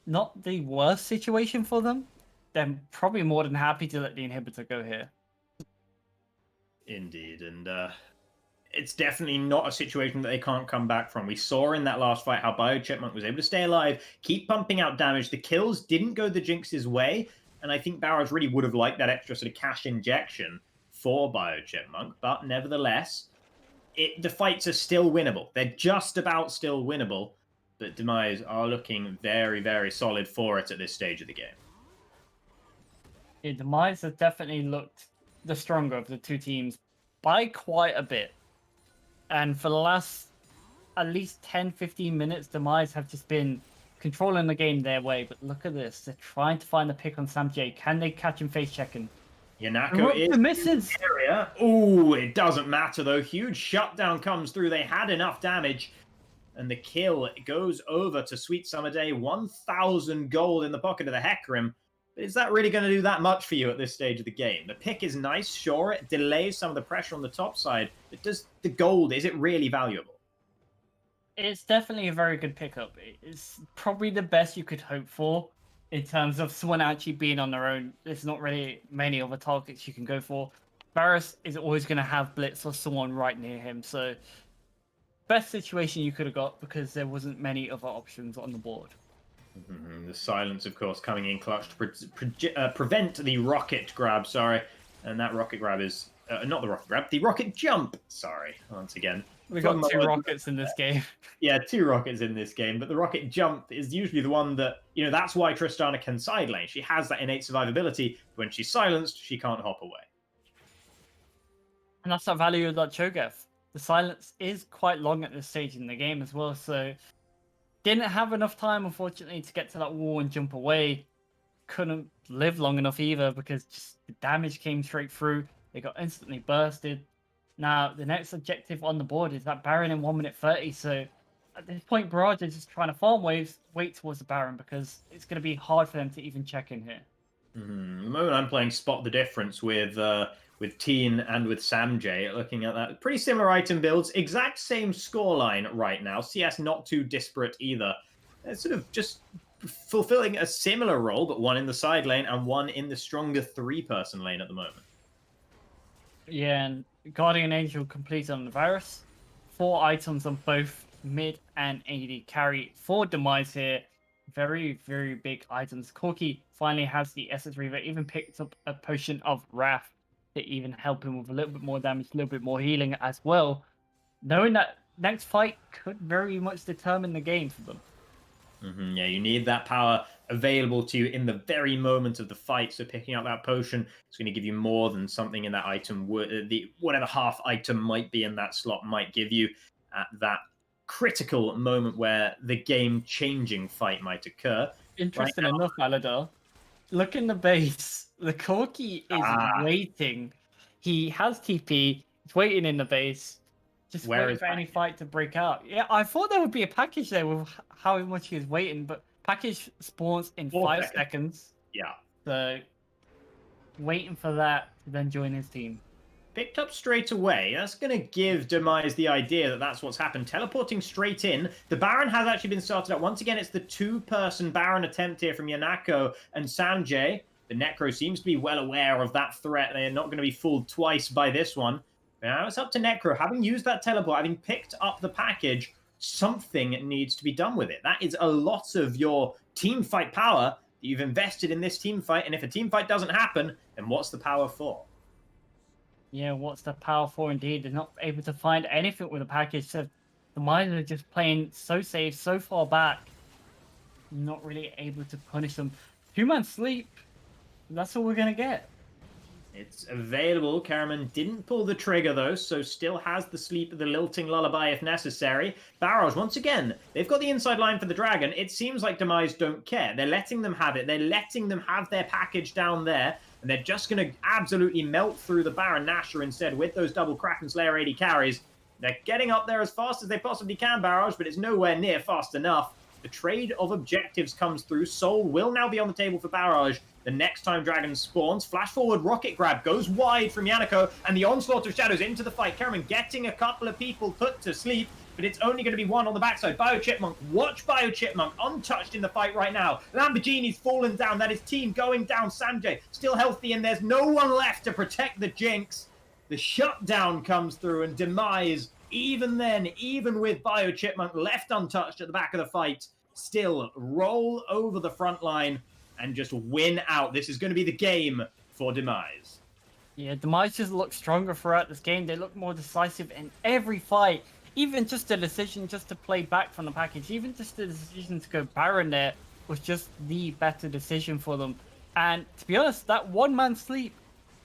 not the worst situation for them. They're probably more than happy to let the inhibitor go here. Indeed, and it's definitely not a situation that they can't come back from. We saw in that last fight how Biochipmunk was able to stay alive, keep pumping out damage. The kills didn't go the Jinx's way, and I think Barrage really would have liked that extra sort of cash injection for Biochipmunk, but nevertheless, the fights are still winnable. They're just about still winnable, but Demise are looking very, very solid for it at this stage of the game. Yeah, Demise has definitely looked the stronger of the two teams by quite a bit. And for the last at least 10-15 minutes, Demise have just been controlling the game their way. But look at this. They're trying to find the pick on Sam J. Can they catch him face checking? Yanako is the misses. Area. Ooh, it doesn't matter though. Huge shutdown comes through. They had enough damage. And the kill goes over to Sweet Summer Day. 1,000 gold in the pocket of the Hecarim. But is that really going to do that much for you at this stage of the game? The pick is nice, sure. It delays some of the pressure on the top side. But does the gold, is it really valuable? It's definitely a very good pickup. It's probably the best you could hope for in terms of someone actually being on their own. There's not really many other targets you can go for. Varus is always going to have Blitz or someone right near him. So best situation you could have got because there wasn't many other options on the board. The silence, of course, coming in clutch to prevent the rocket grab, sorry. And that rocket grab is... not the rocket grab, the rocket jump, sorry, once again. We got 2 rockets in this game. Yeah, 2 rockets in this game, but the rocket jump is usually the one that, that's why Tristana can side lane. She has that innate survivability. When she's silenced, she can't hop away. And that's the value of that Cho'Gath. The silence is quite long at this stage in the game as well, so didn't have enough time, unfortunately, to get to that wall and jump away. Couldn't live long enough either because just the damage came straight through. They got instantly bursted. Now, the next objective on the board is that Baron in 1 minute 30. So at this point, Barrage is just trying to farm waves, wait towards the Baron because it's going to be hard for them to even check in here. The moment I'm playing Spot the Difference with with Teen and with Samjay. Looking at that, pretty similar item builds, exact same scoreline right now. CS not too disparate either. It's sort of just fulfilling a similar role, but one in the side lane and one in the stronger 3-person lane at the moment. Yeah, and Guardian Angel completes on the virus. 4 items on both mid and AD carry for Demise here. Very, very big items. Corki finally has the Essence Reaver, even picked up a potion of Wrath to even help him with a little bit more damage, a little bit more healing as well. Knowing that next fight could very much determine the game for them. Yeah, you need that power available to you in the very moment of the fight. So picking up that potion is going to give you more than something in that item. Whatever half item might be in that slot might give you at that critical moment where the game-changing fight might occur. Interesting enough, Aladar. Look in the base. The Corki is waiting. He has TP. He's waiting in the base. Just waiting for any fight to break out. Yeah, I thought there would be a package there with how much he was waiting, but package spawns in 5 seconds. Yeah. So, waiting for that to then join his team. Picked up straight away. That's going to give Demise the idea that that's what's happened. Teleporting straight in. The Baron has actually been started up. Once again, it's the 2-person Baron attempt here from Yanako and Sanjay. The Necro seems to be well aware of that threat. They are not going to be fooled twice by this one. Now it's up to Necro. Having used that teleport, having picked up the package, something needs to be done with it. That is a lot of your team fight power that you've invested in this team fight. And if a team fight doesn't happen, then what's the power for? Yeah, what's the power for indeed? They're not able to find anything with the package. So the Miners are just playing so safe, so far back. Not really able to punish them. 2-man sleep. That's all we're going to get. It's available. Karaman didn't pull the trigger, though, so still has the sleep, the lilting lullaby if necessary. Barrage, once again, they've got the inside line for the Dragon. It seems like Demise don't care. They're letting them have it. They're letting them have their package down there, and they're just going to absolutely melt through the Baron Nashor instead with those double Kraken Slayer 80 carries. They're getting up there as fast as they possibly can, Barrage, but it's nowhere near fast enough. The trade of objectives comes through. Soul will now be on the table for Barrage. The next time Dragon spawns, flash forward, rocket grab, goes wide from Yanako, and the onslaught of shadows into the fight. Karaman getting a couple of people put to sleep, but it's only going to be one on the backside. Bio Chipmunk, watch Bio Chipmunk, untouched in the fight right now. Lamborghini's fallen down, that is team going down. Sanjay still healthy, and there's no one left to protect the Jinx. The shutdown comes through, and Demise, even then, even with Bio Chipmunk left untouched at the back of the fight, still roll over the front line and just win out. This is going to be the game for Demise. Yeah, Demise just look stronger throughout this game. They look more decisive in every fight. Even just the decision just to play back from the package, even just the decision to go Baron there was just the better decision for them. And to be honest, that 1-man sleep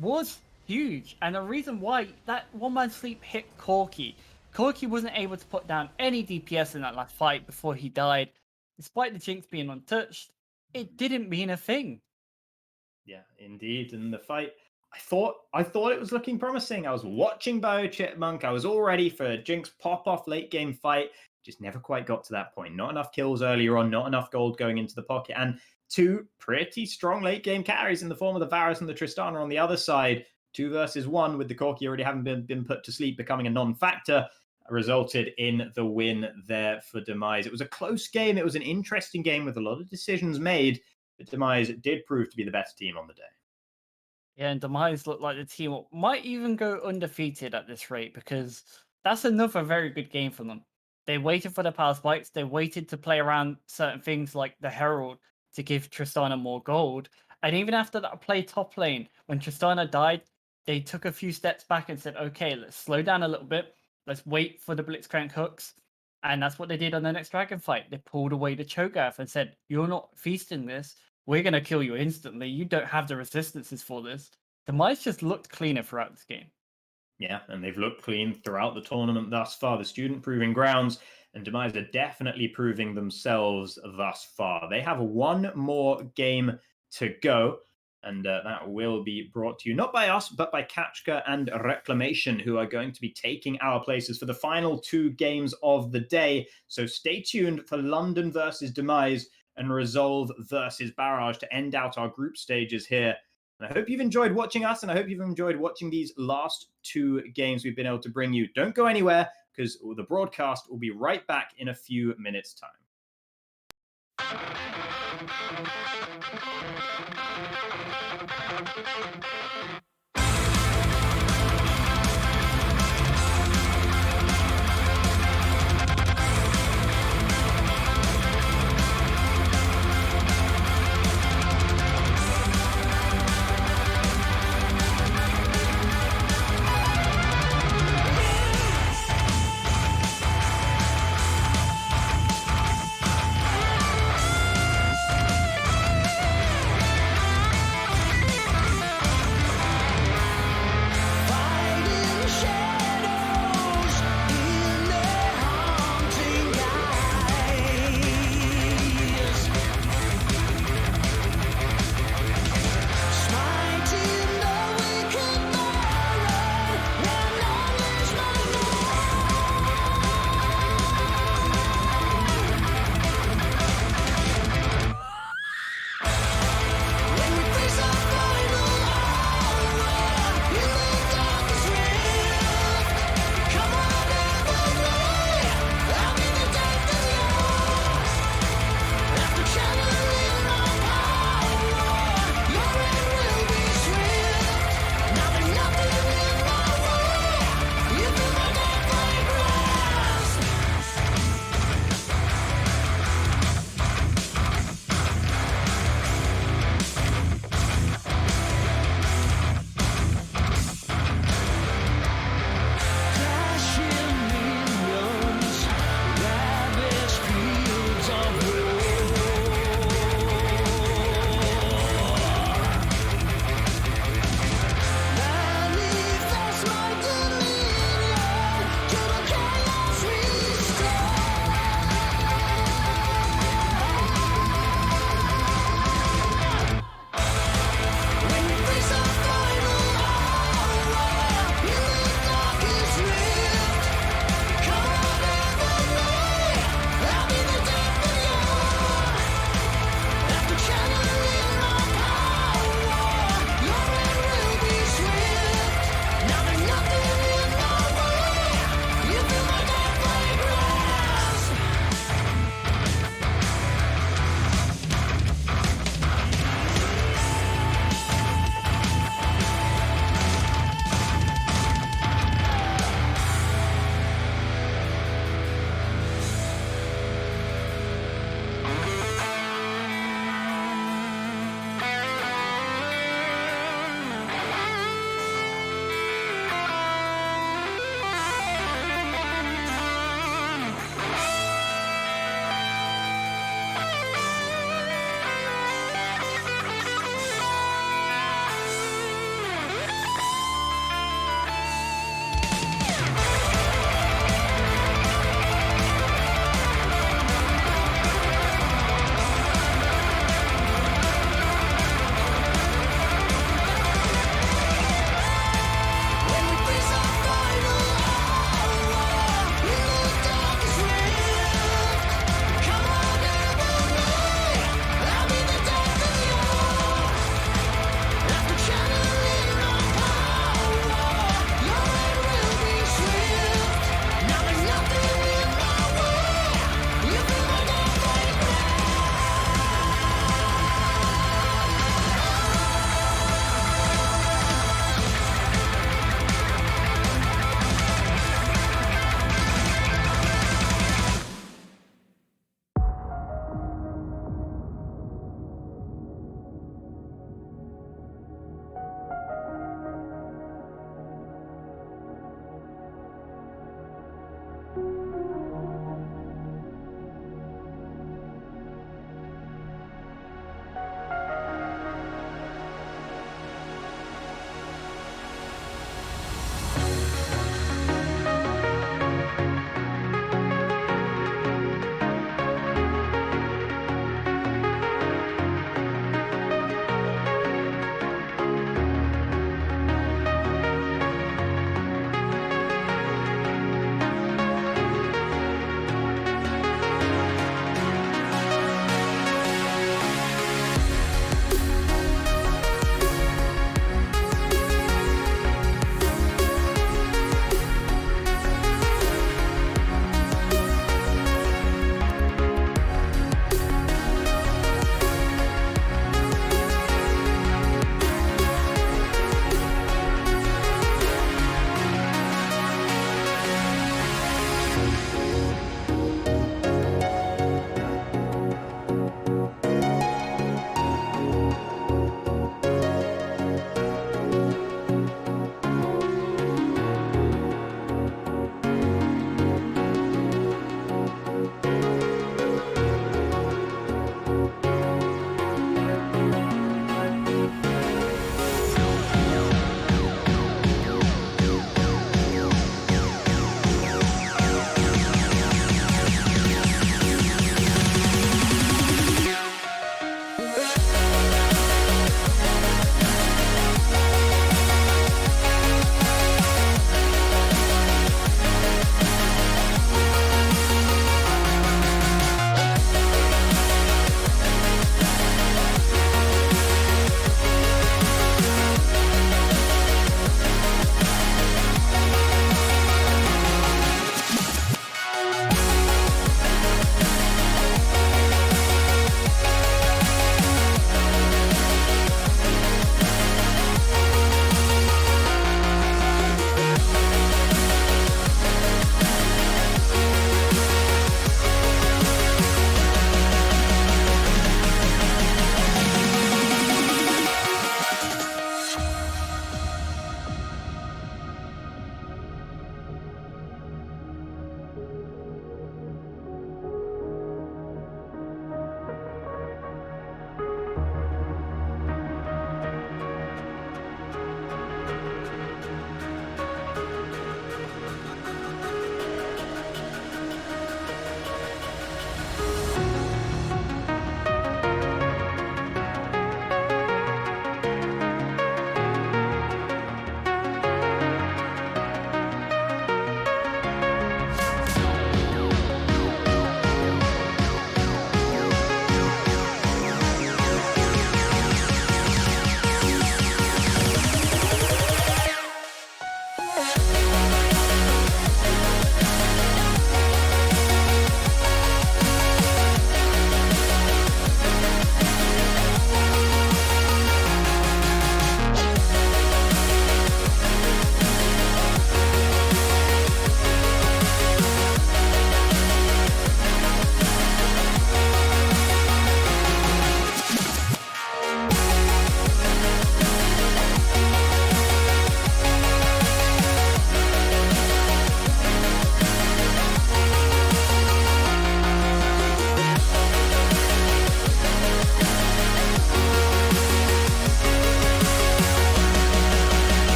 was huge. And the reason why that 1-man sleep hit Corki. Corki wasn't able to put down any DPS in that last fight before he died. Despite the Jinx being untouched, it didn't mean a thing. Yeah, indeed. And the fight, I thought it was looking promising. I was watching Bio Chipmunk. I was all ready for a Jinx pop-off late game fight. Just never quite got to that point. Not enough kills earlier on, not enough gold going into the pocket. And 2 pretty strong late game carries in the form of the Varus and the Tristana on the other side. 2 versus 1 with the Corki already having been put to sleep, becoming a non-factor. Resulted in the win there for Demise. It was a close game. It was an interesting game with a lot of decisions made, but Demise did prove to be the better team on the day. Yeah, and Demise looked like the team might even go undefeated at this rate, because that's another very good game for them. They waited for the power spikes. They waited to play around certain things like the Herald to give Tristana more gold. And even after that play top lane, when Tristana died, they took a few steps back and said, okay, let's slow down a little bit. Let's wait for the Blitzcrank hooks. And that's what they did on the next Dragon fight. They pulled away the Cho'Gath and said, you're not feasting this. We're going to kill you instantly. You don't have the resistances for this. Demise just looked cleaner throughout this game. Yeah, and they've looked clean throughout the tournament thus far. The student proving grounds, and Demise are definitely proving themselves thus far. They have one more game to go. And that will be brought to you not by us, but by Kachka and Reclamation, who are going to be taking our places for the final 2 games of the day. So stay tuned for London versus Demise and Resolve versus Barrage to end out our group stages here And I hope you've enjoyed watching us, and I hope you've enjoyed watching these last 2 games we've been able to bring you. Don't go anywhere, because the broadcast will be right back in a few minutes' time.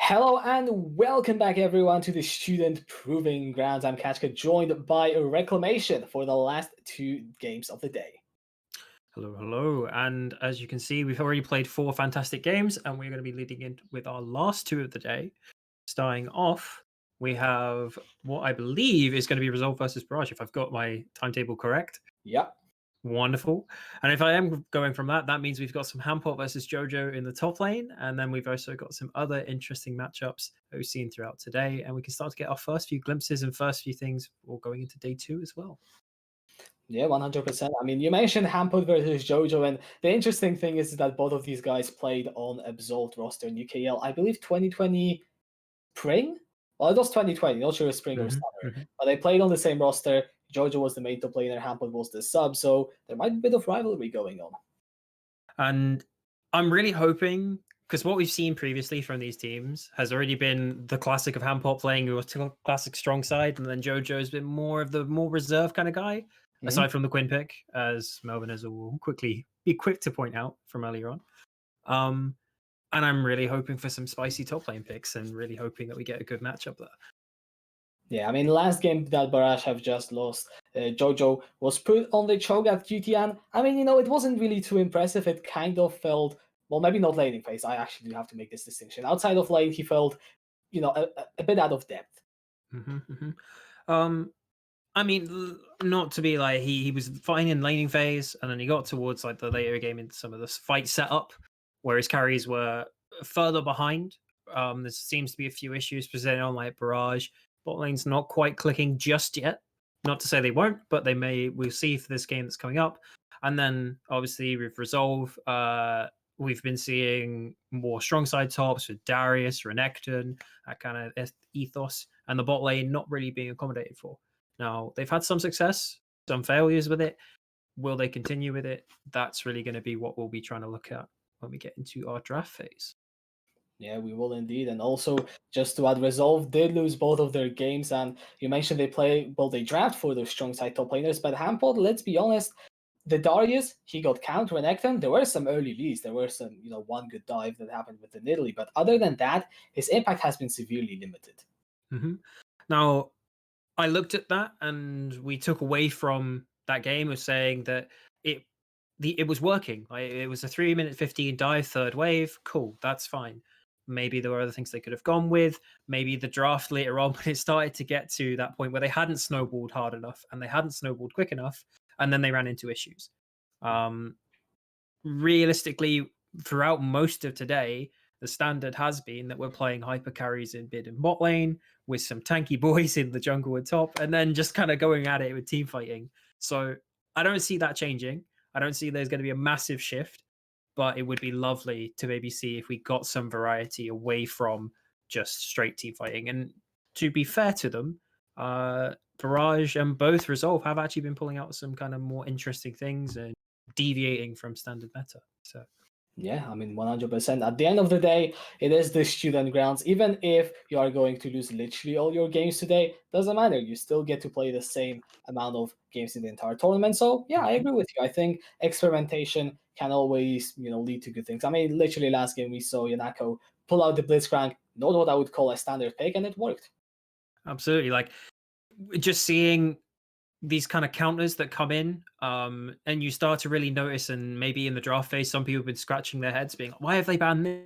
Hello and welcome back everyone to the Student Proving Grounds. I'm Kachka, joined by Reclamation for the last two games of the day. Hello, hello. And as you can see, we've already played 4 fantastic games, and we're going to be leading in with our last 2 of the day. Starting off, we have what I believe is going to be Resolve versus Barrage, if I've got my timetable correct. Yep. Wonderful. And if I am going from that, that means we've got some Hampot versus Jojo in the top lane, and then we've also got some other interesting matchups that we've seen throughout today, and we can start to get our first few glimpses and first few things all going into day 2 as well. Yeah, 100%. I mean, you mentioned Hampot versus Jojo, and the interesting thing is that both of these guys played on Absolved roster in UKEL, I believe 2020 spring? Well, it was 2020, not sure if spring or summer, but they played on the same roster. Jojo was the main top laner, Hampot was the sub, so there might be a bit of rivalry going on. And I'm really hoping, because what we've seen previously from these teams has already been the classic of Hampot playing your classic strong side, and then Jojo's been more of the more reserved kind of guy, aside from the Quinn pick, as Melvin will quickly be quick to point out from earlier on. And I'm really hoping for some spicy top lane picks and really hoping that we get a good matchup there. Yeah, I mean, last game that Barrage have just lost, Jojo was put on the choke at GTN. I mean, it wasn't really too impressive. It kind of felt, well, maybe not laning phase. I actually do have to make this distinction. Outside of lane, he felt, a bit out of depth. I mean, not to be like he was fine in laning phase, and then he got towards like the later game into some of the fight setup, where his carries were further behind. There seems to be a few issues presented on like Barrage. Bot lane's not quite clicking just yet. Not to say they won't, but they may. We'll see for this game that's coming up. And then obviously with Resolve, we've been seeing more strong side tops with Darius, Renekton, that kind of ethos, and the bot lane not really being accommodated for. Now, they've had some success, some failures with it. Will they continue with it? That's really going to be what we'll be trying to look at when we get into our draft phase. Yeah, we will indeed. And also, just to add, Resolve did lose both of their games. And you mentioned they draft for those strong side top laners. But Hampot, let's be honest, the Darius, he got counter Renekton. There were some early leads. There were some, one good dive that happened with the Nidalee. But other than that, his impact has been severely limited. Now, I looked at that and we took away from that game of saying that it was working. It was a 3-minute 15 dive, third wave. Cool, that's fine. Maybe there were other things they could have gone with. Maybe the draft later on, when it started to get to that point where they hadn't snowballed hard enough and they hadn't snowballed quick enough, and then they ran into issues. Realistically, throughout most of today, the standard has been that we're playing hyper carries in mid and bot lane with some tanky boys in the jungle and top, and then just kind of going at it with team fighting. So I don't see that changing. I don't see there's going to be a massive shift, but it would be lovely to maybe see if we got some variety away from just straight team fighting. And to be fair to them, Barrage and both Resolve have actually been pulling out some kind of more interesting things and deviating from standard meta. So yeah, I mean, 100%. At the end of the day, it is the student grounds. Even if you are going to lose literally all your games today, doesn't matter. You still get to play the same amount of games in the entire tournament. So yeah, I agree with you. I think experimentation can always, lead to good things. I mean, literally last game we saw Yanako pull out the Blitzcrank, not what I would call a standard pick, and it worked. Absolutely. Like, just seeing these kind of counters that come in, and you start to really notice, and maybe in the draft phase, some people have been scratching their heads being like, why have they banned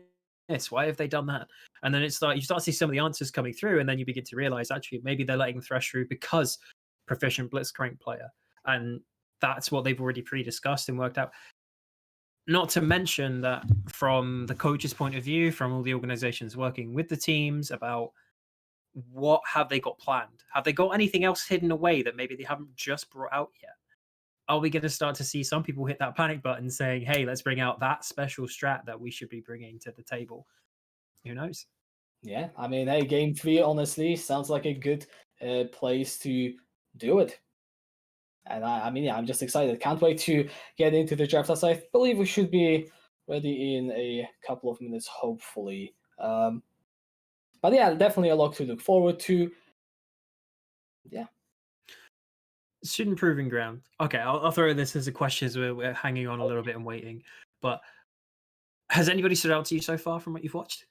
this? Why have they done that? And then you start to see some of the answers coming through, and then you begin to realize actually maybe they're letting Thresh through because proficient Blitzcrank player. And that's what they've already pre-discussed and worked out. Not to mention that from the coach's point of view, from all the organizations working with the teams about what have they got planned? Have they got anything else hidden away that maybe they haven't just brought out yet? Are we going to start to see some people hit that panic button saying, hey, let's bring out that special strat that we should be bringing to the table? Who knows? Yeah, I mean, hey, game 3, honestly, sounds like a good place to do it. And I mean, yeah, I'm just excited. Can't wait to get into the draft. As I believe we should be ready in a couple of minutes, hopefully. But yeah, definitely a lot to look forward to. Yeah. Student proving ground. Okay, I'll throw this as a question as we're hanging on a little bit and waiting. But has anybody stood out to you so far from what you've watched?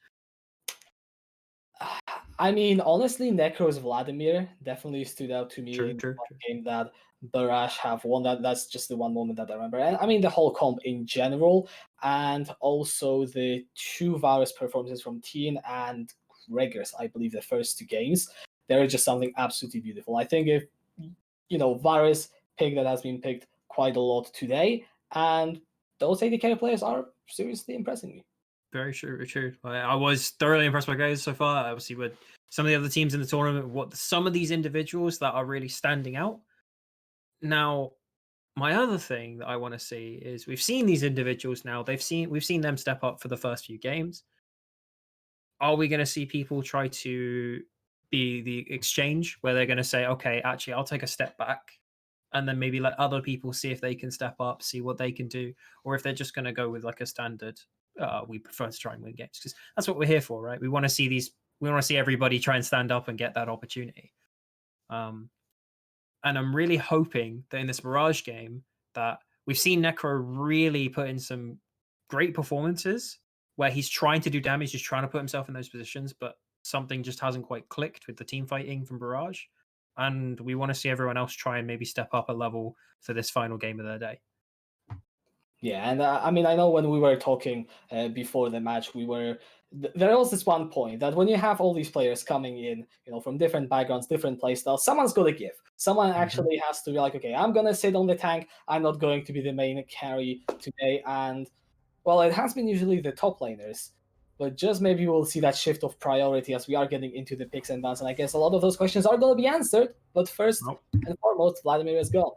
I mean, honestly, Necro's Vladimir definitely stood out to me True, in true, one true. game that Barash have won. That's just the one moment that I remember. And I mean, the whole comp in general, and also the two Varus performances from Teen and Gregors, I believe the first two games. They're just something absolutely beautiful. I think if, Varus pick that has been picked quite a lot today, and those AD players are seriously impressing me. Very true, very true. I was thoroughly impressed by guys so far. Obviously, with some of the other teams in the tournament, what some of these individuals that are really standing out. Now, my other thing that I want to see is we've seen these individuals now. We've seen them step up for the first few games. Are we going to see people try to be the exchange where they're going to say, okay, actually, I'll take a step back and then maybe let other people see if they can step up, see what they can do, or if they're just going to go with like a standard, we prefer to try and win games because that's what we're here for, right? We want to see we want to see everybody try and stand up and get that opportunity. And I'm really hoping that in this Mirage game that we've seen Necro really put in some great performances where he's trying to do damage, he's trying to put himself in those positions, but something just hasn't quite clicked with the team fighting from Barrage. And we want to see everyone else try and maybe step up a level for this final game of their day. Yeah, and I mean, I know when we were talking before the match, there was this one point that when you have all these players coming in, from different backgrounds, different playstyles, someone's got to give. Someone actually has to be like, okay, I'm gonna sit on the tank. I'm not going to be the main carry today. And well, it has been usually the top laners, but just maybe we'll see that shift of priority as we are getting into the picks and bans. And I guess a lot of those questions are going to be answered. But first and foremost, Vladimir is gone.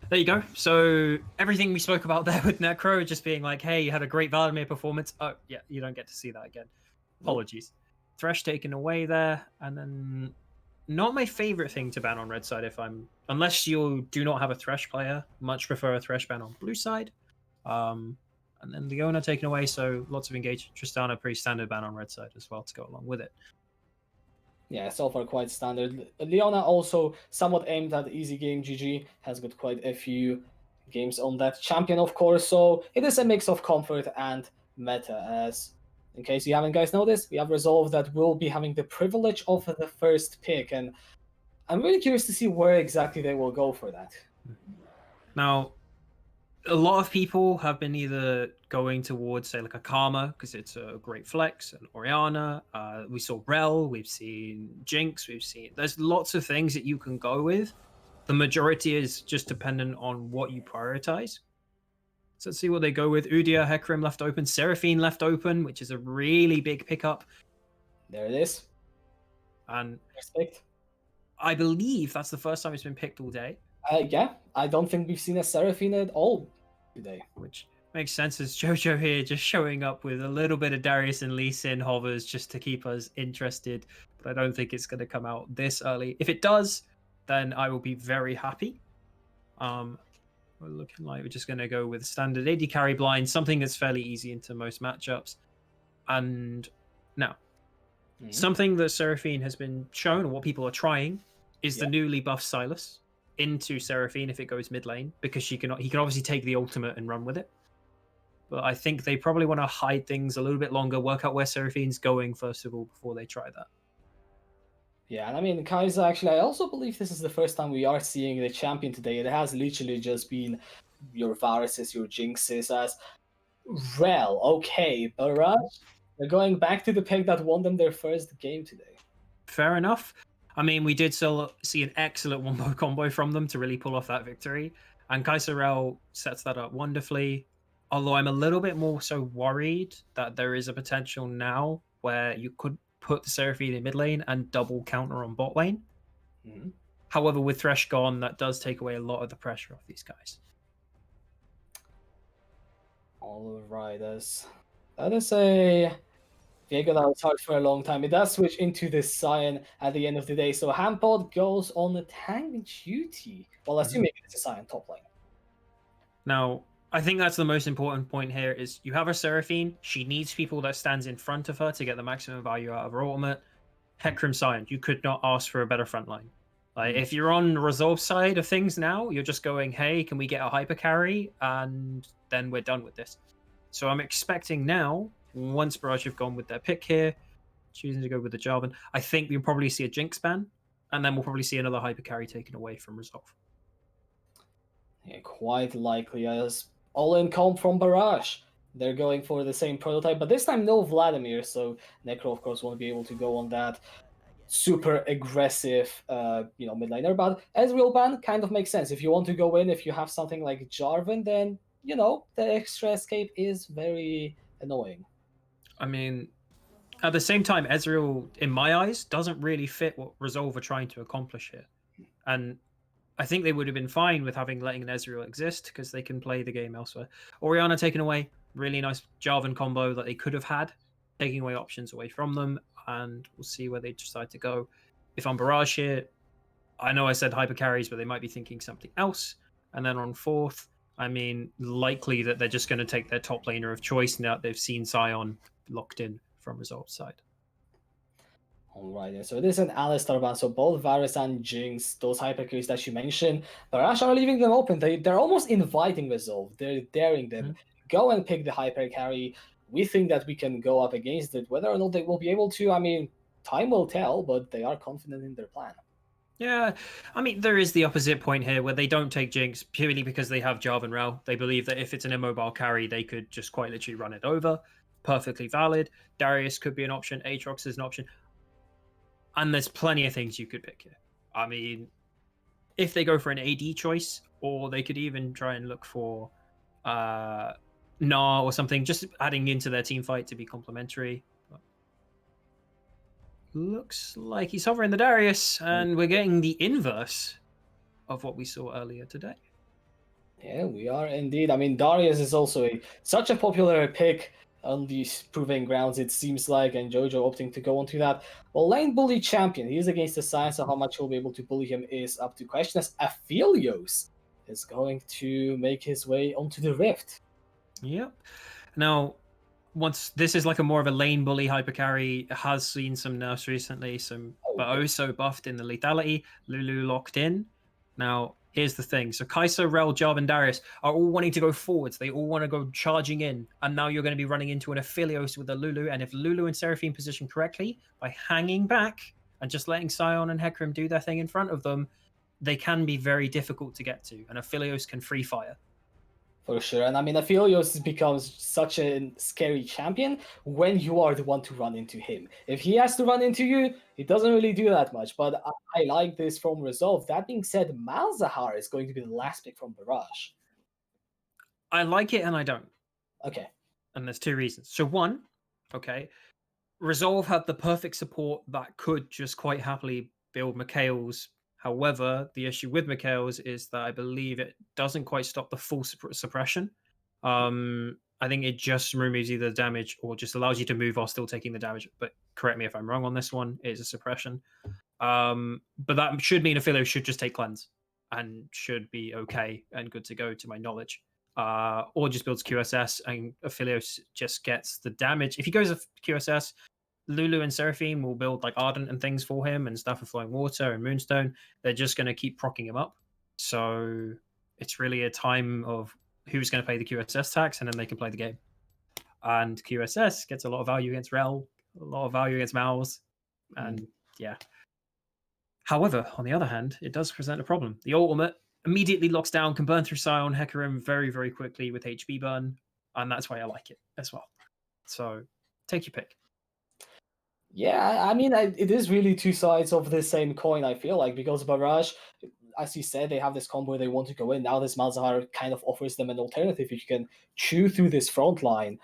There you go. So everything we spoke about there with Necro just being like, hey, you had a great Vladimir performance. Oh, yeah, you don't get to see that again. Apologies. Thresh taken away there. And then not my favorite thing to ban on red side unless you do not have a Thresh player. Much prefer a Thresh ban on blue side. And then Leona taken away, so lots of engage. Tristana, pretty standard ban on red side as well to go along with it. Yeah, so far quite standard. Leona also somewhat aimed at easy game GG, has got quite a few games on that champion, of course, so it is a mix of comfort and meta, as in case you haven't guys noticed, we have resolved that we'll be having the privilege of the first pick, and I'm really curious to see where exactly they will go for that. Now, a lot of people have been either going towards, say, like a Karma, because it's a great flex, and Oriana. We saw Rel, we've seen Jinx, there's lots of things that you can go with. The majority is just dependent on what you prioritize. So let's see what they go with. Udyr, Hecarim left open, Seraphine left open, which is a really big pickup. There it is. And Respect. I believe that's the first time it's been picked all day. Yeah, I don't think we've seen a Seraphine at all today. Which makes sense as Jojo here just showing up with a little bit of Darius and Lee Sin hovers just to keep us interested. But I don't think it's going to come out this early. If it does, then I will be very happy. We're looking like we're just going to go with standard AD carry blind, something that's fairly easy into most matchups. And now, something that Seraphine has been shown, or what people are trying, is the newly buffed Sylas into Seraphine if it goes mid lane, because he can obviously take the ultimate and run with it. But I think they probably want to hide things a little bit longer, work out where Seraphine's going first of all before they try that. Yeah, and I mean, Kaiser, actually, I also believe this is the first time we are seeing the champion today. It has literally just been your Varuses, your Jinxes, as Rel. Okay, Barrage, they're going back to the pick that won them their first game today. Fair enough. I mean, we did still see an excellent wombo combo from them to really pull off that victory. And Kaiserel sets that up wonderfully. Although I'm a little bit more so worried that there is a potential now where you could put the Seraphine in mid lane and double counter on bot lane. Mm-hmm. However, with Thresh gone, that does take away a lot of the pressure off these guys. All right, that is a Viego that was hard for a long time. It does switch into the Sion at the end of the day. So Hampod goes on the tank duty. Well, assuming it's a Sion top lane. Now, I think that's the most important point here is you have a Seraphine. She needs people that stands in front of her to get the maximum value out of her ultimate. Hecarim Sion, you could not ask for a better front line. Like, if you're on Resolve side of things now, you're just going, hey, can we get a hyper carry? And then we're done with this. So I'm expecting now, once Barrage have gone with their pick here, choosing to go with the Jarvan. I think we'll probably see a Jinx ban, and then we'll probably see another hyper carry taken away from Resolve. Yeah, quite likely as all-in comp from Barrage. They're going for the same prototype, but this time no Vladimir, so Necro of course won't be able to go on that super aggressive midliner. But Ezreal ban kind of makes sense. If you want to go in, if you have something like Jarvan, then the extra escape is very annoying. I mean, at the same time, Ezreal, in my eyes, doesn't really fit what Resolve are trying to accomplish here. And I think they would have been fine with letting an Ezreal exist because they can play the game elsewhere. Orianna taken away, really nice Jarvan combo that they could have had, taking away options away from them, and we'll see where they decide to go. If I'm Barrage here, I know I said hyper carries, but they might be thinking something else. And then on fourth, I mean, likely that they're just going to take their top laner of choice now that they've seen Sion locked in from Resolve's side. Alright, so it is an Alistar ban, so both Varus and Jinx, those hypercarries that you mentioned, Barrage are leaving them open. They're almost inviting Resolve. They're daring them. Go and pick the hypercarry. We think that we can go up against it. Whether or not they will be able to, I mean, time will tell, but they are confident in their plan. Yeah, I mean, there is the opposite point here where they don't take Jinx purely because they have Jarvan Rel. They believe that if it's an immobile carry, they could just quite literally run it over. Perfectly valid. Darius could be an option. Aatrox is an option. And there's plenty of things you could pick here. I mean, if they go for an AD choice, or they could even try and look for Gnar or something, just adding into their team fight to be complementary. But looks like he's hovering the Darius, and we're getting the inverse of what we saw earlier today. Yeah, we are indeed. I mean, Darius is also such a popular pick on these proving grounds, it seems like, and Jojo opting to go onto that. Well, lane bully champion, he's against the Science, so how much he'll be able to bully him is up to question, as Aphelios is going to make his way onto the Rift. Yep. Now, once this is like a more of a lane bully hyper carry, has seen some nerfs recently, but also buffed in the lethality. Lulu locked in. Now, here's the thing. So Kai'Sa, Rel, Jarvan, and Darius are all wanting to go forwards. They all want to go charging in. And now you're going to be running into an Aphelios with a Lulu. And if Lulu and Seraphine position correctly, by hanging back and just letting Sion and Hecarim do their thing in front of them, they can be very difficult to get to. And Aphelios can free fire. For sure. And I mean, Aphelios becomes such a scary champion when you are the one to run into him. If he has to run into you, he doesn't really do that much. But I like this from Resolve. That being said, Malzahar is going to be the last pick from Barrage. I like it and I don't. Okay. And there's two reasons. So one, okay, Resolve had the perfect support that could just quite happily build Mikael's. However, the issue with Mikael's is that I believe it doesn't quite stop the full suppression. I think it just removes either the damage or just allows you to move while still taking the damage. But correct me if I'm wrong on this one. It is a suppression. But that should mean Aphelios should just take cleanse and should be okay and good to go, to my knowledge. Or just builds QSS and Aphelios just gets the damage. If he goes QSS, Lulu and Seraphine will build like Ardent and things for him and stuff of Flowing Water and Moonstone. They're just going to keep proccing him up. So it's really a time of who's going to pay the QSS tax, and then they can play the game. And QSS gets a lot of value against Rel, a lot of value against Mouse, and yeah. However, on the other hand, it does present a problem. The ultimate immediately locks down, can burn through Sion, Hecarim very, very quickly with HP burn, and that's why I like it as well. So take your pick. Yeah, I mean, it is really two sides of the same coin, I feel like, because Barrage, as you said, they have this combo they want to go in. Now this Malzahar kind of offers them an alternative. If you can chew through this front line,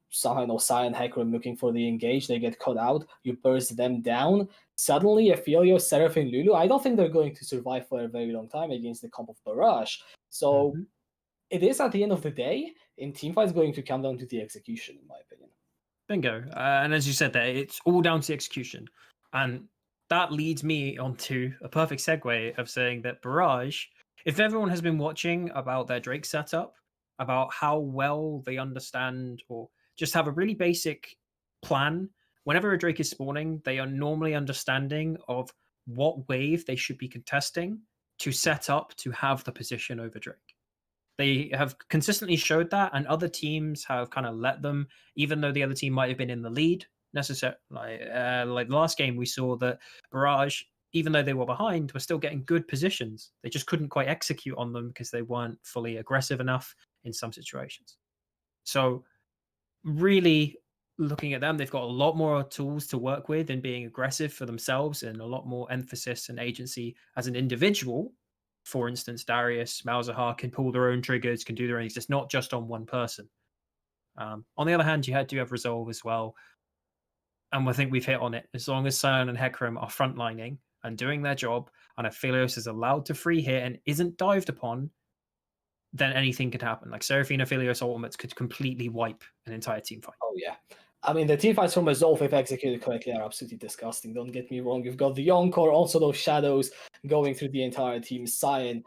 somehow Sion, Hecarim looking for the engage, they get cut out, you burst them down. Suddenly, Aphelios, Seraphine, Lulu, I don't think they're going to survive for a very long time against the comp of Barrage. So it is, at the end of the day, in teamfights, going to come down to the execution, in my opinion. Bingo. And as you said there, it's all down to execution. And that leads me onto a perfect segue of saying that Barrage, if everyone has been watching about their Drake setup, about how well they understand or just have a really basic plan, whenever a Drake is spawning, they are normally understanding of what wave they should be contesting to set up to have the position over Drake. They have consistently showed that, and other teams have kind of let them, even though the other team might have been in the lead, necessary. Like the last game, we saw that Barrage, even though they were behind, were still getting good positions. They just couldn't quite execute on them because they weren't fully aggressive enough in some situations. So really looking at them, they've got a lot more tools to work with in being aggressive for themselves and a lot more emphasis and agency as an individual. For instance, Darius, Malzahar can pull their own triggers, can do their own. It's not just on one person. On the other hand, you do have Resolve as well. And I think we've hit on it. As long as Sion and Hecarim are frontlining and doing their job, and Aphelios is allowed to free hit and isn't dived upon, then anything could happen. Like Seraphine Aphelios ultimates could completely wipe an entire team fight. Oh, yeah. I mean, the teamfights from Resolve, if executed correctly, are absolutely disgusting. Don't get me wrong. You've got the Encore, also those shadows going through the entire team. Sion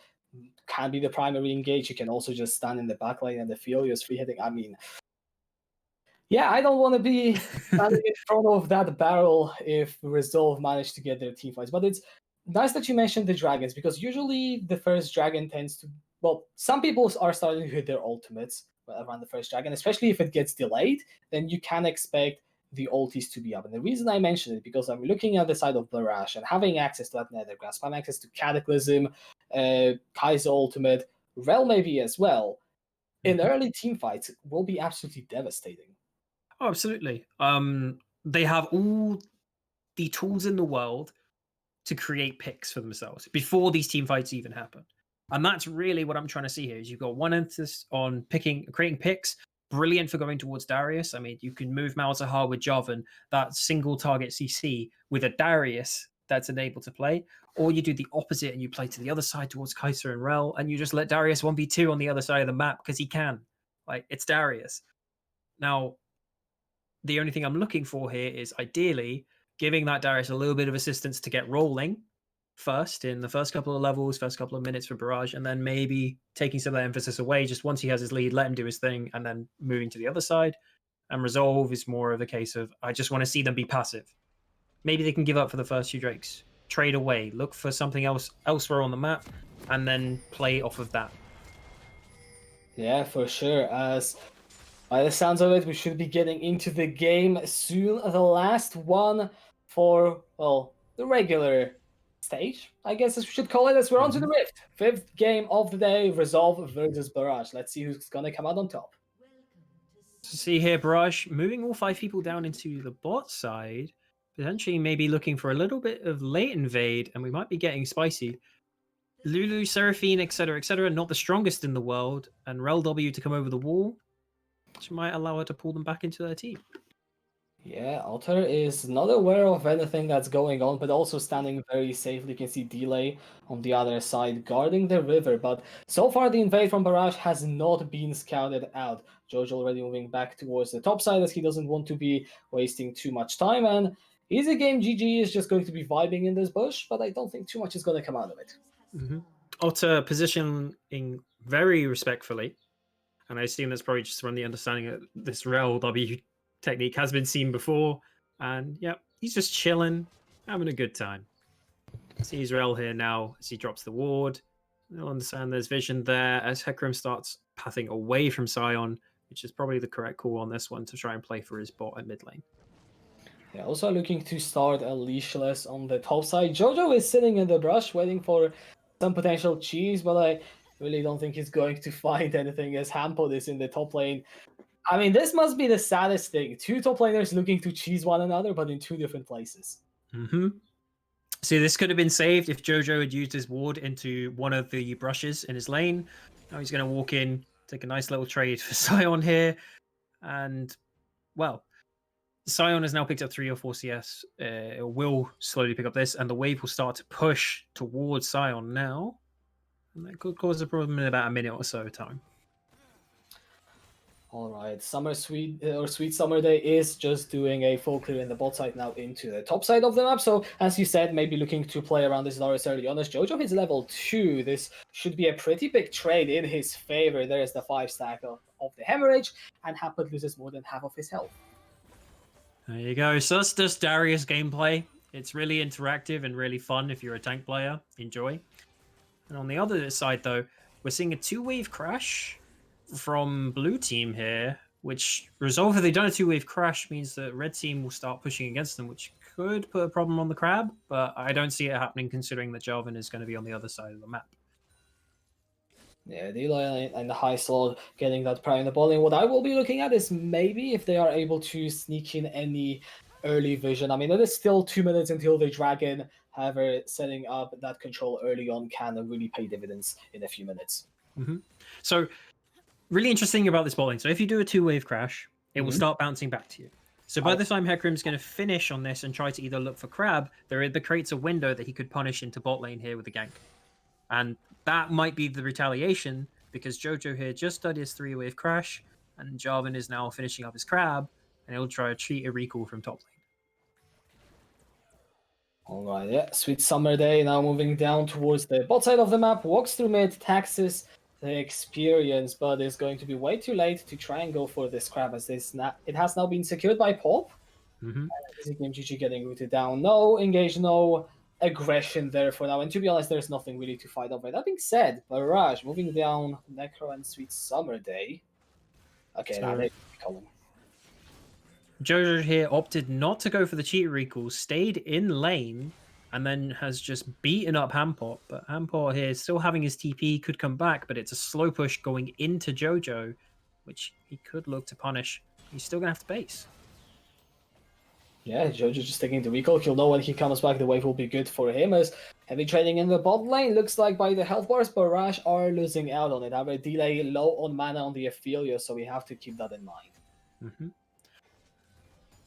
can be the primary engage. You can also just stand in the back lane and the Aphelios free hitting. I mean, yeah, I don't want to be standing in front of that barrel if Resolve managed to get their teamfights. But it's nice that you mentioned the dragons, because usually the first dragon tends to, well, some people are starting to hit their ultimates around the first dragon, especially if it gets delayed, then you can expect the ultis to be up. And the reason I mention it, because I'm looking at the side of Barash and having access to that Nether Grasp, having access to Cataclysm, Kaiser ultimate, Rel maybe as well, in early team fights will be absolutely devastating. Oh, absolutely. They have all the tools in the world to create picks for themselves before these team fights even happen. And that's really what I'm trying to see here. Is you've got one emphasis on creating picks, brilliant for going towards Darius. I mean, you can move Malzahar with Joven, that single target CC with a Darius that's enabled to play, or you do the opposite and you play to the other side towards Kaiser and Rel, and you just let Darius 1v2 on the other side of the map because he can. Like, it's Darius. Now, the only thing I'm looking for here is ideally giving that Darius a little bit of assistance to get rolling first in the first couple of levels, first couple of minutes for Barrage, and then maybe taking some of that emphasis away just once he has his lead, let him do his thing, and then moving to the other side. And Resolve is more of a case of, I just want to see them be passive. Maybe they can give up for the first few drakes, trade away, look for something else elsewhere on the map, and then play off of that. Yeah, for sure. As by the sounds of it, we should be getting into the game soon. The last one for, well, the regular stage, I guess we should call it, as we're on to the Rift. Fifth game of the day, Resolve versus Barrage. Let's see who's going to come out on top. See here, Barrage moving all 5 people down into the bot side, potentially maybe looking for a little bit of late invade, and we might be getting spicy. Lulu, Seraphine, etc., not the strongest in the world, and Rel W to come over the wall, which might allow her to pull them back into their team. Yeah, Alter is not aware of anything that's going on, but also standing very safely. You can see Delay on the other side guarding the river, but so far the invade from Barrage has not been scouted out. Jojo already moving back towards the top side as he doesn't want to be wasting too much time, and easy game GG is just going to be vibing in this bush, but I don't think too much is going to come out of it. Alter positioning very respectfully, and I assume that's probably just from the understanding that this Rel W technique has been seen before, and yeah, he's just chilling, having a good time. Sees Rel here now as he drops the ward. They'll understand there's vision there as Hecarim starts pathing away from Sion, which is probably the correct call on this one to try and play for his bot at mid lane. Yeah, also looking to start a leashless on the top side. Jojo is sitting in the brush waiting for some potential cheese, but I really don't think he's going to find anything as Hampod is in the top lane. I mean, this must be the saddest thing. 2 top laners looking to cheese one another, but in 2 different places. See, this could have been saved if Jojo had used his ward into one of the brushes in his lane. Now he's going to walk in, take a nice little trade for Sion here. And, well, Sion has now picked up 3 or 4 CS. It will slowly pick up this, and the wave will start to push towards Sion now. And that could cause a problem in about a minute or so time. All right, Sweet Summer Day is just doing a full clear in the bot side now into the top side of the map. So, as you said, maybe looking to play around this Darius early on. As Jojo is level 2, this should be a pretty big trade in his favor. There is the 5 stack of the Hemorrhage, and Hampod loses more than half of his health. There you go. So that's just Darius gameplay. It's really interactive and really fun if you're a tank player. Enjoy. And on the other side, though, we're seeing a 2-wave crash from blue team here, which resolve if they don't a two-wave crash means that red team will start pushing against them, which could put a problem on the crab, but I don't see it happening considering that Jarvan is going to be on the other side of the map. Yeah, Delay and the high slot getting that prime in the ball lane. What I will be looking at is maybe if they are able to sneak in any early vision. I mean, it is still 2 minutes until the dragon. However, setting up that control early on can really pay dividends in a few minutes. So, really interesting about this bot lane. So, if you do a two-wave crash, it will start bouncing back to you. So, by the time Hecarim's going to finish on this and try to either look for Crab, there creates a window that he could punish into bot lane here with a gank. And that might be the retaliation, because Jojo here just did his three-wave crash, and Jarvan is now finishing up his Crab, and he'll try to cheat a recall from top lane. All right, yeah, sweet summer day. Now moving down towards the bot side of the map, walks through mid, taxes the experience, but it's going to be way too late to try and go for this crab as it has now been secured by Pop. Easy game GG getting rooted down. No engage, no aggression there for now. And to be honest, there's nothing really to fight over. That being said, Barrage moving down Necro and Sweet Summer Day. Okay, now they call him. Jojo here opted not to go for the cheat recall, stayed in lane, and then has just beaten up Hampot. But Hampot here, still having his TP, could come back, but it's a slow push going into Jojo, which he could look to punish. He's still going to have to base. Yeah, Jojo just taking the recall. He'll know when he comes back, the wave will be good for him. As heavy trading in the bot lane, looks like by the health bars, Barrage are losing out on it. However, Delay low on mana on the Ophelia, so we have to keep that in mind.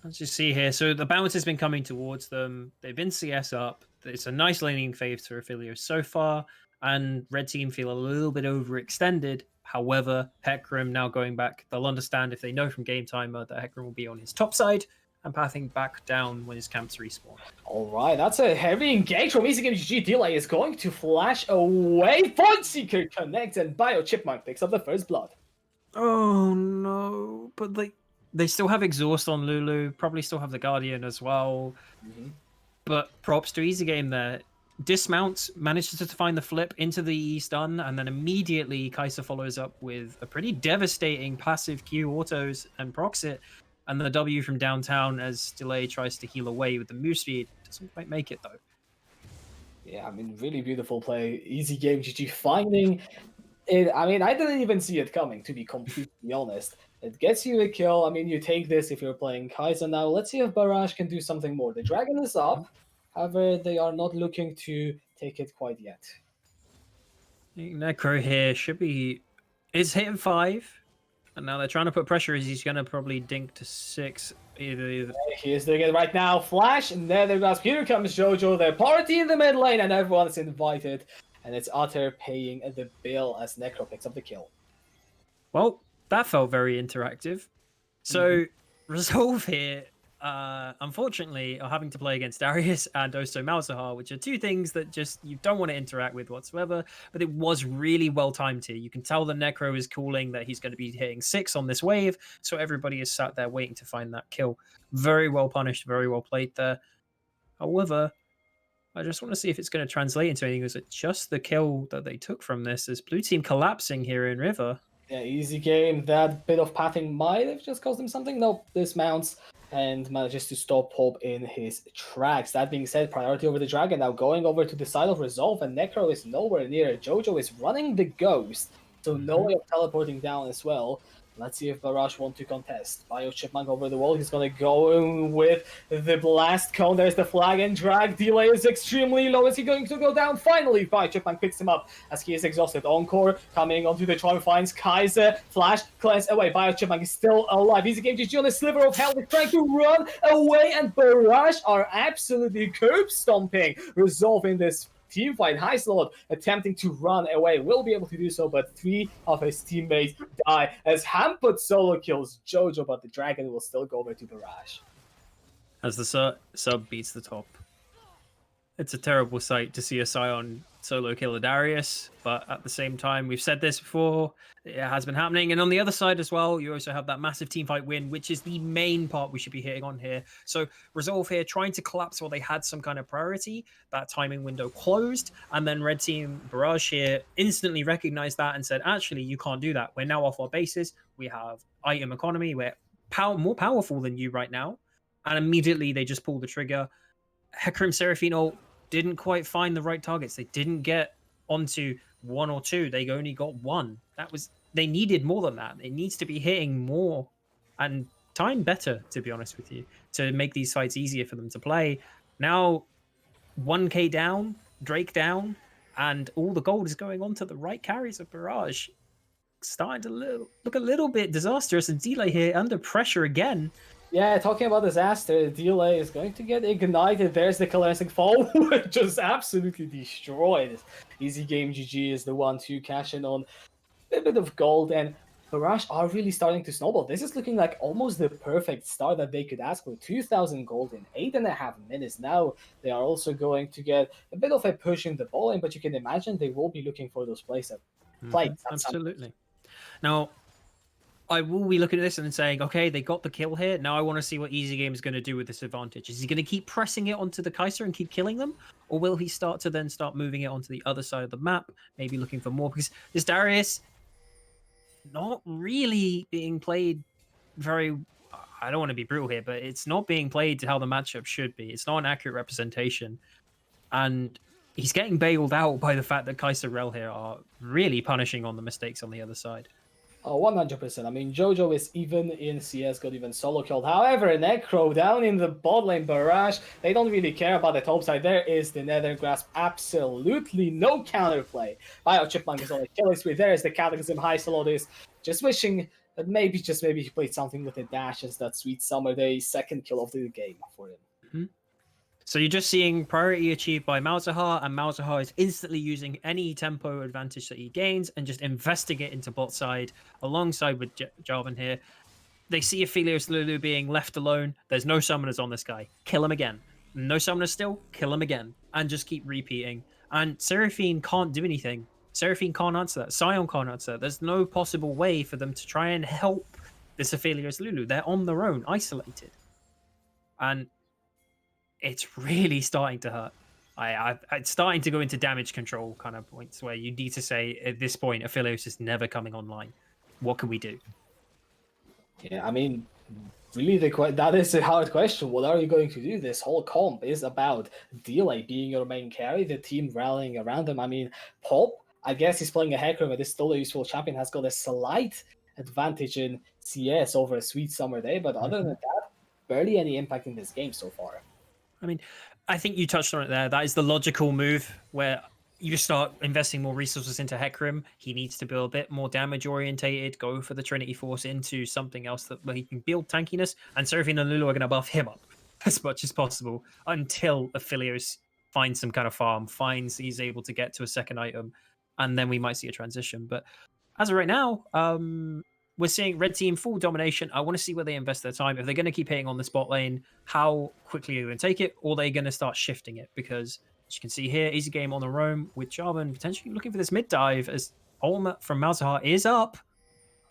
Let's just see here. So the bounce has been coming towards them. They've been CS up. It's a nice laning phase to Ophelia so far, and red team feel a little bit overextended. However, Hecarim now going back, they'll understand if they know from game timer that Hecarim will be on his top side and pathing back down when his camps respawn. All right, that's a heavy engage from Easy Game GG. Delay is going to flash away. Point Seeker connects, and Bio Chipmunk picks up the first blood. Oh no, but they still have exhaust on Lulu, probably still have the Guardian as well. But props to Easy Game there. Dismounts, manages to find the flip into the stun, and then immediately Kai'Sa follows up with a pretty devastating passive Q autos and procs it. And the W from downtown as Delay tries to heal away with the move speed. Doesn't quite make it though. Yeah, I mean, really beautiful play. Easy Game GG finding it. I mean, I didn't even see it coming, to be completely honest. It gets you a kill. I mean, you take this if you're playing Kai'Sa now. Let's see if Barrage can do something more. The dragon is up. However, they are not looking to take it quite yet. Necro here should be... It's hitting 5. And now they're trying to put pressure as he's going to probably dink to 6. Either. He is doing it right now. Flash, and there goes. Here comes Jojo. The party in the mid lane, and everyone is invited. And it's Utter paying the bill as Necro picks up the kill. Well, that felt very interactive. So, Resolve here, unfortunately, are having to play against Darius and also Malzahar, which are two things that just you don't want to interact with whatsoever. But it was really well timed here. You can tell the Necro is calling that he's going to be hitting 6 on this wave, so everybody is sat there waiting to find that kill. Very well punished, very well played there. However, I just want to see if it's going to translate into anything. Was it just the kill that they took from this? Is blue team collapsing here in River? Yeah, Easy Game. That bit of pathing might have just cost him something. Nope, dismounts and manages to stop Pop in his tracks. That being said, priority over the dragon. Now going over to the side of Resolve, and Necro is nowhere near. Jojo is running the Ghost, so no way of teleporting down as well. Let's see if Barrage want to contest. Bio Chipmunk over the wall. He's going to go in with the Blast Cone. There's the flag and drag. Delay is extremely low. Is he going to go down? Finally, Bio Chipmunk picks him up as he is exhausted. Encore coming onto the Charm, finds Kai'Sa. Flash, cleanse away. Bio Chipmunk is still alive. Easy Game GG on a sliver of hell. He's trying to run away, and Barrage are absolutely curb stomping, resolving this team fight. High slot attempting to run away, will be able to do so, but 3 of his teammates die as Hamput solo kills Jojo, but the dragon will still go over to Barrage. As the sub beats the top. It's a terrible sight to see a Scion solo kill a Darius, but at the same time, we've said this before, it has been happening. And on the other side as well, you also have that massive teamfight win, which is the main part we should be hitting on here. So Resolve here trying to collapse while they had some kind of priority. That timing window closed, and then Red Team Barrage here instantly recognized that and said, actually, you can't do that. We're now off our bases. We have item economy. We're more powerful than you right now. And immediately they just pull the trigger. Hecarim Seraphine ult didn't quite find the right targets. They didn't get onto 1 or 2. They only got 1. They needed more than that. It needs to be hitting more and time better, to be honest with you, to make these fights easier for them to play. Now 1k down, Drake down, and all the gold is going on to the right carries of Barrage. Starting to look a little bit disastrous, and Delay here under pressure again. Yeah, talking about disaster, Delay is going to get ignited. There's the Kalencic fall, just absolutely destroyed. Easy game GG is the one to cash in on a bit of gold, and Barrage are really starting to snowball. This is looking like almost the perfect start that they could ask for. 2,000 gold in 8.5 minutes. Now they are also going to get a bit of a push in the ball lane, but you can imagine they will be looking for those plays. Absolutely. Now, I will be looking at this and saying, okay, they got the kill here. Now I want to see what Easy Game is going to do with this advantage. Is he going to keep pressing it onto the Kai'Sa and keep killing them? Or will he start moving it onto the other side of the map, maybe looking for more? Because this Darius, not really being played very... I don't want to be brutal here, but it's not being played to how the matchup should be. It's not an accurate representation. And he's getting bailed out by the fact that Kai'Sa Rel here are really punishing on the mistakes on the other side. Oh, 100%. I mean, Jojo is even in CS, got even solo killed. However, Necro down in the bot lane. Barrage, they don't really care about the top side. There is the Nether Grasp. Absolutely no counterplay. Bio Chipmunk is on a killing spree. There is the Cataclysm high solo this. Just wishing that maybe he played something with the dash as that sweet summer day second kill of the game for him. Mm-hmm. So you're just seeing priority achieved by Malzahar, and Malzahar is instantly using any tempo advantage that he gains and just investing it into bot side alongside with Jarvan here. They see Aphelios Lulu being left alone. There's no summoners on this guy. Kill him again. No summoners still. Kill him again. And just keep repeating. And Seraphine can't do anything. Seraphine can't answer that. Sion can't answer that. There's no possible way for them to try and help this Aphelios Lulu. They're on their own, isolated. And it's really starting to hurt. It's starting to go into damage control kind of points where you need to say, at this point, Aphelios is never coming online. What can we do? Yeah, I mean, really, that is a hard question. What are you going to do? This whole comp is about Delay being your main carry, the team rallying around him. I mean, Pop, I guess he's playing a Hecarim, but this still a useful champion, has got a slight advantage in CS over a sweet summer day, but other than that, barely any impact in this game so far. I mean, I think you touched on it there. That is the logical move where you start investing more resources into Hecarim. He needs to build a bit more damage orientated, go for the Trinity Force into something else where he can build tankiness, and Seraphine and Lulu are going to buff him up as much as possible until Aphelios finds some kind of farm, finds he's able to get to a second item, and then we might see a transition. But as of right now, we're seeing Red Team full domination. I want to see where they invest their time. If they're going to keep hitting on the spot lane, how quickly are they going to take it, or are they going to start shifting it? Because as you can see here, Easy Game on the roam with Jarvan potentially looking for this mid dive as Ulm from Malzahar is up.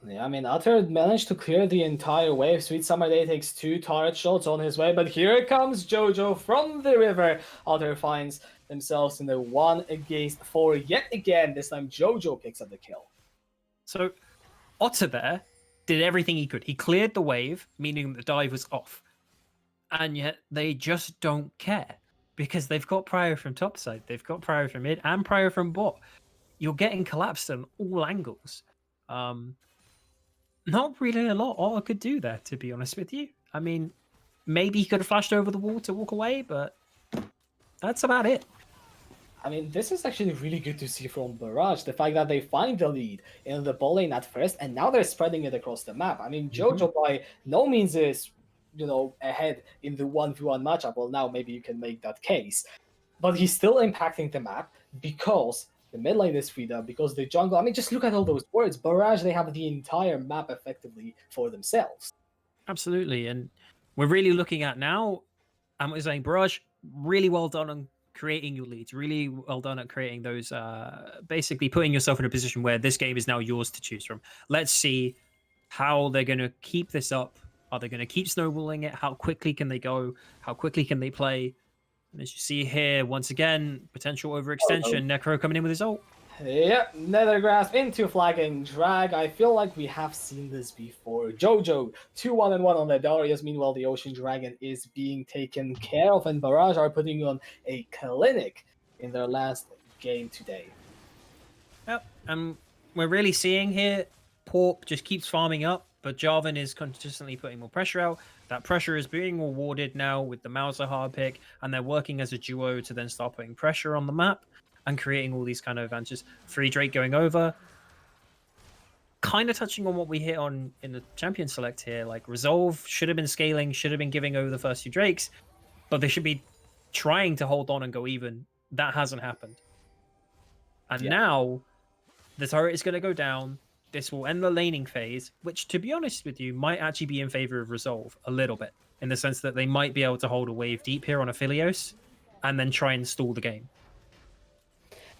Yeah, I mean, Utter managed to clear the entire wave. Sweet Summer Day takes 2 turret shots on his way, but here comes Jojo from the river. Utter finds themselves in the 1 against 4 yet again. This time Jojo picks up the kill. So Otter there did everything he could. He cleared the wave, meaning the dive was off. And yet they just don't care because they've got Prior from topside, they've got Prior from mid, and Prior from bot. You're getting collapsed on all angles. Not really a lot Otter could do there, to be honest with you. I mean, maybe he could have flashed over the wall to walk away, but that's about it. I mean, this is actually really good to see from Barrage. The fact that they find the lead in the ball lane at first, and now they're spreading it across the map. I mean, Jojo by no means is, ahead in the 1v1 matchup. Well, now maybe you can make that case. But he's still impacting the map because the mid lane is freed up, because the jungle... I mean, just look at all those words. Barrage, they have the entire map effectively for themselves. Absolutely. And we're really looking at now, and we're saying, Barrage, really well done on creating your leads. Really well done at creating those, basically putting yourself in a position where this game is now yours to choose from. Let's see how they're going to keep this up. Are they going to keep snowballing it? How quickly can they go? How quickly can they play? And as you see here, once again, potential overextension. Necro coming in with his ult. Yep, Nether Grasp into flagging drag. I feel like we have seen this before. Jojo 2-1-1 on the Darius. Meanwhile, the Ocean Dragon is being taken care of, and Barrage are putting on a clinic in their last game today. Yep, and we're really seeing here, Porp just keeps farming up, but Jarvan is consistently putting more pressure out. That pressure is being rewarded now with the Mauser hard pick, and they're working as a duo to then start putting pressure on the map and creating all these kind of advantages. Free Drake going over. Kind of touching on what we hit on in the champion select here, like Resolve should have been scaling, should have been giving over the first 2 Drakes, but they should be trying to hold on and go even. That hasn't happened. And now the turret is going to go down. This will end the laning phase, which, to be honest with you, might actually be in favor of Resolve a little bit, in the sense that they might be able to hold a wave deep here on Aphelios and then try and stall the game.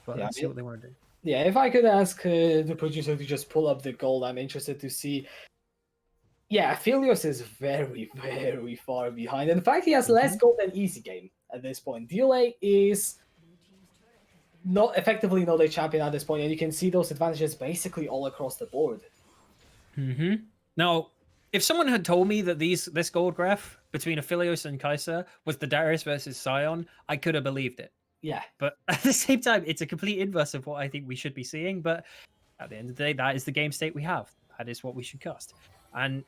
But let's see what they want to do. Yeah, if I could ask the producer to just pull up the gold, I'm interested to see. Yeah, Aphelios is very, very far behind. In fact, he has less gold than Easy Game at this point. Delay is not effectively not a champion at this point, and you can see those advantages basically all across the board. Now, if someone had told me that this gold graph between Aphelios and Kai'Sa was the Darius versus Sion, I could have believed it. Yeah. But at the same time, it's a complete inverse of what I think we should be seeing. But at the end of the day, that is the game state we have. That is what we should cast. And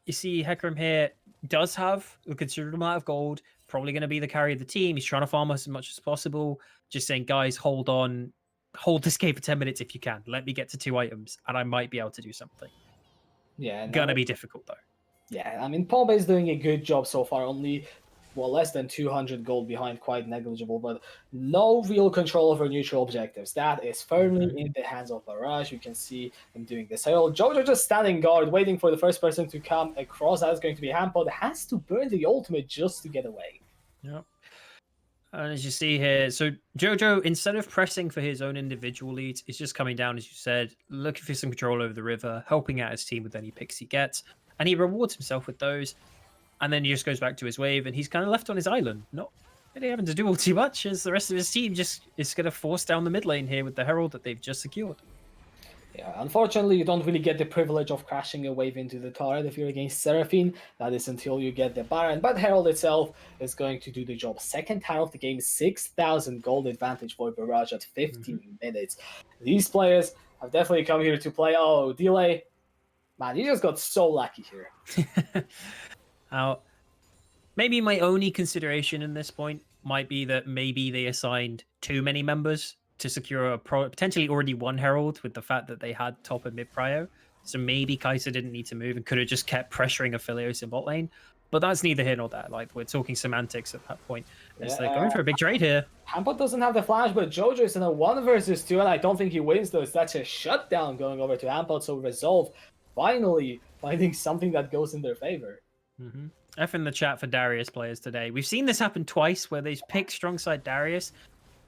you see Hecarim here does have a considerable amount of gold, probably going to be the carry of the team. He's trying to farm us as much as possible. Just saying, guys, hold on. Hold this game for 10 minutes if you can. Let me get to 2 items, and I might be able to do something. Yeah. Gonna be difficult, though. Yeah, I mean, Pomba is doing a good job so far. Only, well, less than 200 gold behind, quite negligible, but no real control over neutral objectives. That is firmly in the hands of Barrage. You can see him doing this. Jojo just standing guard, waiting for the first person to come across. That's going to be Hampod. Has to burn the ultimate just to get away. Yep. And as you see here, so Jojo, instead of pressing for his own individual leads, is just coming down, as you said, looking for some control over the river, helping out his team with any picks he gets, and he rewards himself with those. And then he just goes back to his wave, and he's kind of left on his island, not really having to do all too much, as the rest of his team just is going to force down the mid lane here with the Herald that they've just secured. Yeah, unfortunately, you don't really get the privilege of crashing a wave into the turret if you're against Seraphine. That is until you get the Baron. But Herald itself is going to do the job. Second tower of the game, 6,000 gold advantage for Barrage at 15 minutes. These players have definitely come here to play. Oh, Delay. Man, you just got so lucky here. Now, maybe my only consideration in this point might be that maybe they assigned too many members to secure a potentially already one Herald with the fact that they had top and mid prio. So maybe Kai'Sa didn't need to move and could have just kept pressuring Aphelios in bot lane. But that's neither here nor there. Like, we're talking semantics at that point. It's like going for a big trade here. Hampot doesn't have the flash, but Jojo is in a 1 versus 2, and I don't think he wins though. That's a shutdown going over to Hampot. So Resolve finally finding something that goes in their favor. F in the chat for Darius players today. We've seen this happen twice where they pick strong side Darius.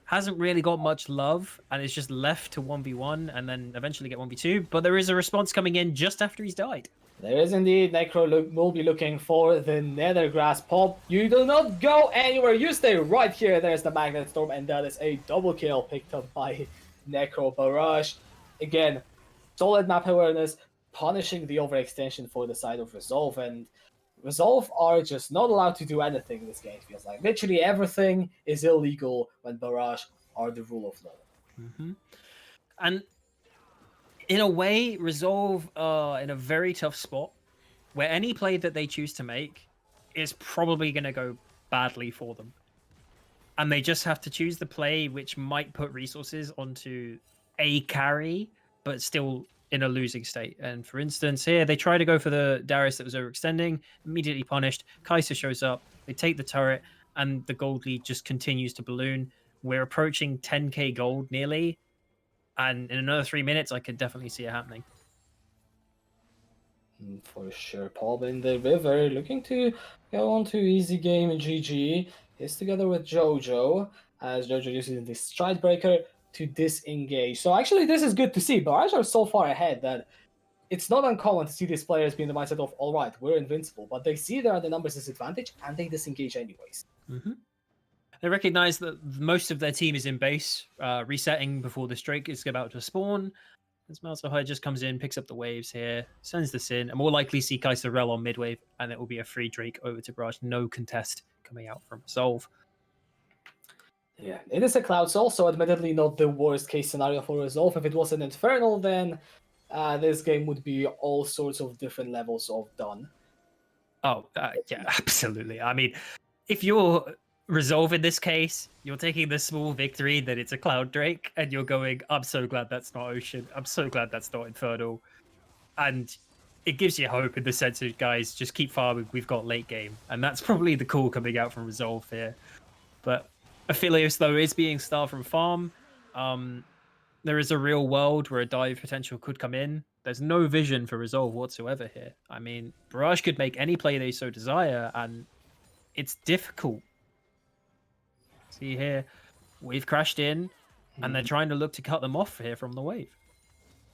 Hasn't really got much love and is just left to 1v1 and then eventually get 1v2. But there is a response coming in just after he's died. There is indeed. Necro will be looking for the Nether Grass Pop. You do not go anywhere. You stay right here. There's the Magnet Storm, and that is a double kill picked up by Necro. Barrage. Again, solid map awareness, punishing the overextension for the side of Resolve. And Resolve are just not allowed to do anything in this game, it feels like. Literally everything is illegal when Barrage are the rule of law. And in a way, Resolve are in a very tough spot where any play that they choose to make is probably going to go badly for them. And they just have to choose the play which might put resources onto a carry, but still in a losing state. And for instance, here they try to go for the Darius that was overextending, immediately punished. Kai'Sa shows up, they take the turret, and the gold lead just continues to balloon. We're approaching 10k gold nearly, and in another 3 minutes, I could definitely see it happening. For sure, Paul in the river, looking to go on to easy game in GG. He's together with Jojo, as Jojo uses the Stride Breaker to disengage. So actually, this is good to see. Barrage are so far ahead that it's not uncommon to see these players be in the mindset of, all right, we're invincible, but they see they're at the numbers disadvantage and they disengage anyways. They recognize that most of their team is in base, resetting before the Drake is about to spawn. As Malzahar just comes in, picks up the waves here, sends this in, and more likely see Kaiserel on mid wave, and it will be a free Drake over to Barrage. No contest coming out from Resolve. Yeah, it is a Cloud Soul, so admittedly not the worst case scenario for Resolve. If it was an Infernal, then this game would be all sorts of different levels of done. Oh, yeah, absolutely. I mean, if you're Resolve in this case, you're taking the small victory that it's a Cloud Drake, and you're going, I'm so glad that's not Ocean. I'm so glad that's not Infernal. And it gives you hope in the sense of, guys, just keep farming. We've got late game. And that's probably the call coming out from Resolve here. But Aphelios, though, is being starved from farm. There is a real world where a dive potential could come in. There's no vision for Resolve whatsoever here. I mean, Barrage could make any play they so desire, and it's difficult. See here, we've crashed in, and they're trying to look to cut them off here from the wave.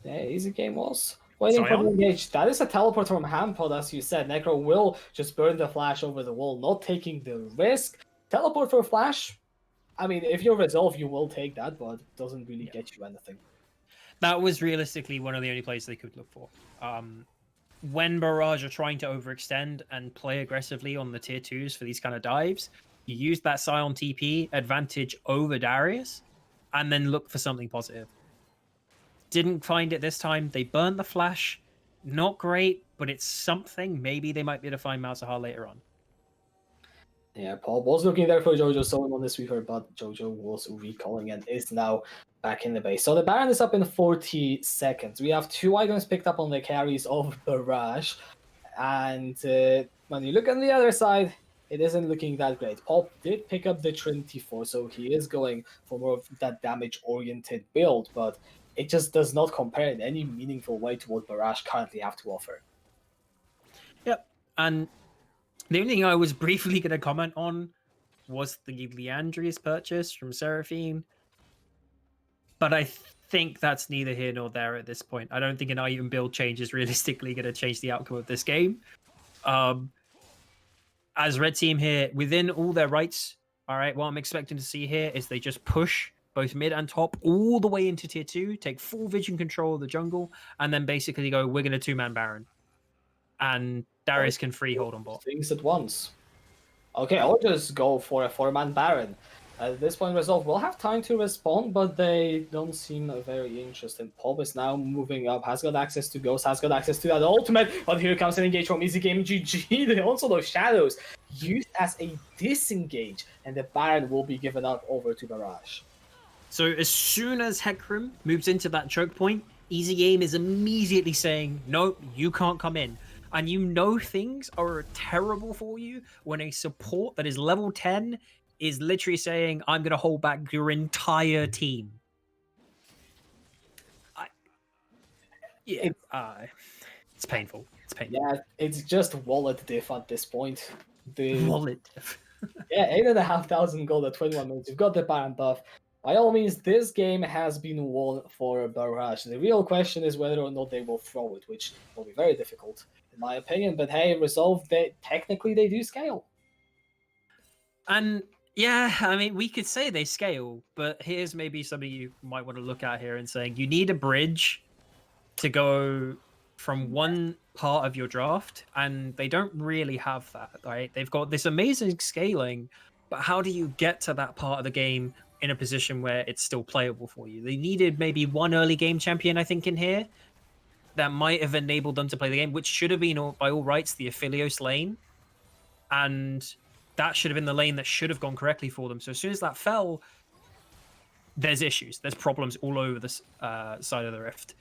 Yeah, easy game was. Waiting for the Sion? engage. That is a teleport from Hampod, as you said. Necro will just burn the flash over the wall, not taking the risk. Teleport for flash. I mean, if you're Resolve, you will take that, but it doesn't really get you anything. That was realistically one of the only plays they could look for. When Barrage are trying to overextend and play aggressively on the tier 2s for these kind of dives, you use that Sion TP advantage over Darius, and then look for something positive. Didn't find it this time. They burnt the flash. Not great, but it's something. Maybe they might be able to find Malzahar later on. Yeah, Paul was looking there for Jojo Solon on the sweeper, but Jojo was recalling and is now back in the base. So the Baron is up in 40 seconds. We have 2 items picked up on the carries of Barrage. And when you look on the other side, it isn't looking that great. Pop did pick up the Trinity 4, so he is going for more of that damage-oriented build, but it just does not compare in any meaningful way to what Barrage currently have to offer. Yep, and the only thing I was briefly going to comment on was the Leandrius purchase from Seraphine. But I think that's neither here nor there at this point. I don't think an item build change is realistically going to change the outcome of this game. As Red Team here, within all their rights, all right, what I'm expecting to see here is they just push both mid and top all the way into tier 2, take full vision control of the jungle, and then basically go, we're going to 2-man Baron. And Darius can free hold on bot. Things at once. Okay, I'll just go for a 4-man Baron. At this point, Resolve will have time to respond, but they don't seem very interested. Pop is now moving up, has got access to Ghost, has got access to that ultimate, but here comes an engage from Easy Game GG. They also those shadows used as a disengage, and the Baron will be given up over to Barrage. So as soon as Hecarim moves into that choke point, Easy Game is immediately saying, no, you can't come in. And you know things are terrible for you when a support that is level 10 is literally saying, I'm going to hold back your entire team. It's painful. It's painful. Yeah, it's just wallet diff at this point. Wallet. Yeah, 8,500 gold at 21 minutes. You've got the Baron buff. By all means, this game has been won for Barrage. The real question is whether or not they will throw it, which will be very difficult, in my opinion. But hey, Resolve, technically they do scale. And yeah, I mean, we could say they scale, but here's maybe something you might want to look at here and saying you need a bridge to go from one part of your draft, and they don't really have that, right? They've got this amazing scaling, but how do you get to that part of the game in a position where it's still playable for you? They needed maybe one early game champion, I think, in here that might have enabled them to play the game, which should have been, by all rights, the Aphelios lane. And that should have been the lane that should have gone correctly for them. So as soon as that fell, there's issues. There's problems all over this side of the rift.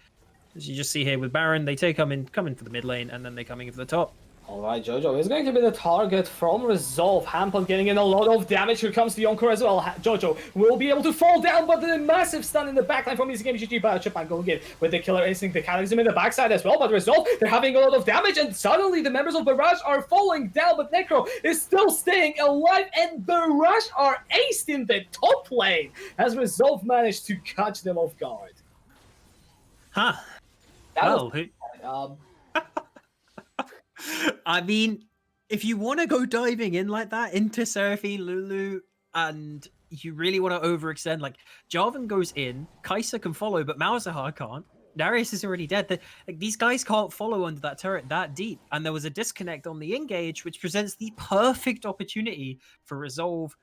As you just see here with Baron, they come in for the mid lane, and then they coming for the top. Alright, Jojo is going to be the target from Resolve. Hampel getting in a lot of damage. Here comes the Encore as well. Jojo will be able to fall down, but the massive stun in the backline from his game. GG Chipman going in with the Killer Instinct, the Cataclysm in the backside as well. But Resolve, they're having a lot of damage, and suddenly the members of Barrage are falling down. But Necro is still staying alive, and Barrage are aced in the top lane as Resolve managed to catch them off guard. Huh. That Well, was, I mean, if you want to go diving in like that into Seraphine, Lulu, and you really want to overextend, like Jarvan goes in, Kai'Sa can follow, but Malzahar can't. Darius is already dead. Like, these guys can't follow under that turret that deep, and there was a disconnect on the engage, which presents the perfect opportunity for Resolve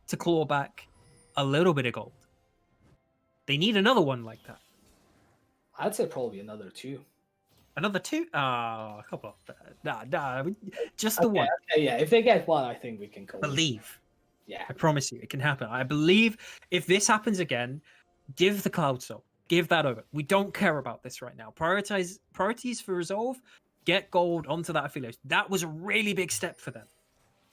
to claw back a little bit of gold. They need another one like that. I'd say probably another 2. Another 2? Ah, come on. Nah, just the one. Okay, yeah, if they get one, I think we can call it. Believe. Yeah. I promise you, it can happen. I believe if this happens again, give the Cloud Soul. Give that over. We don't care about this right now. Priorities for Resolve, get gold onto that affiliate. That was a really big step for them.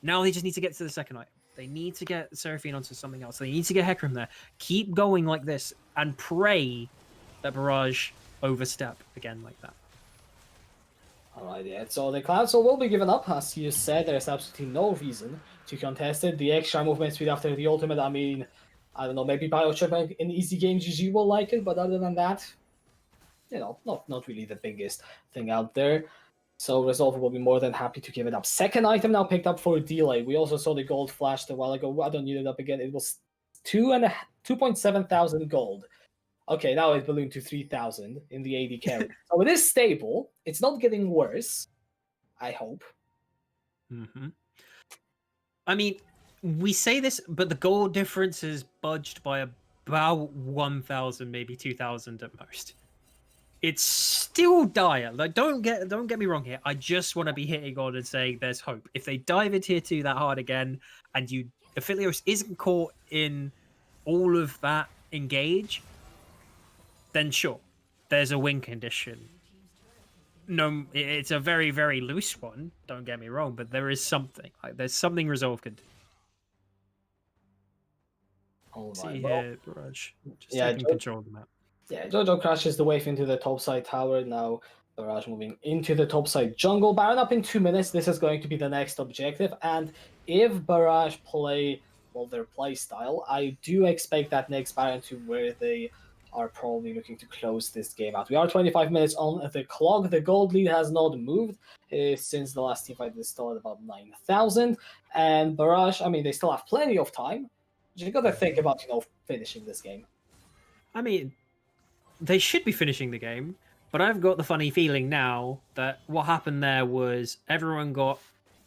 Now they just need to get to the second item. They need to get Seraphine onto something else. They need to get Hecarim there. Keep going like this and pray that Barrage overstep again like that. Alright, yeah, so the Cloud Soul will be given up. As you said, there's absolutely no reason to contest it. The extra movement speed after the ultimate, I mean, I don't know, maybe Biochip in easy game GG will like it, but other than that, you know, not really the biggest thing out there. So Resolve will be more than happy to give it up. Second item now picked up for delay. We also saw the gold flashed a while ago. I don't need it up again. It was 2.7 thousand gold. Okay, now it ballooned to 3,000 in the AD carry. So it is stable. It's not getting worse, I hope. Mm-hmm. I mean, we say this, but the goal difference is budged by about 1,000, maybe 2,000 at most. It's still dire. Like, don't get me wrong here. I just want to be hitting on and saying there's hope. If they dive into tier 2 that hard again, and Aphelios isn't caught in all of that engage, then sure, there's a win condition. No, it's a very, very loose one, don't get me wrong, but there is something. Like, there's something Resolve can do. See here, Barrage. Just taking control of the map. Yeah, Jojo crashes the wave into the topside tower. Now Barrage moving into the topside jungle. Baron up in 2 minutes. This is going to be the next objective. And if Barrage play, well, their play style, I do expect that next Baron to where they are probably looking to close this game out. We are 25 minutes on the clock. The gold lead has not moved since the last team fight. Is still at about 9,000. And Barrage, I mean, they still have plenty of time. You got to think about, finishing this game. I mean, they should be finishing the game, but I've got the funny feeling now that what happened there was everyone got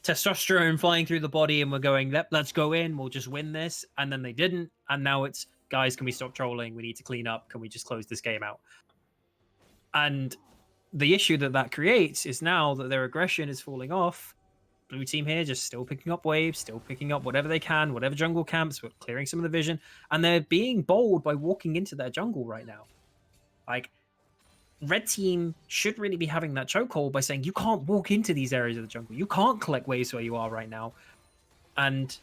testosterone flying through the body and we're going, let's go in, we'll just win this. And then they didn't. And now it's, guys, can we stop trolling? We need to clean up. Can we just close this game out? And the issue that creates is now that their aggression is falling off. Blue team here just still picking up waves, still picking up whatever they can, whatever jungle camps, we're clearing some of the vision. And they're being bold by walking into their jungle right now. Like, red team should really be having that chokehold by saying, you can't walk into these areas of the jungle. You can't collect waves where you are right now. And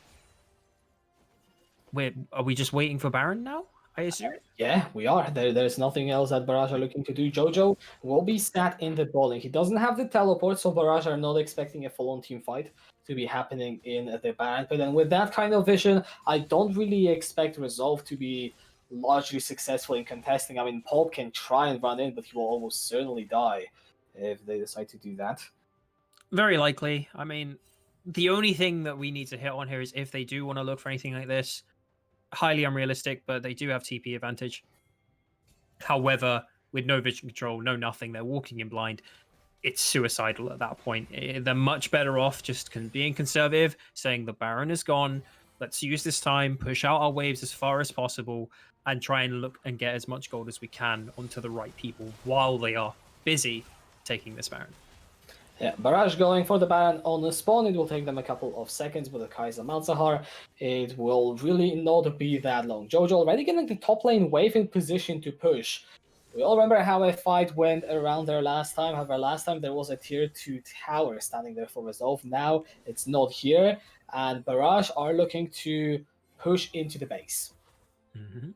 are we just waiting for Baron now, I assume? Yeah, we are. There's nothing else that Barrage are looking to do. Jojo will be sat in the bowling. He doesn't have the teleport, so Barrage are not expecting a full-on team fight to be happening in the Baron. But then with that kind of vision, I don't really expect Resolve to be largely successful in contesting. I mean, Pulp can try and run in, but he will almost certainly die if they decide to do that. Very likely. I mean, the only thing that we need to hit on here is if they do want to look for anything like this, highly unrealistic, but they do have TP advantage. However, with no vision control, no nothing, they're walking in blind. It's suicidal at that point. They're much better off just being conservative, saying the Baron is gone. Let's use this time, push out our waves as far as possible, and try and look and get as much gold as we can onto the right people while they are busy taking this Baron. Yeah, Barrage going for the Baron on the spawn. It will take them a couple of seconds with the Kai'Sa Malzahar. It will really not be that long. Jojo already getting the top lane wave in position to push. We all remember how a fight went around there last time. However, last time there was a tier 2 tower standing there for Resolve. Now it's not here, and Barrage are looking to push into the base. Mm-hmm.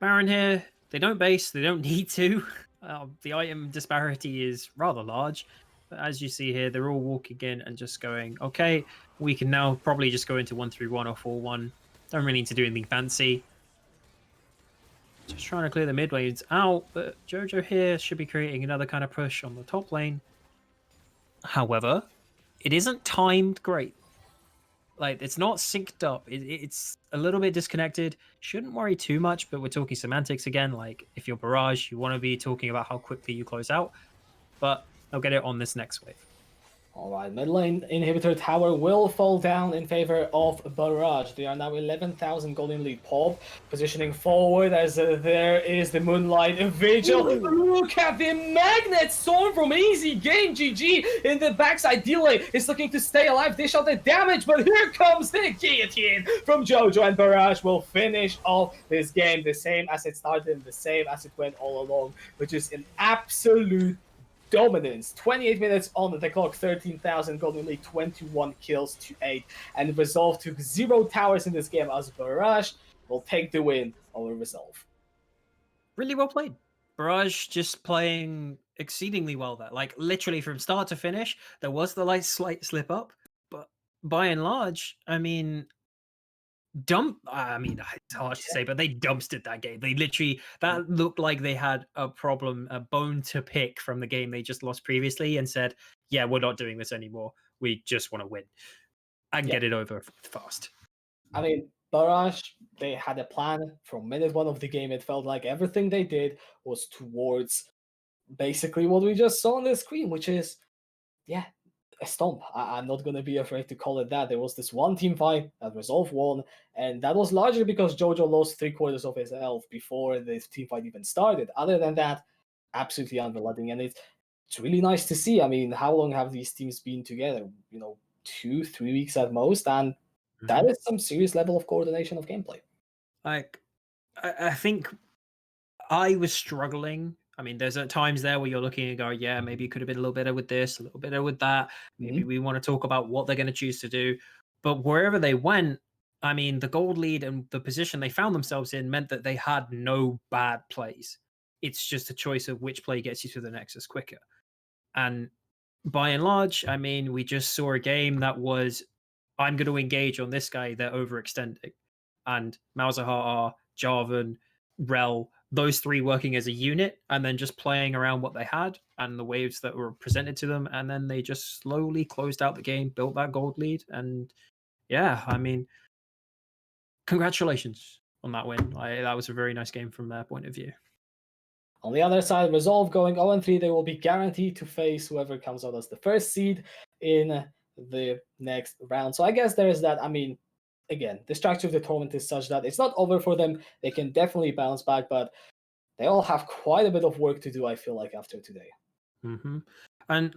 Baron here, they don't base, they don't need to. The item disparity is rather large. But as you see here, they're all walking in and just going, okay, we can now probably just go into 1-3-1 or 4-1. Don't really need to do anything fancy. Just trying to clear the mid lanes out, but Jojo here should be creating another kind of push on the top lane. However, it isn't timed great. Like, it's not synced up. It's a little bit disconnected. Shouldn't worry too much, but we're talking semantics again. Like, if you're Barrage, you want to be talking about how quickly you close out, but they'll get it on this next wave. Alright, mid lane inhibitor tower will fall down in favor of Barrage. They are now 11,000 gold in lead. Pop positioning forward as there is the Moonlight Vigil. Look at the Magnet Storm from Easy Game. GG in the backside. Delay is looking to stay alive, dish out the damage, but here comes the guillotine from Jojo, and Barrage will finish off this game the same as it started, the same as it went all along, which is an absolute dominance. 28 minutes on the clock, 13,000 gold in lead, 21 kills to 8, and Resolve took 0 towers in this game as Barrage will take the win over Resolve. Really well played. Barrage just playing exceedingly well there. Like, literally from start to finish, there was the slight slip up, but by and large, I mean, it's hard to say, but they dumpstered that game. They literally, that looked like they had a problem, a bone to pick from the game they just lost previously, and said, yeah, we're not doing this anymore. We just want to win and get it over fast. I mean, Barrage, they had a plan from minute 1 of the game. It felt like everything they did was towards basically what we just saw on the screen, which is, a stomp. I'm not going to be afraid to call it that. There was this one team fight that Resolve won, and that was largely because Jojo lost 3/4 of his health before this team fight even started. Other than that, absolutely unrelenting, and it's really nice to see. I mean, how long have these teams been together? 2-3 weeks at most, and that is some serious level of coordination of gameplay. Like, I think I was struggling. I mean, there's at times there where you're looking and go, yeah, maybe it could have been a little better with this, a little better with that. Maybe we want to talk about what they're going to choose to do. But wherever they went, I mean, the gold lead and the position they found themselves in meant that they had no bad plays. It's just a choice of which play gets you to the Nexus quicker. And by and large, I mean, we just saw a game that was, I'm going to engage on this guy, they're overextending. And Malzahar, Jarvan, Rel, those three working as a unit, and then just playing around what they had and the waves that were presented to them, and then they just slowly closed out the game, built that gold lead, and yeah, I mean, congratulations on that win. That was a very nice game from their point of view. On the other side, Resolve going 0-3, they will be guaranteed to face whoever comes out as the first seed in the next round. So I guess there is that. I mean, again, the structure of the tournament is such that it's not over for them. They can definitely bounce back, but they all have quite a bit of work to do, I feel like, after today. And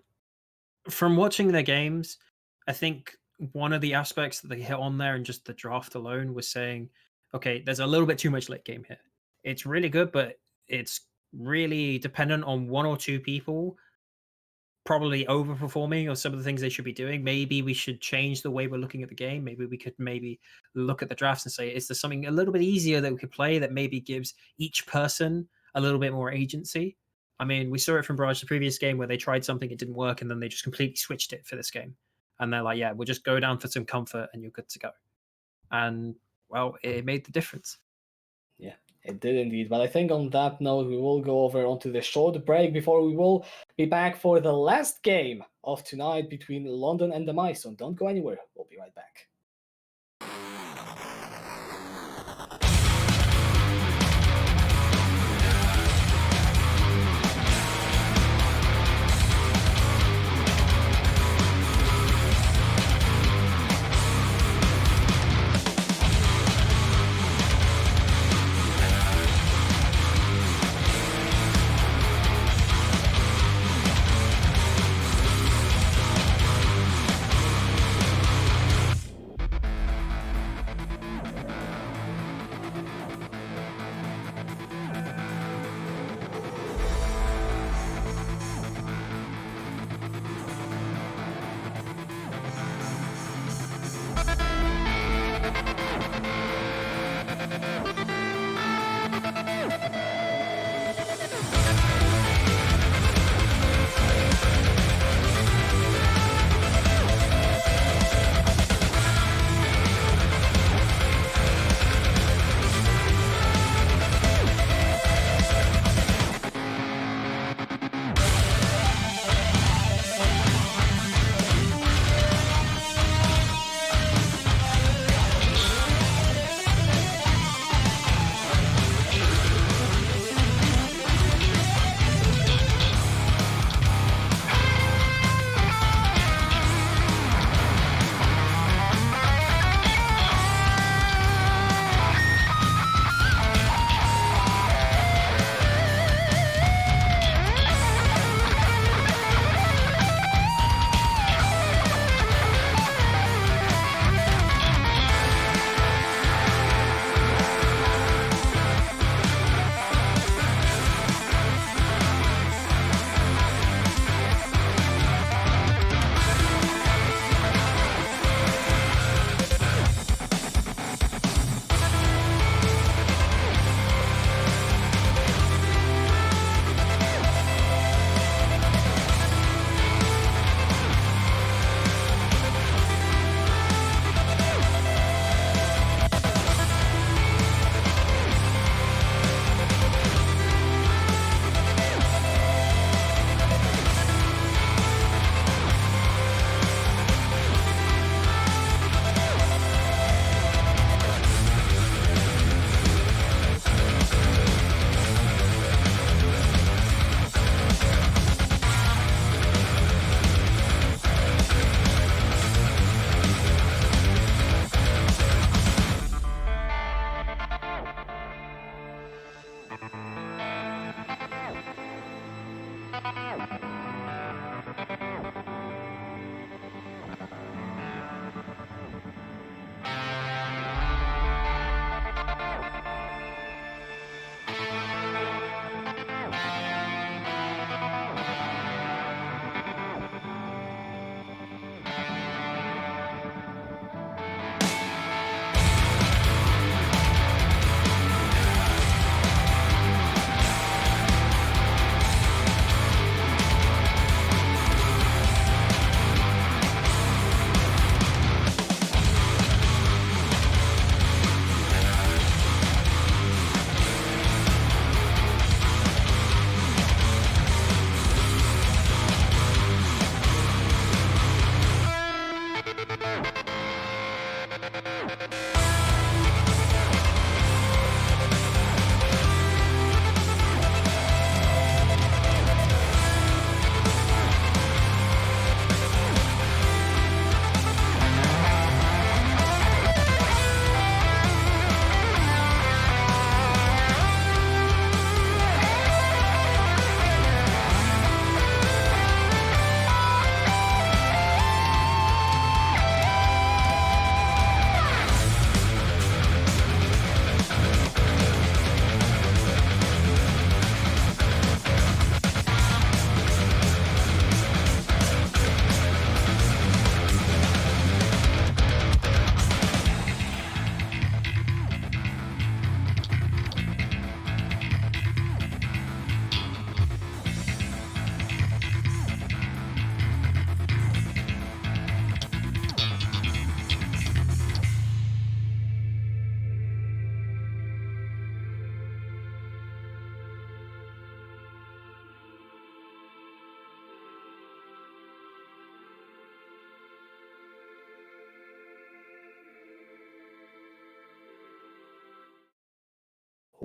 from watching their games, I think one of the aspects that they hit on there and just the draft alone was saying, okay, there's a little bit too much late game here. It's really good, but it's really dependent on one or two people probably overperforming or some of the things they should be doing. Maybe we should change the way we're looking at the game. Maybe we could look at the drafts and say, is there something a little bit easier that we could play that maybe gives each person a little bit more agency? I mean, we saw it from Barrage the previous game where they tried something, it didn't work, and then they just completely switched it for this game. And they're like, yeah, we'll just go down for some comfort and you're good to go. And, well, it made the difference. Yeah, it did indeed. But I think on that note, we will go over onto the short break before we will be back for the last game of tonight between London and the Mice. So don't go anywhere. We'll be right back.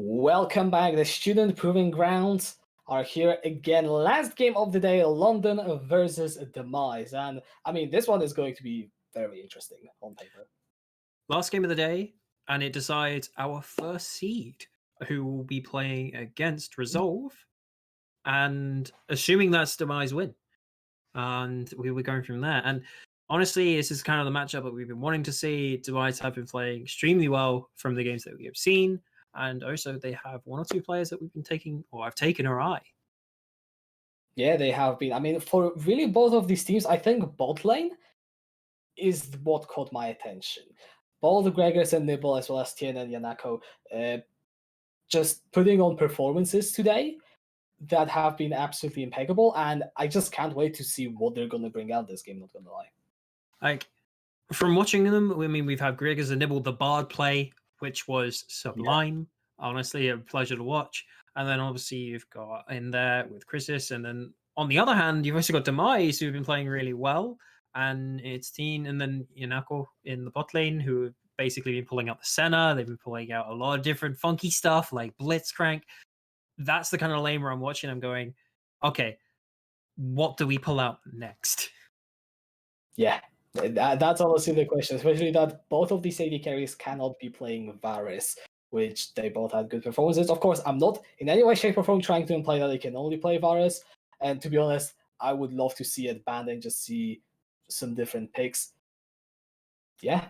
Welcome back. The Student Proving Grounds are here again. Last game of the day, London versus Demise. And I mean, this one is going to be very interesting on paper. Last game of the day, and it decides our first seed, who will be playing against Resolve, and assuming that's Demise win. And we were going from there. And honestly, this is kind of the matchup that we've been wanting to see. Demise have been playing extremely well from the games that we have seen. And also, they have one or two players that we've been taking, or I've taken our eye. Yeah, they have been. I mean, for really both of these teams, I think bot lane is what caught my attention. Both Gregors and Nibble, as well as Tien and Yanako, just putting on performances today that have been absolutely impeccable, and I just can't wait to see what they're going to bring out this game, not going to lie. Like, from watching them, I mean, we've had Gregors and Nibble, the Bard play, which was sublime. Yeah. Honestly, a pleasure to watch. And then obviously you've got in there with Chrysis, and then on the other hand, you've also got Demise, who've been playing really well, and it's Teen, and then Yanako in the bot lane, who have basically been pulling out the Senna. They've been pulling out a lot of different funky stuff like Blitzcrank. That's the kind of lane where I'm watching. I'm going, okay, what do we pull out next? Yeah, that's honestly the question, especially that both of these AD carries cannot be playing Varus, which they both had good performances. Of course, I'm not in any way, shape, or form trying to imply that they can only play Varus. And to be honest, I would love to see it banned and just see some different picks. Yeah.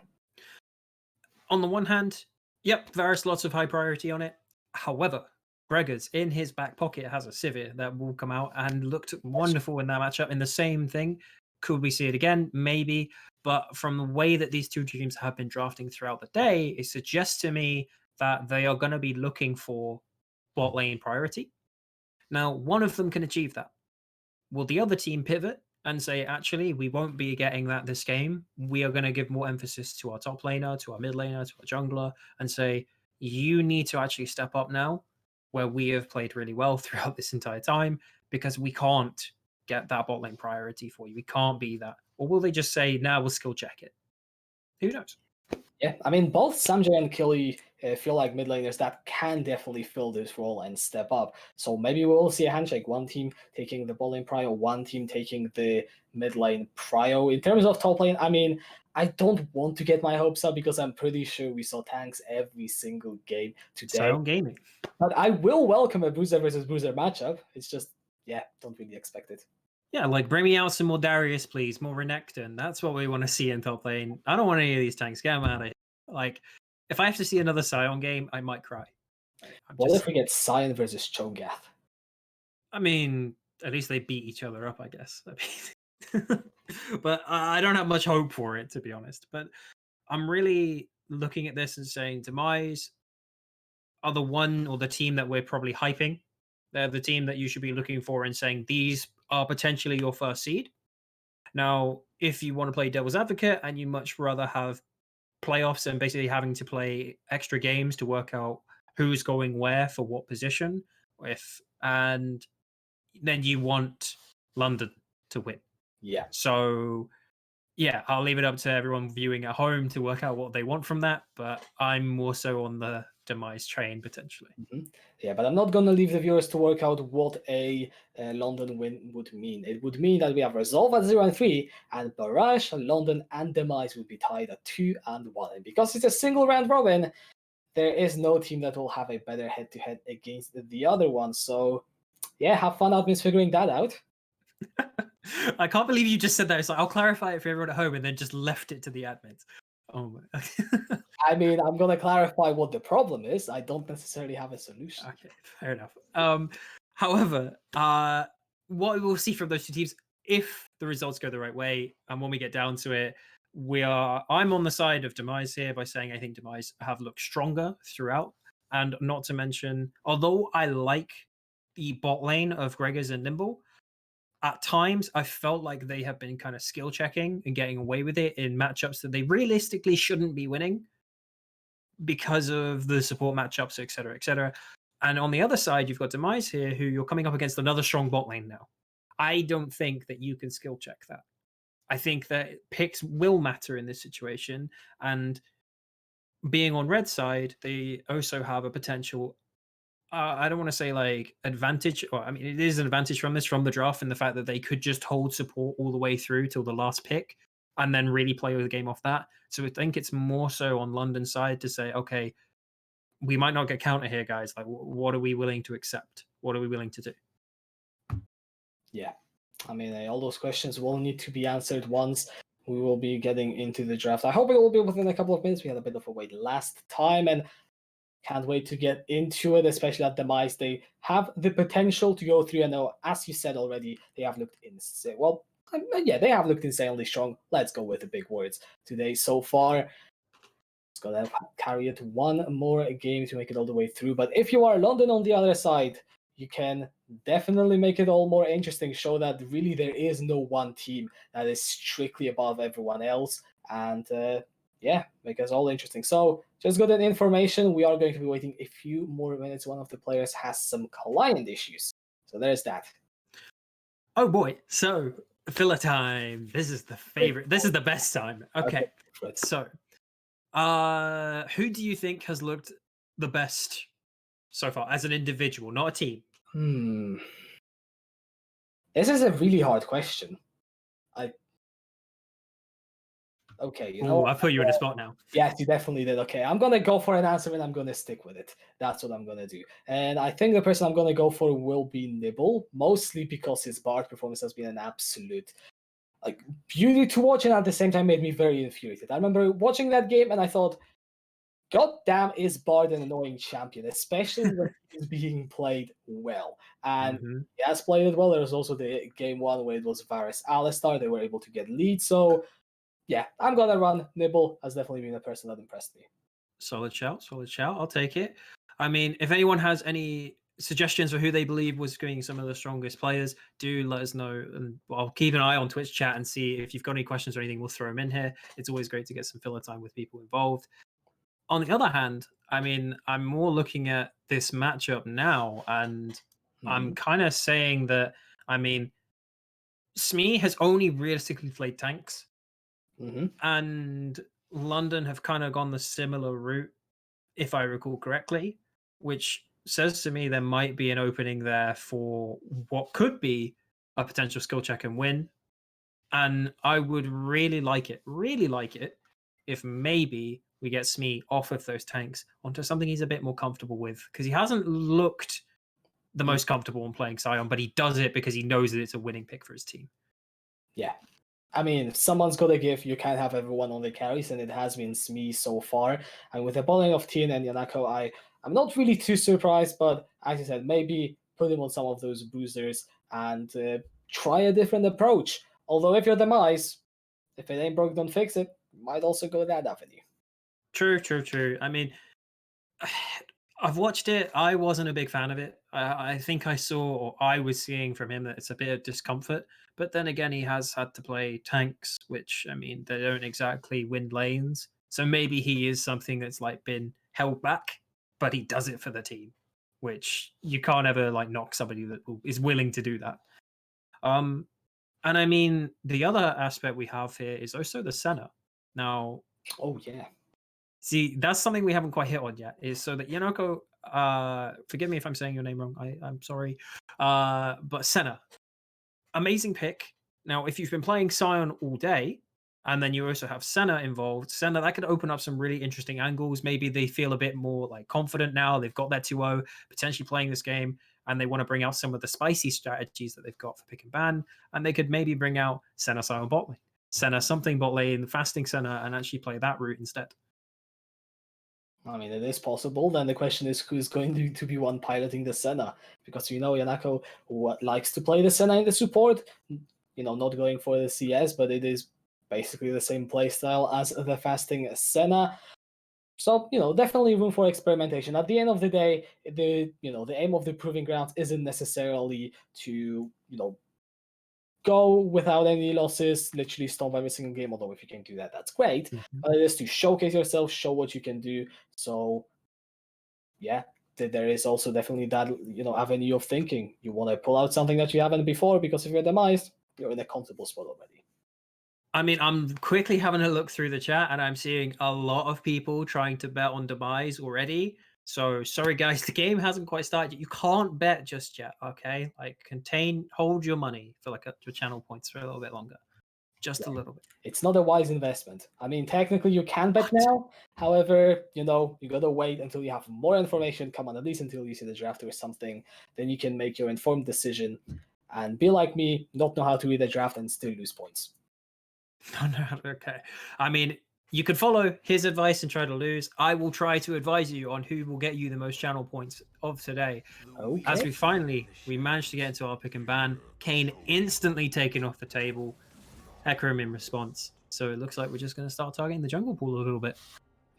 On the one hand, yep, Varus lots of high priority on it. However, Gregors in his back pocket has a Sivir that will come out and looked wonderful in that matchup. In the same thing, could we see it again? Maybe. But from the way that these two teams have been drafting throughout the day, it suggests to me that they are going to be looking for bot lane priority. Now, one of them can achieve that. Will the other team pivot and say, actually, we won't be getting that this game. We are going to give more emphasis to our top laner, to our mid laner, to our jungler, and say, you need to actually step up now, where we have played really well throughout this entire time, because we can't get that bot lane priority for you. We can't be that. Or will they just say, now we'll skill check it? Who knows? Yeah, I mean, both Samjay and Killy feel like mid laners that can definitely fill this role and step up. So maybe we'll see a handshake. One team taking the bot lane prio, one team taking the mid lane prio. In terms of top lane, I mean, I don't want to get my hopes up because I'm pretty sure we saw tanks every single game today. Silent gaming. But I will welcome a Bruiser versus Bruiser matchup. It's just, yeah, don't really expect it. Yeah, like bring me out some more Darius, please. More Renekton. That's what we want to see in top lane. I don't want any of these tanks. Get them out of here. Like, if I have to see another Sion game, I might cry. What if we get Sion versus Cho'Gath? I mean, at least they beat each other up, I guess. But I don't have much hope for it, to be honest. But I'm really looking at this and saying Demise are the one or the team that we're probably hyping. They're the team that you should be looking for and saying these are potentially your first seed. Now, if you want to play devil's advocate and you much rather have playoffs and basically having to play extra games to work out who's going where for what position, and then you want London to win. Yeah. So, yeah, I'll leave it up to everyone viewing at home to work out what they want from that. But I'm more so on the Demise train potentially. Mm-hmm. Yeah, but I'm not going to leave the viewers to work out what a London win would mean. It would mean that we have Resolve at 0-3, and Barrage, London, and Demise would be tied at 2-1. And because it's a single round robin, there is no team that will have a better head-to-head against the other one. So, yeah, have fun admins figuring that out. I can't believe you just said that. It's like, I'll clarify it for everyone at home, and then just left it to the admins. Oh my. I mean, I'm going to clarify what the problem is. I don't necessarily have a solution. Okay, fair enough. However, what we'll see from those two teams, if the results go the right way, and when we get down to it, I'm on the side of Demise here by saying I think Demise have looked stronger throughout. And not to mention, although I like the bot lane of Gregors and Nimble, at times I felt like they have been kind of skill checking and getting away with it in matchups that they realistically shouldn't be winning because of the support matchups, etc., etc. And on the other side, you've got Demise here, who you're coming up against another strong bot lane now. I don't think that you can skill check that. I think that picks will matter in this situation. And being on red side, they also have a potential I don't want to say like advantage, or I mean, it is an advantage from the draft, in the fact that they could just hold support all the way through till the last pick, and then really play the game off that. So I think it's more so on London's side to say, okay, we might not get counter here, guys. Like, what are we willing to accept? What are we willing to do? Yeah, I mean, all those questions will need to be answered once we will be getting into the draft. I hope it will be within a couple of minutes. We had a bit of a wait last time, and can't wait to get into it, especially at Demise. They have the potential to go through. I know, as you said already, they have looked insane. Well, yeah, they have looked insanely strong. Let's go with the big words today so far. Just gotta carry it one more game to make it all the way through. But if you are London on the other side, you can definitely make it all more interesting. Show that really there is no one team that is strictly above everyone else. And yeah, make us all interesting. So just got that information. We are going to be waiting a few more minutes. One of the players has some client issues. So there's that. Oh boy. So filler time. This is the favorite. This is the best time. Okay. So who do you think has looked the best so far as an individual, not a team? This is a really hard question. Okay, you know, I put you in a spot now. Yes, you definitely did. Okay, I'm gonna go for an answer and I'm gonna stick with it. That's what I'm gonna do. And I think the person I'm gonna go for will be Nibble, mostly because his Bard performance has been an absolute beauty to watch, and at the same time made me very infuriated. I remember watching that game and I thought, God damn, is Bard an annoying champion, especially when he's being played well. And he has played it well. There was also the game one where it was Varus Alistar. They were able to get lead. So yeah, I'm gonna run. Nibble has definitely been a person that impressed me. Solid shout, solid shout. I'll take it. I mean, if anyone has any suggestions for who they believe was going some of the strongest players, do let us know. And I'll keep an eye on Twitch chat and see if you've got any questions or anything. We'll throw them in here. It's always great to get some filler time with people involved. On the other hand, I mean, I'm more looking at this matchup now, and I'm kind of saying that, I mean, Smee has only realistically played tanks. And London have kind of gone the similar route, if I recall correctly, which says to me there might be an opening there for what could be a potential skill check and win. And I would really like it if maybe we get Smee off of those tanks onto something he's a bit more comfortable with, because he hasn't looked the most comfortable in playing Sion, but he does it because he knows that it's a winning pick for his team. Yeah. I mean, if someone's got to give, you can't have everyone on the carries, and it has been Smee so far. And with the bowling of Tien and Yanako, I'm not really too surprised, but as I said, maybe put him on some of those boosters and try a different approach. Although if you're Demise, if it ain't broke, don't fix it, you might also go that avenue. True. I mean, I've watched it. I wasn't a big fan of it. I think I saw, or I was seeing from him, that it's a bit of discomfort. But then again, he has had to play tanks, which, I mean, they don't exactly win lanes. So maybe he is something that's been held back, but he does it for the team, which you can't ever knock somebody that is willing to do that. And I mean, the other aspect we have here is also the Senna. Now, oh yeah. See, that's something we haven't quite hit on yet, is so that Yanoko, forgive me if I'm saying your name wrong, I'm sorry, but Senna, amazing pick. Now, if you've been playing Sion all day, and then you also have Senna involved, Senna, that could open up some really interesting angles. Maybe they feel a bit more confident now. They've got their 2-0, potentially playing this game, and they want to bring out some of the spicy strategies that they've got for pick and ban, and they could maybe bring out Senna Sion bot lane, Senna something bot lane, fasting Senna, and actually play that route instead. I mean, it is possible. Then the question is, who's going to be one piloting the Senna? Because Yanako likes to play the Senna in the support, not going for the CS, but it is basically the same playstyle as the fasting Senna. So, definitely room for experimentation. At the end of the day, the aim of the Proving Grounds isn't necessarily to, go without any losses, literally stomp every single game, although if you can do that, that's great. But it is to showcase yourself, show what you can do. So, yeah, there is also definitely that, avenue of thinking. You want to pull out something that you haven't before, because if you're Demise, you're in a comfortable spot already. I mean, I'm quickly having a look through the chat, and I'm seeing a lot of people trying to bet on Demise already. So sorry, guys, the game hasn't quite started yet. You can't bet just yet, okay? Like, hold your money for like up to channel points for a little bit longer, just a little bit. It's not a wise investment. I mean, technically you can bet now. However, you gotta wait until you have more information. Come on, at least until you see the draft or something. Then you can make your informed decision and be like me, not know how to read the draft and still lose points. Oh, no, okay. I mean, you could follow his advice and try to lose. I will try to advise you on who will get you the most channel points of today. Okay. As we managed to get into our pick and ban. Kane instantly taken off the table. Hecarim in response. So it looks like we're just going to start targeting the jungle pool a little bit.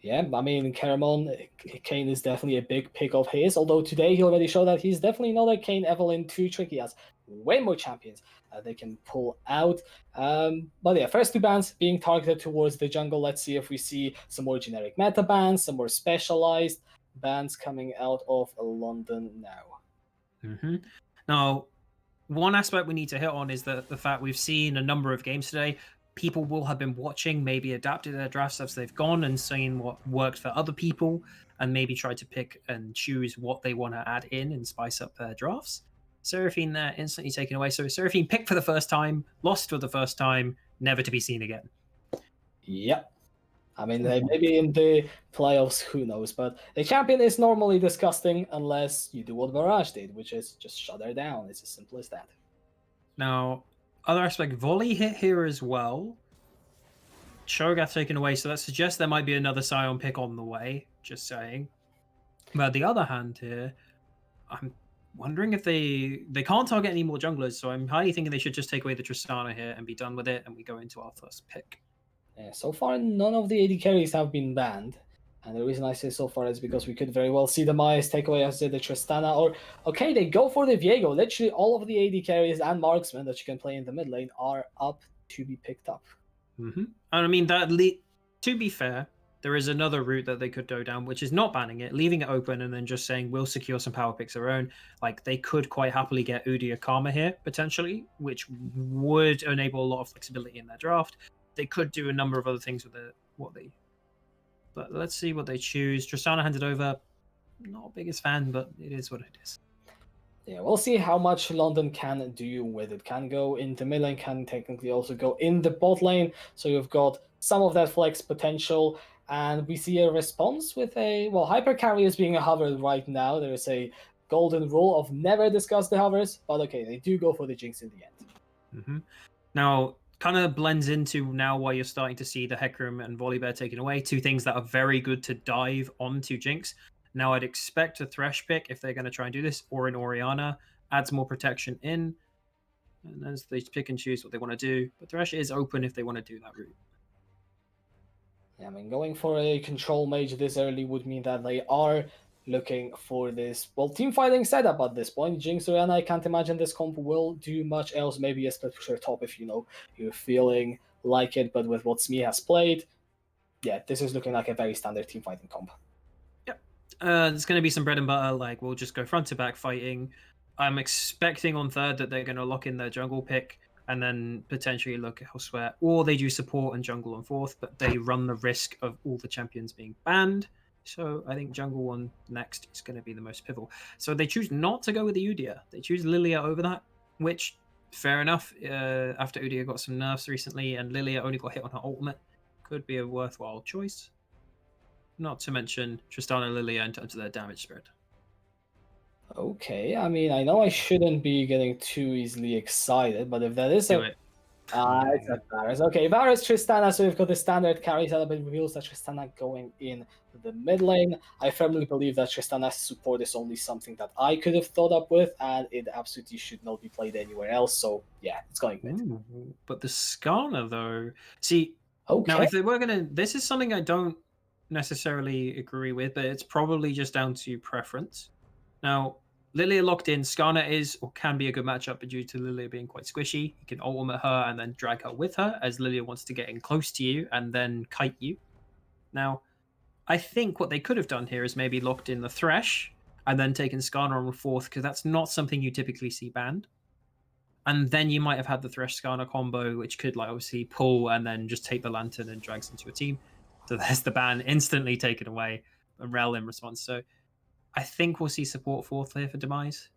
Yeah, I mean, Kane is definitely a big pick of his, although today he already showed that he's definitely not a Kane Evelyn 2 trick. He has way more champions they can pull out. But yeah, first 2 bans being targeted towards the jungle. Let's see if we see some more generic meta bans, some more specialized bans coming out of London now. Now, one aspect we need to hit on is the fact we've seen a number of games today. People will have been watching, maybe adapted their drafts as they've gone and seen what worked for other people, and maybe tried to pick and choose what they want to add in and spice up their drafts. Seraphine there instantly taken away. So Seraphine picked for the first time, lost for the first time, never to be seen again. Yep. I mean, maybe in the playoffs, who knows? But the champion is normally disgusting unless you do what Barrage did, which is just shut her down. It's as simple as that. Now, other aspect, Volley hit here as well. Shogath taken away, so that suggests there might be another Scion pick on the way, just saying. But on the other hand here, I'm wondering if they can't target any more junglers, so I'm highly thinking they should just take away the Tristana here and be done with it, and we go into our first pick. Yeah, so far, none of the AD carries have been banned. And the reason I say so far is because we could very well see the Myers take away as the Tristana. Or, okay, they go for the Viego. Literally all of the AD carries and marksmen that you can play in the mid lane are up to be picked up. And I mean, to be fair, there is another route that they could go down, which is not banning it, leaving it open, and then just saying, we'll secure some power picks of our own. Like, they could quite happily get Udyr Karma here, potentially, which would enable a lot of flexibility in their draft. They could do a number of other things with but let's see what they choose. Tristana handed over. Not biggest fan, but it is what it is. Yeah, we'll see how much London can do with it. Can go in the mid lane, can technically also go in the bot lane. So you've got some of that flex potential. And we see a response with Hyper Carry is being a hover right now. There is a golden rule of never discuss the hovers. But okay, they do go for the Jinx in the end. Now, kind of blends into now why you're starting to see the Hecarim and Volibear taken away. 2 things that are very good to dive onto Jinx. Now, I'd expect a Thresh pick if they're going to try and do this, or an Orianna. Adds more protection in. And as they pick and choose what they want to do. But Thresh is open if they want to do that route. Yeah, I mean, going for a control mage this early would mean that they are looking for this, team fighting setup at this point. Jinx Orianna, I can't imagine this comp will do much else. Maybe a split pusher top if, you're feeling like it. But with what Smee has played, yeah, this is looking like a very standard team fighting comp. Yep. There's going to be some bread and butter. Like, we'll just go front to back fighting. I'm expecting on third that they're going to lock in their jungle pick and then potentially look elsewhere. Or they do support and jungle on fourth, but they run the risk of all the champions being banned. So I think jungle one next is going to be the most pivotal. So they choose not to go with the Udyr. They choose Lilia over that, which, fair enough, after Udyr got some nerfs recently and Lilia only got hit on her ultimate, could be a worthwhile choice. Not to mention Tristana Lilia in terms of their damage spread. Okay, I mean, I know I shouldn't be getting too easily excited, but if that is It's a Varus. Okay, Varus, Tristana, so we've got the standard carry setup. It reveals that Tristana going in the mid lane. I firmly believe that Tristana's support is only something that I could have thought up with, and it absolutely should not be played anywhere else. So yeah, it's going mid. But the Skarner, though, see, okay. Now if they were gonna, this is something I don't necessarily agree with, but it's probably just down to preference. Now, Lilia locked in, Skarner is or can be a good matchup, but due to Lilia being quite squishy, you can ultimate her and then drag her with her, as Lilia wants to get in close to you and then kite you. Now, I think what they could have done here is maybe locked in the Thresh and then taken Skarner on the fourth, because that's not something you typically see banned. And then you might have had the Thresh Skarner combo, which could obviously pull and then just take the Lantern and drags into a team. So there's the ban instantly taken away, and Rel in response. So I think we'll see support fourth here for Demise.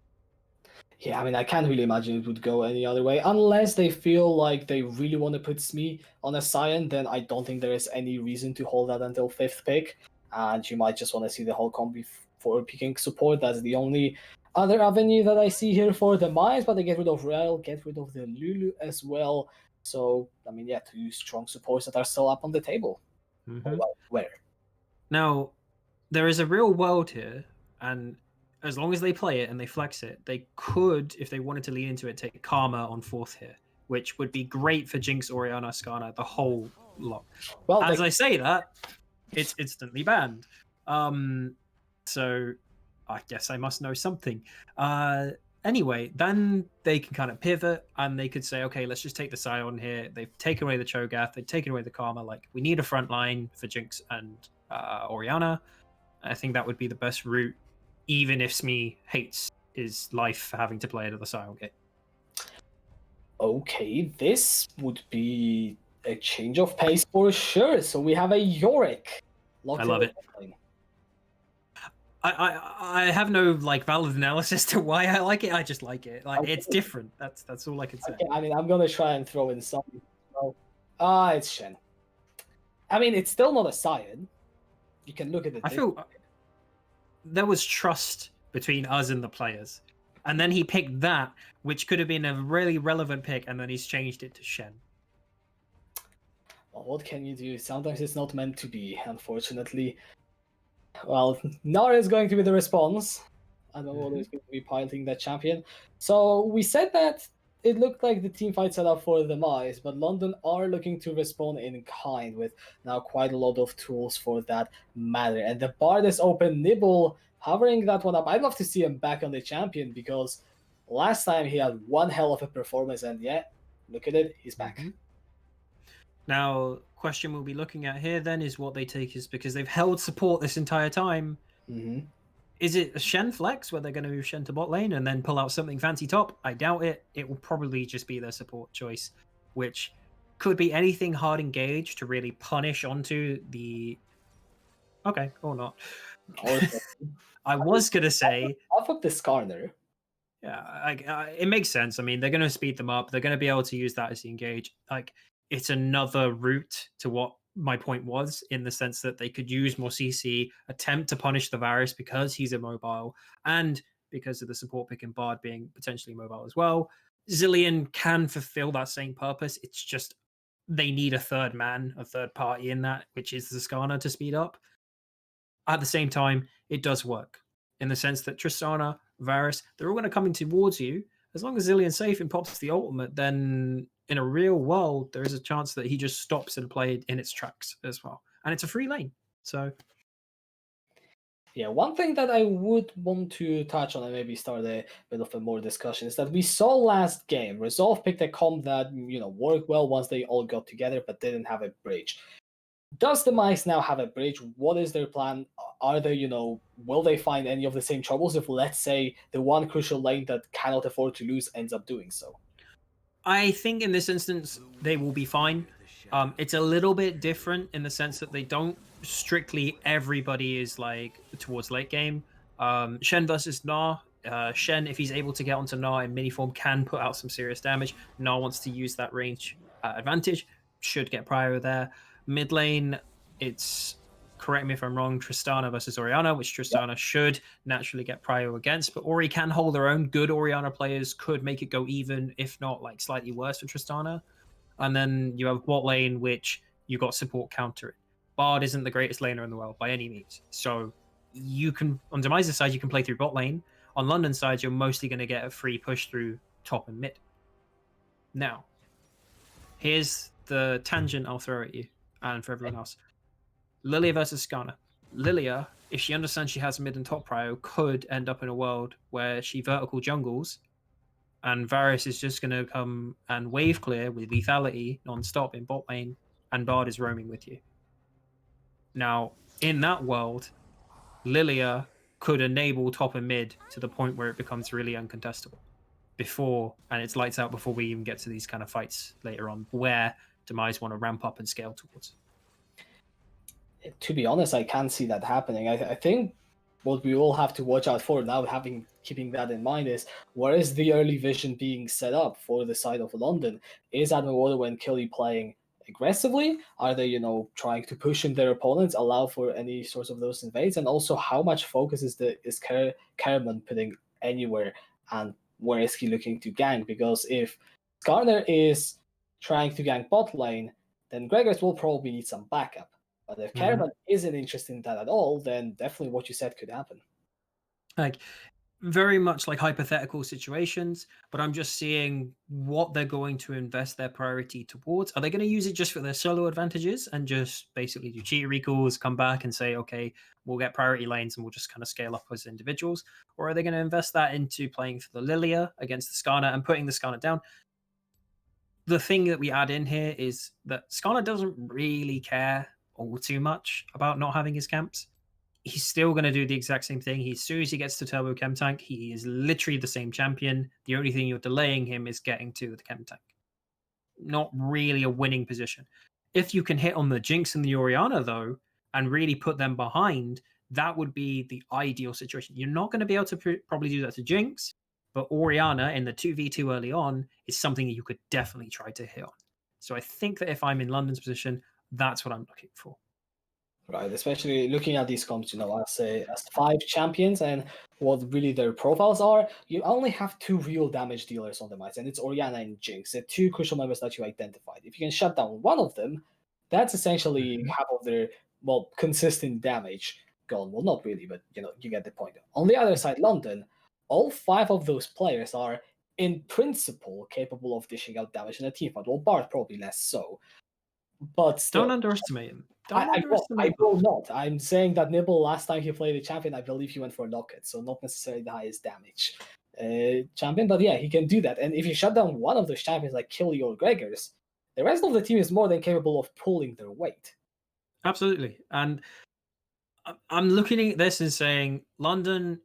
Yeah, I mean, I can't really imagine it would go any other way unless they feel like they really want to put Smee on a Scion. Then I don't think there is any reason to hold that until fifth pick, and you might just want to see the whole comp before picking support. That's the only other avenue that I see here for the Demise. But they get rid of Rel, get rid of the Lulu as well. So I mean, yeah, two strong supports that are still up on the table. Mhm. Well, where? Now, there is a real world here, and as long as they play it and they flex it, they could, if they wanted to lean into it, take Karma on fourth here, which would be great for Jinx, Orianna, Skarner, the whole lot. Well, As I say that, it's instantly banned. So I guess I must know something. Anyway, then they can kind of pivot and they could say, okay, let's just take the Scion here. They've taken away the Cho'Gath, they've taken away the Karma. Like, we need a front line for Jinx and Orianna. I think that would be the best route, even if Smee hates his life for having to play another Scion game. Okay, this would be a change of pace for sure. So we have a Yorick. I love it. I have no like valid analysis to why I like it. I just like it. Like, it's different. That's all I can say. Okay, I mean, I'm gonna try and throw in some. It's Shen. I mean, it's still not a Scion. You can look at it. I feel there was trust between us and the players, and then he picked that, which could have been a really relevant pick, and then he's changed it to Shen. Well, what can you do? Sometimes it's not meant to be, unfortunately. Well, Nara is going to be the response. I don't know whether it's going to be piloting that champion. So we said that it looked like the team fight set up for the Demise, but London are looking to respond in kind with now quite a lot of tools for that matter. And the Bard is open. Nibble hovering that one up. I'd love to see him back on the champion because last time he had one hell of a performance, and yeah, look at it, he's back. Mm-hmm. Now, question we'll be looking at here then is what they take is because they've held support this entire time. Mm-hmm. Is it a Shen flex where they're going to move Shen to bot lane and then pull out something fancy top? I doubt it. It will probably just be their support choice, which could be anything hard engaged to really punish onto the... Okay, or not. I was going to say... I'll put the Skarner. Yeah, it makes sense. I mean, they're going to speed them up. They're going to be able to use that as the engage. Like, it's another route to what my point was, in the sense that they could use more CC, attempt to punish the Varus because he's immobile, and because of the support pick and Bard being potentially mobile as well. Zilean can fulfill that same purpose. It's just they need a third man, a third party in that, which is the Skarner to speed up. At the same time, it does work in the sense that Tristana, Varus, they're all going to come in towards you. As long as Zilean's safe and pops the ultimate, then in a real world, there is a chance that he just stops and played in its tracks as well. And it's a free lane. So, yeah, one thing that I would want to touch on and maybe start a bit of a more discussion is that we saw last game, Resolve picked a comp that, worked well once they all got together, but didn't have a bridge. Does the Mice now have a bridge? What is their plan? Are they, will they find any of the same troubles if, let's say, the one crucial lane that cannot afford to lose ends up doing so? I think in this instance, they will be fine. It's a little bit different in the sense that they don't strictly everybody is like towards late game. Shen versus Gnar. Shen, if he's able to get onto Gnar in mini form, can put out some serious damage. Gnar wants to use that range advantage, should get prio there. Mid lane, it's, correct me if I'm wrong, Tristana versus Orianna, which Tristana should naturally get prio against, but Ori can hold her own. Good Orianna players could make it go even, if not like slightly worse for Tristana. And then you have bot lane, which you got support counter it. Bard isn't the greatest laner in the world by any means. So you can, on Demise's side, you can play through bot lane. On London's side, you're mostly going to get a free push through top and mid. Now, here's the tangent I'll throw at you and for everyone else. Lilia versus Skarner. Lilia, if she understands she has mid and top prio, could end up in a world where she vertical jungles and Varus is just going to come and wave clear with lethality non-stop in bot lane, and Bard is roaming with you. Now, in that world, Lilia could enable top and mid to the point where it becomes really uncontestable before, and it's lights out before we even get to these kind of fights later on, where Demise want to ramp up and scale towards. To be honest, I can't see that happening. I think what we all have to watch out for now, keeping that in mind, is where is the early vision being set up for the side of London? Is Admiral and Killy playing aggressively? Are they, trying to push in their opponents, allow for any sorts of those invades? And also, how much focus is Karaman putting anywhere, and where is he looking to gank? Because if Skarner is trying to gank bot lane, then Gregors will probably need some backup. But if Caravan isn't interested in that at all, then definitely what you said could happen. Like, very much like hypothetical situations, but I'm just seeing what they're going to invest their priority towards. Are they going to use it just for their solo advantages and just basically do cheat recalls, come back and say, okay, we'll get priority lanes and we'll just kind of scale up as individuals? Or are they going to invest that into playing for the Lilia against the Skarner and putting the Skarner down? The thing that we add in here is that Skarner doesn't really care all too much about not having his camps. He's still going to do the exact same thing. As soon as he gets to Turbo Chem Tank, he is literally the same champion. The only thing you're delaying him is getting to the Chem Tank. Not really a winning position. If you can hit on the Jinx and the Orianna, though, and really put them behind, that would be the ideal situation. You're not going to be able to probably do that to Jinx, but Orianna in the 2v2 early on is something that you could definitely try to hit on. So I think that if I'm in London's position, that's what I'm looking for. Right, especially looking at these comps, as 5 champions and what really their profiles are, you only have 2 real damage dealers on the mice, and it's Orianna and Jinx, the 2 crucial members that you identified. If you can shut down one of them, that's essentially half of their, consistent damage gone. Well, not really, but you get the point. On the other side, London, all 5 of those players are, in principle, capable of dishing out damage in a team fight. Well, Bart probably less so. But still, don't underestimate him. I will not. I'm saying that Nibble, last time he played a champion, I believe he went for Locket, so not necessarily the highest damage champion, but yeah, he can do that. And if you shut down one of those champions like Killy or Gregors, the rest of the team is more than capable of pulling their weight. Absolutely. And I'm looking at this and saying London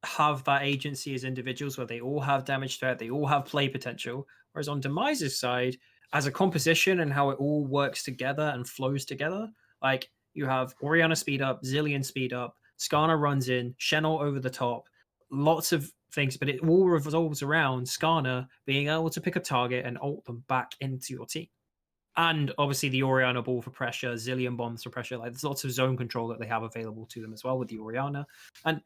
have that agency as individuals where they all have damage threat, they all have play potential, whereas on Demise's side, as a composition and how it all works together and flows together, like you have Orianna speed up, Zillion speed up, Skarner runs in, Shen'el over the top, lots of things, but it all revolves around Skarner being able to pick a target and ult them back into your team. And obviously the Orianna ball for pressure, Zillion bombs for pressure, like there's lots of zone control that they have available to them as well with the Orianna. And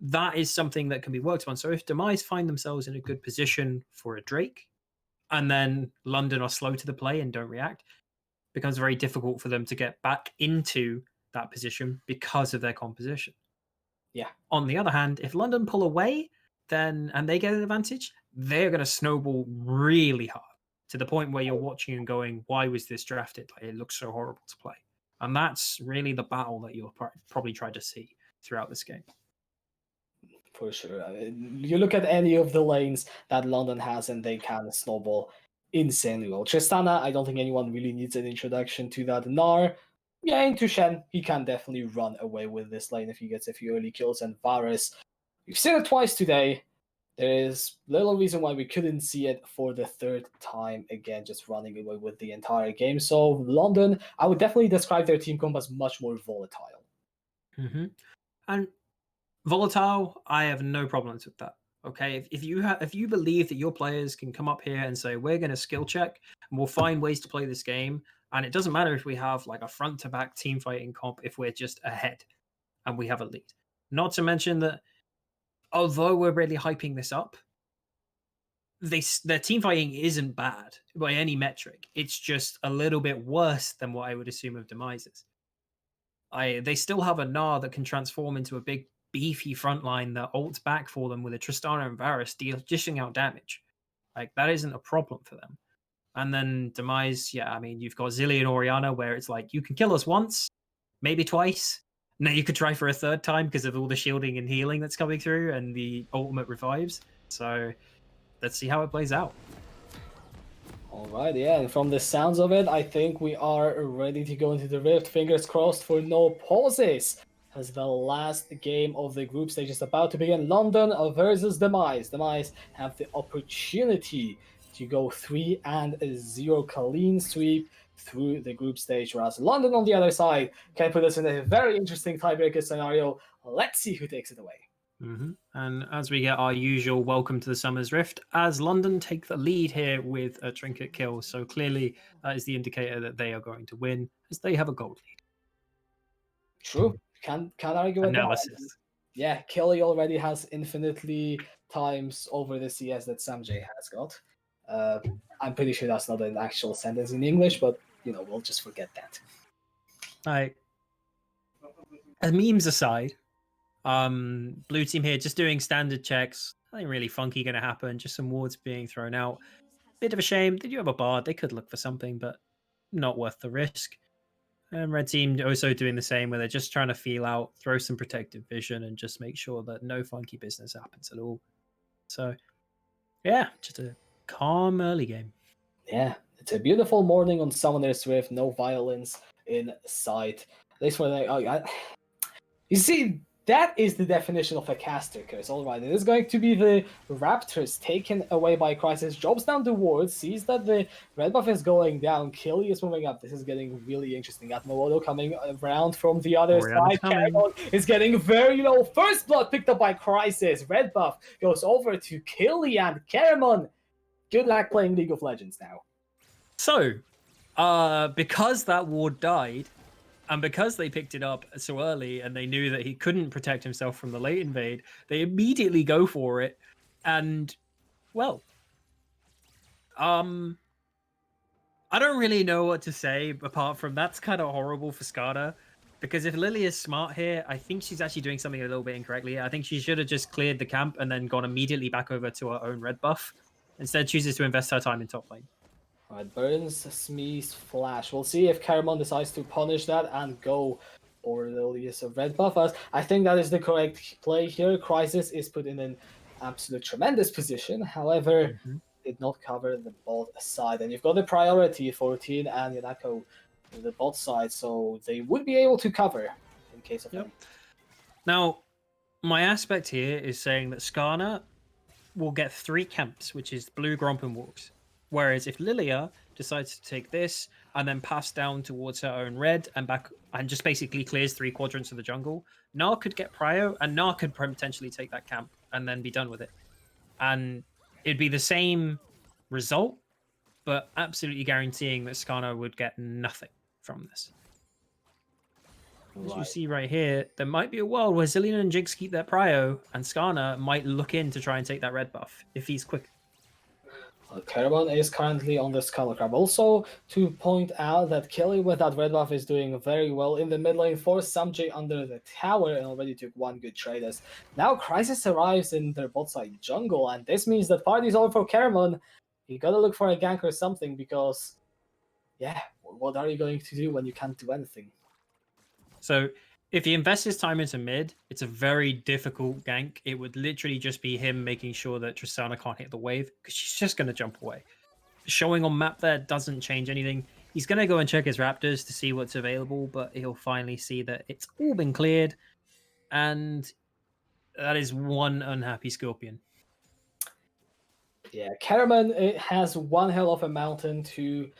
that is something that can be worked on. So if Demise find themselves in a good position for a Drake, and then London are slow to the play and don't react, it becomes very difficult for them to get back into that position because of their composition. Yeah. On the other hand, if London pull away, then and they get an advantage, they're going to snowball really hard to the point where you're watching and going, why was this drafted? Like, it looks so horrible to play. And that's really the battle that you'll probably try to see throughout this game. For sure. You look at any of the lanes that London has and they can snowball insanely well. Tristana, I don't think anyone really needs an introduction to that. Gnar, yeah, into Shen, he can definitely run away with this lane if he gets a few early kills. And Varus, we've seen it twice today. There is little reason why we couldn't see it for the 3rd time again, just running away with the entire game. So London, I would definitely describe their team comp as much more volatile. And volatile, I have no problems with that. Okay, if you believe that your players can come up here and say we're going to skill check and we'll find ways to play this game, and it doesn't matter if we have like a front to back team fighting comp if we're just ahead and we have a lead. Not to mention that although we're really hyping this up, their team fighting isn't bad by any metric. It's just a little bit worse than what I would assume of Demise's. They still have a Gnar that can transform into a big beefy frontline that ults back for them with a Tristana and Varus dishing out damage. Like, that isn't a problem for them. And then Demise, yeah, I mean, you've got Zillion and Orianna where it's like, you can kill us once, maybe twice. Now you could try for a 3rd time because of all the shielding and healing that's coming through and the ultimate revives. So let's see how it plays out. All right, yeah, and from the sounds of it, I think we are ready to go into the Rift. Fingers crossed for no pauses, as the last game of the group stage is about to begin. London versus Demise. Demise have the opportunity to go 3-0 clean sweep through the group stage, whereas London on the other side can put us in a very interesting tiebreaker scenario. Let's see who takes it away. And as we get our usual welcome to the Summer's Rift, as London take the lead here with a trinket kill. So clearly that is the indicator that they are going to win, as they have a gold lead. True. Can't argue with that. Analysis. Yeah, Kelly already has infinitely times over the CS that Samjay has got. I'm pretty sure that's not an actual sentence in English, but we'll just forget that. Like, memes aside, blue team here just doing standard checks. Nothing really funky going to happen. Just some wards being thrown out. Bit of a shame. They do have a bard. They could look for something, but not worth the risk. And red team also doing the same, where they're just trying to feel out, throw some protective vision, and just make sure that no funky business happens at all. So, yeah, just a calm early game. Yeah, it's a beautiful morning on Summoner's Rift. No violence in sight. At least for you see, that is the definition of a caster curse. All right, it is going to be the Raptors taken away by Crisis. Drops down the ward, sees that the red buff is going down. Killy is moving up. This is getting really interesting. Atmowodo coming around from the other side. Caramon is getting very low. First blood picked up by Crisis. Red buff goes over to Killy and Caramon. Good luck playing League of Legends now. So, because that ward died, and because they picked it up so early and they knew that he couldn't protect himself from the late invade, they immediately go for it. And, well, I don't really know what to say apart from that's kind of horrible for Skada. Because if Lily is smart here, I think she's actually doing something a little bit incorrectly. I think she should have just cleared the camp and then gone immediately back over to her own red buff. Instead, chooses to invest her time in top lane. Alright, Burns, Smeeze, Flash. We'll see if Caramon decides to punish that and go for the use of red buff. As I think that is the correct play here. Crisis is put in an absolute tremendous position. However, did not cover the bot side. And you've got the priority for Teen and Yanako on the bot side, so they would be able to cover in case of Now, my aspect here is saying that Skarner will get 3 camps, which is blue, Gromp, and Walks. Whereas if Lilia decides to take this and then pass down towards her own red and back and just basically clears 3 quadrants of the jungle, Gnar could get Prio and Gnar could potentially take that camp and then be done with it. And it'd be the same result, but absolutely guaranteeing that Skarner would get nothing from this. As you see right here, there might be a world where Zillion and Jinx keep their Prio and Skarner might look in to try and take that red buff if he's quick. Caramon is currently on the Skull Crab. Also, to point out that Kelly with that red buff is doing very well in the mid lane for Samjay under the tower and already took 1 good trade as now Crisis arrives in their bot side jungle, and this means that party's over for Caramon. You gotta look for a gank or something because, yeah, what are you going to do when you can't do anything? So if he invests his time into mid, it's a very difficult gank. It would literally just be him making sure that Tristana can't hit the wave because she's just going to jump away. Showing on map there doesn't change anything. He's going to go and check his Raptors to see what's available, but he'll finally see that it's all been cleared. And that is one unhappy Scorpion. Yeah, Caramon has one hell of a mountain to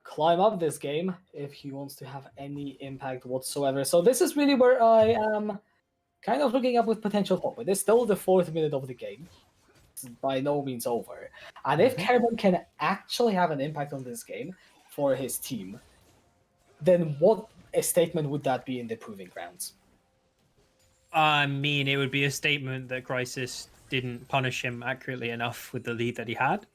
climb up this game if he wants to have any impact whatsoever. So this is really where I am kind of looking up with potential hope. It is still the 4th minute of the game. It's by no means over. And if Caramon can actually have an impact on this game for his team, then what a statement would that be in the proving grounds? I mean, it would be a statement that Crisis didn't punish him accurately enough with the lead that he had.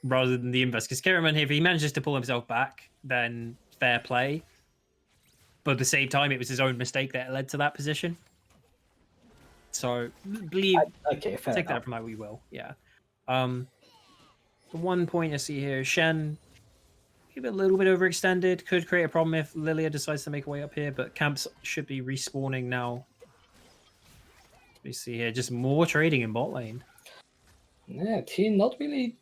Rather than the inverse. Because Caramon, if he manages to pull himself back, then fair play. But at the same time, it was his own mistake that led to that position. So, believe, take enough. That from how we will. Yeah. The one point I see here, Shen, maybe a little bit overextended. Could create a problem if Lilia decides to make a way up here, but camps should be respawning now. We see here just more trading in bot lane. Yeah, team not really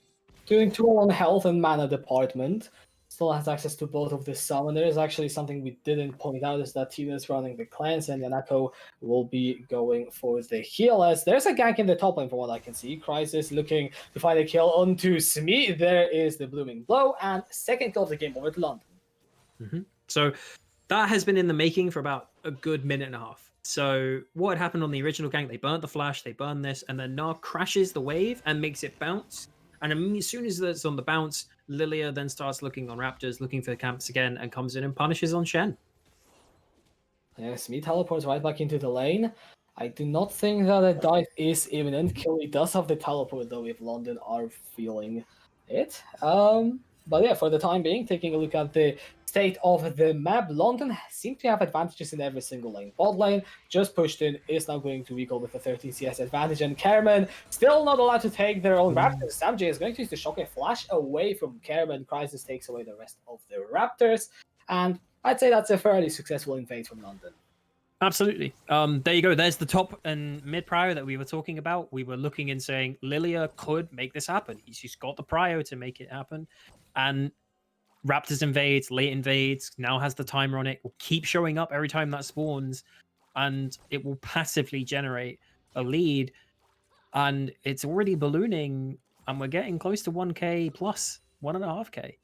doing too well on health and mana department. still has access to both of the summoners. Actually, something we didn't point out is that Tina is running the clans, and Yanako will be going for the heal. As there's a gank in the top lane from what I can see. Crisis looking to find a kill onto Smee. There is the blooming blow, and second kill of the game over to London. So that has been in the making for about a good minute and a half. So what had happened on the original gank, they burnt the flash, they burn this, and then Gnar crashes the wave and makes it bounce. And as soon as it's on the bounce, Lilia then starts looking on Raptors, looking for camps again, and comes in and punishes on Shen. Yeah, Smee teleports right back into the lane. I do not think that a dive is imminent. Killy does have the teleport though if London are feeling it. But yeah, for the time being, taking a look at the state of the map, London seems to have advantages in every single lane. Bot lane just pushed in, is now going to UKEL with a 13 CS advantage, and Kerman still not allowed to take their own Raptors. Samjay is going to use the Shockwave Flash away from Kerman. Crisis takes away the rest of the Raptors, and I'd say that's a fairly successful invade from London. Absolutely. There you go. There's the top and mid prio that we were talking about. We were looking and saying Lilia could make this happen. She's got the prio to make it happen. And Raptors invades, late invades, now has the timer on it, will keep showing up every time that spawns, and it will passively generate a lead. And it's already ballooning, and we're getting close to 1k plus, 1.5k.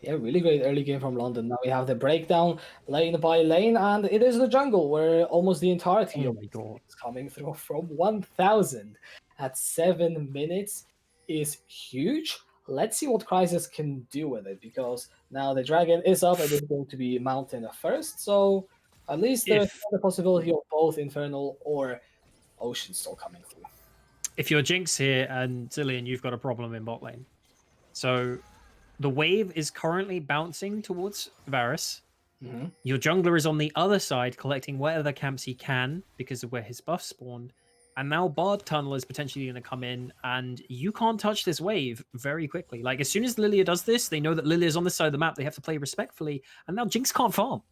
Yeah, really great early game from London. Now we have the breakdown lane by lane, and it is the jungle where almost the entirety Oh of my the God. is coming through from 1000 at 7 minutes is huge. Let's see what Crisis can do with it, because now the dragon is up and it's going to be Mountain first. So at least there's the possibility of both Infernal or Ocean still coming through. If you're Jinx here and Zillion, you've got a problem in bot lane. So the wave is currently bouncing towards Varus. Your jungler is on the other side collecting whatever camps he can because of where his buff spawned. And now Bard Tunnel is potentially going to come in, and you can't touch this wave very quickly. Like, as soon as Lilia does this, they know that Lilia's on this side of the map. They have to play respectfully, and now Jinx can't farm.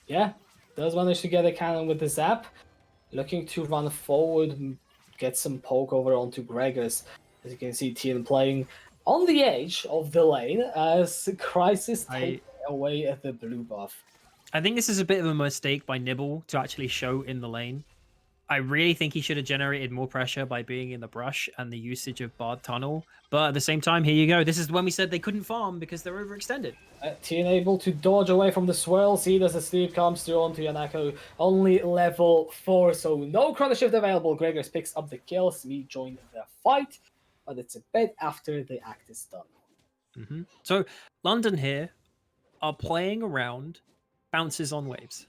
Yeah, does manage to get a cannon with the zap. Looking to run forward, get some poke over onto Gregors. As you can see, Tien playing on the edge of the lane as Crisis takes away at the blue buff. I think this is a bit of a mistake by Nibble to actually show in the lane. I really think he should have generated more pressure by being in the brush and the usage of Bard Tunnel. But at the same time, here you go. This is when we said they couldn't farm because they're overextended. Tien able to dodge away from the swirl. See as the sleep comes through onto Yanako. Only level 4, so no Chrono Shift available. Gregors picks up the kill. Smee joined the fight, but it's a bit after the act is done. So London here are playing around bounces on waves.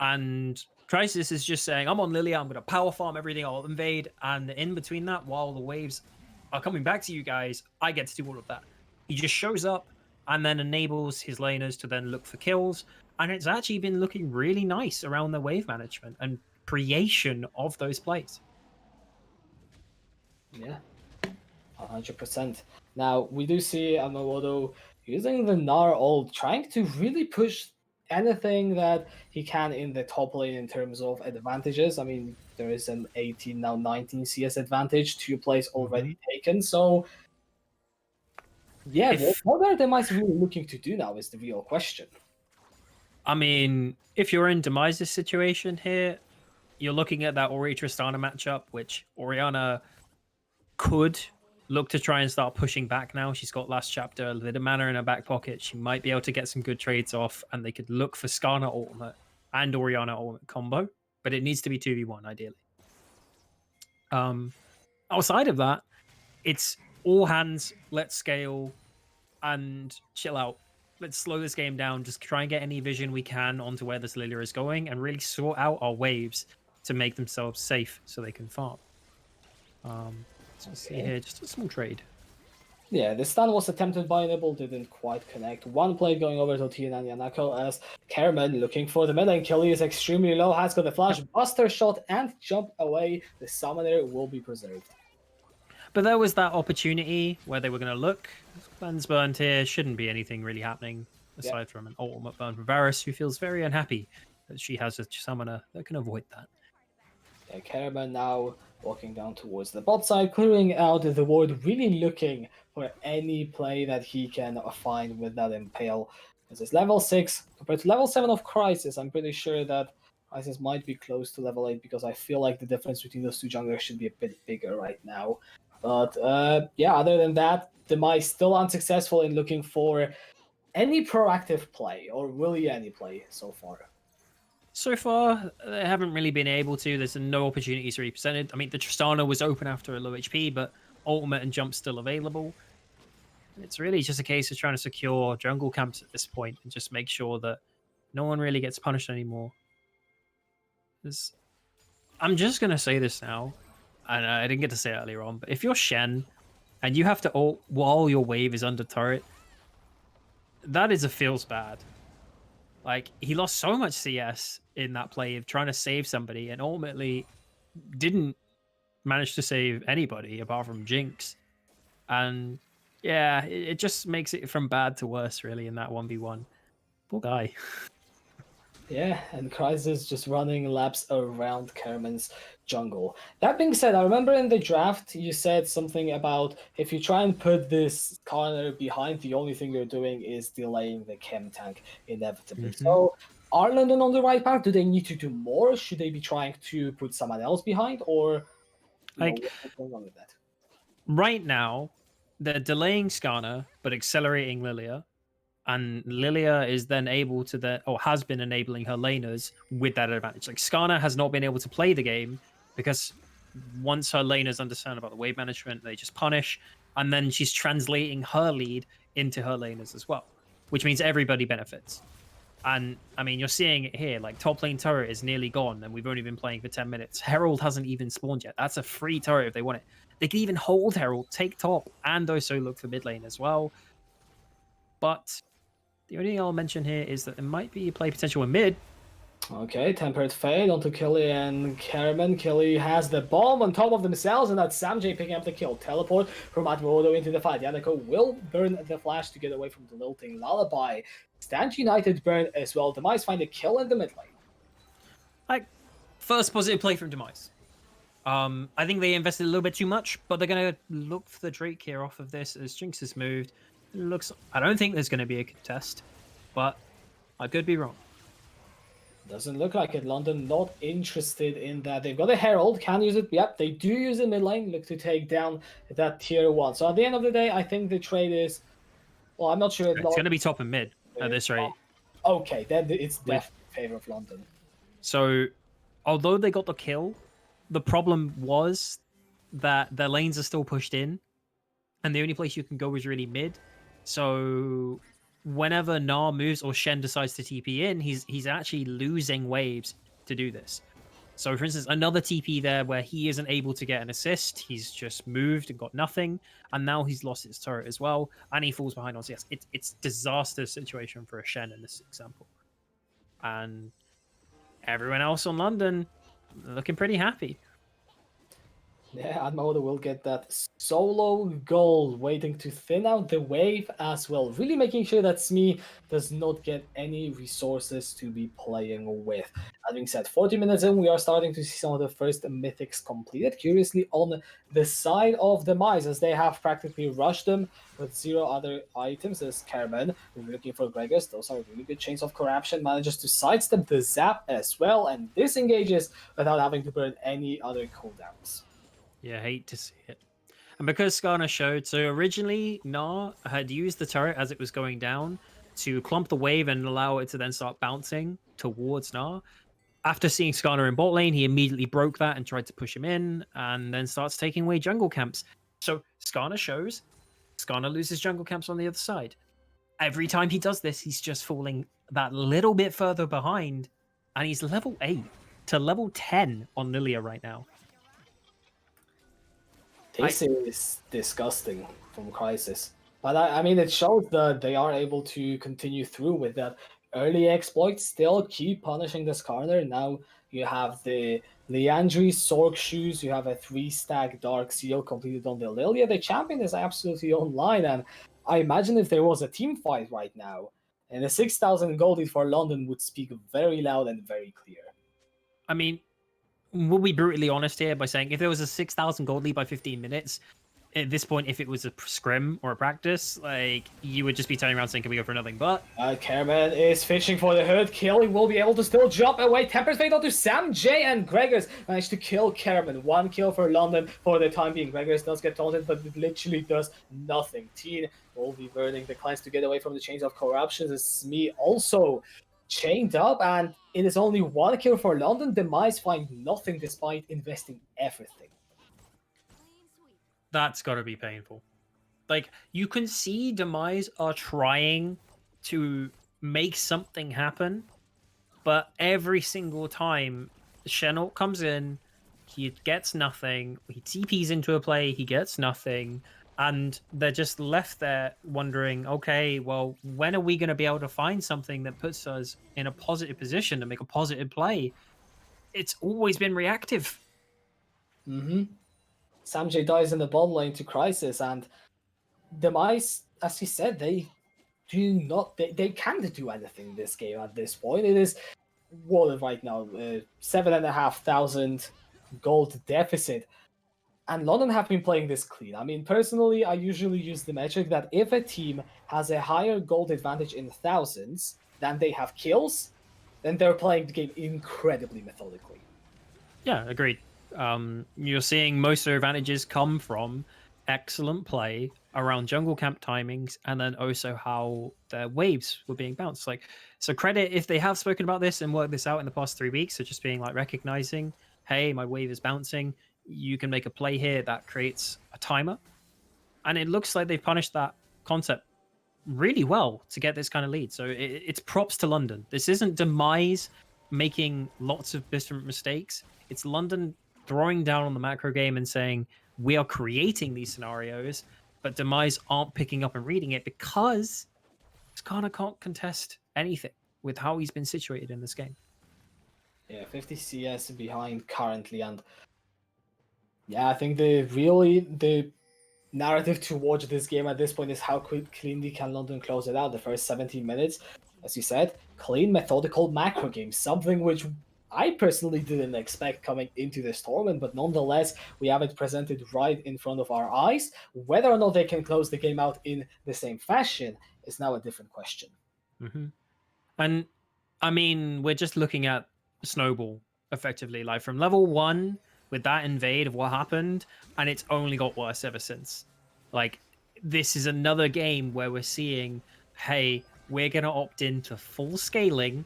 And Crisis is just saying, I'm on Lilia, I'm going to power farm everything, I'll invade. And in between that, while the waves are coming back to you guys, I get to do all of that. He just shows up and then enables his laners to then look for kills. And it's actually been looking really nice around the wave management and creation of those plays. Yeah, 100%. Now, we do see Amamoto using the Gnar ult, trying to really push anything that he can in the top lane in terms of advantages. I mean, there is an 18, now 19 CS advantage, 2 plays already taken. So, yeah, what are the mice really looking to do now is the real question. I mean, if you're in Demise's situation here, you're looking at that Ori Tristana matchup, which Orianna could look to try and start pushing back now. She's got last chapter, a bit of mana in her back pocket. She might be able to get some good trades off, and they could look for Skarner ultimate and Orianna ultimate combo, but it needs to be 2v1 ideally. Outside of that, it's all hands, let's scale and chill out. Let's slow this game down, just try and get any vision we can onto where this Lilia is going and really sort out our waves to make themselves safe so they can farm. So let's see here, just a small trade. Yeah, the stun was attempted by Nibble, didn't quite connect. One play going over to Tien and Yanako as Kerman looking for the mid lane kill. He is extremely low, has got the flash, buster shot, and jump away. The summoner will be preserved. But there was that opportunity where they were going to look. Cleanse burned here, shouldn't be anything really happening aside from an ultimate burn from Varus, who feels very unhappy that she has a summoner that can avoid that. Okay, Caravan now walking down towards the bot side, clearing out the ward, really looking for any play that he can find with that Impale. This is level 6 compared to level 7 of Crisis. I'm pretty sure that Crisis might be close to level 8 because I feel like the difference between those two junglers should be a bit bigger right now. But yeah, other than that, Demise still unsuccessful in looking for any proactive play, or really any play so far. So far, they haven't really been able to. There's no opportunities really presented. I mean, the Tristana was open after a low HP, but ultimate and jump still available. It's really just a case of trying to secure jungle camps at this point and just make sure that no one really gets punished anymore. I'm just going to say this now, and I didn't get to say it earlier on, but if you're Shen and you have to ult while your wave is under turret, that feels bad. Like, he lost so much CS in that play of trying to save somebody and ultimately didn't manage to save anybody apart from Jinx. And yeah, it just makes it from bad to worse, really, in that 1v1. Poor guy. Yeah, and Crisis just running laps around Kerman's jungle. That being said, I remember in the draft you said something about if you try and put this corner behind, the only thing you're doing is delaying the chem tank inevitably. So are London on the right path? Do they need to do more? Should they be trying to put someone else behind? Or like, what's going on with that? Right now, they're delaying Skarner, but accelerating Lilia. And Lilia is then able to or has been enabling her laners with that advantage. Like, Skarner has not been able to play the game because once her laners understand about the wave management, they just punish, and then she's translating her lead into her laners as well, which means everybody benefits. And I mean, you're seeing it here. Like, top lane turret is nearly gone, and we've only been playing for 10 minutes. Herald hasn't even spawned yet. That's a free turret if they want it. They can even hold Herald, take top, and also look for mid lane as well. But the only thing I'll mention here is that there might be a play potential in mid. Okay, Tempered Fade onto Killy and Kerman. Killy has the bomb on top of themselves, and that's Samjay picking up the kill. Teleport from Admodo into the fight. Yanako will burn the flash to get away from the lilting Lullaby. Stand United burn as well. Demise find a kill in the mid lane. Like, first positive play from Demise. I think they invested a little bit too much, but they're going to look for the Drake here off of this as Jinx has moved. I don't think there's going to be a contest, but I could be wrong. Doesn't look like it. London not interested in that. They've got a Herald, can use it. Yep, they do use it mid lane. Look to take down that tier 1. So at the end of the day, I think the trade is... Well, I'm not sure. It's going to be top and mid at this rate. Okay, then it's definitely in favor of London. So, although they got the kill, the problem was that their lanes are still pushed in, and the only place you can go is really mid. So whenever Gnar moves or Shen decides to TP in, he's actually losing waves to do this. So for instance, another TP there where he isn't able to get an assist, he's just moved and got nothing, and now he's lost his turret as well, and he falls behind on CS. It's disaster situation for a Shen in this example. And everyone else on London looking pretty happy. Yeah, Admodo will get that solo goal, waiting to thin out the wave as well. Really making sure that Smee does not get any resources to be playing with. That being said, 40 minutes in, we are starting to see some of the first mythics completed. Curiously, on the side of the Demise, as they have practically rushed them with 0 other items, as Caravan looking for Gregors. Those are really good chains of corruption. Manages to sidestep the zap as well, and disengages without having to burn any other cooldowns. Yeah, I hate to see it. And because Skarner showed, so originally Gnar had used the turret as it was going down to clump the wave and allow it to then start bouncing towards Gnar. After seeing Skarner in bot lane, he immediately broke that and tried to push him in, and then starts taking away jungle camps. So Skarner shows, Skarner loses jungle camps on the other side. Every time he does this, he's just falling that little bit further behind, and he's level 8 to level 10 on Lilia right now. This is disgusting from Crisis. But I mean, it shows that they are able to continue through with that early exploit, still keep punishing this corner. Now you have the Leandri Sork shoes, you have a 3-stack Dark Seal completed on the Lilia. The champion is absolutely online, and I imagine if there was a team fight right now, and a 6,000 gold lead for London would speak very loud and very clear. I mean, we'll be brutally honest here by saying if there was a 6,000 gold lead by 15 minutes, at this point, if it was a scrim or a practice, like you would just be turning around saying, "Can we go for nothing?" But Kerman is fishing for the hurt kill. He will be able to still jump away. Temper's fate onto Sam J, and Gregors managed to kill Kerman. 1 kill for London for the time being. Gregors does get taunted, but it literally does nothing. Teen will be burning the clans to get away from the chains of corruption. As Smee also chained up, and it is only 1 kill for London. Demise find nothing despite investing everything. that's got to be painful. Like, you can see Demise are trying to make something happen, but every single time Chenault comes in, he gets nothing. He TPs into a play, he gets nothing. And they're just left there wondering, okay, well, when are we going to be able to find something that puts us in a positive position to make a positive play? It's always been reactive. Sam J dies in the bottom lane to Crisis, and Demise, as he said, they do not, they can't do anything this game at this point. It is what right now, 7,500 gold deficit. And London have been playing this clean. I mean, personally, I usually use the metric that if a team has a higher gold advantage in thousands than they have kills, then they're playing the game incredibly methodically. Yeah, agreed. You're seeing most of their advantages come from excellent play around jungle camp timings, and then also how their waves were being bounced. Like, so credit if they have spoken about this and worked this out in the past 3 weeks. So just being like recognizing, hey, my wave is bouncing. You can make a play here that creates a timer, and it looks like they've punished that concept really well to get this kind of lead. So it's props to London. This isn't Demise making lots of different mistakes. It's London throwing down on the macro game and saying, we are creating these scenarios, but Demise aren't picking up and reading it because Skarner can't contest anything with how he's been situated in this game. Yeah, 50 CS behind currently, and yeah, I think the narrative to watch this game at this point is how cleanly can London close it out. The first 17 minutes, as you said, clean, methodical macro game, something which I personally didn't expect coming into this tournament, but nonetheless, we have it presented right in front of our eyes. Whether or not they can close the game out in the same fashion is now a different question. Mm-hmm. And I mean, we're just looking at Snowball effectively, like from level 1 with that invade of what happened, and it's only got worse ever since. Like, this is another game where we're seeing, hey, we're going to opt into full scaling,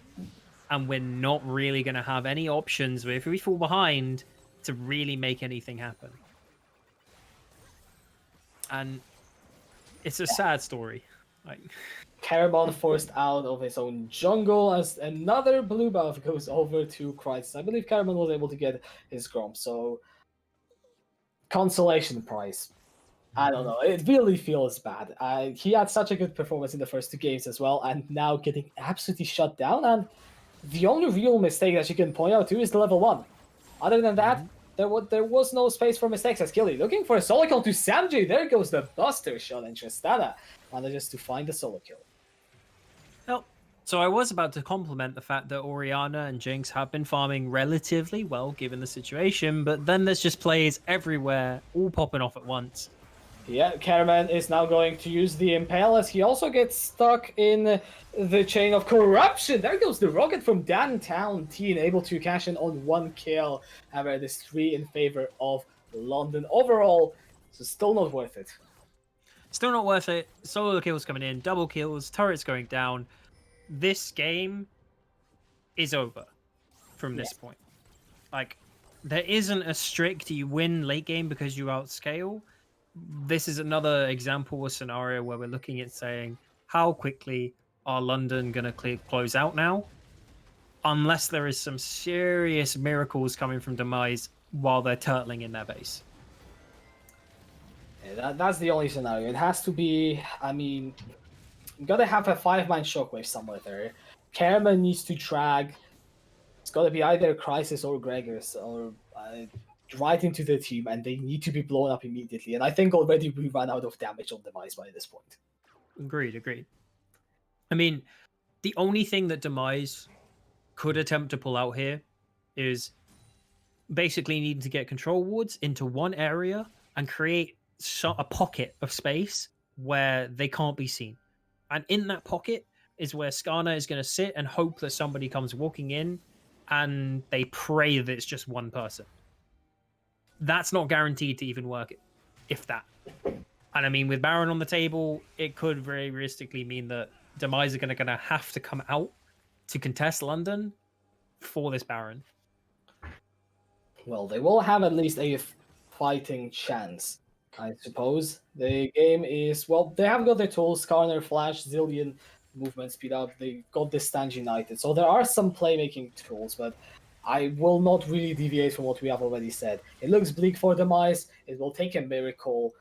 and we're not really going to have any options where if we fall behind to really make anything happen. And it's a sad story. Like, Caramon forced out of his own jungle as another blue buff goes over to Crisis. I believe Caramon was able to get his Grom, so consolation prize. I don't know. It really feels bad. He had such a good performance in the first 2 games as well, and now getting absolutely shut down. And the only real mistake that you can point out to is the level 1. Other than that, there was no space for mistakes. As Killy looking for a solo kill to Samji. There goes the Buster shot, and Tristana manages to find the solo kill. well, so I was about to compliment the fact that Oriana and Jinx have been farming relatively well given the situation, but then there's just plays everywhere, all popping off at once. Yeah, Caraman is now going to use the Impale as he also gets stuck in the chain of corruption. There goes the rocket from downtown. Teen able to cash in on 1 kill. However, it is 3 in favor of London overall, so still not worth it. Still not worth it. Solo kills coming in, double kills, turrets going down. This game is over from this point. Like, there isn't a strict you win late game because you outscale. This is another example or scenario where we're looking at saying, how quickly are London going to close out now? Unless there is some serious miracles coming from Demise while they're turtling in their base. Yeah, that's the only scenario. It has to be, I mean, you gotta have a 5-man shockwave somewhere there. Caraman needs to drag. It's gotta be either Crisis or Gregors or right into the team, and they need to be blown up immediately. And I think already we ran out of damage on Demise by this point. Agreed. I mean, the only thing that Demise could attempt to pull out here is basically needing to get control wards into one area and create a pocket of space where they can't be seen. And in that pocket is where Skarner is going to sit and hope that somebody comes walking in and they pray that it's just one person. That's not guaranteed to even work, if that. And I mean, with Baron on the table, it could very realistically mean that Demise are going to have to come out to contest London for this Baron. Well, they will have at least a fighting chance, I suppose. The game is, well, they have got their tools, Skarner, Flash, Zillion, movement speed up, they got this stand united. So there are some playmaking tools, but I will not really deviate from what we have already said. It looks bleak for Demise, it will take a miracle,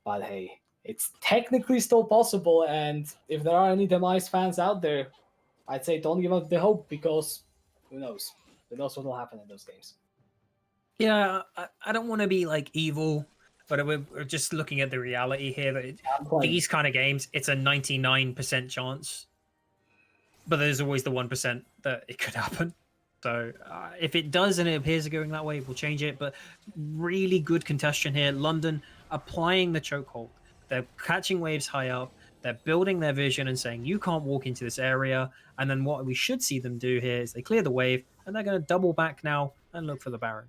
but hey, it's technically still possible, and if there are any Demise fans out there, I'd say don't give up the hope, because who knows? Who knows what will happen in those games. Yeah, I don't want to be like evil, but we're just looking at the reality here that these kind of games, it's a 99% chance, but there's always the 1% that it could happen. So if it does and it appears to going that way, we'll change it. But really good contestation here. London applying the chokehold. They're catching waves high up. They're building their vision and saying, you can't walk into this area. And then what we should see them do here is they clear the wave, and they're going to double back now and look for the Baron.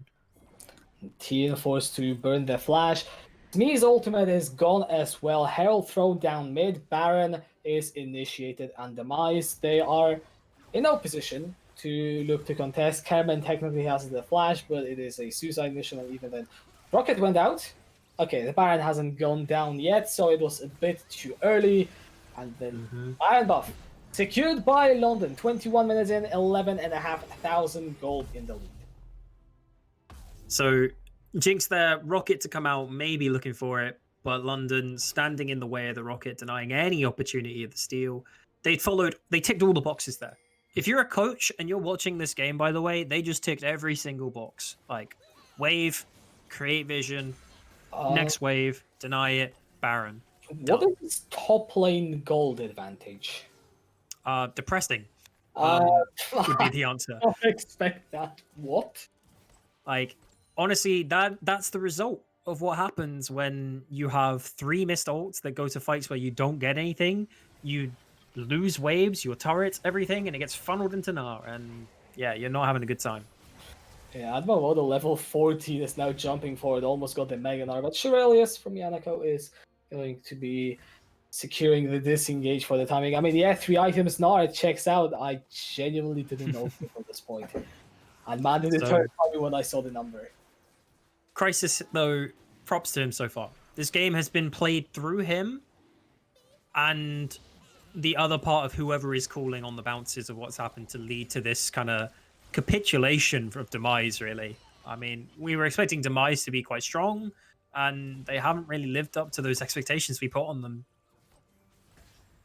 Tien forced to burn the flash. Smee's ultimate is gone as well. Herald thrown down mid. Baron is initiated and Demise. They are in no position to look to contest. Kerman technically has the flash, but it is a suicide mission, and even then, Rocket went out. Okay, the Baron hasn't gone down yet, so it was a bit too early. And then Baron buff secured by London. 21 minutes in, 11,500 gold in the lead. So Jinx there, Rocket to come out, maybe looking for it, but London standing in the way of the Rocket, denying any opportunity of the steal. They ticked all the boxes there. If you're a coach and you're watching this game, by the way, they just ticked every single box. Like, wave, create vision, next wave, deny it, Baron. What is top lane gold advantage? Depressing. Would be the answer. I don't expect that. What? Like, honestly, that's the result of what happens when you have 3 missed ults that go to fights where you don't get anything. You lose waves, your turrets, everything, and it gets funneled into Gnar. And yeah, you're not having a good time. Yeah, Admamodo level 14 is now jumping forward, almost got the Mega Gnar, but Shirelius from Yanako is going to be securing the disengage for the timing. I mean, yeah, 3 items Gnar, it checks out. I genuinely didn't know at this point. And man, did it turn funny when I saw the number. Crisis, though, props to him so far. This game has been played through him and the other part of whoever is calling on the bounces of what's happened to lead to this kind of capitulation of Demise, really. I mean, we were expecting Demise to be quite strong, and they haven't really lived up to those expectations we put on them.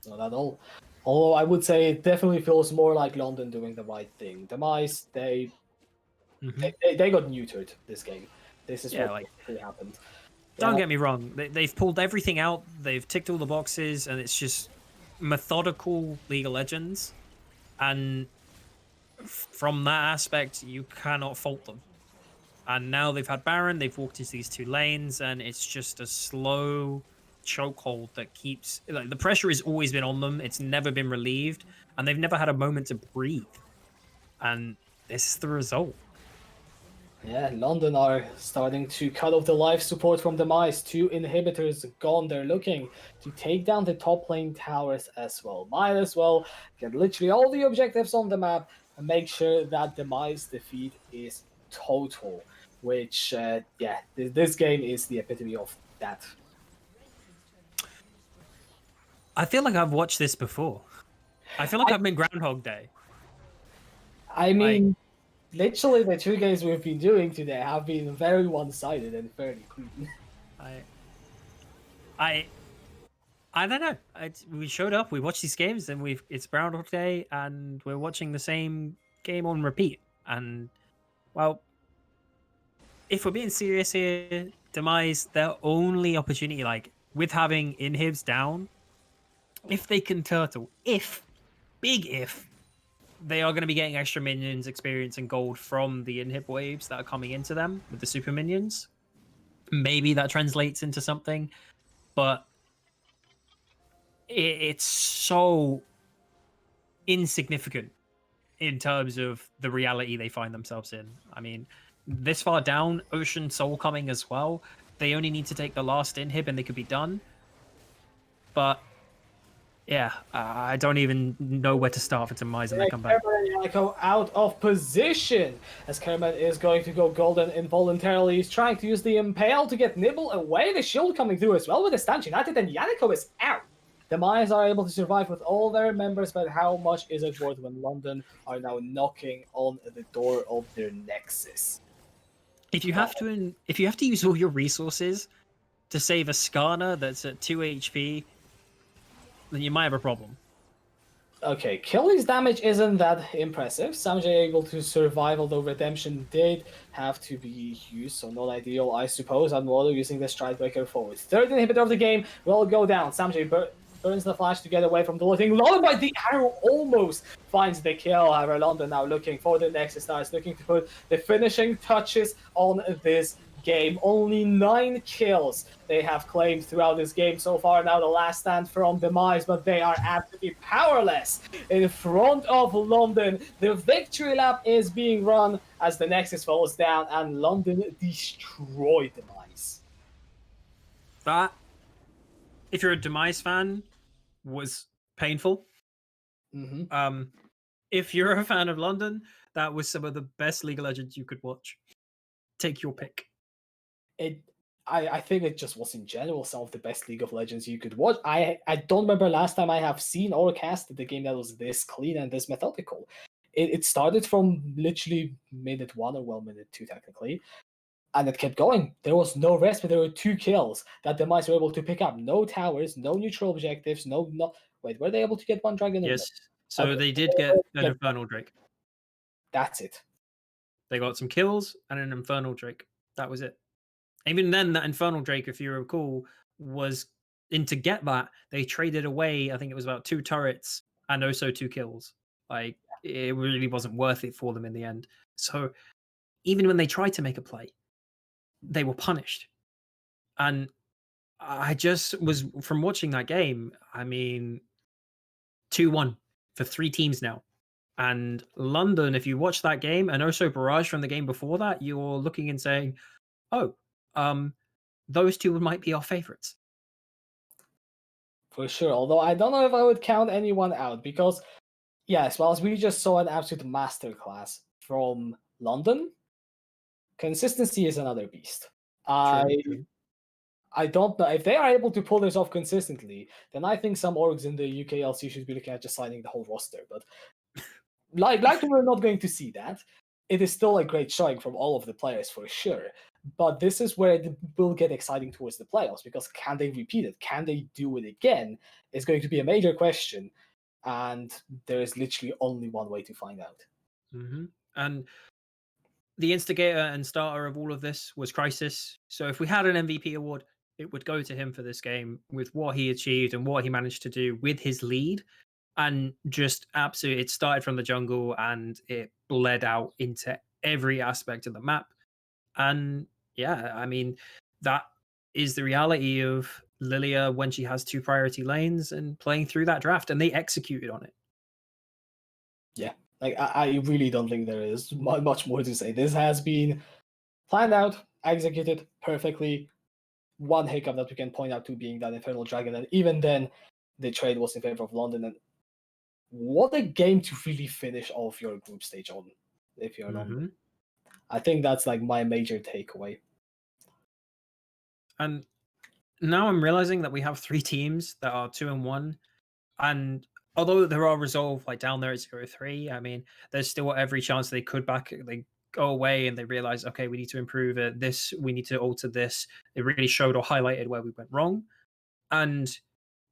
Not at all. Although I would say it definitely feels more like London doing the right thing. Demise, they got neutered this game. This is what really happened. Don't get me wrong. They've pulled everything out. They've ticked all the boxes, and it's just methodical League of Legends. And from that aspect, you cannot fault them. And now they've had Baron, they've walked into these 2 lanes, and it's just a slow chokehold that keeps... Like, the pressure has always been on them. It's never been relieved, and they've never had a moment to breathe. And this is the result. Yeah, London are starting to cut off the life support from Demise. 2 inhibitors gone. They're looking to take down the top lane towers as well. Might as well get literally all the objectives on the map and make sure that Demise defeat is total. Which, this game is the epitome of that. I feel like I've watched this before. I feel like I've been Groundhog Day. I mean... Literally, the 2 games we've been doing today have been very one-sided and fairly clean. I don't know. We showed up, we watched these games, and it's Groundhog Day, and we're watching the same game on repeat. And, well, if we're being serious here, Demise, their only opportunity, like, with having inhibs down, if they can turtle, big if, they are going to be getting extra minions, experience, and gold from the inhib waves that are coming into them with the super minions. Maybe that translates into something, but it's so insignificant in terms of the reality they find themselves in. I mean, this far down, Ocean Soul coming as well. They only need to take the last inhib and they could be done. But yeah, I don't even know where to start for Demise and they come back. Kerman and Yannick out of position as Kerman is going to go golden involuntarily. He's trying to use the Impale to get Nibble away. The shield coming through as well with the Stanch United, and Yannick is out. The Mayas are able to survive with all their members, but how much is it worth when London are now knocking on the door of their Nexus? If you have to use all your resources to save a Skarner that's at 2 HP, then you might have a problem. Okay, Killy's damage isn't that impressive. Samjay able to survive, although Redemption did have to be used, so not ideal, I suppose. And Water using the Stridebreaker forward. Third inhibitor of the game will go down. Samjay burns the flash to get away from the looting. London by the arrow almost finds the kill. However, London now looking for the Nexus stars, looking to put the finishing touches on this game. Only 9 kills they have claimed throughout this game so far. Now the last stand from Demise, but they are absolutely powerless in front of London. The victory lap is being run as the Nexus falls down and London destroyed Demise. That, if you're a Demise fan, was painful. Mm-hmm. If you're a fan of London, that was some of the best League of Legends you could watch. Take your pick. I think it just was in general some of the best League of Legends you could watch. I don't remember last time I have seen or casted the game that was this clean and this methodical. It started from literally minute 1 or well minute 2 technically, and it kept going. There was no rest, but there were 2 kills that the Mice were able to pick up. No towers, no neutral objectives, no wait, were they able to get one dragon? Yes. So Okay. they did get an Infernal Drake. That's it. They got some kills and an Infernal Drake. That was it. Even then, that Infernal Drake, if you recall, was in to get that. They traded away, I think it was about 2 turrets and also 2 kills. Like, it really wasn't worth it for them in the end. So even when they tried to make a play, they were punished. And I just was, from watching that game, I mean, 2-1 for 3 teams now. And London, if you watch that game, and also Barrage from the game before that, you're looking and saying, oh, those 2 might be our favorites. For sure. Although I don't know if I would count anyone out because, yes, whilst we just saw an absolute masterclass from London, consistency is another beast. True. I don't know if they are able to pull this off consistently. Then I think some orgs in the UKLC should be looking at just signing the whole roster. But like we're not going to see that. It is still a great showing from all of the players for sure. But this is where it will get exciting towards the playoffs because can they repeat it? Can they do it again? It's going to be a major question. And there is literally only one way to find out. Mm-hmm. And the instigator and starter of all of this was Crisis. So if we had an MVP award, it would go to him for this game with what he achieved and what he managed to do with his lead. And just absolutely, it started from the jungle and it bled out into every aspect of the map. And yeah, I mean, that is the reality of Lilia when she has 2 priority lanes and playing through that draft, and they executed on it. Yeah, like I really don't think there is much more to say. This has been planned out, executed perfectly. One hiccup that we can point out to being that Infernal Dragon, and even then, the trade was in favor of London. And what a game to really finish off your group stage on, if you're London. I think that's like my major takeaway. And now I'm realizing that we have 3 teams that are 2-1, and although there are resolve like down there at 0-3, I mean, there's still every chance they could they go away and they realize, okay, we need to improve it. This, we need to alter this. It really showed or highlighted where we went wrong, and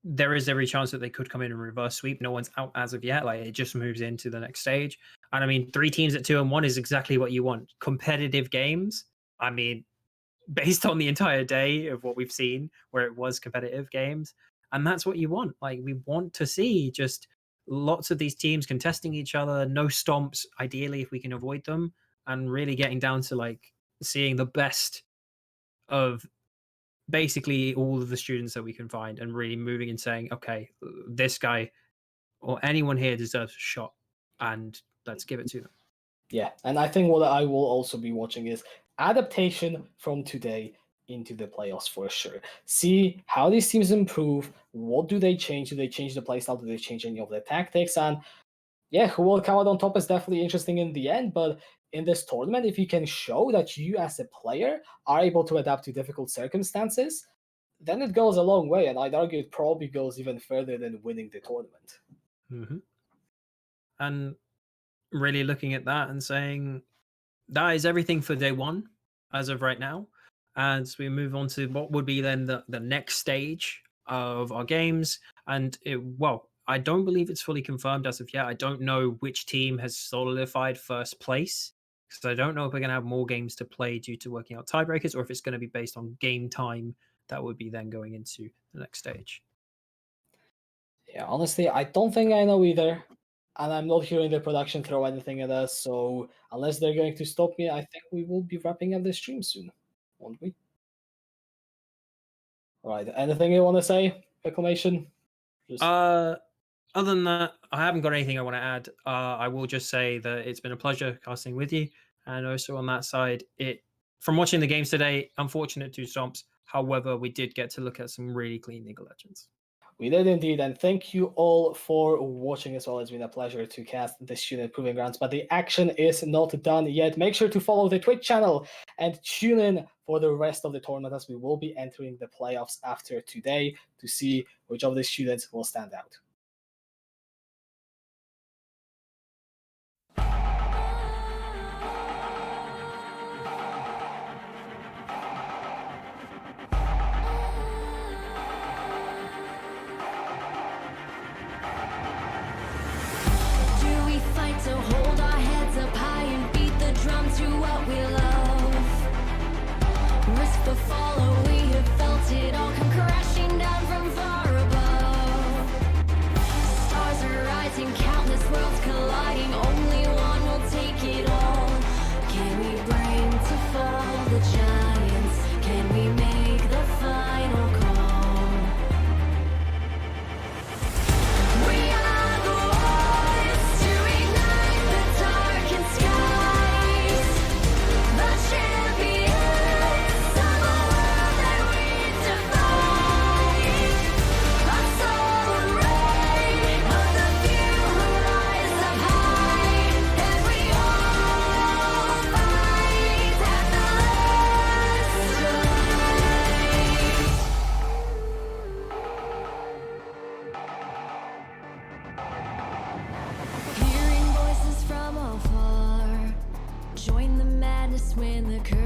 there is every chance that they could come in and reverse sweep. No one's out as of yet. Like, it just moves into the next stage. And I mean, 3 teams at 2-1 is exactly what you want. Competitive games. I mean, based on the entire day of what we've seen, where it was competitive games, and that's what you want. Like, we want to see just lots of these teams contesting each other, no stomps, ideally, if we can avoid them, and really getting down to like seeing the best of basically all of the students that we can find and really moving and saying, okay, this guy or anyone here deserves a shot and let's give it to them. Yeah, and I think what I will also be watching is adaptation from today into the playoffs for sure. See how these teams improve. What do they change? Do they change the playstyle? Do they change any of the tactics? And yeah, who will come out on top is definitely interesting in the end. But in this tournament, if you can show that you as a player are able to adapt to difficult circumstances, then it goes a long way. And I'd argue it probably goes even further than winning the tournament. Mm-hmm. And really looking at that and saying that is everything for day one as of right now. As we move on to what would be then the next stage of our games. And well, I don't believe it's fully confirmed as of yet. I don't know which team has solidified first place because I don't know if we're going to have more games to play due to working out tiebreakers or if it's going to be based on game time that would be then going into the next stage. Yeah, honestly, I don't think I know either. And I'm not hearing the production throw anything at us. So unless they're going to stop me, I think we will be wrapping up the stream soon, won't we? All right. Anything you want to say? Reclamation? Other than that, I haven't got anything I want to add. I will just say that it's been a pleasure casting with you. And also on that side, from watching the games today, unfortunate 2 stomps. However, we did get to look at some really clean League of Legends. We did indeed, and thank you all for watching as well. It's been a pleasure to cast the Student Proving Grounds, but the action is not done yet. Make sure to follow the Twitch channel and tune in for the rest of the tournament as we will be entering the playoffs after today to see which of the students will stand out. To hold our heads up high and beat the drum to what we love. Risk the fall, oh, we have felt it all come crashing down from far above. Stars are rising, countless worlds colliding. Only one will take it all. Can we bring to fall the giants? Can we make the final call? We are the ones to ignite the darkened skies. The champions of a world that we defy. A soul ray of the few who rise up high. And we all fight at the last. Hearing voices from afar, join the madness when the curtain